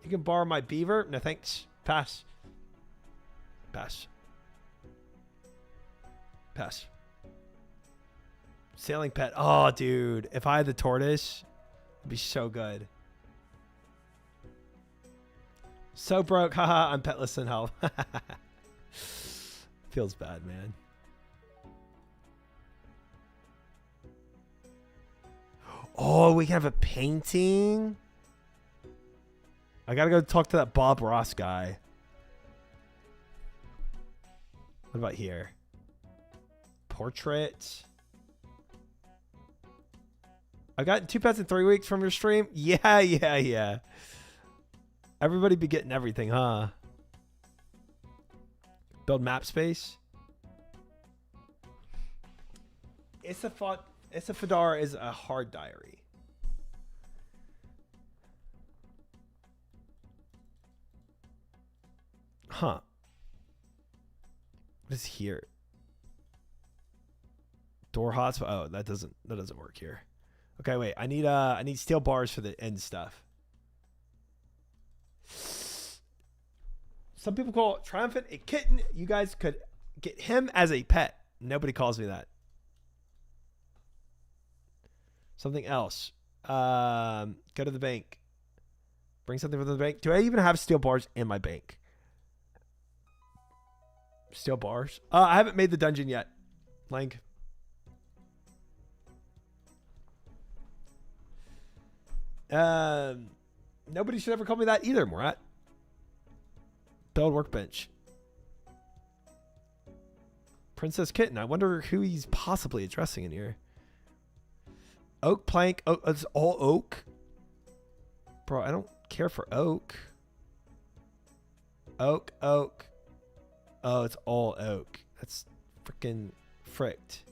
Speaker 1: You can borrow my beaver? No thanks. Pass. Pass. Pass. Sailing pet. Oh, dude. If I had the tortoise, it'd be so good. So broke. Haha, I'm petless in hell. Feels bad, man. Oh, we can have a painting. I gotta go talk to that Bob Ross guy. What about here? Portrait. I got 2 pets in 3 weeks from your stream. Yeah. Everybody be getting everything, huh? Build map space. Isafadar is a hard diary. Huh. What is here? Door hotspot. Oh, that doesn't work here. Okay, wait. I need steel bars for the end stuff. Some people call Triumphant a kitten. You guys could get him as a pet. Nobody calls me that. Something else. Go to the bank. Bring something from the bank. Do I even have steel bars in my bank? Steel bars? I haven't made the dungeon yet. Link. Nobody should ever call me that either, Murat. Build workbench. Princess Kitten. I wonder who he's possibly addressing in here. Oak plank. Oh, it's all oak. Bro, I don't care for oak. Oak. Oh, it's all oak. That's freaking fricked.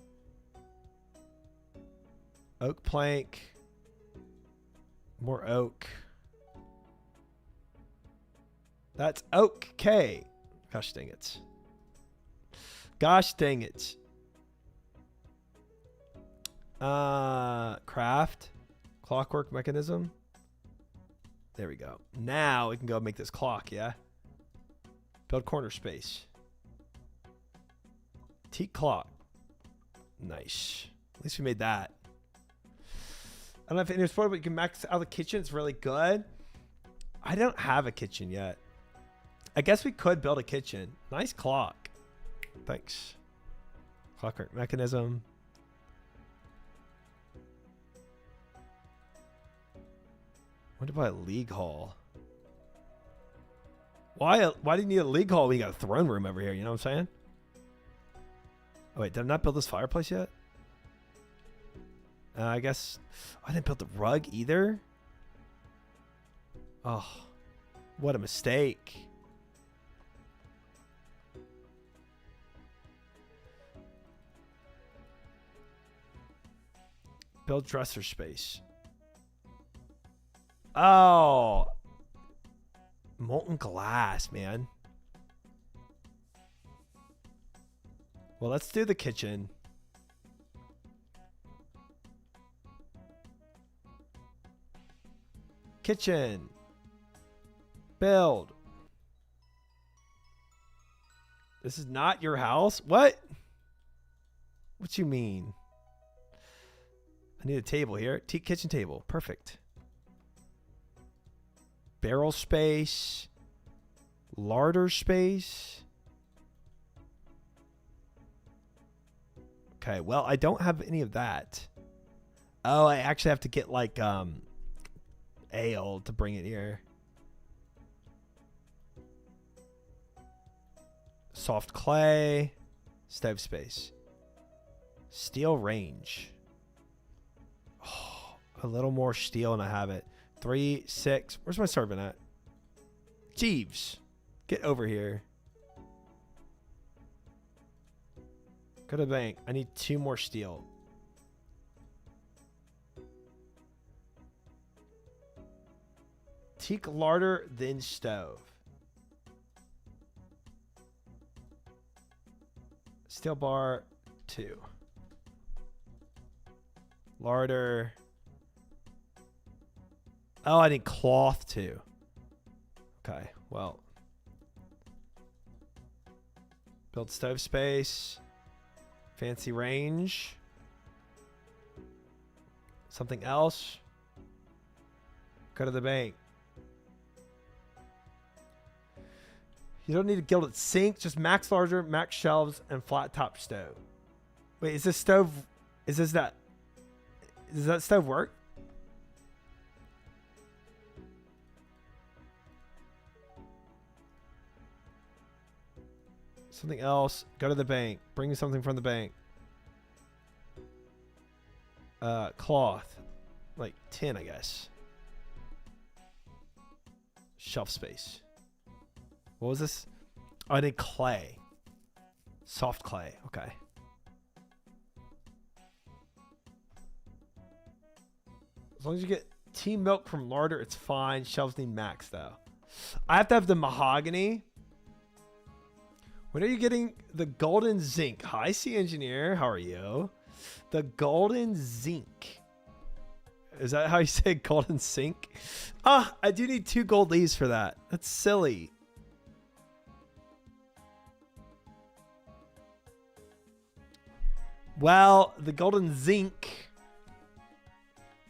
Speaker 1: Oak plank. More oak. That's okay. Gosh dang it. Gosh dang it. Craft. Clockwork mechanism. There we go. Now we can go make this clock, yeah? Build corner space. Teak clock. Nice. At least we made that. I don't know if it's spoiled, but you can max out the kitchen. It's really good. I don't have a kitchen yet. I guess we could build a kitchen. Nice clock. Thanks. Clockwork mechanism. What about a league hall? Why do you need a league hall when you got a throne room over here? You know what I'm saying? Oh, wait, did I not build this fireplace yet? I guess I didn't build the rug either. Oh, what a mistake. Build dresser space. Oh, molten glass, man. Well, let's do the kitchen. Kitchen. Build. This is not your house? What? What you mean? I need a table here. Kitchen table. Perfect. Barrel space. Larder space. Okay, well, I don't have any of that. Oh, I actually have to get like ale to bring it here. Soft clay. Stove space. Steel range. Oh, a little more steel and I have it. 3, 6. Where's my servant at? Jeeves, get over here. Go to the bank. I need 2 more steel. Teak, larder, then stove. Steel bar, 2. Larder. Oh, I need cloth too. Okay, well. Build stove space. Fancy range. Something else. Go to the bank. You don't need a gilded sink, just max larger, max shelves, and flat top stove. Wait, is this stove? Does that stove work? Something else. Go to the bank. Bring something from the bank. Cloth. Like 10, I guess. Shelf space. What was this? Oh, I need clay. Soft clay. Okay. As long as you get tea milk from larder, it's fine. Shelves need max, though. I have to have the mahogany. When are you getting the golden zinc? Hi, Sea Engineer. How are you? The golden zinc. Is that how you say golden sink? Ah, I do need 2 gold leaves for that. That's silly. Well, the golden zinc,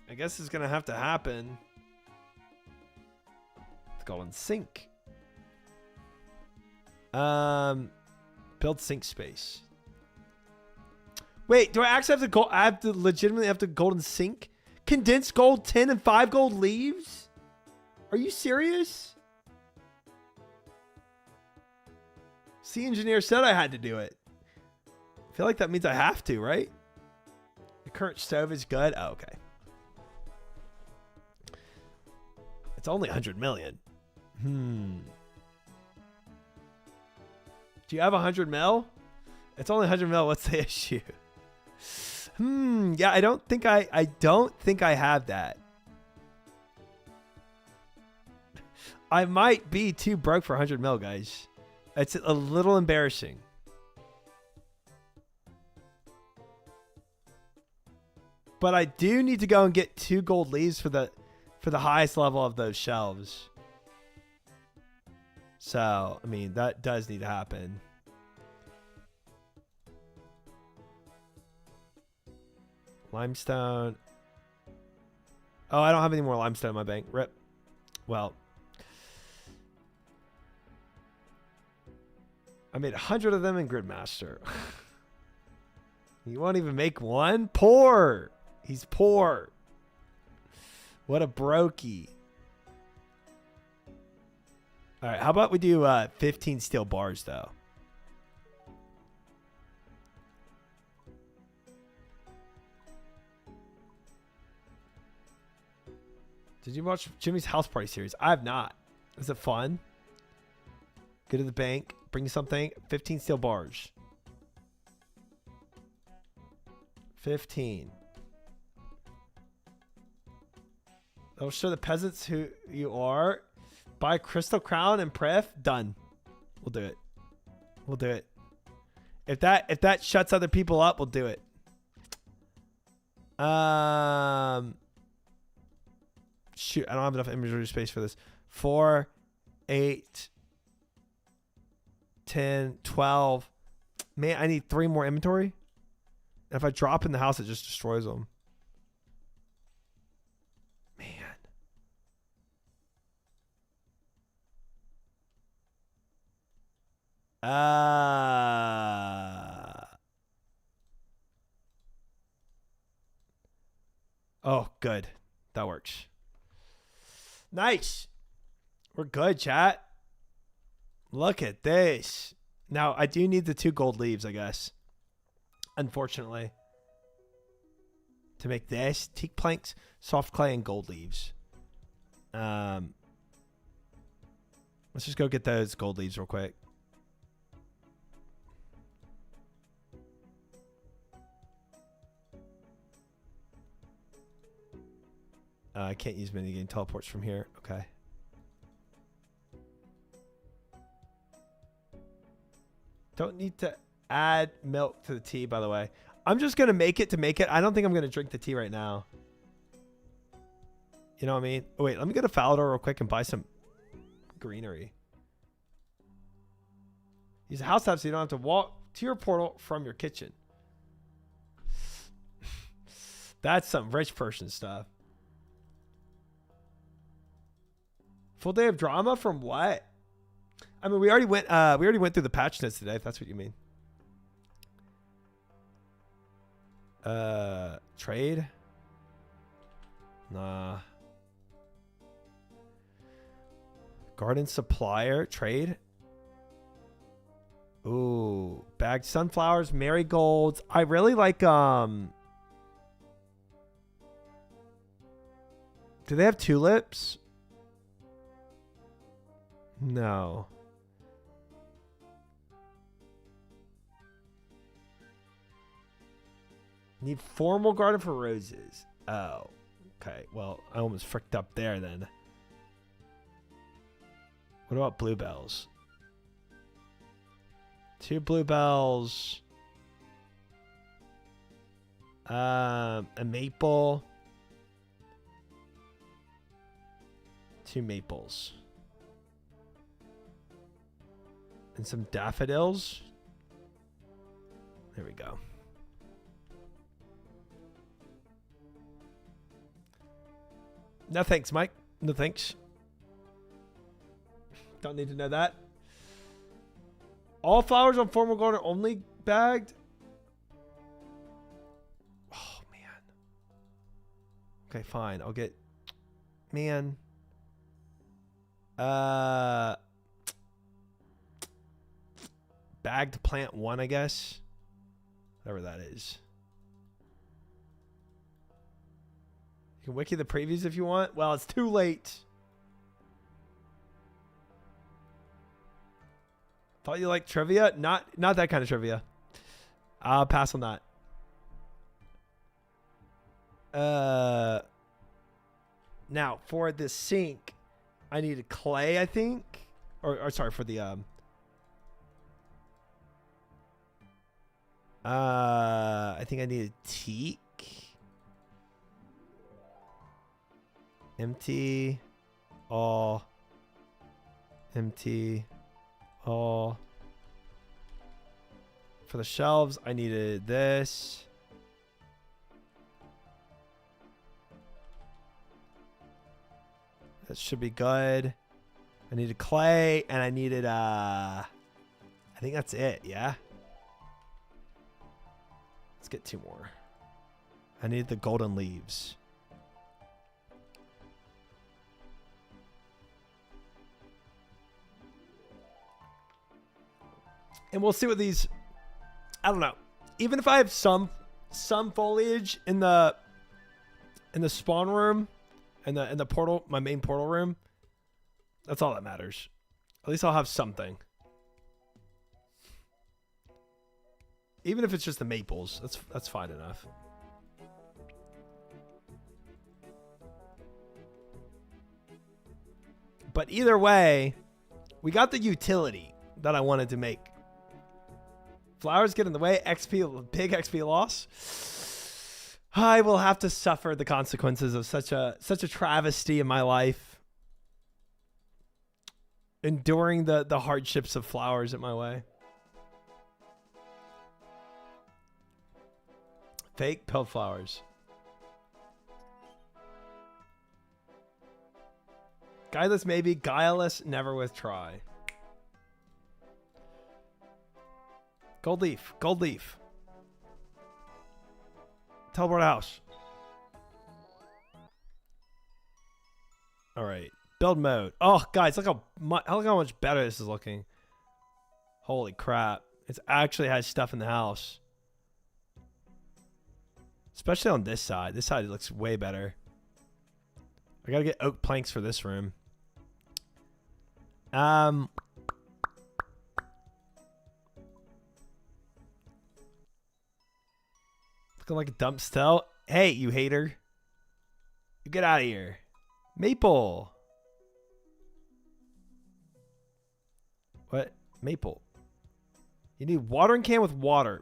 Speaker 1: I guess is going to have to happen. The golden sink. Build sink space. Wait, do I actually have to go? I have to legitimately have to golden sink? Condensed gold 10 and 5 gold leaves? Are you serious? Sea Engineer said I had to do it. I feel like that means I have to, right? The current stove is good. Oh, okay. It's only 100 million. Do you have 100 mil? It's only 100 mil. What's the issue? Yeah, I don't think I have that. I might be too broke for 100 mil, guys. It's a little embarrassing. But I do need to go and get 2 gold leaves for the highest level of those shelves. So, I mean, that does need to happen. Limestone. Oh, I don't have any more limestone in my bank. Rip. Well, I made 100 of them in Gridmaster. You won't even make one? Poor. He's poor. What a brokey. All right, how about we do 15 steel bars, though? Did you watch Jimmy's House Party series? I have not. Is it fun? Go to the bank, bring something. 15 steel bars. 15. That'll show the peasants who you are. Buy Crystal Crown and Pref. Done. We'll do it. We'll do it. If that shuts other people up, we'll do it. Shoot, I don't have enough inventory space for this. 4, 8, 10, 12. Man, I need 3 more inventory. And if I drop in the house, it just destroys them. Man. Oh, good. That works. Nice. We're good, chat. Look at this. Now, I do need the 2 gold leaves, I guess. Unfortunately. To make this. Teak planks, soft clay, and gold leaves. Let's just go get those gold leaves real quick. I can't use minigame teleports from here. Okay. Don't need to add milk to the tea, by the way. I'm just going to make it to make it. I don't think I'm going to drink the tea right now. You know what I mean? Oh, wait, let me go to Falador real quick and buy some greenery. Use a house tab so you don't have to walk to your portal from your kitchen. That's some rich person stuff. Full day of drama from what? I mean, we already went through the patch notes today, if that's what you mean. Trade? Nah. Garden supplier, trade? Ooh, bagged sunflowers, marigolds. I really like, do they have tulips? No. Need formal garden for roses. Oh, okay. Well, I almost fricked up there then. What about bluebells? 2 bluebells. A maple. 2 maples. And some daffodils. There we go. No thanks, Mike. No thanks. Don't need to know that. All flowers on formal garden only bagged. Oh, man. Okay, fine. I'll get... Man. Bagged plant 1, I guess. Whatever that is. You can wiki the previews if you want. Well, it's too late. Thought you liked trivia? Not that kind of trivia. I'll pass on that. Now for the sink, I needed clay, I think. Or sorry, for the I think I needed teak. Empty. All. Empty. All. For the shelves, I needed this. That should be good. I needed clay, and I needed, I think that's it, yeah? Let's get 2 more. I need the golden leaves. And we'll see what these, I don't know. Even if I have some foliage in the spawn room, in the portal, my main portal room, that's all that matters. At least I'll have something. Even if it's just the maples, that's fine enough. But either way, we got the utility that I wanted to make. Flowers get in the way. XP, big XP loss. I will have to suffer the consequences of such a travesty in my life. Enduring the hardships of flowers in my way. Fake pill flowers. Guileless maybe, guileless never with try. Gold leaf, gold leaf. Teleport house. All right, build mode. Oh, guys, look how much better this is looking. Holy crap! It actually has stuff in the house. Especially on this side. This side looks way better. I gotta get oak planks for this room. Looking like a dump still. Hey, you hater. You get out of here. Maple. What? Maple. You need watering can with water.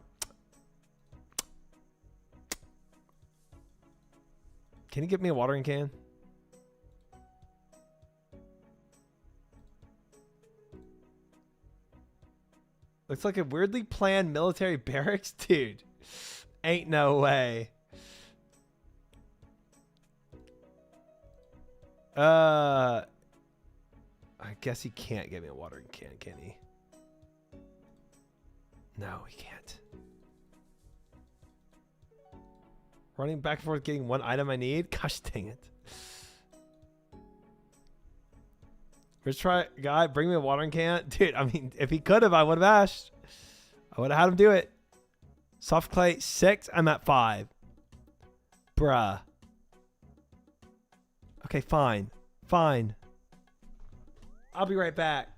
Speaker 1: Can you give me a watering can? Looks like a weirdly planned military barracks. Dude, ain't no way. I guess he can't give me a watering can he? No, he can't. Running back and forth getting one item I need? Gosh dang it. Let's try, guy, bring me a watering can. Dude, I mean, if he could have, I would have asked. I would have had him do it. Soft clay, 6. I'm at 5. Bruh. Okay, fine. Fine. I'll be right back.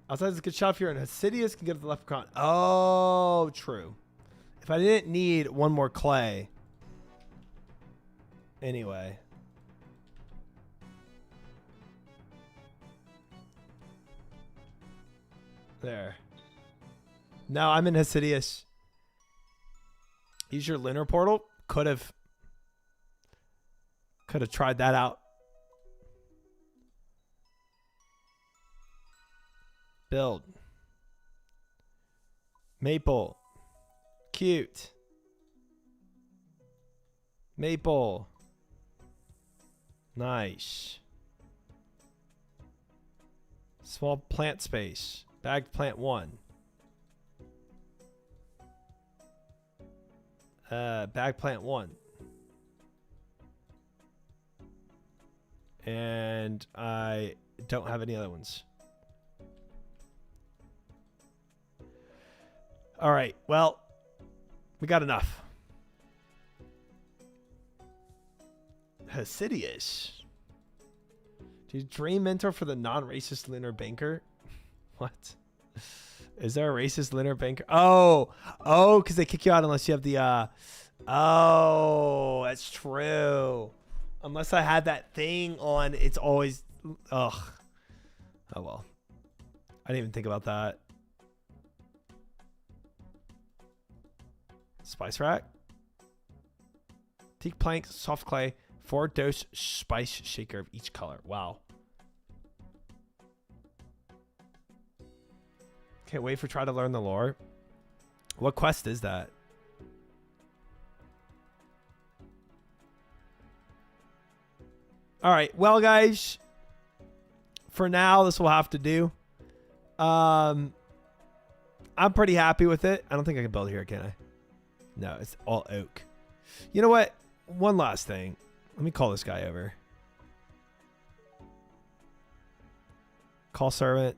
Speaker 1: Outside is a good shot if you're in Hasidius, can get to the leprechaun. Oh, true. If I didn't need one more clay. Anyway. There. No, I'm in Hasidius. Use your Lunar portal. Could have tried that out. Build. Maple. Cute. Maple. Nice. Small plant space. Bagged plant 1. Bag plant 1. And I don't have any other ones. All right. Well, we got enough. Hasidious. Dude, dream mentor for the non-racist lunar banker. What? Is there a racist lunar banker? Oh, because they kick you out unless you have the. Oh, that's true. Unless I had that thing on, it's always. Ugh. Oh well. I didn't even think about that. Spice rack. Teak planks, soft clay, 4-dose spice shaker of each color. Wow. Can't wait for try to learn the lore. What quest is that? All right. Well, guys, for now, this will have to do. I'm pretty happy with it. I don't think I can build here, can I? No, it's all oak. You know what? One last thing. Let me call this guy over. Call servant.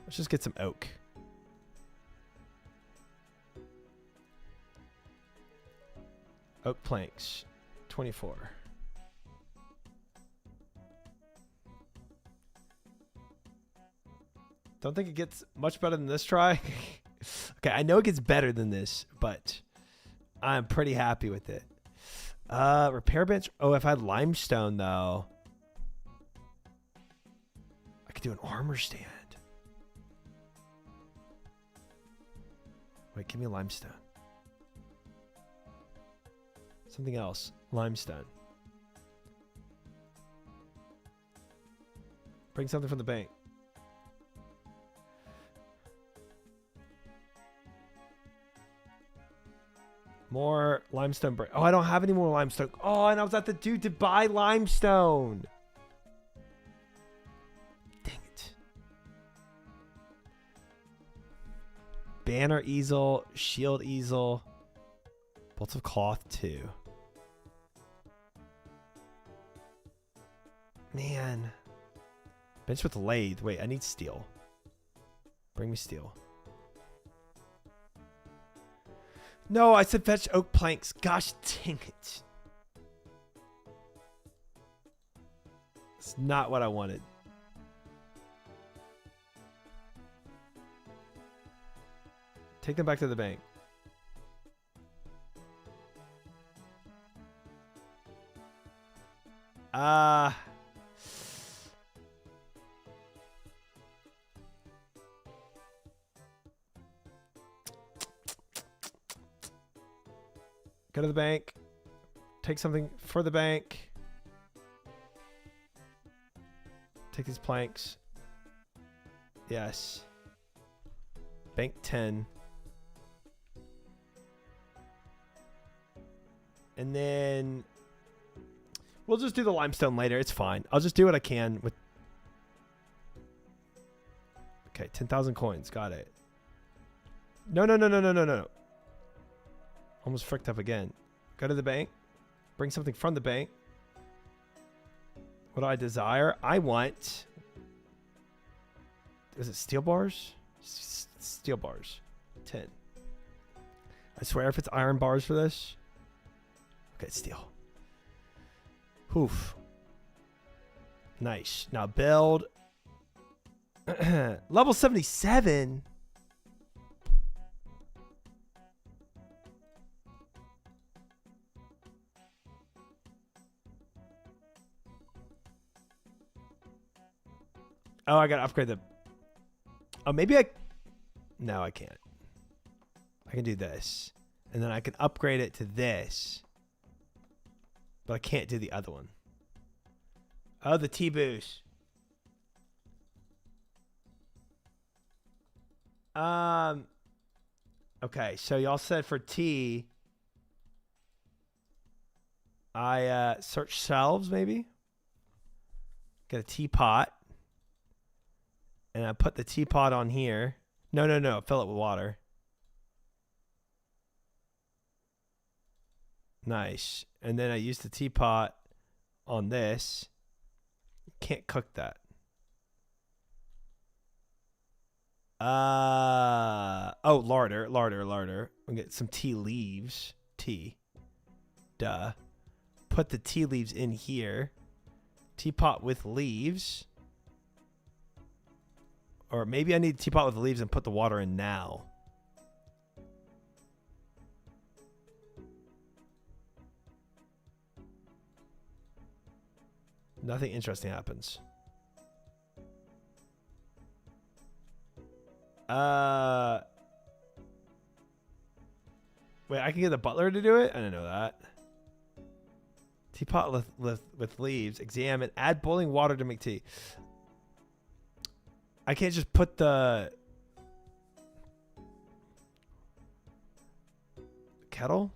Speaker 1: Let's just get some oak. Oak planks. 24. Don't think it gets much better than this try. Okay, I know it gets better than this, but I'm pretty happy with it. Repair bench. Oh, if I had limestone, though, I could do an armor stand. Wait, give me a limestone. Something else. Limestone. Bring something from the bank. More limestone brick. Oh, I don't have any more limestone. Oh, and I was at the dude to buy limestone. Dang it. Banner easel, shield easel, bolts of cloth 2. Man. Bench with lathe. Wait, I need steel. Bring me steel. No, I said fetch oak planks. Gosh dang it. It's not what I wanted. Take them back to the bank. Go to the bank. Take something for the bank. Take these planks. Yes. Bank 10. And then we'll just do the limestone later. It's fine. I'll just do what I can with. Okay, 10,000 coins. Got it. No. Almost fricked up again. Go to the bank. Bring something from the bank. What do I desire? I want. Is it steel bars? Steel bars. 10. I swear if it's iron bars for this. Okay, steel. Oof. Nice. Now build. Level 77. Oh, I gotta upgrade the. Oh, maybe I. No, I can't. I can do this. And then I can upgrade it to this. But I can't do the other one. Oh, the T-boost. Okay, so y'all said for T, I search shelves maybe. Get a teapot. And I put the teapot on here. No. Fill it with water. Nice. And then I use the teapot on this. Can't cook that. Oh, larder. We'll get some tea leaves. Tea. Duh. Put the tea leaves in here. Teapot with leaves. Or maybe I need a teapot with leaves and put the water in now. Nothing interesting happens. Wait, I can get the butler to do it? I didn't know that. Teapot with leaves. Examine. Add boiling water to make tea. I can't just put the kettle.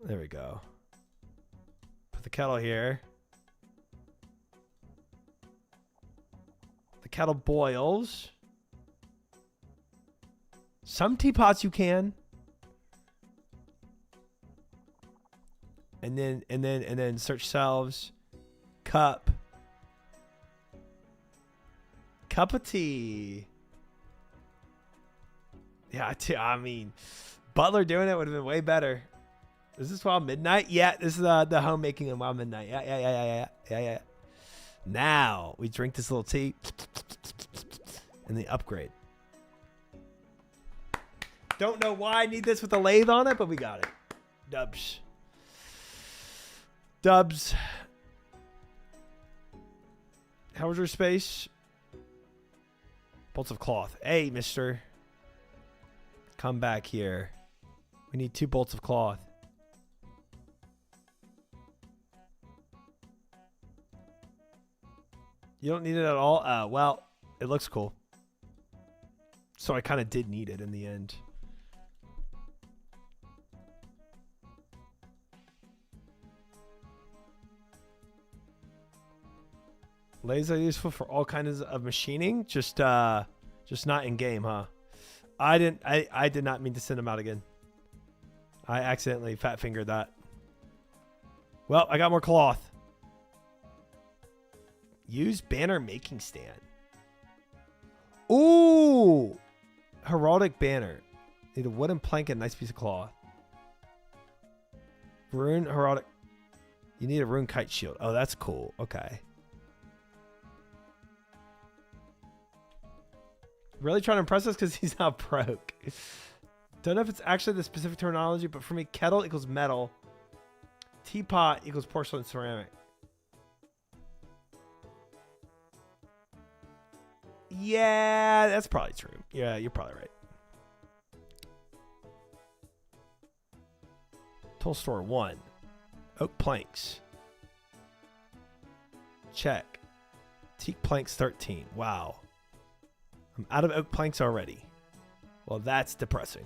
Speaker 1: There we go. Put the kettle here. The kettle boils. Some teapots you can. And then search shelves. Cup of tea. Yeah, I mean, butler doing it would have been way better. Is this Wild Midnight? Yeah, this is the homemaking of Wild Midnight. Yeah. Now we drink this little tea and the upgrade. Don't know why I need this with a lathe on it, but we got it. Dubs. How was your space? Bolts of cloth. Hey, mister. Come back here. We need 2 bolts of cloth. You don't need it at all? Well, it looks cool. So I kind of did need it in the end. Lathes are useful for all kinds of machining, just not in game, huh? I did not mean to send them out again. I accidentally fat fingered that. Well, I got more cloth. Use banner making stand. Ooh, heraldic banner. Need a wooden plank and a nice piece of cloth. Rune heraldic. You need a rune kite shield. Oh, that's cool. Okay. Really trying to impress us because he's not broke. Don't know if it's actually the specific terminology, but for me, kettle equals metal. Teapot equals porcelain ceramic. Yeah, that's probably true. Yeah, you're probably right. Tool store 1. Oak planks. Check. Teak planks 13. Wow. I'm out of oak planks already. Well, that's depressing.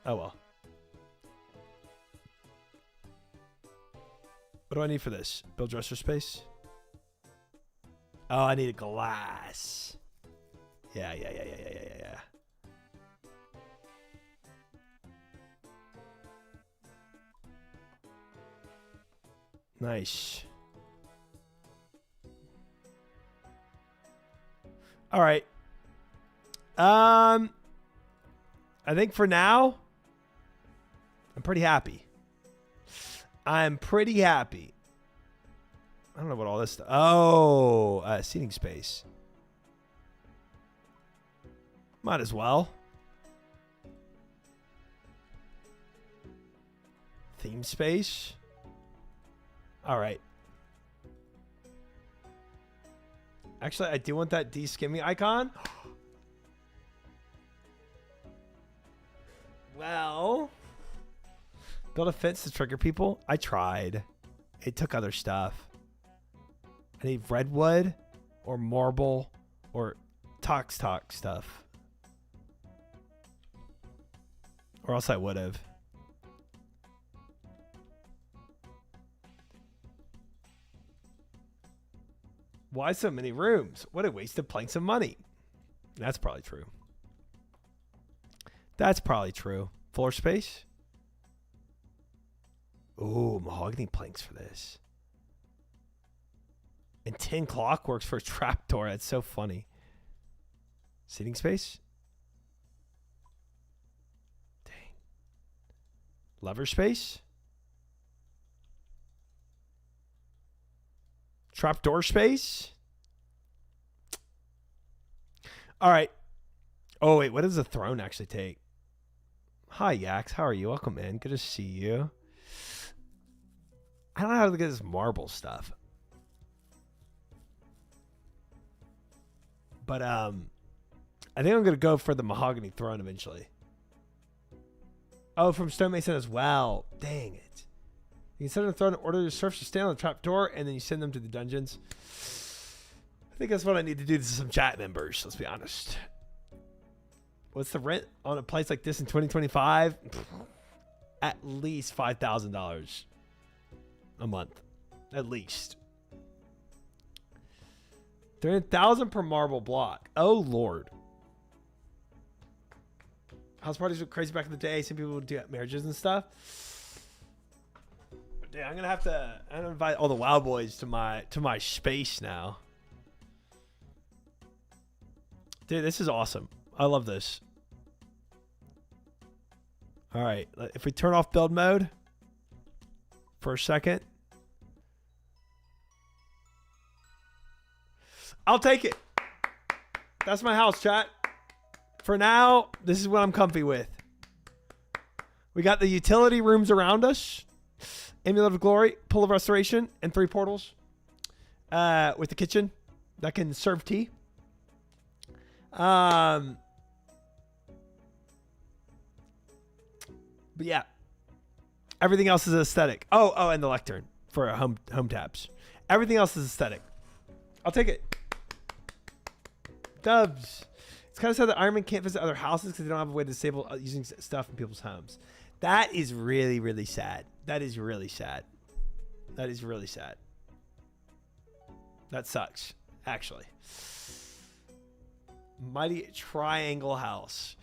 Speaker 1: Oh well. What do I need for this? Build dresser space? Oh, I need a glass. Yeah. Nice. All right. I think for now, I'm pretty happy. I don't know what all this stuff. Oh, seating space. Might as well. Theme space. All right. Actually, I do want that de-skimming icon. Well, build a fence to trigger people. I tried. It took other stuff. I need redwood or marble or tox stuff. Or else I would have. Why so many rooms? What a waste of planks of money. That's probably true. That's probably true. Floor space? Ooh, mahogany planks for this. And 10 clock works for a trapdoor. That's so funny. Seating space? Dang. Lever space? Trapdoor space? All right. Oh, wait. What does the throne actually take? Hi, Yax. How are you? Welcome in. Good to see you. I don't know how to look at this marble stuff. But, I think I'm going to go for the mahogany throne eventually. Oh, from stonemason as well. Dang it. You can send them the throne and order your serfs to stand on the trapdoor, and then you send them to the dungeons. I think that's what I need to do to some chat members, let's be honest. What's the rent on a place like this in 2025? At least $5,000 a month. At least. 300,000 per marble block. Oh, Lord. House parties were crazy back in the day. Some people would do marriages and stuff. Dude, I'm gonna invite all the WoW boys to my space now. Dude, this is awesome. I love this. All right, if we turn off build mode for a second, I'll take it. That's my house, chat. For now, this is what I'm comfy with. We got the utility rooms around us. Amulet of Glory, Pool of Restoration, and 3 portals. With the kitchen that can serve tea. But yeah. Everything else is aesthetic. Oh, and the lectern for home tabs. Everything else is aesthetic. I'll take it. Dubs. It's kind of sad that Iron Man can't visit other houses because they don't have a way to disable using stuff in people's homes. That is really, really sad. That is really sad. That is really sad. That sucks, actually. Mighty Triangle House.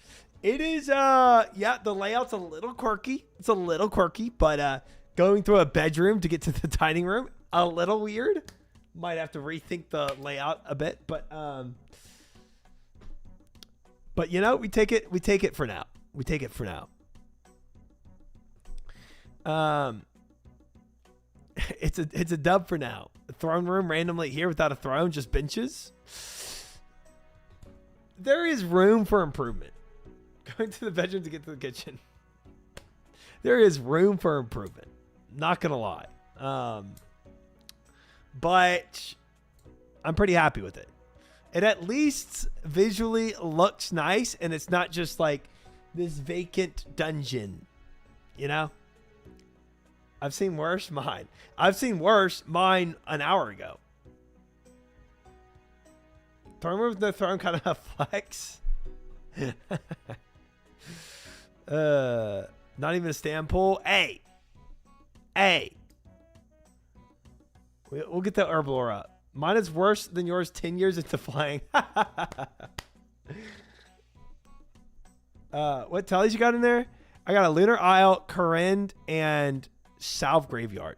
Speaker 1: It is, yeah, the layout's a little quirky. It's a little quirky, but going through a bedroom to get to the dining room, a little weird. Might have to rethink the layout a bit, but you know, we take it for now. We take it for now. It's a dub for now. A throne room randomly here without a throne, just benches. There is room for improvement. Going to the bedroom to get to the kitchen. There is room for improvement. Not gonna lie. But I'm pretty happy with it. It at least visually looks nice, and it's not just like this vacant dungeon. You know? I've seen worse. I've seen worse. Mine an hour ago. Throne room with no throne kind of flex. Not even a stand pull. Hey. We'll get the herblore up. Mine is worse than yours 10 years into flying. What tallies you got in there? I got a Lunar Isle, Corrend, and Salve Graveyard.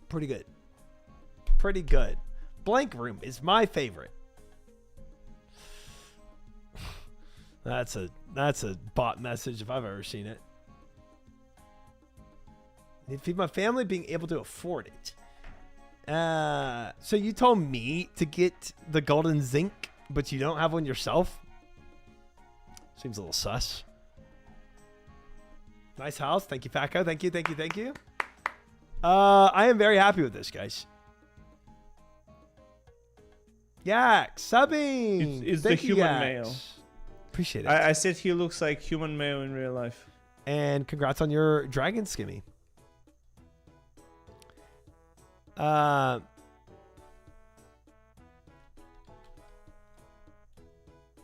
Speaker 1: Pretty good. Pretty good. Blank Room is my favorite. That's a bot message if I've ever seen it. Need to feed my family, being able to afford it. So you told me to get the golden zinc, but you don't have one yourself? Seems a little sus. Nice house. Thank you, Fatco. Thank you. I am very happy with this, guys. Yak, subbing.
Speaker 4: It's the human male.
Speaker 1: Appreciate it.
Speaker 4: I said he looks like human male in real life.
Speaker 1: And congrats on your dragon skimmy. I'm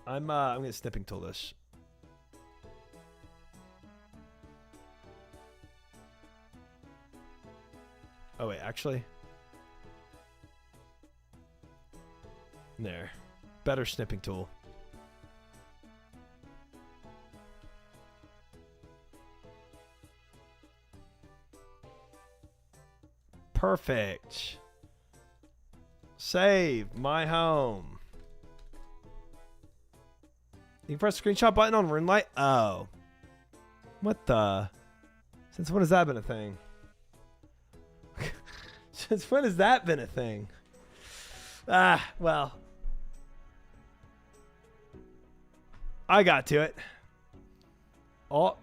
Speaker 1: gonna snipping tool this. Oh wait, actually. There. Better snipping tool. Perfect. Save my home. You can press the screenshot button on RuneLight. Oh. What the? Since when has that been a thing? Since when has that been a thing? Ah, well. I got to it. Alt,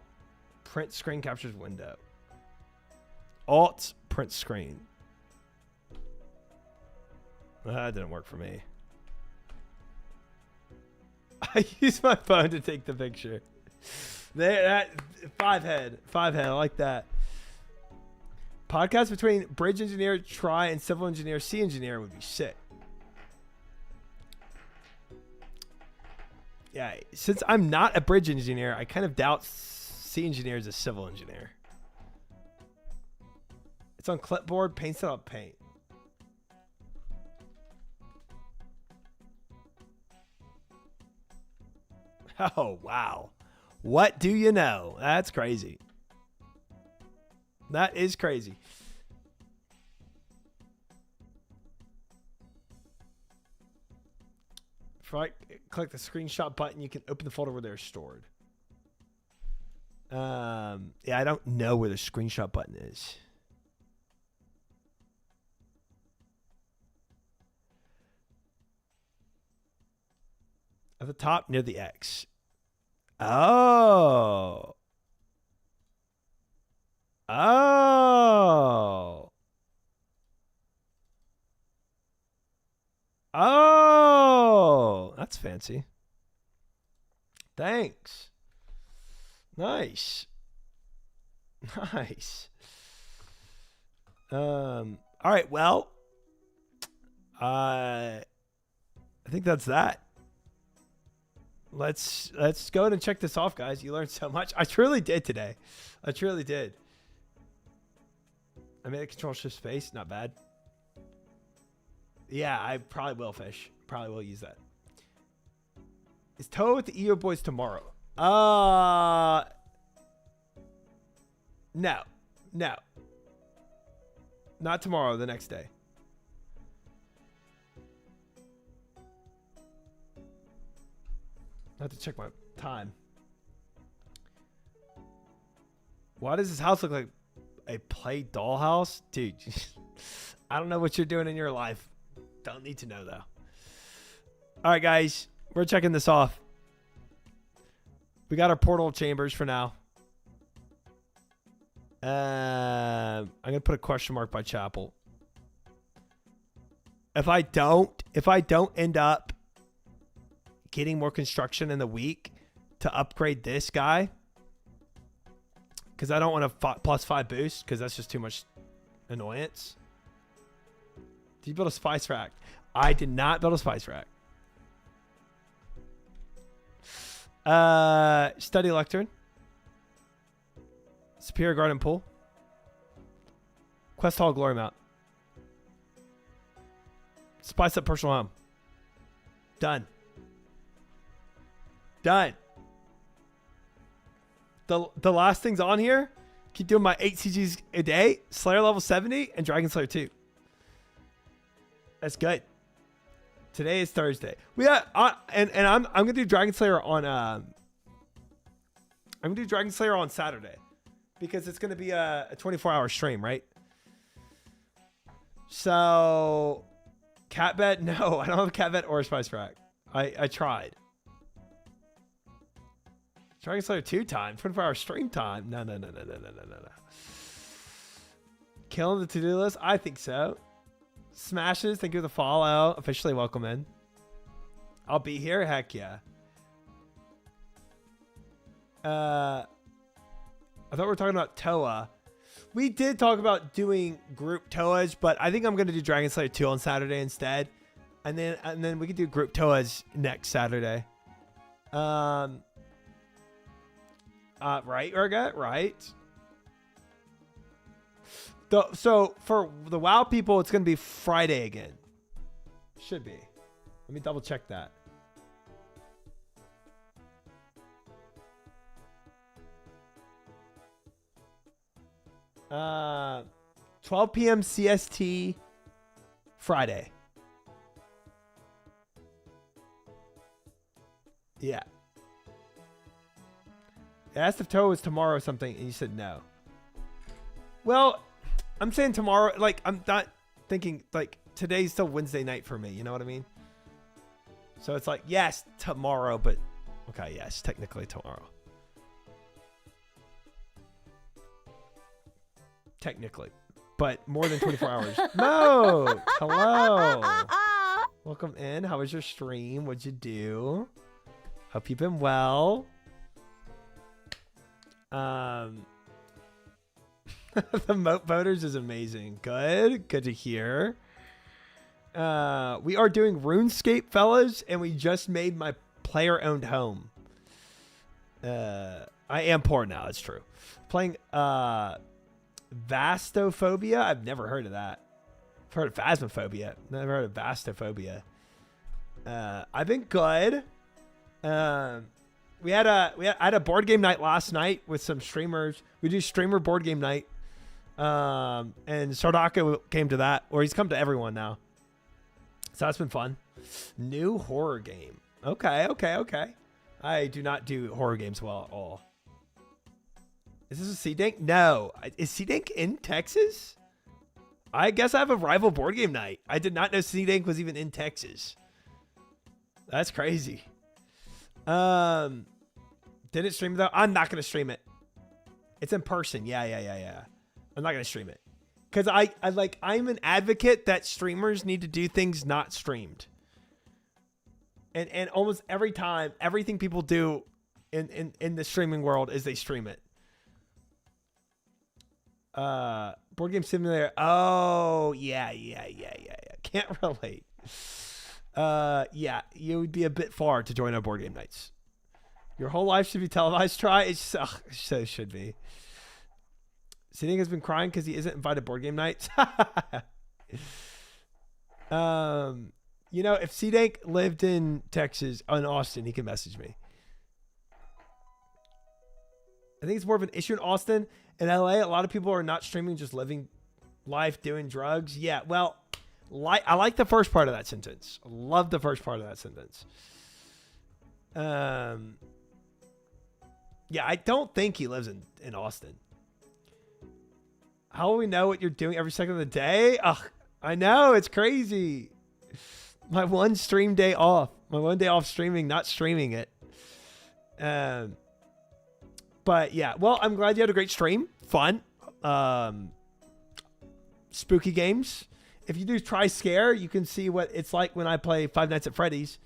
Speaker 1: print screen captures window. Alt, print screen. That didn't work for me. I used my phone to take the picture. There, that five head. I like that. Podcast between bridge engineer Try and civil engineer C engineer would be sick. Yeah, since I'm not a bridge engineer, I kind of doubt C engineer is a civil engineer. It's on clipboard, paint set up paint. Oh, wow. What do you know? That's crazy. That is crazy. If I click the screenshot button, you can open the folder where they're stored. Yeah, I don't know where the screenshot button is. At the top near the X. Oh. Oh. Oh. That's fancy. Thanks. Nice. Nice. All right, well, I think that's that. Let's go ahead and check this off, guys. You learned so much. I truly did today. I truly did. I made a control shift space. Not bad. Yeah, I probably will fish. Probably will use that. Is Toe with the EO boys tomorrow? No. Not tomorrow, the next day. I have to check my time. Why does this house look like a play dollhouse? Dude, I don't know what you're doing in your life. Don't need to know, though. All right, guys. We're checking this off. We got our portal chambers for now. I'm going to put a question mark by chapel. if I don't end up getting more construction in the week to upgrade this guy, because I don't want a +5 boost, because that's just too much annoyance. Did you build a spice rack? I did not build a spice rack. Study lectern. Superior garden pool. Quest hall glory mount. Spice up personal home. Done. Done. The last things on here, keep doing my 8 CGs a day, Slayer level 70, and Dragon Slayer 2. That's good. Today is Thursday. I'm gonna do Dragon Slayer on Saturday, because it's gonna be a 24-hour stream, right? So cat bed? No, I don't have a cat bed or a spice rack. I tried. Dragon Slayer 2 time, 24-hour stream time. No. Killing the to-do list? I think so. Smashes, thank you for the follow. Officially welcome in. I'll be here. Heck yeah. I thought we were talking about Toa. We did talk about doing group Toas, but I think I'm going to do Dragon Slayer 2 on Saturday instead. And then we could do group Toas next Saturday. Right, Urga? Right. So for the WoW people, it's going to be Friday again. Should be. Let me double check that. Uh, 12 p.m. CST Friday. Yeah. I asked if Toe was tomorrow or something, and you said no. Well, I'm saying tomorrow. Like, I'm not thinking, like, today's still Wednesday night for me. You know what I mean? So it's like, yes, tomorrow, but okay, yes, technically tomorrow. Technically. But more than 24 hours. No! Hello! Welcome in. How was your stream? What'd you do? Hope you've been well. The moat voters is amazing. Good to hear. We are doing RuneScape, fellas, and we just made my player-owned home. I am poor now, it's true. Playing Vastophobia. I've never heard of that. I've heard of Phasmophobia. Never heard of Vastophobia. I've been good. I had a board game night last night with some streamers. We do streamer board game night. And Sardaka came to that, or he's come to everyone now. So that's been fun. New horror game. Okay. I do not do horror games well at all. Is this a C-Dink? No. Is C-Dink in Texas? I guess I have a rival board game night. I did not know C-Dink was even in Texas. That's crazy. Didn't stream it though. I'm not going to stream it. It's in person. Yeah. I'm not going to stream it. Because I'm an advocate that streamers need to do things not streamed. And almost every time, everything people do in the streaming world is they stream it. Board game simulator. Oh, yeah. Can't relate. Yeah, you would be a bit far to join our board game nights. Your whole life should be televised. Try it. So should be. C-Dink has been crying because he isn't invited board game nights. You know, if C-Dink lived in Texas, in Austin, he can message me. I think it's more of an issue in Austin. In LA, a lot of people are not streaming, just living life, doing drugs. Yeah, well, I like the first part of that sentence. I love the first part of that sentence. Yeah, I don't think he lives in Austin. How will we know what you're doing every second of the day? Ugh, I know, it's crazy. My one stream day off. My one day off streaming, not streaming it. But yeah, well, I'm glad you had a great stream. Fun. Spooky games. if you do try scare, you can see what it's like when I play Five Nights at Freddy's.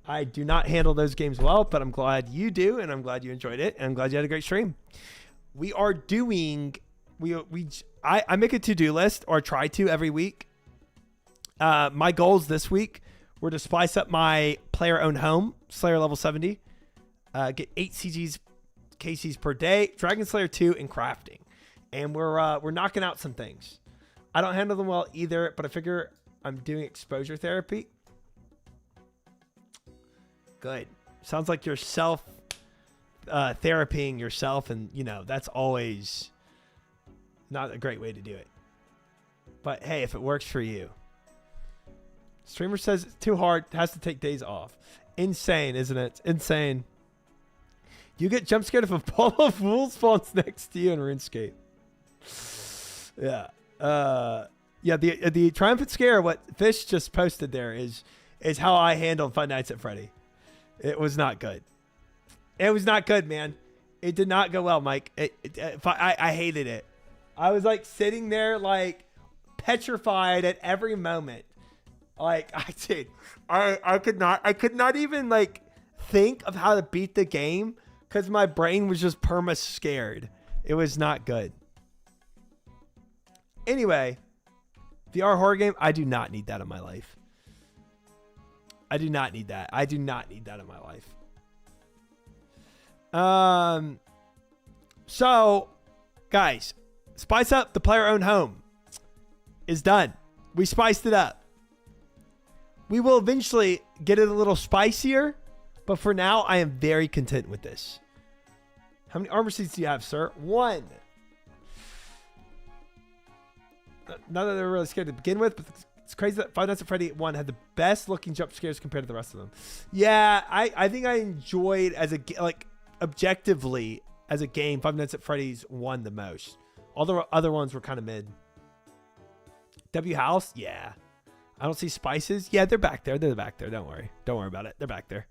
Speaker 1: I do not handle those games well, but I'm glad you do, and I'm glad you enjoyed it, and I'm glad you had a great stream. We are doing, I make a to-do list, or try to every week. My goals this week were to spice up my player-owned home, Slayer level 70, get 8 CGs, KCs per day, Dragon Slayer 2, and crafting. And we're knocking out some things. I don't handle them well either, but I figure I'm doing exposure therapy. Good. Sounds like you're therapying yourself, and that's always not a great way to do it. But hey, if it works for you. Streamer says it's too hard, has to take days off. Insane, isn't it? Insane. You get jump scared if a ball of wool spawns next to you in RuneScape. Yeah. Yeah, the triumphant scare, what Fish just posted there is how I handled Five Nights at Freddy. It was not good. It was not good, man. It did not go well, Mike. I hated it. I was like sitting there like petrified at every moment. Like I could not even like think of how to beat the game because my brain was just perma scared. It was not good. Anyway, VR horror game, I do not need that in my life. I do not need that. I do not need that in my life. So, guys, spice up the player-owned home is done. We spiced it up. We will eventually get it a little spicier, but for now, I am very content with this. How many armor seats do you have, sir? 1. None of them are really scared to begin with, but it's crazy that Five Nights at Freddy 1 had the best looking jump scares compared to the rest of them. Yeah, I think I enjoyed objectively as a game, Five Nights at Freddy's 1 the most. All the other ones were kind of mid. W House, yeah. I don't see spices. Yeah, they're back there. They're back there. Don't worry. Don't worry about it. They're back there.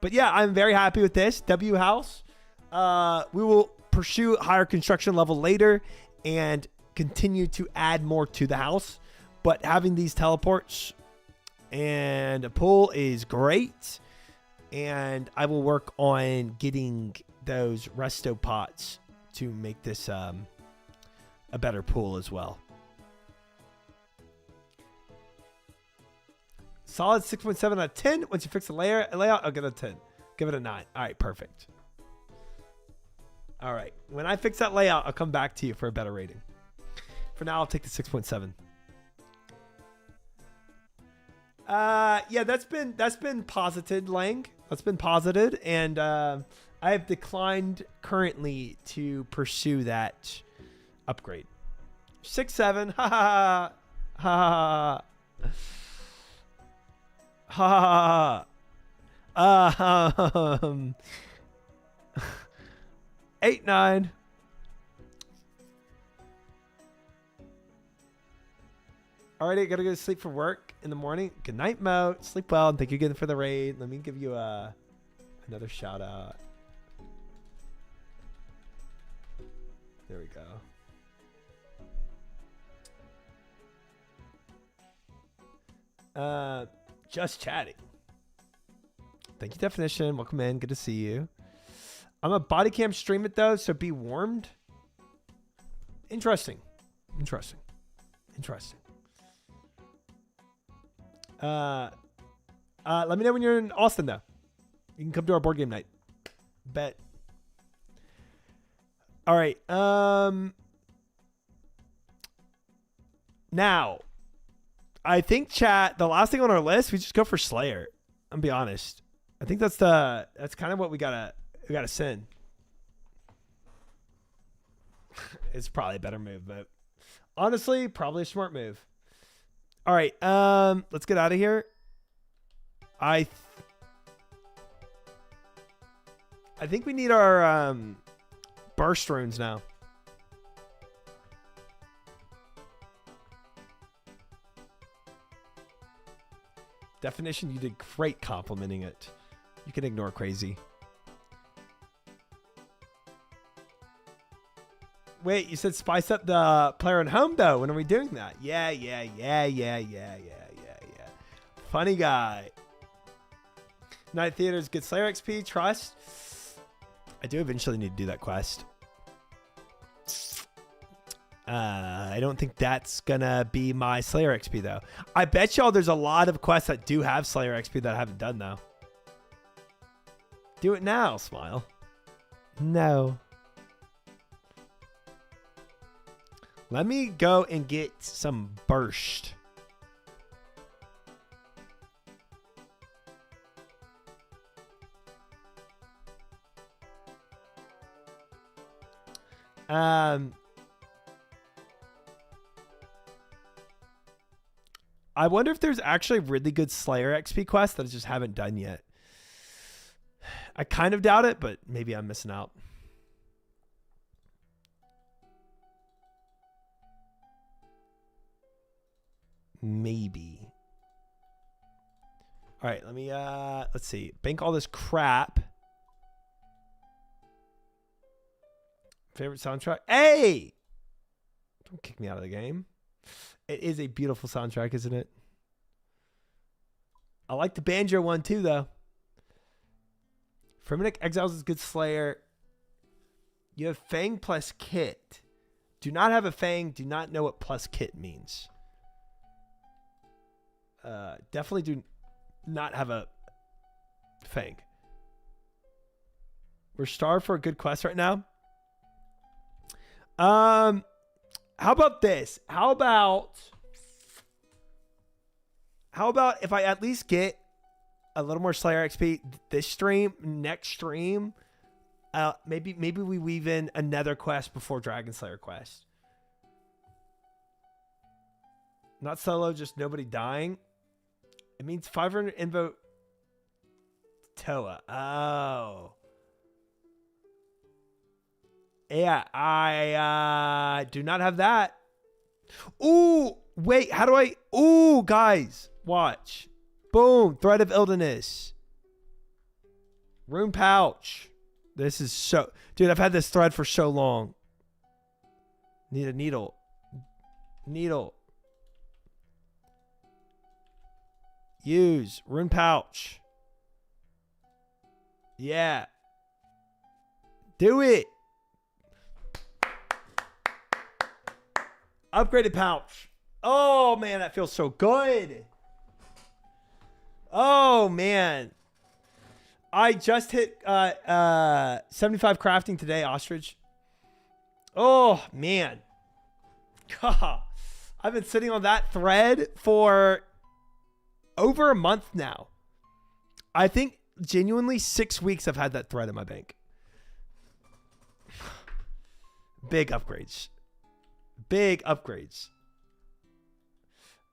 Speaker 1: But yeah, I'm very happy with this. W House. We will pursue higher construction level later and continue to add more to the house. But having these teleports and a pool is great. And I will work on getting those resto pots to make this a better pool as well. Solid 6.7 out of 10. Once you fix the layout, I'll give it a 10. Give it a 9. All right, perfect. All right. When I fix that layout, I'll come back to you for a better rating. For now, I'll take the 6.7. Yeah, that's been posited, Lang. That's been posited, and I have declined currently to pursue that upgrade. 6.7. Ha ha ha. Ha ha. 8.9. Alrighty, gotta go to sleep for work in the morning. Good night, Mo. Sleep well, and thank you again for the raid. Let me give you another shout out. There we go. Just chatting. Thank you, Definition. Welcome in. Good to see you. I'm a body cam stream it though, so be warned. Interesting. Interesting. Interesting. Let me know when you're in Austin though. You can come to our board game night. Bet. All right. Now, I think chat, the last thing on our list, we just go for Slayer. I'm gonna be honest. I think that's kind of what we gotta send. It's probably a better move, but honestly, probably a smart move. All right, let's get out of here. I think we need our burst runes now. Definition, you did great complimenting it. You can ignore crazy. Wait, you said spice up the player at home though. When are we doing that? Yeah. Funny guy. Night Theaters, good Slayer XP, trust. I do eventually need to do that quest. I don't think that's gonna be my Slayer XP though. I bet y'all there's a lot of quests that do have Slayer XP that I haven't done though. Do it now, Smile. No. Let me go and get some burst. I wonder if there's actually really good Slayer XP quests that I just haven't done yet. I kind of doubt it, but maybe I'm missing out. Maybe. All right, let me let's see. Bank all this crap. Favorite soundtrack? Hey! Don't kick me out of the game. It is a beautiful soundtrack, isn't it? I like the banjo one too, though. Fremennik Exiles is good Slayer. You have Fang plus Kit. Do not have a Fang. Do not know what plus Kit means. Definitely do not have a Fang. We're starved for a good quest right now. How about this? How about if I at least get a little more Slayer XP this stream, next stream, maybe we weave in another quest before Dragon Slayer quest. Not solo, just nobody dying. It means 500 invo Toa. Oh. Yeah, I do not have that. Ooh, wait, how do I? Ooh, guys, watch. Boom, Thread of Illness. Rune pouch. This is so... Dude, I've had this thread for so long. Need a needle. Needle. Use. Rune pouch. Yeah. Do it. Upgraded pouch. Oh, man, that feels so good. Oh, man. I just hit 75 crafting today, Ostrich. Oh, man. God. I've been sitting on that thread for over a month now. I think genuinely 6 weeks I've had that thread in my bank. Big upgrades. Big upgrades.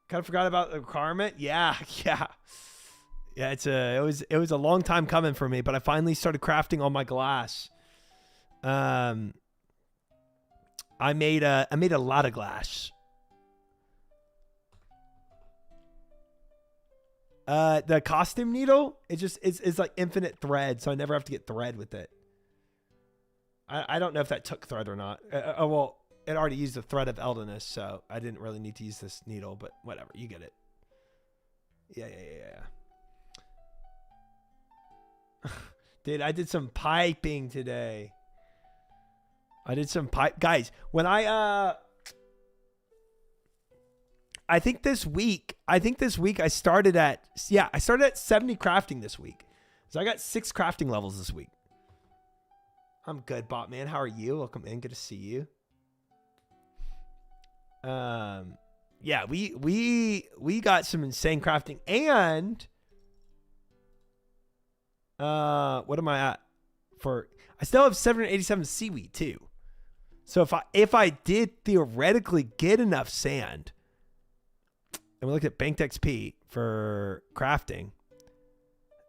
Speaker 1: Kind of forgot about the requirement. Yeah. It was a long time coming for me, but I finally started crafting all my glass. I made a lot of glass. The costume needle, it's like infinite thread, so I never have to get thread with it. I don't know if that took thread or not. Well, it already used the Thread of Elderness, so I didn't really need to use this needle, but whatever, you get it. Yeah. Dude, I did some piping today. Guys, when I think this week I started at 70 crafting this week. So I got 6 crafting levels this week. I'm good, bot man. How are you? Welcome in. Good to see you. Yeah, we got some insane crafting, and what am I at for? I still have 787 seaweed too. So if I did theoretically get enough sand, and we looked at banked XP for crafting,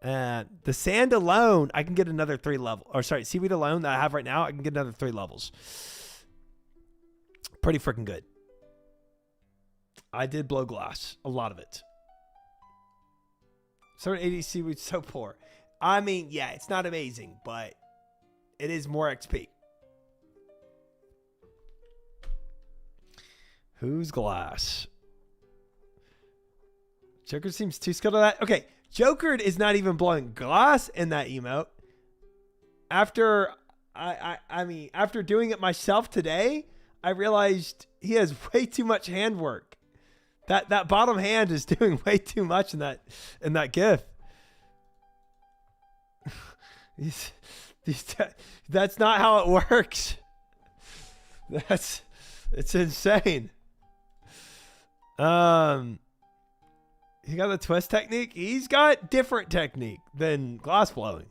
Speaker 1: the sand alone, I can get another 3 levels. Or sorry, seaweed alone that I have right now, I can get another 3 levels. Pretty freaking good. I did blow glass, a lot of it. 780 seaweed, so poor. I mean, yeah, it's not amazing, but it is more XP. Who's glass? Joker seems too skilled at that. Okay, Joker is not even blowing glass in that emote. After I mean, after doing it myself today, I realized he has way too much handwork. That bottom hand is doing way too much in that GIF. That's not how it works. It's insane. He got the twist technique. He's got different technique than glass blowing.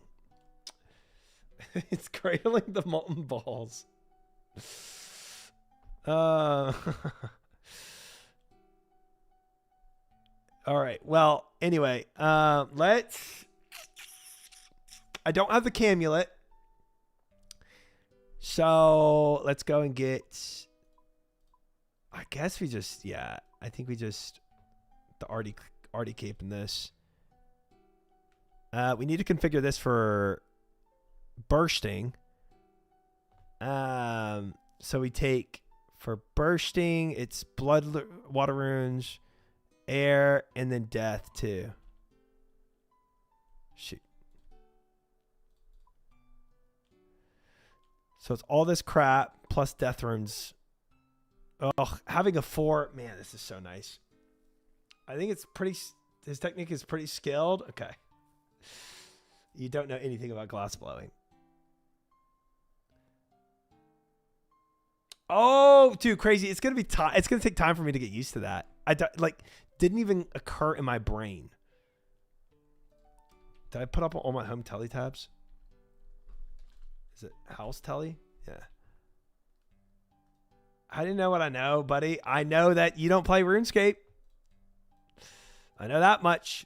Speaker 1: It's cradling the molten balls. All right. Well, anyway, let's. I don't have the camulet, so let's go and get. I guess we just I think we just the Artie cape in this. We need to configure this for bursting. So we take for bursting, it's blood, water runes, air, and then death too. Shoot. So it's all this crap plus death runes. Oh, having a 4, man, this is so nice. I think it's pretty. His technique is pretty skilled. Okay. You don't know anything about glass blowing. Oh, dude, crazy! It's gonna be time. It's gonna take time for me to get used to that. Didn't even occur in my brain. Did I put up all my home telly tabs? Is it house telly? Yeah. I didn't know what I know, buddy. I know that you don't play RuneScape. I know that much.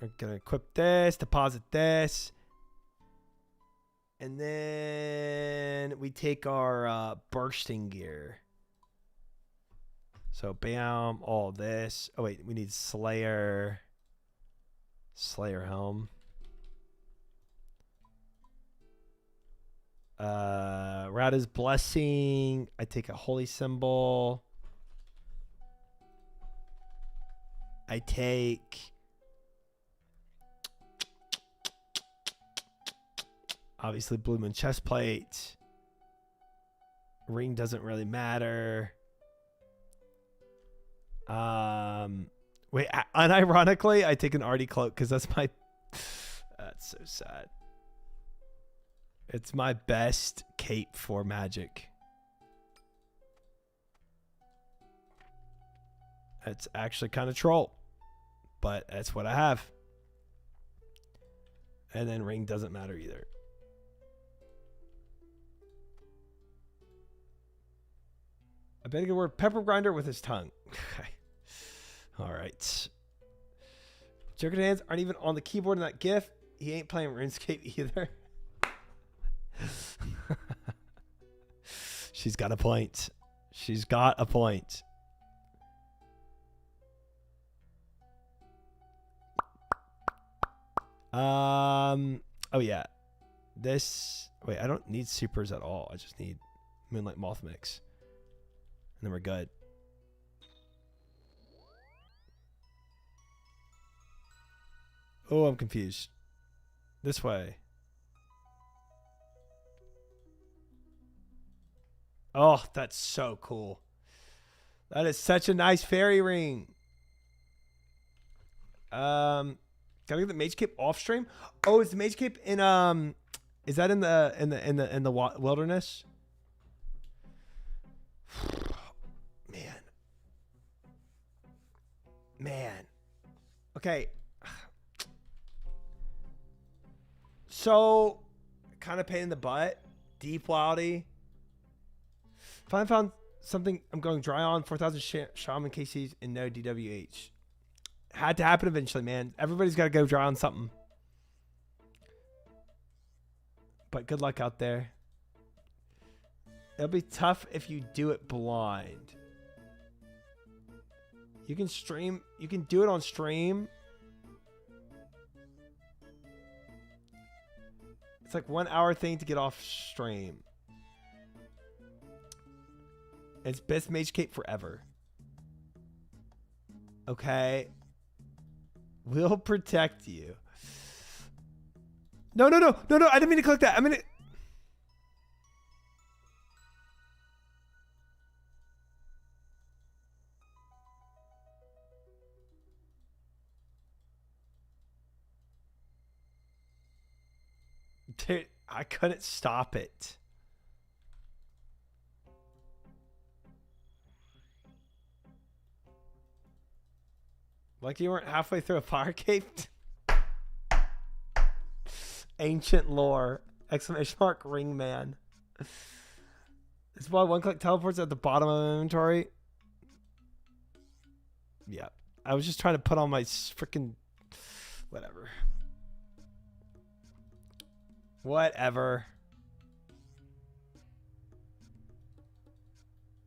Speaker 1: We're going to equip this, deposit this. And then we take our bursting gear. So, bam, all this. Oh, wait, we need Slayer. Slayer helm. Rada's blessing. I take a holy symbol. I take obviously blue moon chest plate. Ring doesn't really matter. Wait, unironically, I take an Artie cloak because that's my. That's so sad. It's my best cape for magic. It's actually kind of troll, but that's what I have. And then ring doesn't matter either. I bet he could work pepper grinder with his tongue. Okay. All right. Joker hands aren't even on the keyboard in that GIF. He ain't playing RuneScape either. She's got a point. She's got a point. Oh yeah. This. Wait, I don't need supers at all. I just need Moonlight Moth Mix. And then we're good. Oh, I'm confused. This way. Oh, that's so cool. That is such a nice fairy ring. Gotta get the mage cape off stream. Oh, is the mage cape in is that in the wilderness? Man. Okay. So, kind of pain in the butt. Deep wildy. Finally found something I'm going dry on. 4,000 shaman KCs and no DWH. Had to happen eventually, man. Everybody's got to go dry on something. But good luck out there. It'll be tough if you do it blind. You can stream. You can do it on stream. It's like 1 hour thing to get off stream. It's best mage cape forever. Okay. We'll protect you. No, no, no, no, no. I didn't mean to click that. I mean, dude, I couldn't stop it. Like you weren't halfway through a fire cape? Ancient lore. Exclamation mark ring man. It's why one click teleports at the bottom of the inventory. Yeah. I was just trying to put on my freaking whatever. Whatever.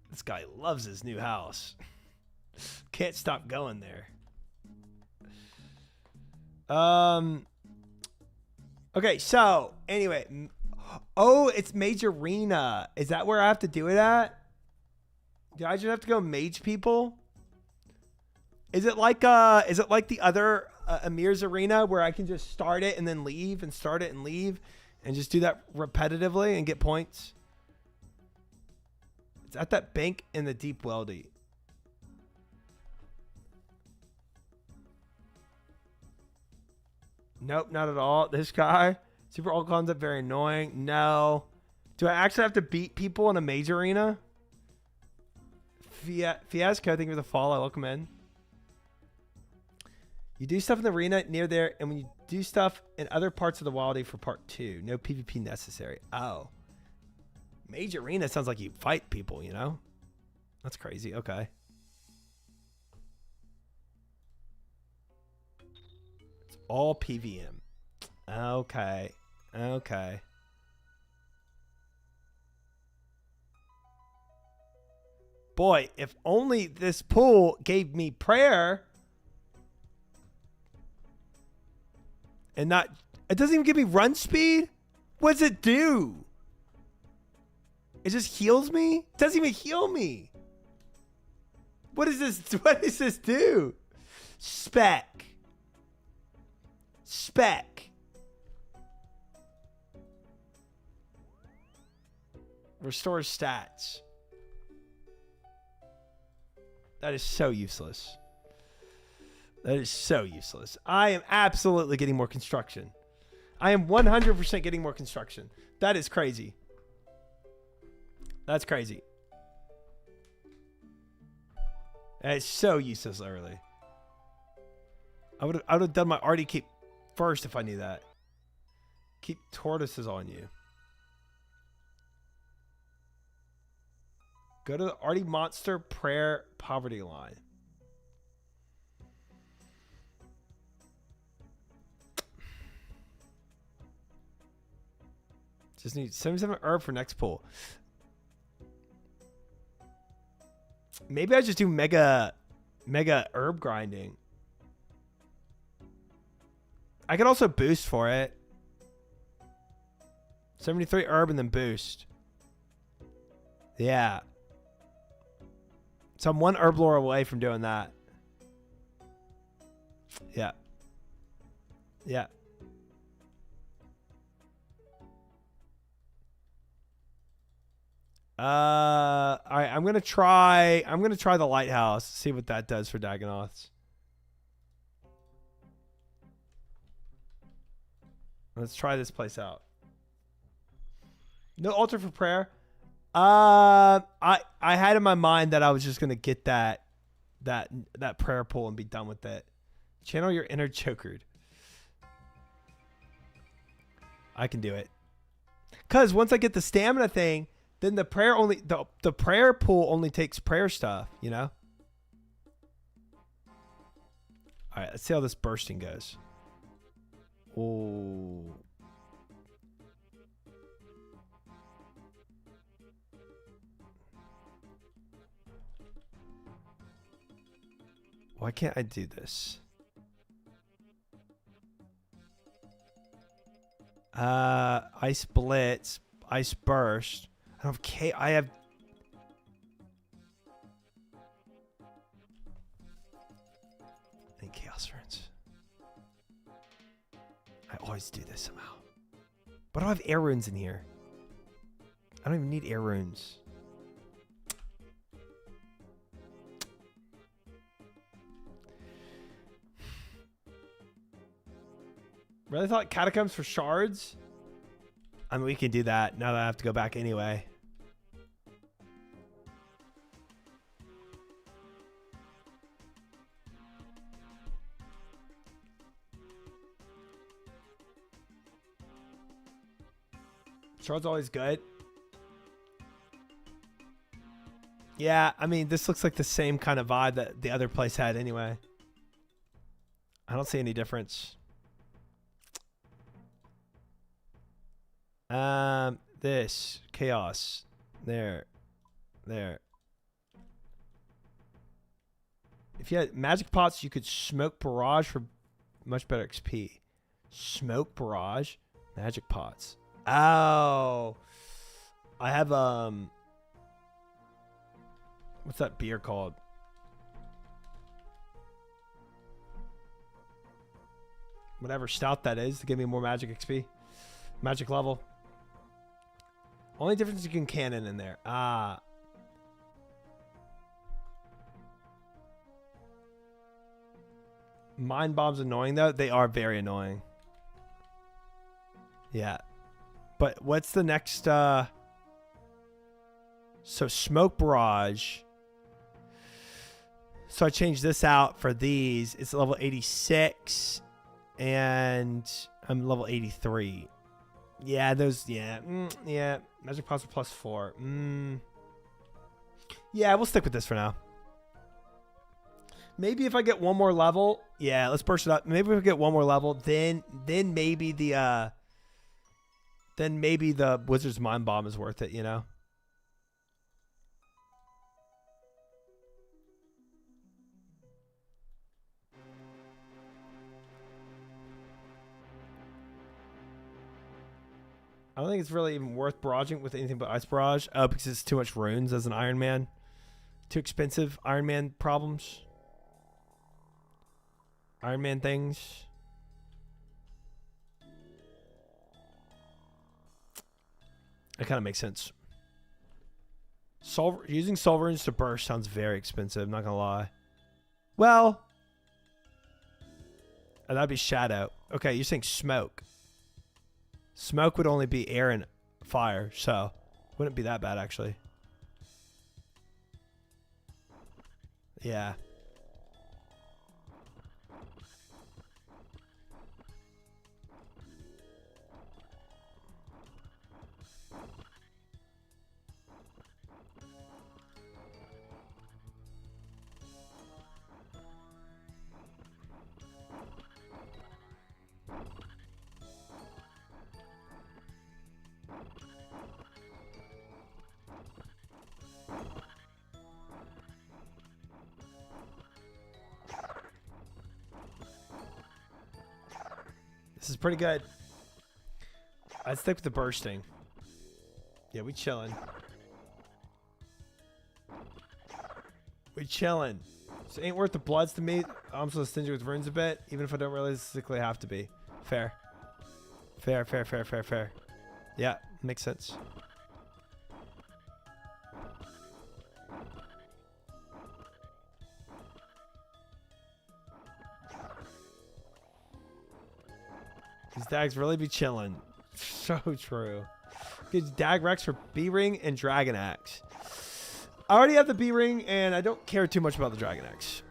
Speaker 1: This guy loves his new house. Can't stop going there. Okay, so anyway, oh, it's Mage Arena. Is that where I have to do it at? Do I just have to go mage people? Is it like the other Amir's Arena where I can just start it and then leave and start it and leave and just do that repetitively and get points? It's at that bank in the Deep Weldy. Nope, not at all. This guy, super old concept, very annoying. No. Do I actually have to beat people in a major arena? Fiasco, thank you for the follow. Welcome in. You do stuff in the arena near there, and when you do stuff in other parts of the Wildy for part 2, no PvP necessary. Oh. Major arena sounds like you fight people, you know? That's crazy. Okay. All PVM. Okay. Okay. Boy, if only this pool gave me prayer. And not... It doesn't even give me run speed? What does it do? It just heals me? It doesn't even heal me. What is this? What does this do? Spec. Restores stats. That is so useless. That is so useless. I am absolutely getting more construction. I am 100% getting more construction. That is crazy. That's crazy. That is so useless early. I would have done my Artie keep first if I knew that. Keep tortoises on you. Go to the Artie Monster Prayer Poverty line. Just need 77 herb for next pull. Maybe I just do mega herb grinding. I could also boost for it. 73 herb and then boost. Yeah. So I'm 1 herb lore away from doing that. Yeah. Yeah. All right, I'm gonna try the lighthouse, see what that does for Dagonoths. Let's try this place out. No altar for prayer. I had in my mind that I was just gonna get that prayer pool and be done with it. Channel your inner chokered. I can do it. Cause once I get the stamina thing, then the prayer the prayer pool only takes prayer stuff, you know? All right, let's see how this bursting goes. Oh. Why can't I do this? Ice Blitz, Ice Burst. I don't have I have. I need Chaos Runes. I always do this somehow. But I don't have air runes in here. I don't even need air runes. Really thought catacombs for shards? I mean, we can do that now that I have to go back anyway. Shards always good. Yeah, I mean, this looks like the same kind of vibe that the other place had anyway. I don't see any difference. This chaos, there. If you had magic pots, you could smoke barrage for much better XP. Smoke barrage, magic pots. Oh, I have what's that beer called? Whatever stout that is to give me more magic XP, magic level. Only difference you can cannon in there. Mind bombs annoying though. They are very annoying. Yeah. But what's the next so smoke barrage. So I changed this out for these. It's level 86 and I'm level 83. Yeah, those yeah. Yeah. Magic pots are +4. Yeah, we'll stick with this for now. Maybe if I get one more level, yeah, let's burst it up. Maybe if we get one more level, then maybe the Wizard's Mind Bomb is worth it, you know? I don't think it's really even worth barraging with anything but Ice Barrage. Oh, because it's too much runes as an Iron Man. Too expensive Iron Man problems. Iron Man things. That kind of makes sense. Using soul runes to burst sounds very expensive, not gonna lie. Well, that'd be shadow. Okay, you're saying smoke. Smoke would only be air and fire, so wouldn't be that bad actually. Yeah. This is pretty good. I'd stick with the bursting. Yeah, we chilling. We chilling. So ain't worth the bloods to me. I'm so stingy with runes a bit, even if I don't realistically have to be. Fair. Fair. Yeah, makes sense. These dags really be chilling. So true. Good dag Rex for B-Ring and Dragon Axe. I already have the B-Ring and I don't care too much about the Dragon Axe.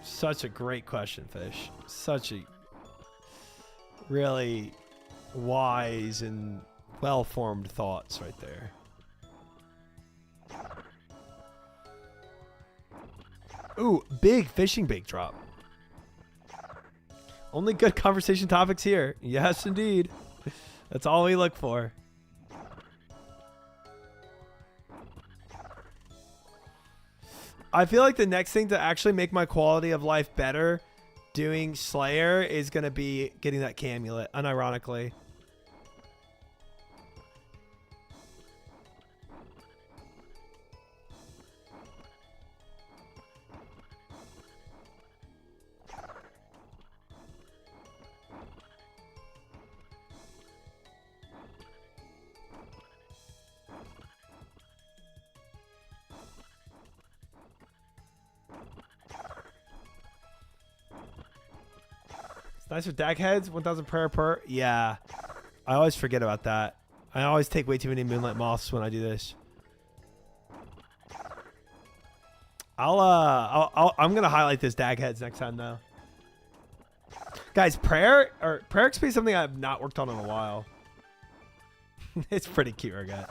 Speaker 1: Such a great question, Fish. Such a really wise and well-formed thoughts right there. Ooh, big fishing bait drop. Only good conversation topics here. Yes, indeed. That's all we look for. I feel like the next thing to actually make my quality of life better doing Slayer is going to be getting that Camulet, unironically. Nice with dag heads, 1,000 prayer per. Yeah, I always forget about that. I always take way too many Moonlight Moths when I do this. I'm gonna highlight this dag heads next time though. Guys, prayer XP is something I've not worked on in a while. It's pretty cute, Regat.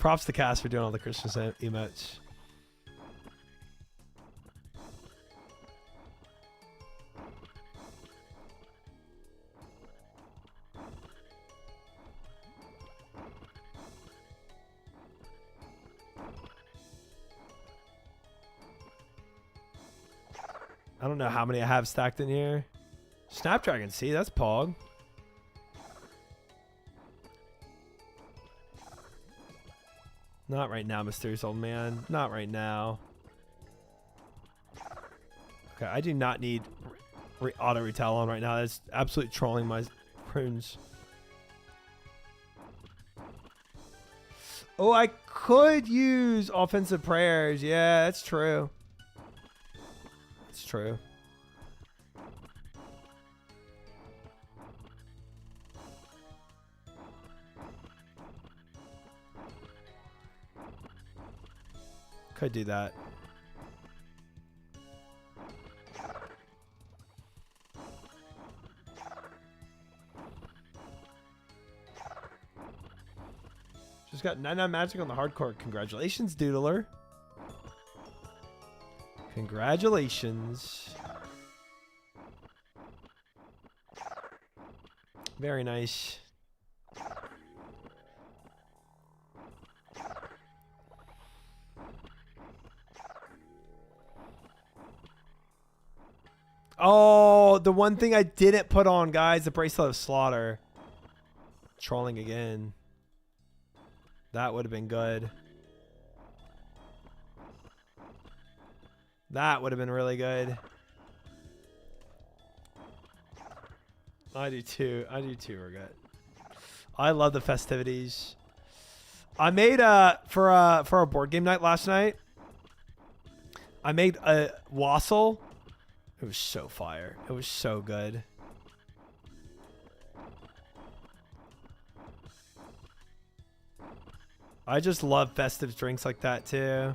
Speaker 1: Props to Cass for doing all the Christmas emotes. I don't know how many I have stacked in here. Snapdragon, see, that's Pog. Not right now, mysterious old man. Not right now. Okay, I do not need auto retail on right now. That's absolutely trolling my prunes. Oh, I could use offensive prayers. Yeah, that's true. It's true. Could do that. Just got 99 magic on the hardcore. Congratulations, Doodler. Congratulations. Very nice. Oh, the one thing I didn't put on, guys, the Bracelet of Slaughter. Trolling again. That would have been good. That would have been really good. I do too. I do too, Regat. I love the festivities. I made for our board game night last night. I made a wassail. It was so fire. It was so good. I just love festive drinks like that too.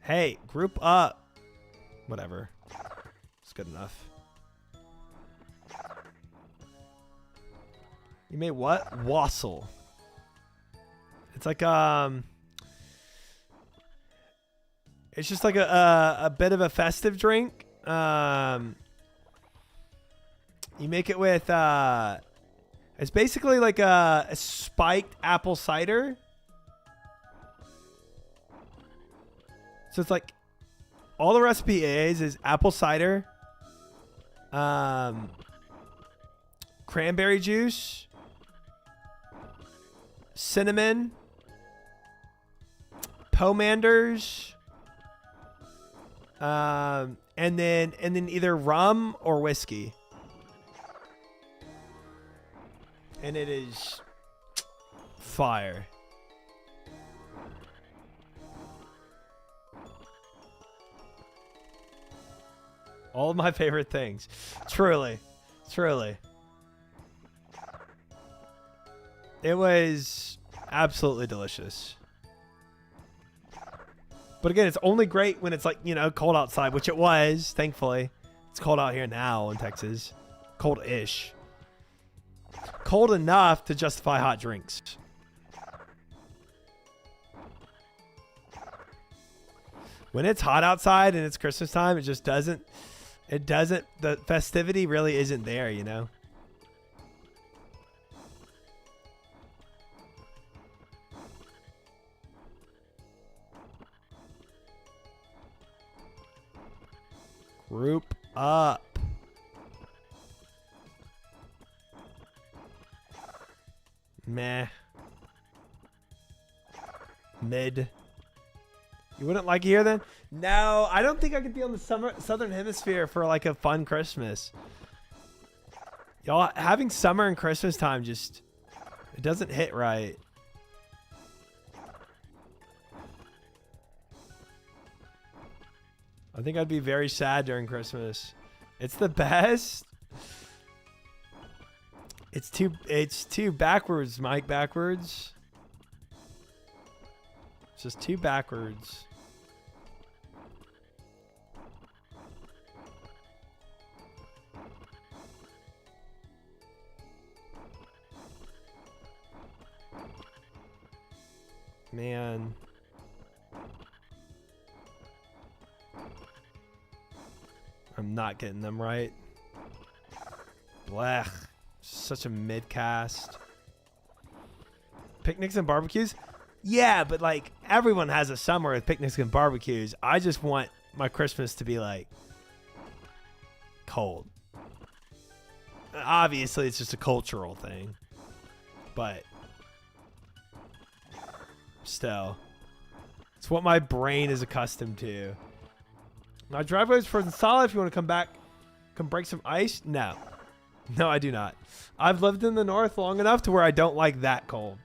Speaker 1: Hey, group up. Whatever. It's good enough. You made what? Wassail. It's like it's just like a bit of a festive drink. You make it with it's basically like a spiked apple cider. So it's like all the recipe is apple cider, cranberry juice, cinnamon, pomanders, and then either rum or whiskey. And it is fire. All of my favorite things. Truly. Truly. It was absolutely delicious. But again, it's only great when it's like, you know, cold outside, which it was, thankfully. It's cold out here now in Texas. Cold-ish. Cold enough to justify hot drinks. When it's hot outside and it's Christmas time, it just doesn't, the festivity really isn't there, you know? Group up. Meh. Mid. You wouldn't like it here then? No, I don't think I could be on the southern hemisphere for like a fun Christmas. Y'all having summer and Christmas time just, it doesn't hit right. I think I'd be very sad during Christmas. It's the best. It's too backwards, Mike, backwards. It's just too backwards. Man. I'm not getting them right. Blech. Such a mid-cast. Picnics and barbecues? Yeah, but like everyone has a summer with picnics and barbecues. I just want my Christmas to be like cold. Obviously, it's just a cultural thing. But still, it's what my brain is accustomed to. My driveway is frozen solid. If you want to come back, come break some ice. No. No, I do not. I've lived in the north long enough to where I don't like that cold.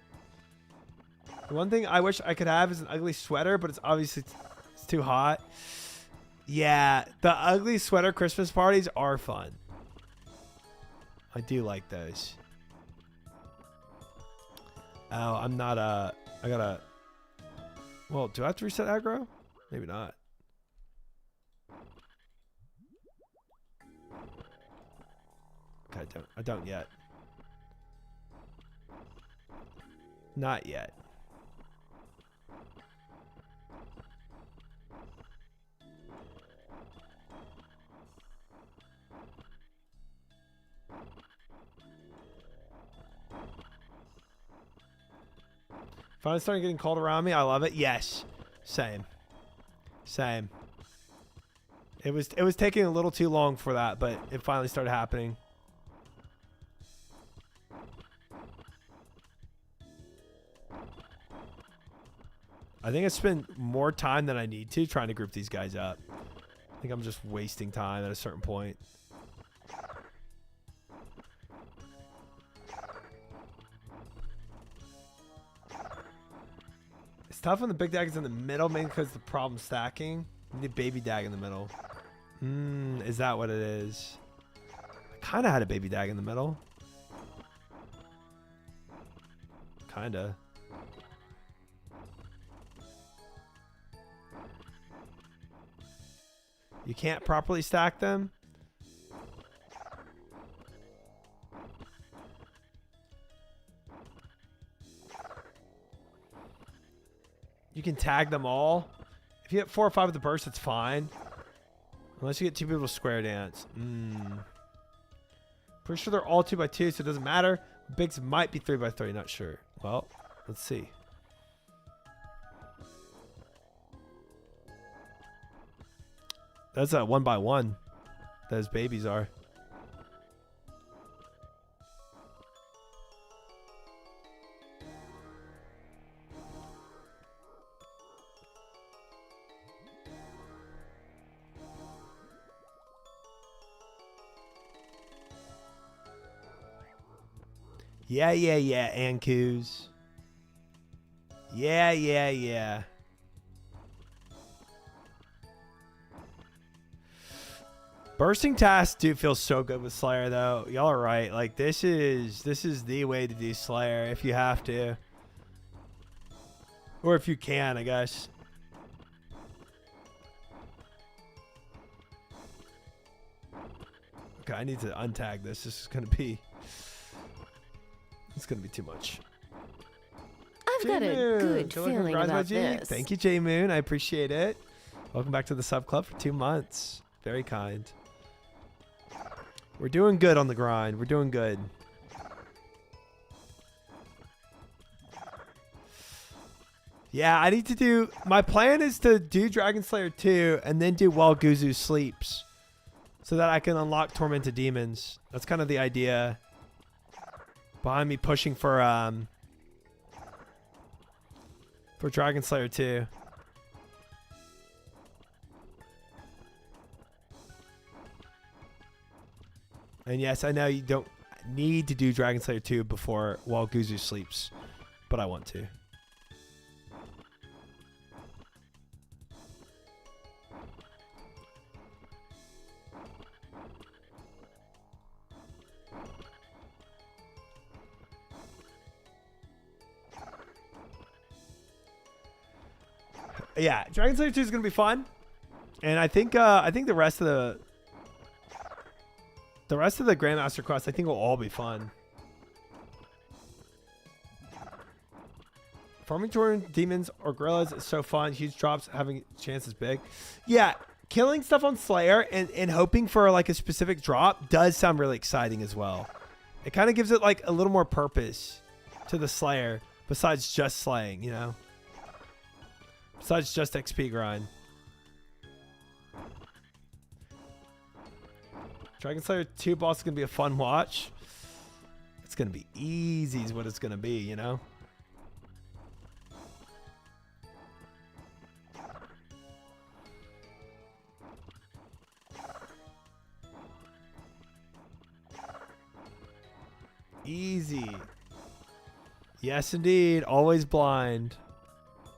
Speaker 1: The one thing I wish I could have is an ugly sweater, but it's obviously it's too hot. Yeah, the ugly sweater Christmas parties are fun. I do like those. Oh, I'm not I gotta. Well, do I have to reset aggro? Maybe not. Okay, I don't yet. Not yet. Finally starting getting cold around me. I love it. Yes. Same. Same. It was taking a little too long for that, but it finally started happening. I think I spent more time than I need to trying to group these guys up. I think I'm just wasting time at a certain point. It's tough when the big dag is in the middle, mainly because the problem stacking. You need a baby dag in the middle. Is that what it is? I kind of had a baby dag in the middle. Kind of. You can't properly stack them? You can tag them all. If you get 4 or 5 of the burst, it's fine. Unless you get 2 people to square dance. Pretty sure they're all 2x2, so it doesn't matter. Bigs might be 3x3, not sure. Well, let's see. That's a 1x1. Those babies are. Yeah, Ankus. Yeah. Bursting tasks do feel so good with Slayer though. Y'all are right. Like this is the way to do Slayer if you have to. Or if you can, I guess. Okay, I need to untag this. This is gonna be too much.
Speaker 2: I've got a good feeling about this.
Speaker 1: Thank you, J Moon. I appreciate it. Welcome back to the sub club for 2 months. Very kind. We're doing good on the grind. We're doing good. Yeah, I need to do... My plan is to do Dragon Slayer 2 and then do While Guzu Sleeps. so that I can unlock Tormented Demons. That's kind of the idea behind me pushing for Dragon Slayer 2. And yes, I know you don't need to do Dragon Slayer 2 before while Guzu sleeps, but I want to. Yeah, Dragon Slayer 2 is gonna be fun, and I think the rest of the Grandmaster quests I think will all be fun. Farming Torrent Demons or Gorillas is so fun. Huge drops, having chances big. Yeah, killing stuff on Slayer and hoping for like a specific drop does sound really exciting as well. It kind of gives it like a little more purpose to the Slayer besides just slaying, you know? Besides just XP grind. Dragon Slayer 2 boss is going to be a fun watch. It's going to be easy is what it's going to be, you know? Easy. Yes, indeed. Always blind.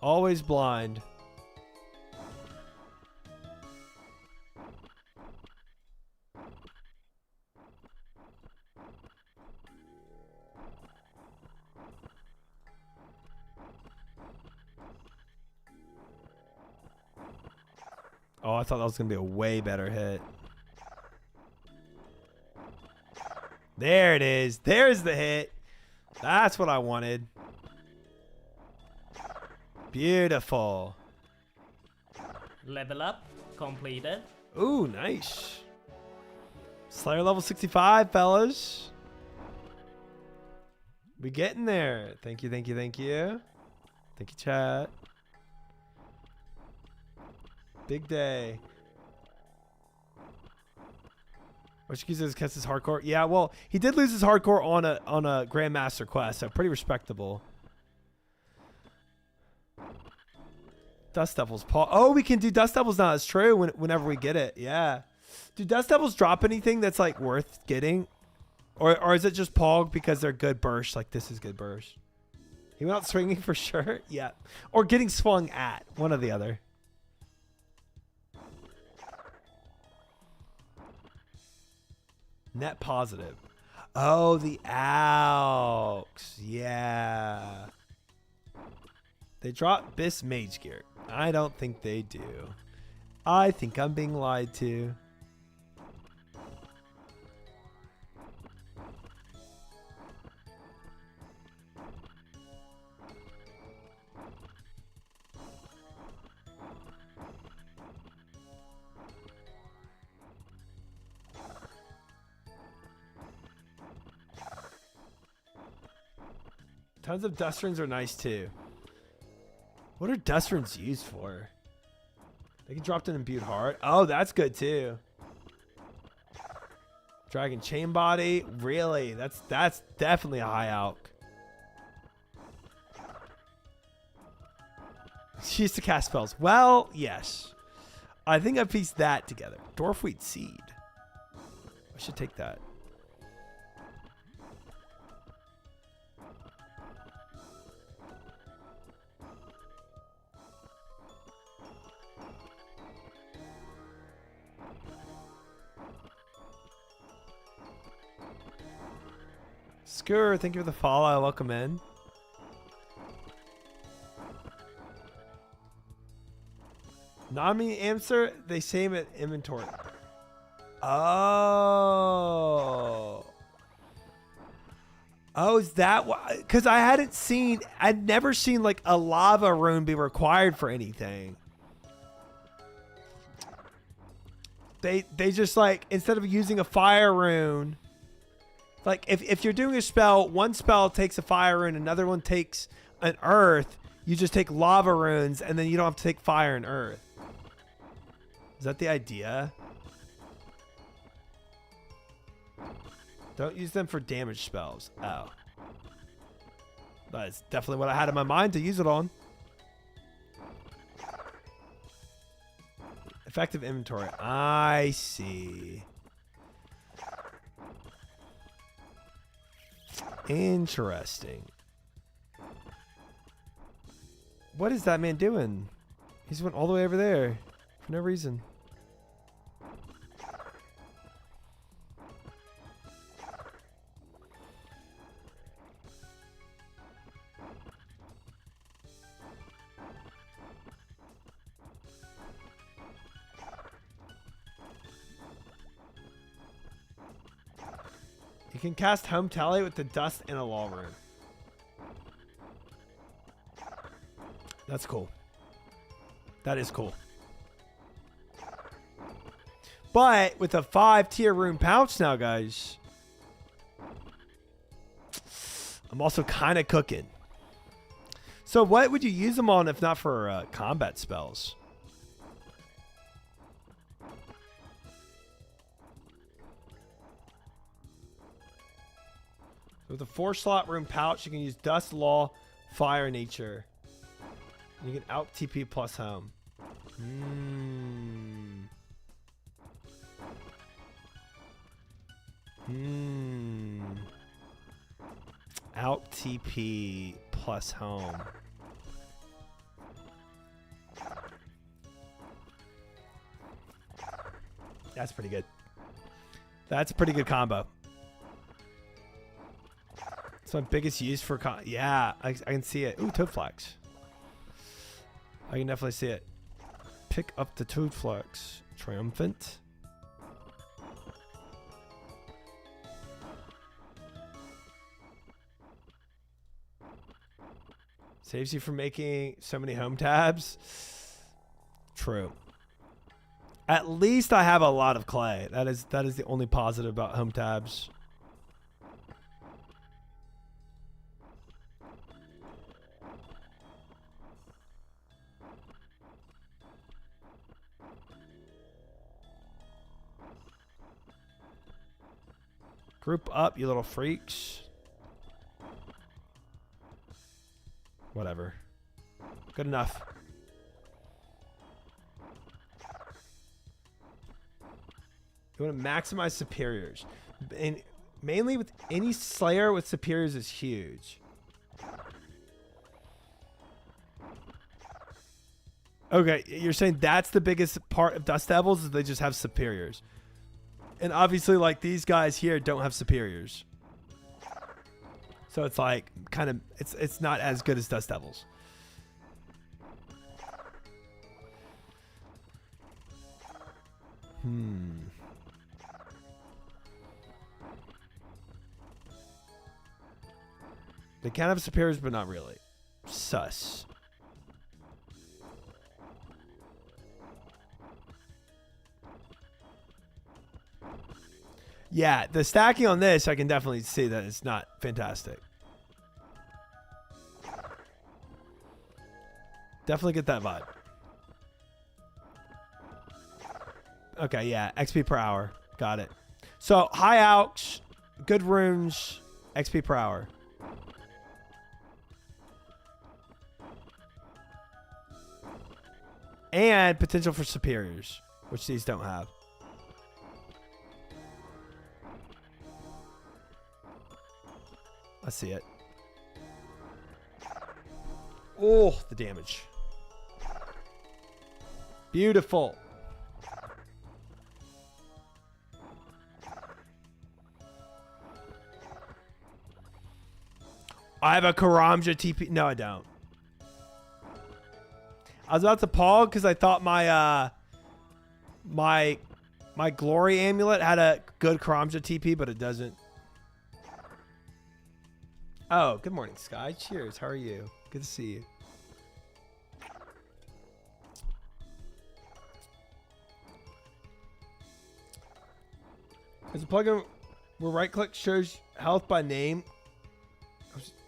Speaker 1: Always blind. Oh, I thought that was going to be a way better hit. There it is. There's the hit. That's what I wanted. Beautiful.
Speaker 8: Level up completed.
Speaker 1: Ooh, nice. Slayer level 65, fellas. We getting there. Thank you, thank you, thank you. Thank you, chat. Big day. Washikizu's kept his hardcore. Yeah, well, he did lose his hardcore on a Grandmaster quest, so pretty respectable. Dust Devils, Paul. Oh, we can do Dust Devils now. It's true. Whenever we get it, yeah. Do Dust Devils drop anything that's like worth getting, or is it just Pog because they're good burst? Like this is good burst. He went out swinging for sure. Yeah, or getting swung at. One or the other. Net positive. Oh, the Alks. Yeah. They drop Bis Mage Gear. I don't think they do. I think I'm being lied to. Tons of dust rings are nice too. What are dust rings used for? They can drop an imbued heart. Oh, that's good too. Dragon chain body. Really? That's definitely a high alk. She used to cast spells. Well, yes. I think I pieced that together. Dwarfweed seed. I should take that. Skur, thank you for the follow. Welcome in. Nami answer, they same at inventory. Oh. Oh, is that why? Because I'd never seen like a lava rune be required for anything. They just like, instead of using a fire rune, like if you're doing a spell, one spell takes a fire rune, another one takes an earth, you just take lava runes and then you don't have to take fire and earth. Is that the idea? Don't use them for damage spells. Oh. That's definitely what I had in my mind to use it on. Effective inventory. I see. Interesting. What is that man doing? He's went all the way over there for no reason. You can cast Home Tally with the dust in a law room. That's cool. That is cool. But with a 5-tier room pouch now, guys, I'm also kind of cooking. So what would you use them on if not for combat spells? With a 4-slot room pouch, you can use Dust, Law, Fire, Nature. You can out TP plus Home. Out TP plus Home. That's pretty good. That's a pretty good combo. It's my biggest use for yeah, I can see it. Ooh, Toad Flax. I can definitely see it. Pick up the Toad Flax. Triumphant. Saves you from making so many home tabs. True. At least I have a lot of clay. That is the only positive about home tabs. Group up, you little freaks. Whatever. Good enough. You want to maximize superiors. And mainly with any Slayer with superiors is huge. Okay, you're saying that's the biggest part of Dust Devils is they just have superiors. And obviously, like, these guys here don't have superiors. So it's like, kind of, it's not as good as Dust Devils. They can have superiors, but not really. Sus. Yeah, the stacking on this, I can definitely see that it's not fantastic. Definitely get that vibe. Okay, yeah, XP per hour. Got it. So, high alks, good runes, XP per hour. And potential for superiors, which these don't have. I see it. Oh, the damage. Beautiful. I have a Karamja TP. No, I don't. I was about to pause because I thought my my glory amulet had a good Karamja TP, but it doesn't. Oh, good morning, Sky. Cheers. How are you? Good to see you. There's a plugin where right-click shows health by name.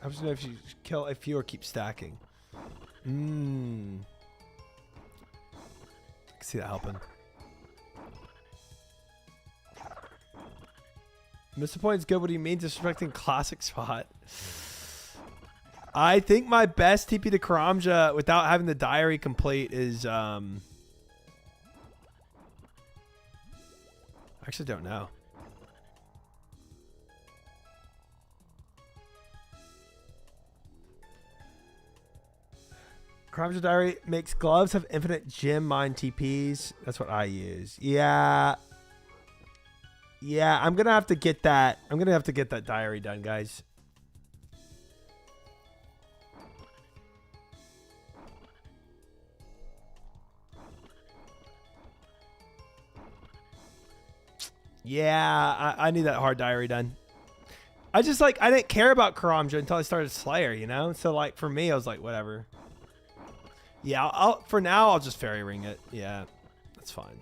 Speaker 1: I was wondering if you kill a few or keep stacking. I can see that helping. Mr. Point's good. What do you mean disrespecting classic spot? I think my best TP to Karamja without having the diary complete is I actually don't know. Karamja diary makes gloves have infinite gem mine TPs. That's what I use. Yeah. Yeah, I'm gonna have to get that. I'm gonna have to get that diary done, guys. Yeah, I need that hard diary done. I just I didn't care about Karamja until I started Slayer, you know? So like for me, I was like, whatever. Yeah, for now I'll just fairy ring it. Yeah, that's fine.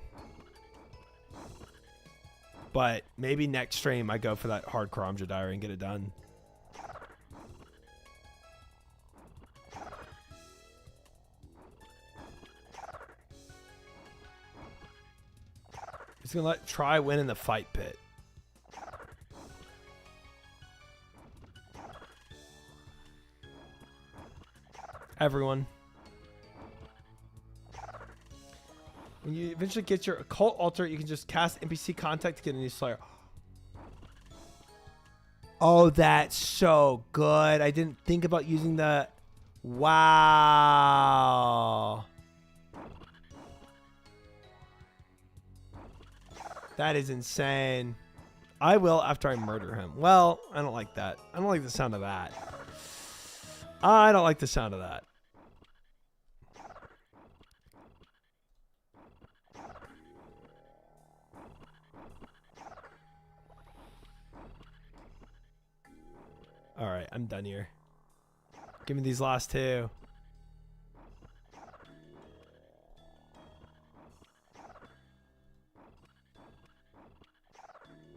Speaker 1: But maybe next stream I go for that hard Karamja diary and get it done. He's gonna try win in the fight pit. Everyone. When you eventually get your occult altar, you can just cast NPC contact to get a new Slayer. Oh, that's so good. I didn't think about using the... Wow. That is insane. I will after I murder him. Well, I don't like that. I don't like the sound of that. I don't like the sound of that. All right, I'm done here. Give me these last two.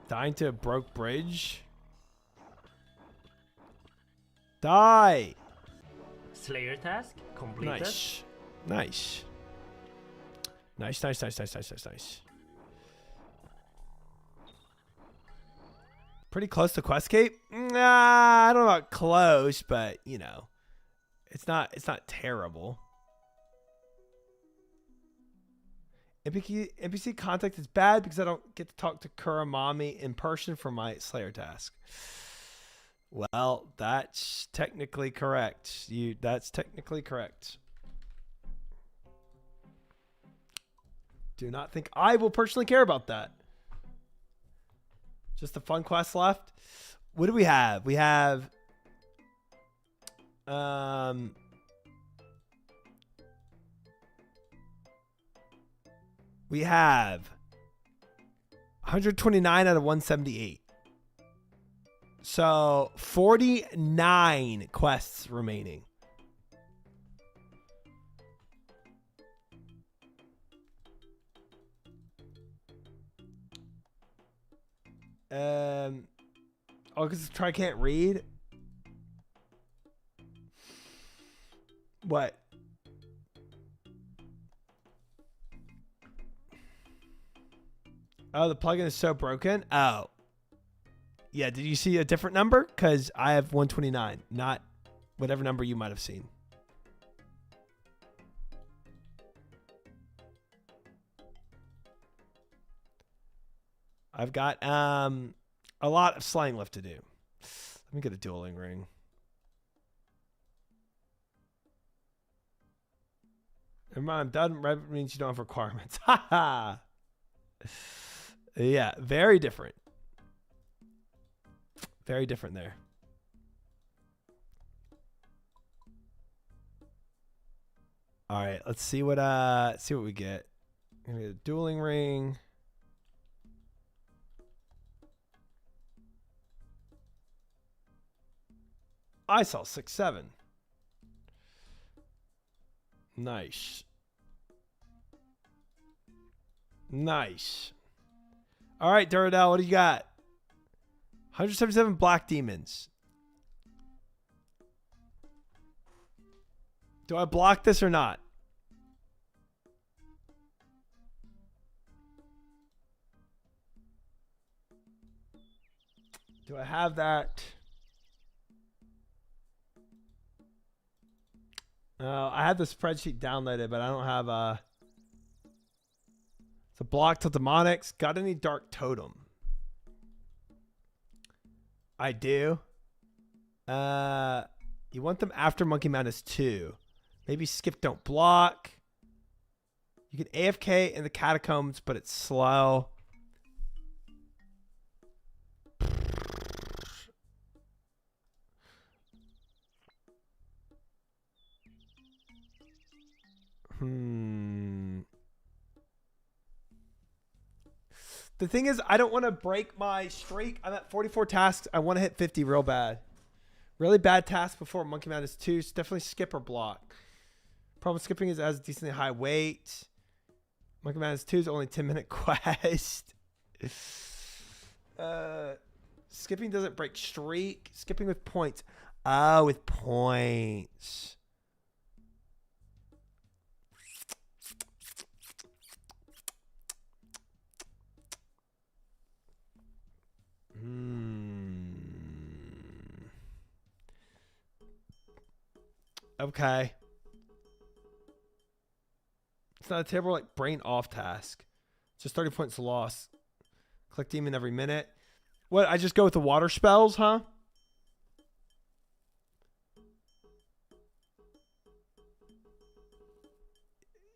Speaker 1: Dying to a broke bridge. Die.
Speaker 8: Slayer task completed.
Speaker 1: Nice. Nice. Nice, nice, nice, nice, nice, nice, nice. Pretty close to Questcape? Nah, I don't know about close, but you know. It's not terrible. NPC contact is bad because I don't get to talk to Kuramami in person for my Slayer task. Well, that's technically correct. That's technically correct. Do not think I will personally care about that. Just the fun quest left. What do we have? We have we have 129 out of 178. So 49 quests remaining. Oh, because I can't read. What? Oh, the plugin is so broken. Oh. Yeah, did you see a different number? Because I have 129, not whatever number you might have seen. I've got a lot of slaying left to do. Let me get a dueling ring. Never mind, I'm done. Red means you don't have requirements. Haha. Yeah, very different. Very different there. All right, let's see what we get. I'm gonna get a dueling ring. I saw 6-7. Nice. Nice. All right, Duradel, what do you got? 177 black demons. Do I block this or not? Do I have that? I have the spreadsheet downloaded, but I don't have it's a block to demonics. Got any dark totem? I do. You want them after Monkey Madness 2. Maybe skip don't block. You can AFK in the catacombs, but it's slow. The thing is, I don't want to break my streak. I'm at 44 tasks. I want to hit 50 real bad. Really bad task before Monkey Madness 2. So definitely skip or block. Problem skipping is as decently high weight. Monkey Madness 2 is only 10-minute quest. Skipping doesn't break streak. Skipping with points. Oh, with points. Okay. It's not a terrible like brain off task. It's just 30 points lost. Click demon every minute. What? I just go with the water spells, huh?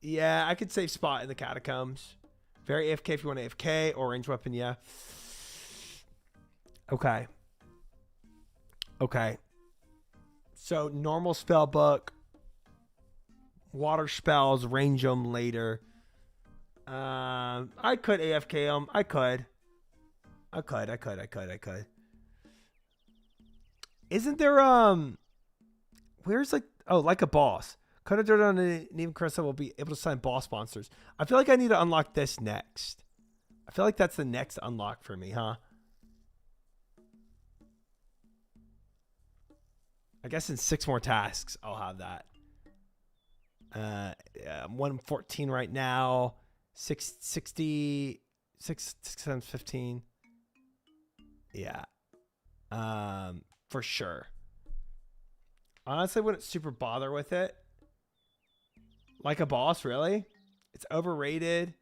Speaker 1: Yeah, I could save spot in the catacombs. Very AFK if you want AFK or range weapon, yeah. Okay. Okay. So normal spell book, water spells, range them later. I could AFK them. I could. Isn't there where's like a boss? Cut a dirt on an even crystal will be able to sign boss monsters. I feel like I need to unlock this next. I feel like that's the next unlock for me, huh? I guess in 6 more tasks, I'll have that. I'm 114 right now. 660, 6 times 15. Yeah. For sure. Honestly, I wouldn't super bother with it. Like a boss, really? It's overrated.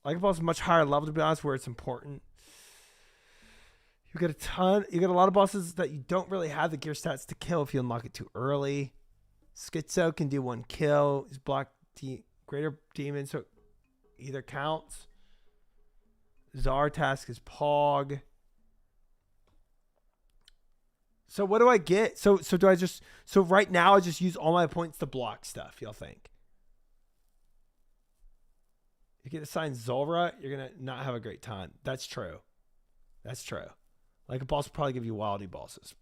Speaker 1: Like a boss is much higher level, to be honest, where it's important. You get a lot of bosses that you don't really have the gear stats to kill if you unlock it too early. Schizo can do 1 kill. He's block greater demon, so either counts. Czar task is Pog. So what do I get? So right now I just use all my points to block stuff, y'all think? You get assigned Zulra, you're gonna not have a great time. That's true. That's true. Like a boss will probably give you wildy bosses.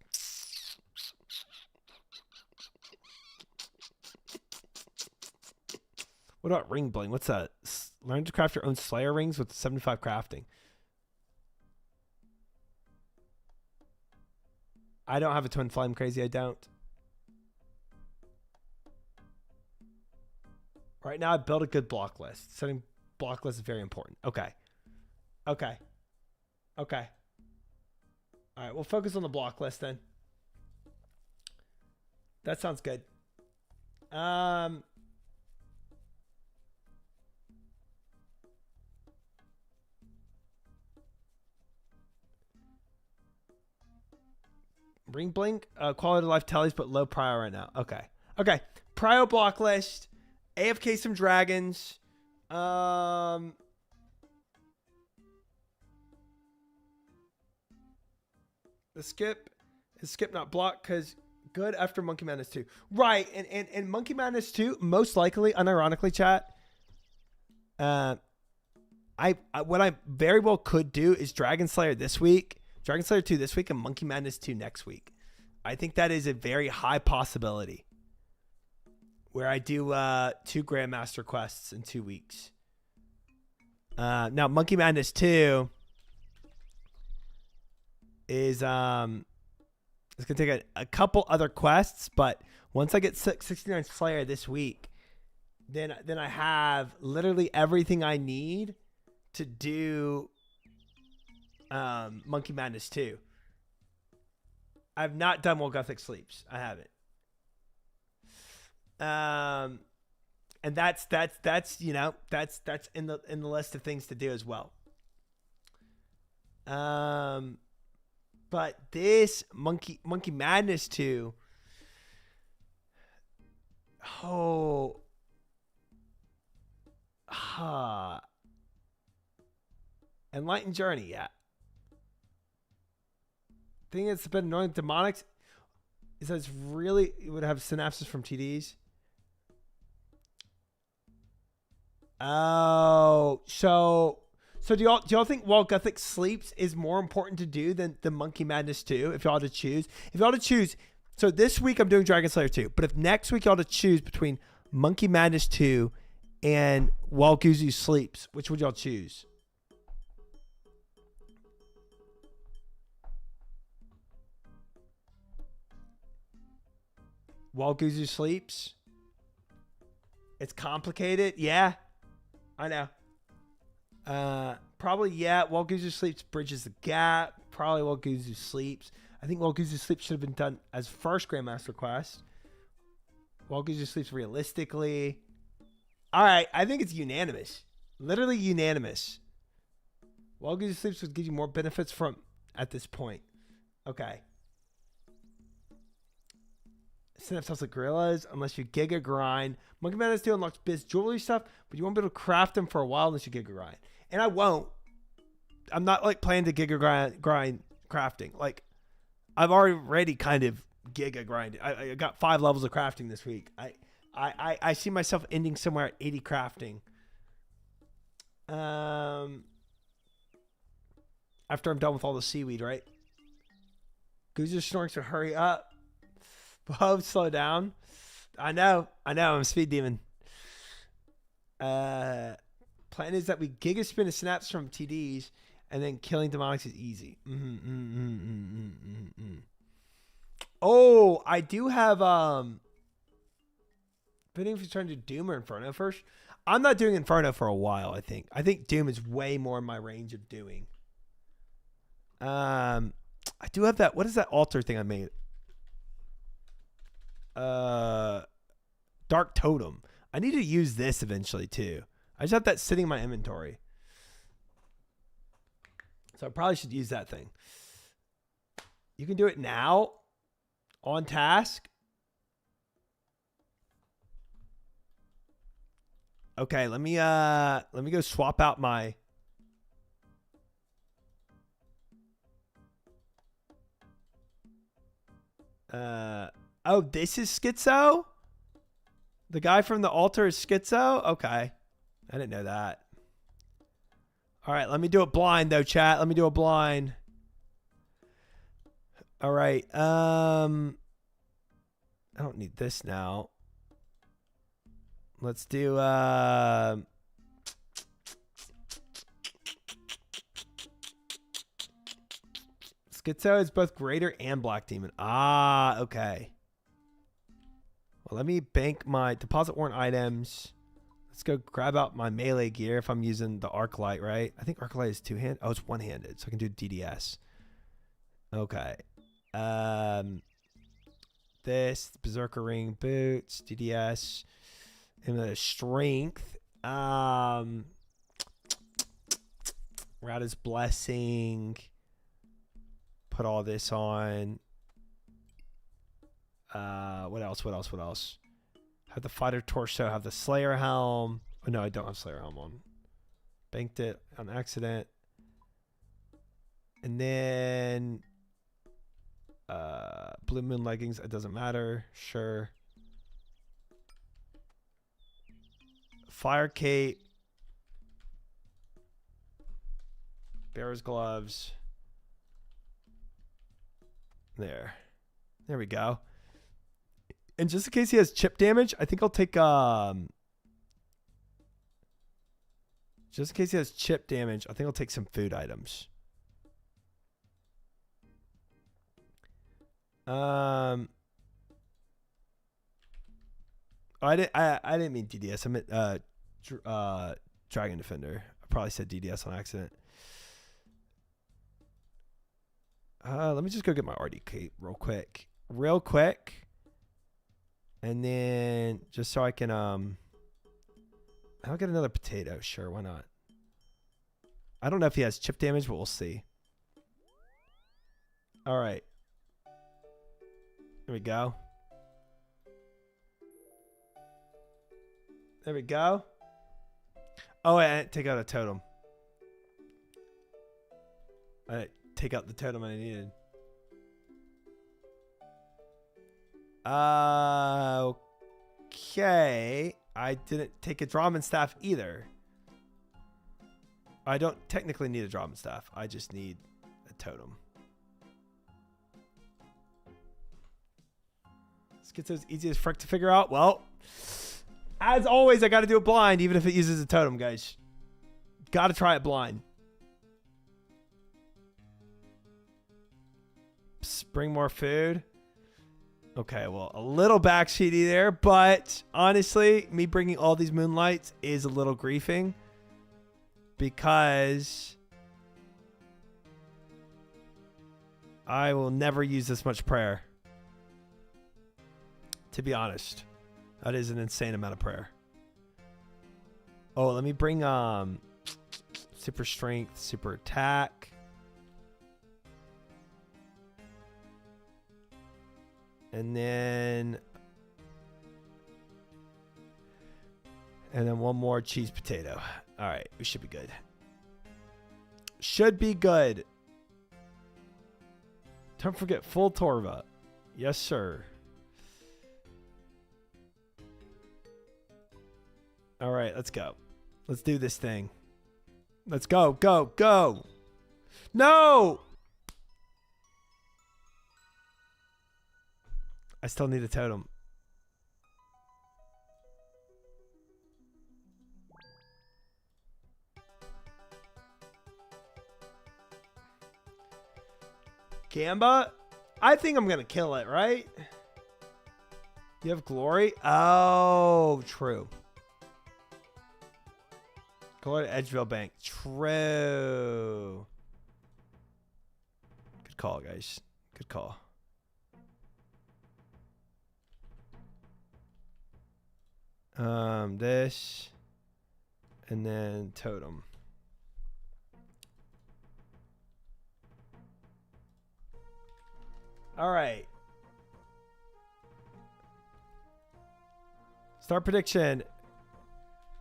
Speaker 1: What about ring bling? What's that? Learn to craft your own Slayer rings with 75 crafting. I don't have a twin flame, crazy. I don't. Right now, I built a good block list. Setting block list is very important. Okay. Okay. Okay. All right, we'll focus on the block list then. That sounds good. Ring blink, quality of life tallies, but low prio right now. Okay. Okay. Prio block list. AFK some dragons. The skip is skip not block because good after Monkey Madness 2. Right. And Monkey Madness 2, most likely, unironically, chat. What I very well could do is Dragon Slayer this week. Dragon Slayer 2 this week and Monkey Madness 2 next week. I think that is a very high possibility where I do 2 Grandmaster quests in 2 weeks. Now, Monkey Madness 2 is it's going to take a couple other quests, but once I get 69 Slayer this week, then I have literally everything I need to do Monkey Madness 2. I've not done While Gothic Sleeps. I haven't. And that's you know, that's in the list of things to do as well. But this Monkey Madness 2, Enlightened Journey, yeah. Thing that's been annoying demonics is that it's really, it would have synapses from TDs. Oh, so do y'all think While Gothic Sleeps is more important to do than the Monkey Madness 2? If y'all had to choose, so this week I'm doing Dragon Slayer 2, but if next week y'all had to choose between Monkey Madness 2 and While Guzu Sleeps, which would y'all choose? While Guzu Sleeps. It's complicated. Yeah, I know. Probably, yeah. While Guzu Sleeps bridges the gap. Probably While Guzu Sleeps. I think While Guzu Sleeps should have been done as first Grandmaster Quest. While Guzu Sleeps realistically. All right, I think it's unanimous. Literally unanimous. While Guzu Sleeps would give you more benefits from at this point. Okay. Synapse House like Gorillas, unless you Giga Grind. Monkey Madness 2 unlocks biz jewelry stuff, but you won't be able to craft them for a while unless you Giga Grind. And I won't. I'm not like planning to Giga grind crafting. Like, I've already kind of Giga grinded. I got 5 levels of crafting this week. I see myself ending somewhere at 80 crafting. After I'm done with all the seaweed, right? Guzu Snorks to hurry up. Whoa, slow down. I know. I'm a speed demon. Plan is that we Giga spin a snaps from TDs, and then killing demonics is easy. Oh, I do have depending if you're trying to do Doom or Inferno first. I'm not doing Inferno for a while, I think Doom is way more in my range of doing. I do have that. What is that altar thing I made? Dark Totem. I need to use this eventually too. I just have that sitting in my inventory. So I probably should use that thing. You can do it now on task. Okay, let me go swap out my oh, this is Schizo? The guy from the altar is Schizo? Okay. I didn't know that. All right, let me do it blind though, chat. Let me do it blind. All right. I don't need this now. Let's do Schizo is both Greater and Black Demon. Ah, okay. Well, let me bank my deposit worn items. Let's go grab out my melee gear if I'm using the arc light, right? I think arc light is two-handed. Oh, it's one-handed, so I can do DDS. Okay. This Berserker Ring boots, DDS, and the strength. Rada's Blessing. Put all this on. What else? Have the fighter torso, have the Slayer helm. Oh, no, I don't have Slayer helm on. Banked it on accident. And then Blue Moon leggings, it doesn't matter. Sure. Fire cape. Bear's gloves. There we go. And just in case he has chip damage, I think I'll take just in case he has chip damage, I think I'll take some food items. I didn't mean DDS. I meant Dragon Defender. I probably said DDS on accident. Let me just go get my RD cape real quick. And then just so I can, I'll get another potato. Sure, why not? I don't know if he has chip damage, but we'll see. All right. There we go. There we go. Oh, I didn't take out a totem. I didn't take out the totem I needed. Okay. I didn't take a Draman staff either. I don't technically need a Draman staff. I just need a totem. Let's get those easy as frick to figure out. Well, as always, I got to do it blind, even if it uses a totem, guys. Got to try it blind. Bring more food. Okay, well, a little backseaty there, but honestly, me bringing all these moonlights is a little griefing because I will never use this much prayer. To be honest, that is an insane amount of prayer. Oh, let me bring super strength, super attack. And then one more cheese potato. All right, we should be good. Should be good. Don't forget full Torva. Yes, sir. All right, let's go. Let's do this thing. Let's go, go, go. No! I still need a totem. Gamba? I think I'm going to kill it, right? You have glory? Oh, true. Glory to Edgeville Bank. True. Good call, guys. Good call. This. And then totem. All right. Start prediction.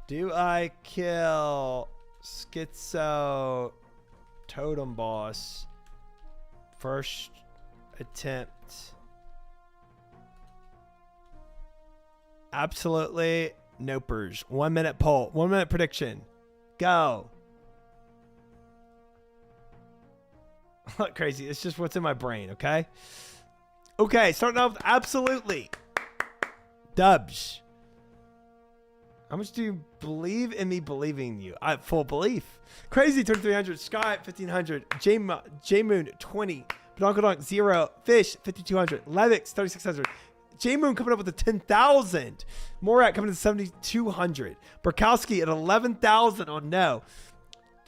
Speaker 1: Do I kill Schizo Totem Boss first attempt? Absolutely nopers. 1 minute poll. 1 minute prediction. Go. Not crazy. It's just what's in my brain, okay? Okay, starting off with absolutely. Dubs. How much do you believe in me believing you? I have full belief. Crazy 2300, Sky at 1500, J-Moon 20, Pedonkadonk 0, Fish 5200, Levix 3600, J-Moon coming up with a 10,000, Morat coming to 7200, Burkowski at 11,000 on no,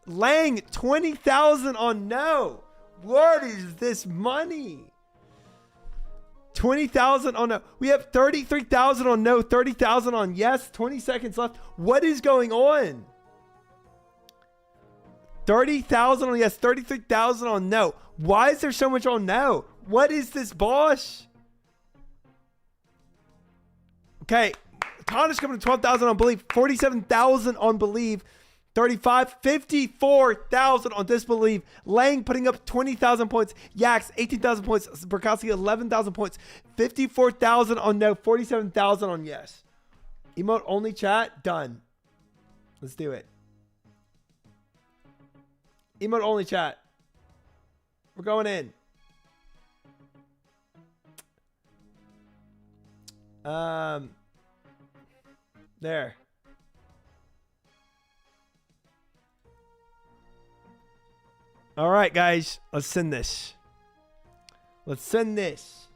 Speaker 1: Lang 20,000 on no. What is this money? 20,000 on no. We have 33,000 on no, 30,000 on yes. 20 seconds left. What is going on? 30,000 on yes, 33,000 on no. Why is there so much on no? What is this, boss? Okay, Tonish coming to 12,000 on belief, 47,000 on believe. 35, 54,000 on disbelief. Lang putting up 20,000 points. Yax, 18,000 points. Burkowski, 11,000 points. 54,000 on no. 47,000 on yes. Emote only chat. Done. Let's do it. Emote only chat. We're going in. There. All right, guys, let's send this. Let's send this.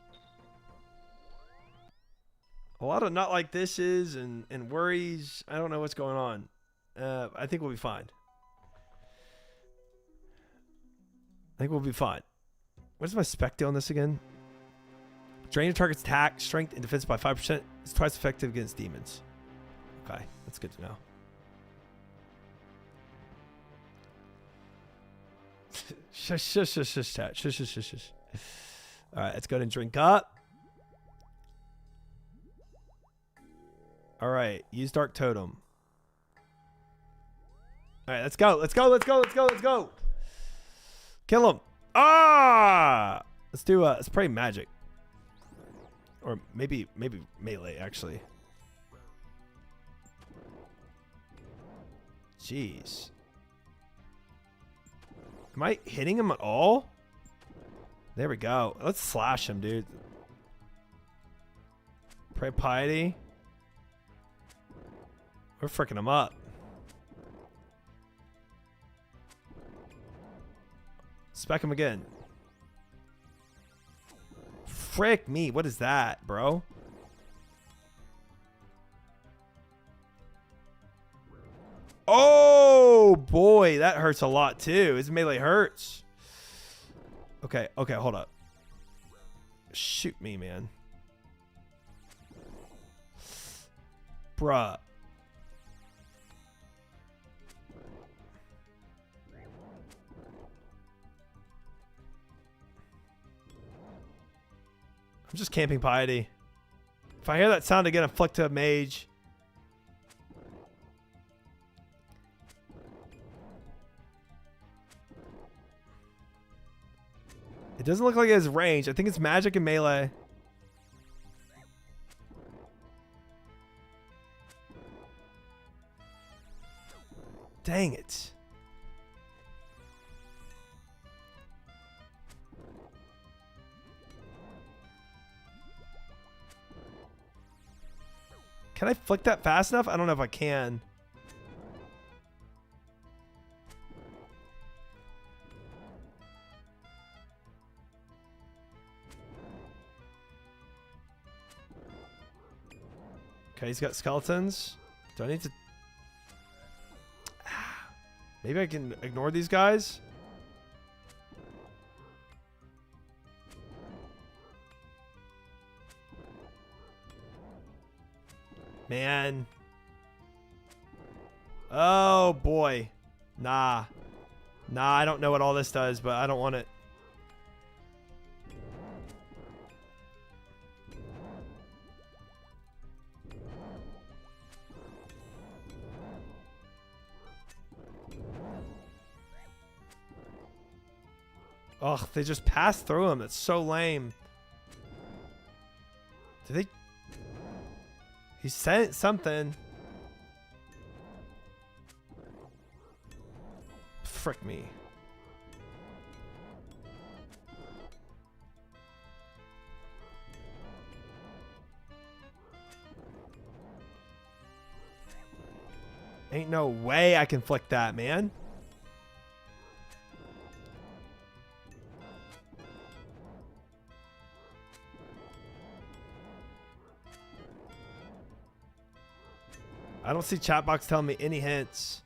Speaker 1: A lot of not like this's and worries. I don't know what's going on. I think we'll be fine. I think we'll be fine. What is my spec deal on this again? Drain your target's attack, strength, and defense by 5%. It's twice effective against demons. Okay, that's good to know. Shush, chat. Shush. All right, let's go ahead and drink up. All right, use Dark Totem. All right, let's go. Kill him. Ah! Let's pray magic. Or maybe melee, actually. Jeez. Am I hitting him at all? There we go. Let's slash him, dude. Pray piety. We're freaking him up. Spec him again. Frick me. What is that, bro? Oh, boy. That hurts a lot, too. His melee hurts. Okay, hold up. Shoot me, man. Bruh. I'm just camping piety. If I hear that sound again, I flick to a mage. It doesn't look like it has range. I think it's magic and melee. Dang it. Can I flick that fast enough? I don't know if I can. Okay, he's got skeletons. Do I need to... Maybe I can ignore these guys? Man. Oh, boy. Nah, I don't know what all this does, but I don't want it. Ugh, they just passed through him. That's so lame. Did they... He sent something. Frick me. Ain't no way I can flick that, man. I don't see chat box telling me any hints.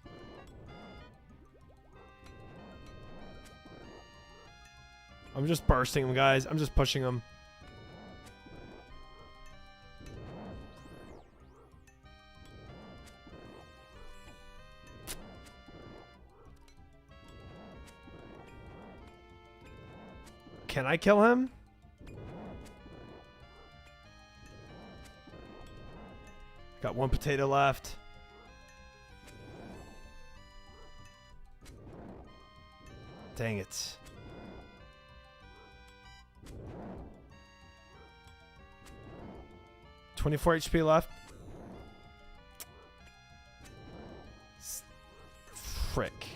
Speaker 1: I'm just bursting them, guys. I'm just pushing them. Can I kill him? Got one potato left. Dang it. $24 HP left. Frick.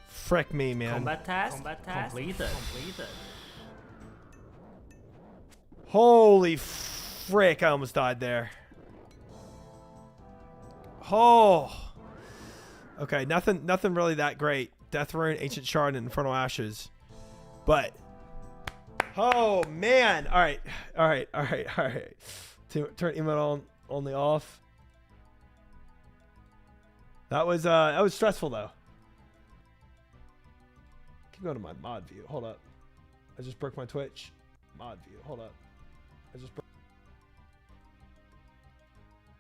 Speaker 1: Frick me, man.
Speaker 8: Combat task completed.
Speaker 1: Holy frick, I almost died there. Oh. Okay, nothing really that great. Death Rune, Ancient Shard, and Infernal Ashes. But oh man. Alright. Turn emote only off. That was stressful though. keep going to my mod view. Hold up. I just broke my Twitch. Mod view. Hold up. I just broke.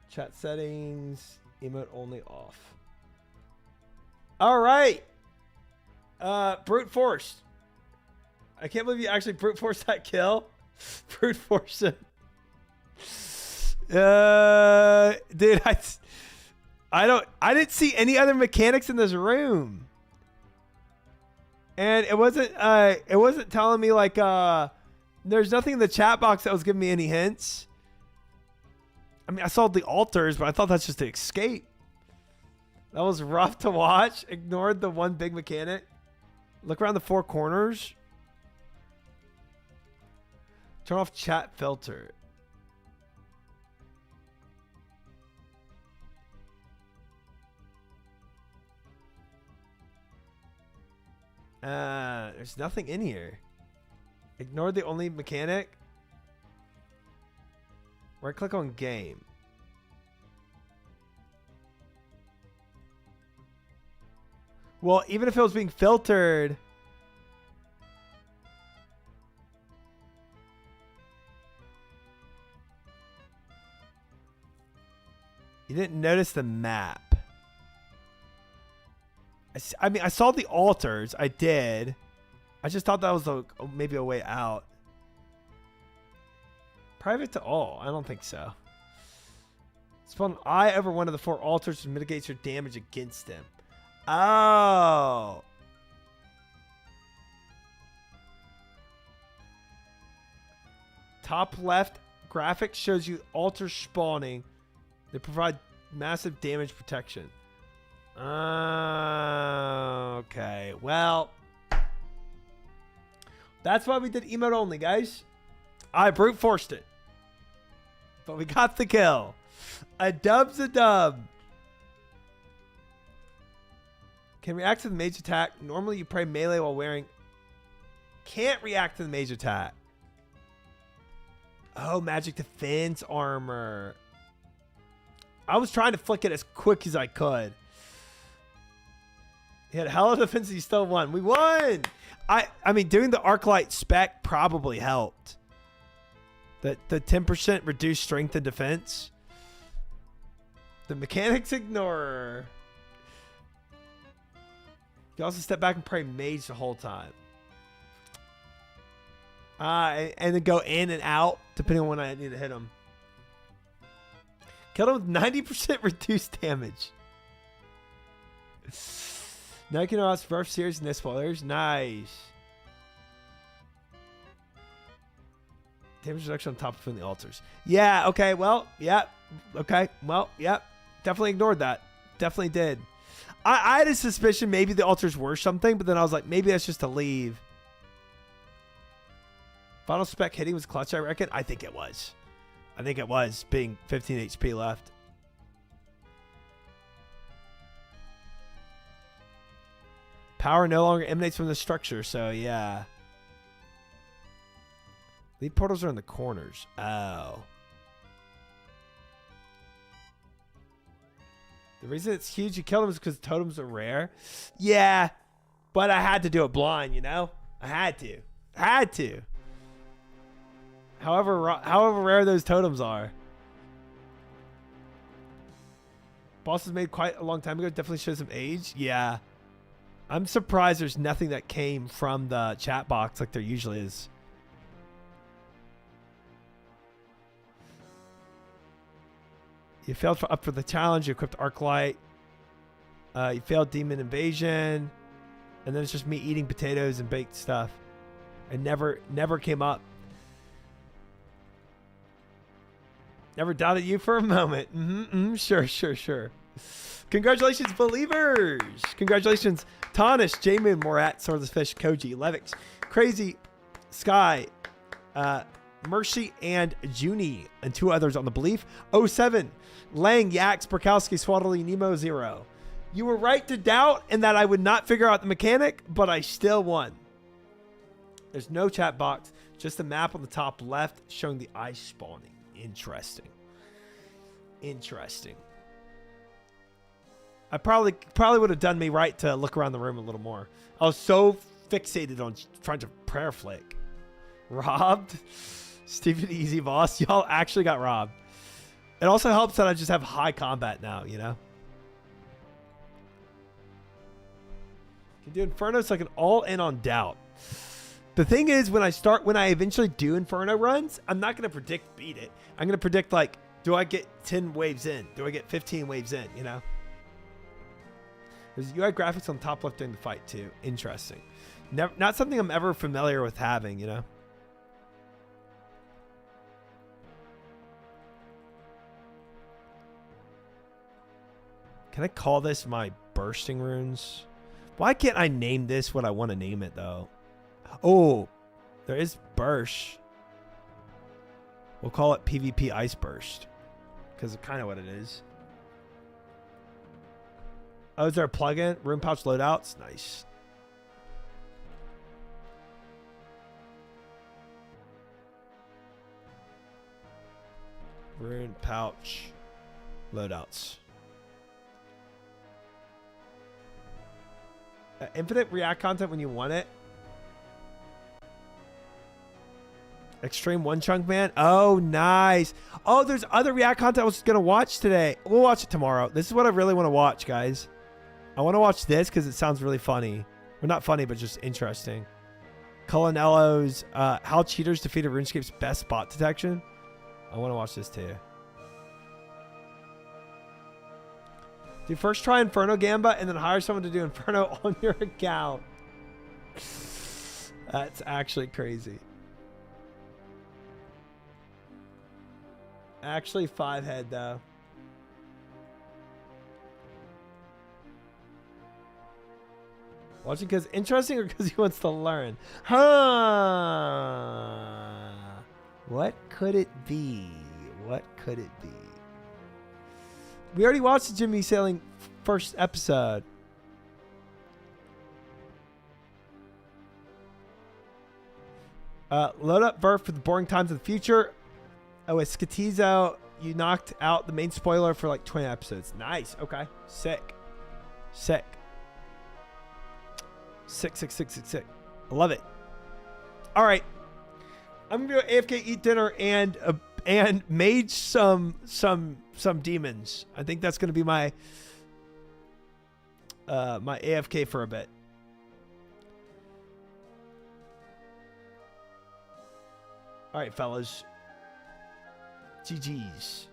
Speaker 1: Chat settings. Emote only off. All right. Brute force. I can't believe you actually brute force that kill. Brute force it. Dude, I didn't see any other mechanics in this room. And it wasn't telling me like there's nothing in the chat box that was giving me any hints. I mean, I saw the altars, but I thought that's just to escape. That was rough to watch. Ignored the one big mechanic. Look around the four corners. Turn off chat filter. There's nothing in here. Ignore the only mechanic. Right click on game. Well, even if it was being filtered. You didn't notice the map. I mean, I saw the altars. I did. I just thought that was maybe a way out. Private to all? I don't think so. Spawn an eye over one of the four altars to mitigate your damage against him. Oh. Top left graphic shows you altars spawning. They provide massive damage protection. Okay. Well, that's why we did emote only, guys. I brute forced it. But we got the kill. A dub's a dub. Can react to the mage attack. Normally you pray melee while wearing. Can't react to the mage attack. Oh, magic defense armor. I was trying to flick it as quick as I could. He had hella defense. He still won. We won. I mean, doing the arc light spec probably helped. The 10% reduced strength and defense. The mechanics ignore. You also step back and pray mage the whole time. And then go in and out depending on when I need to hit him. Killed him with 90% reduced damage. Now you can ask for series no spoilers. Nice. Damage reduction on top of the altars. Yeah, okay, well, yeah. Okay, well, yeah. Definitely ignored that. Definitely did. I had a suspicion maybe the altars were something, but then I was like, maybe that's just to leave. Final spec hitting was clutch, I reckon. I think it was. I think it was, being 15 HP left. Power no longer emanates from the structure, so yeah. Lead portals are in the corners. Oh. The reason it's huge you killed him is because totems are rare. Yeah, but I had to do it blind, you know? I had to. However rare those totems are. Boss was made quite a long time ago. Definitely shows some age. Yeah. I'm surprised there's nothing that came from the chat box like there usually is. You failed up for the challenge. You equipped Arc Light. You failed Demon Invasion. And then it's just me eating potatoes and baked stuff. It never came up. Never doubted you for a moment. Sure. Congratulations, believers. Congratulations, Tonish, Jamin, Morat, Swordless Fish, Koji, Levix, Crazy, Sky, Mercy, and Junie, and 2 others on the belief. 07, Lang, Yax, Burkowski, Swaddling, Nemo, 0. You were right to doubt in that I would not figure out the mechanic, but I still won. There's no chat box, just a map on the top left showing the eye spawning. Interesting. I probably would have done me right to look around the room a little more. I was so fixated on trying to prayer flick. Robbed? Stupid easy boss. Y'all actually got robbed. It also helps that I just have high combat now, you know? Can do Inferno so I can all in on doubt. The thing is, when I eventually do Inferno runs, I'm not going to predict beat it. I'm going to predict, like, do I get 10 waves in? Do I get 15 waves in, you know? There's UI graphics on top left during the fight, too. Interesting. Not something I'm ever familiar with having, you know? Can I call this my bursting runes? Why can't I name this what I want to name it, though? Oh, there is burst. We'll call it PvP Ice Burst. Because it's kind of what it is. Oh, is there a plugin? Rune pouch loadouts? Nice. Rune pouch loadouts. Infinite React content when you want it. Extreme One Chunk Man. Oh, nice. Oh, there's other React content I was going to watch today. We'll watch it tomorrow. This is what I really want to watch, guys. I want to watch this because it sounds really funny. Well, not funny, but just interesting. Colonello's How Cheaters Defeated RuneScape's Best Bot Detection. I want to watch this too. Do first try Inferno Gamba and then hire someone to do Inferno on your account. That's actually crazy. Actually 5 head though. Watching because interesting or because he wants to learn? Huh? What could it be? What could it be? We already watched the Jimmy Sailing first episode. Load up Burf for the boring times of the future. Oh, with Skatizo, you knocked out the main spoiler for like 20 episodes. Nice. Okay. Sick. Sick. Sick, sick, sick, sick, sick. I love it. All right. I'm gonna go AFK, eat dinner, and mage some demons. I think that's gonna be my my AFK for a bit. All right, fellas. GG's.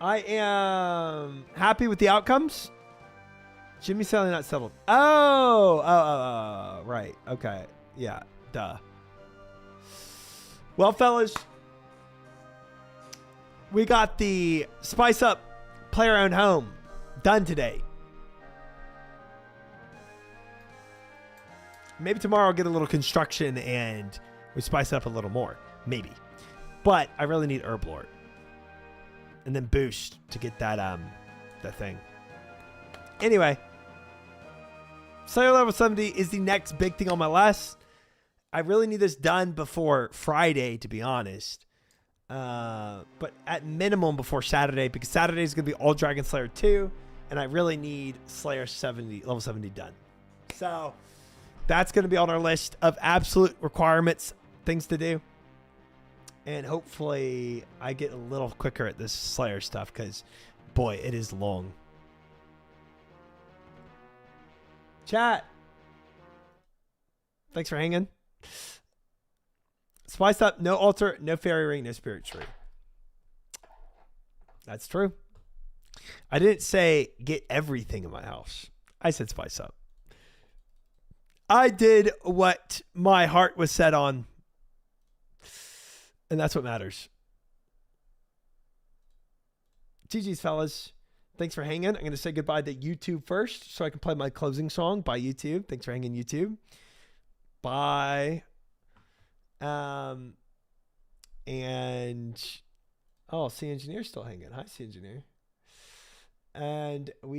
Speaker 1: I am happy with the outcomes. Jimmy Sally not settled. Oh, right. Okay. Yeah. Duh. Well, fellas, we got the Spice Up player-owned home done today. Maybe tomorrow I'll get a little construction and we spice it up a little more. Maybe. But I really need Herb Lord. And then Boost to get that thing. Anyway. Slayer level 70 is the next big thing on my list. I really need this done before Friday, to be honest. But at minimum before Saturday, because Saturday is going to be all Dragon Slayer 2. And I really need Slayer 70, level 70 done. So that's going to be on our list of absolute requirements, things to do. And hopefully I get a little quicker at this Slayer stuff because, boy, it is long. Chat. Thanks for hanging. Spiced up, no altar, no fairy ring, no spirit tree. That's true. I didn't say get everything in my house. I said spice up. I did what my heart was set on. And that's what matters. GG's, fellas. Thanks for hanging. I'm going to say goodbye to YouTube first so I can play my closing song. Bye, YouTube. Thanks for hanging, YouTube. Bye. And, oh, C Engineer's still hanging. Hi, C Engineer. And we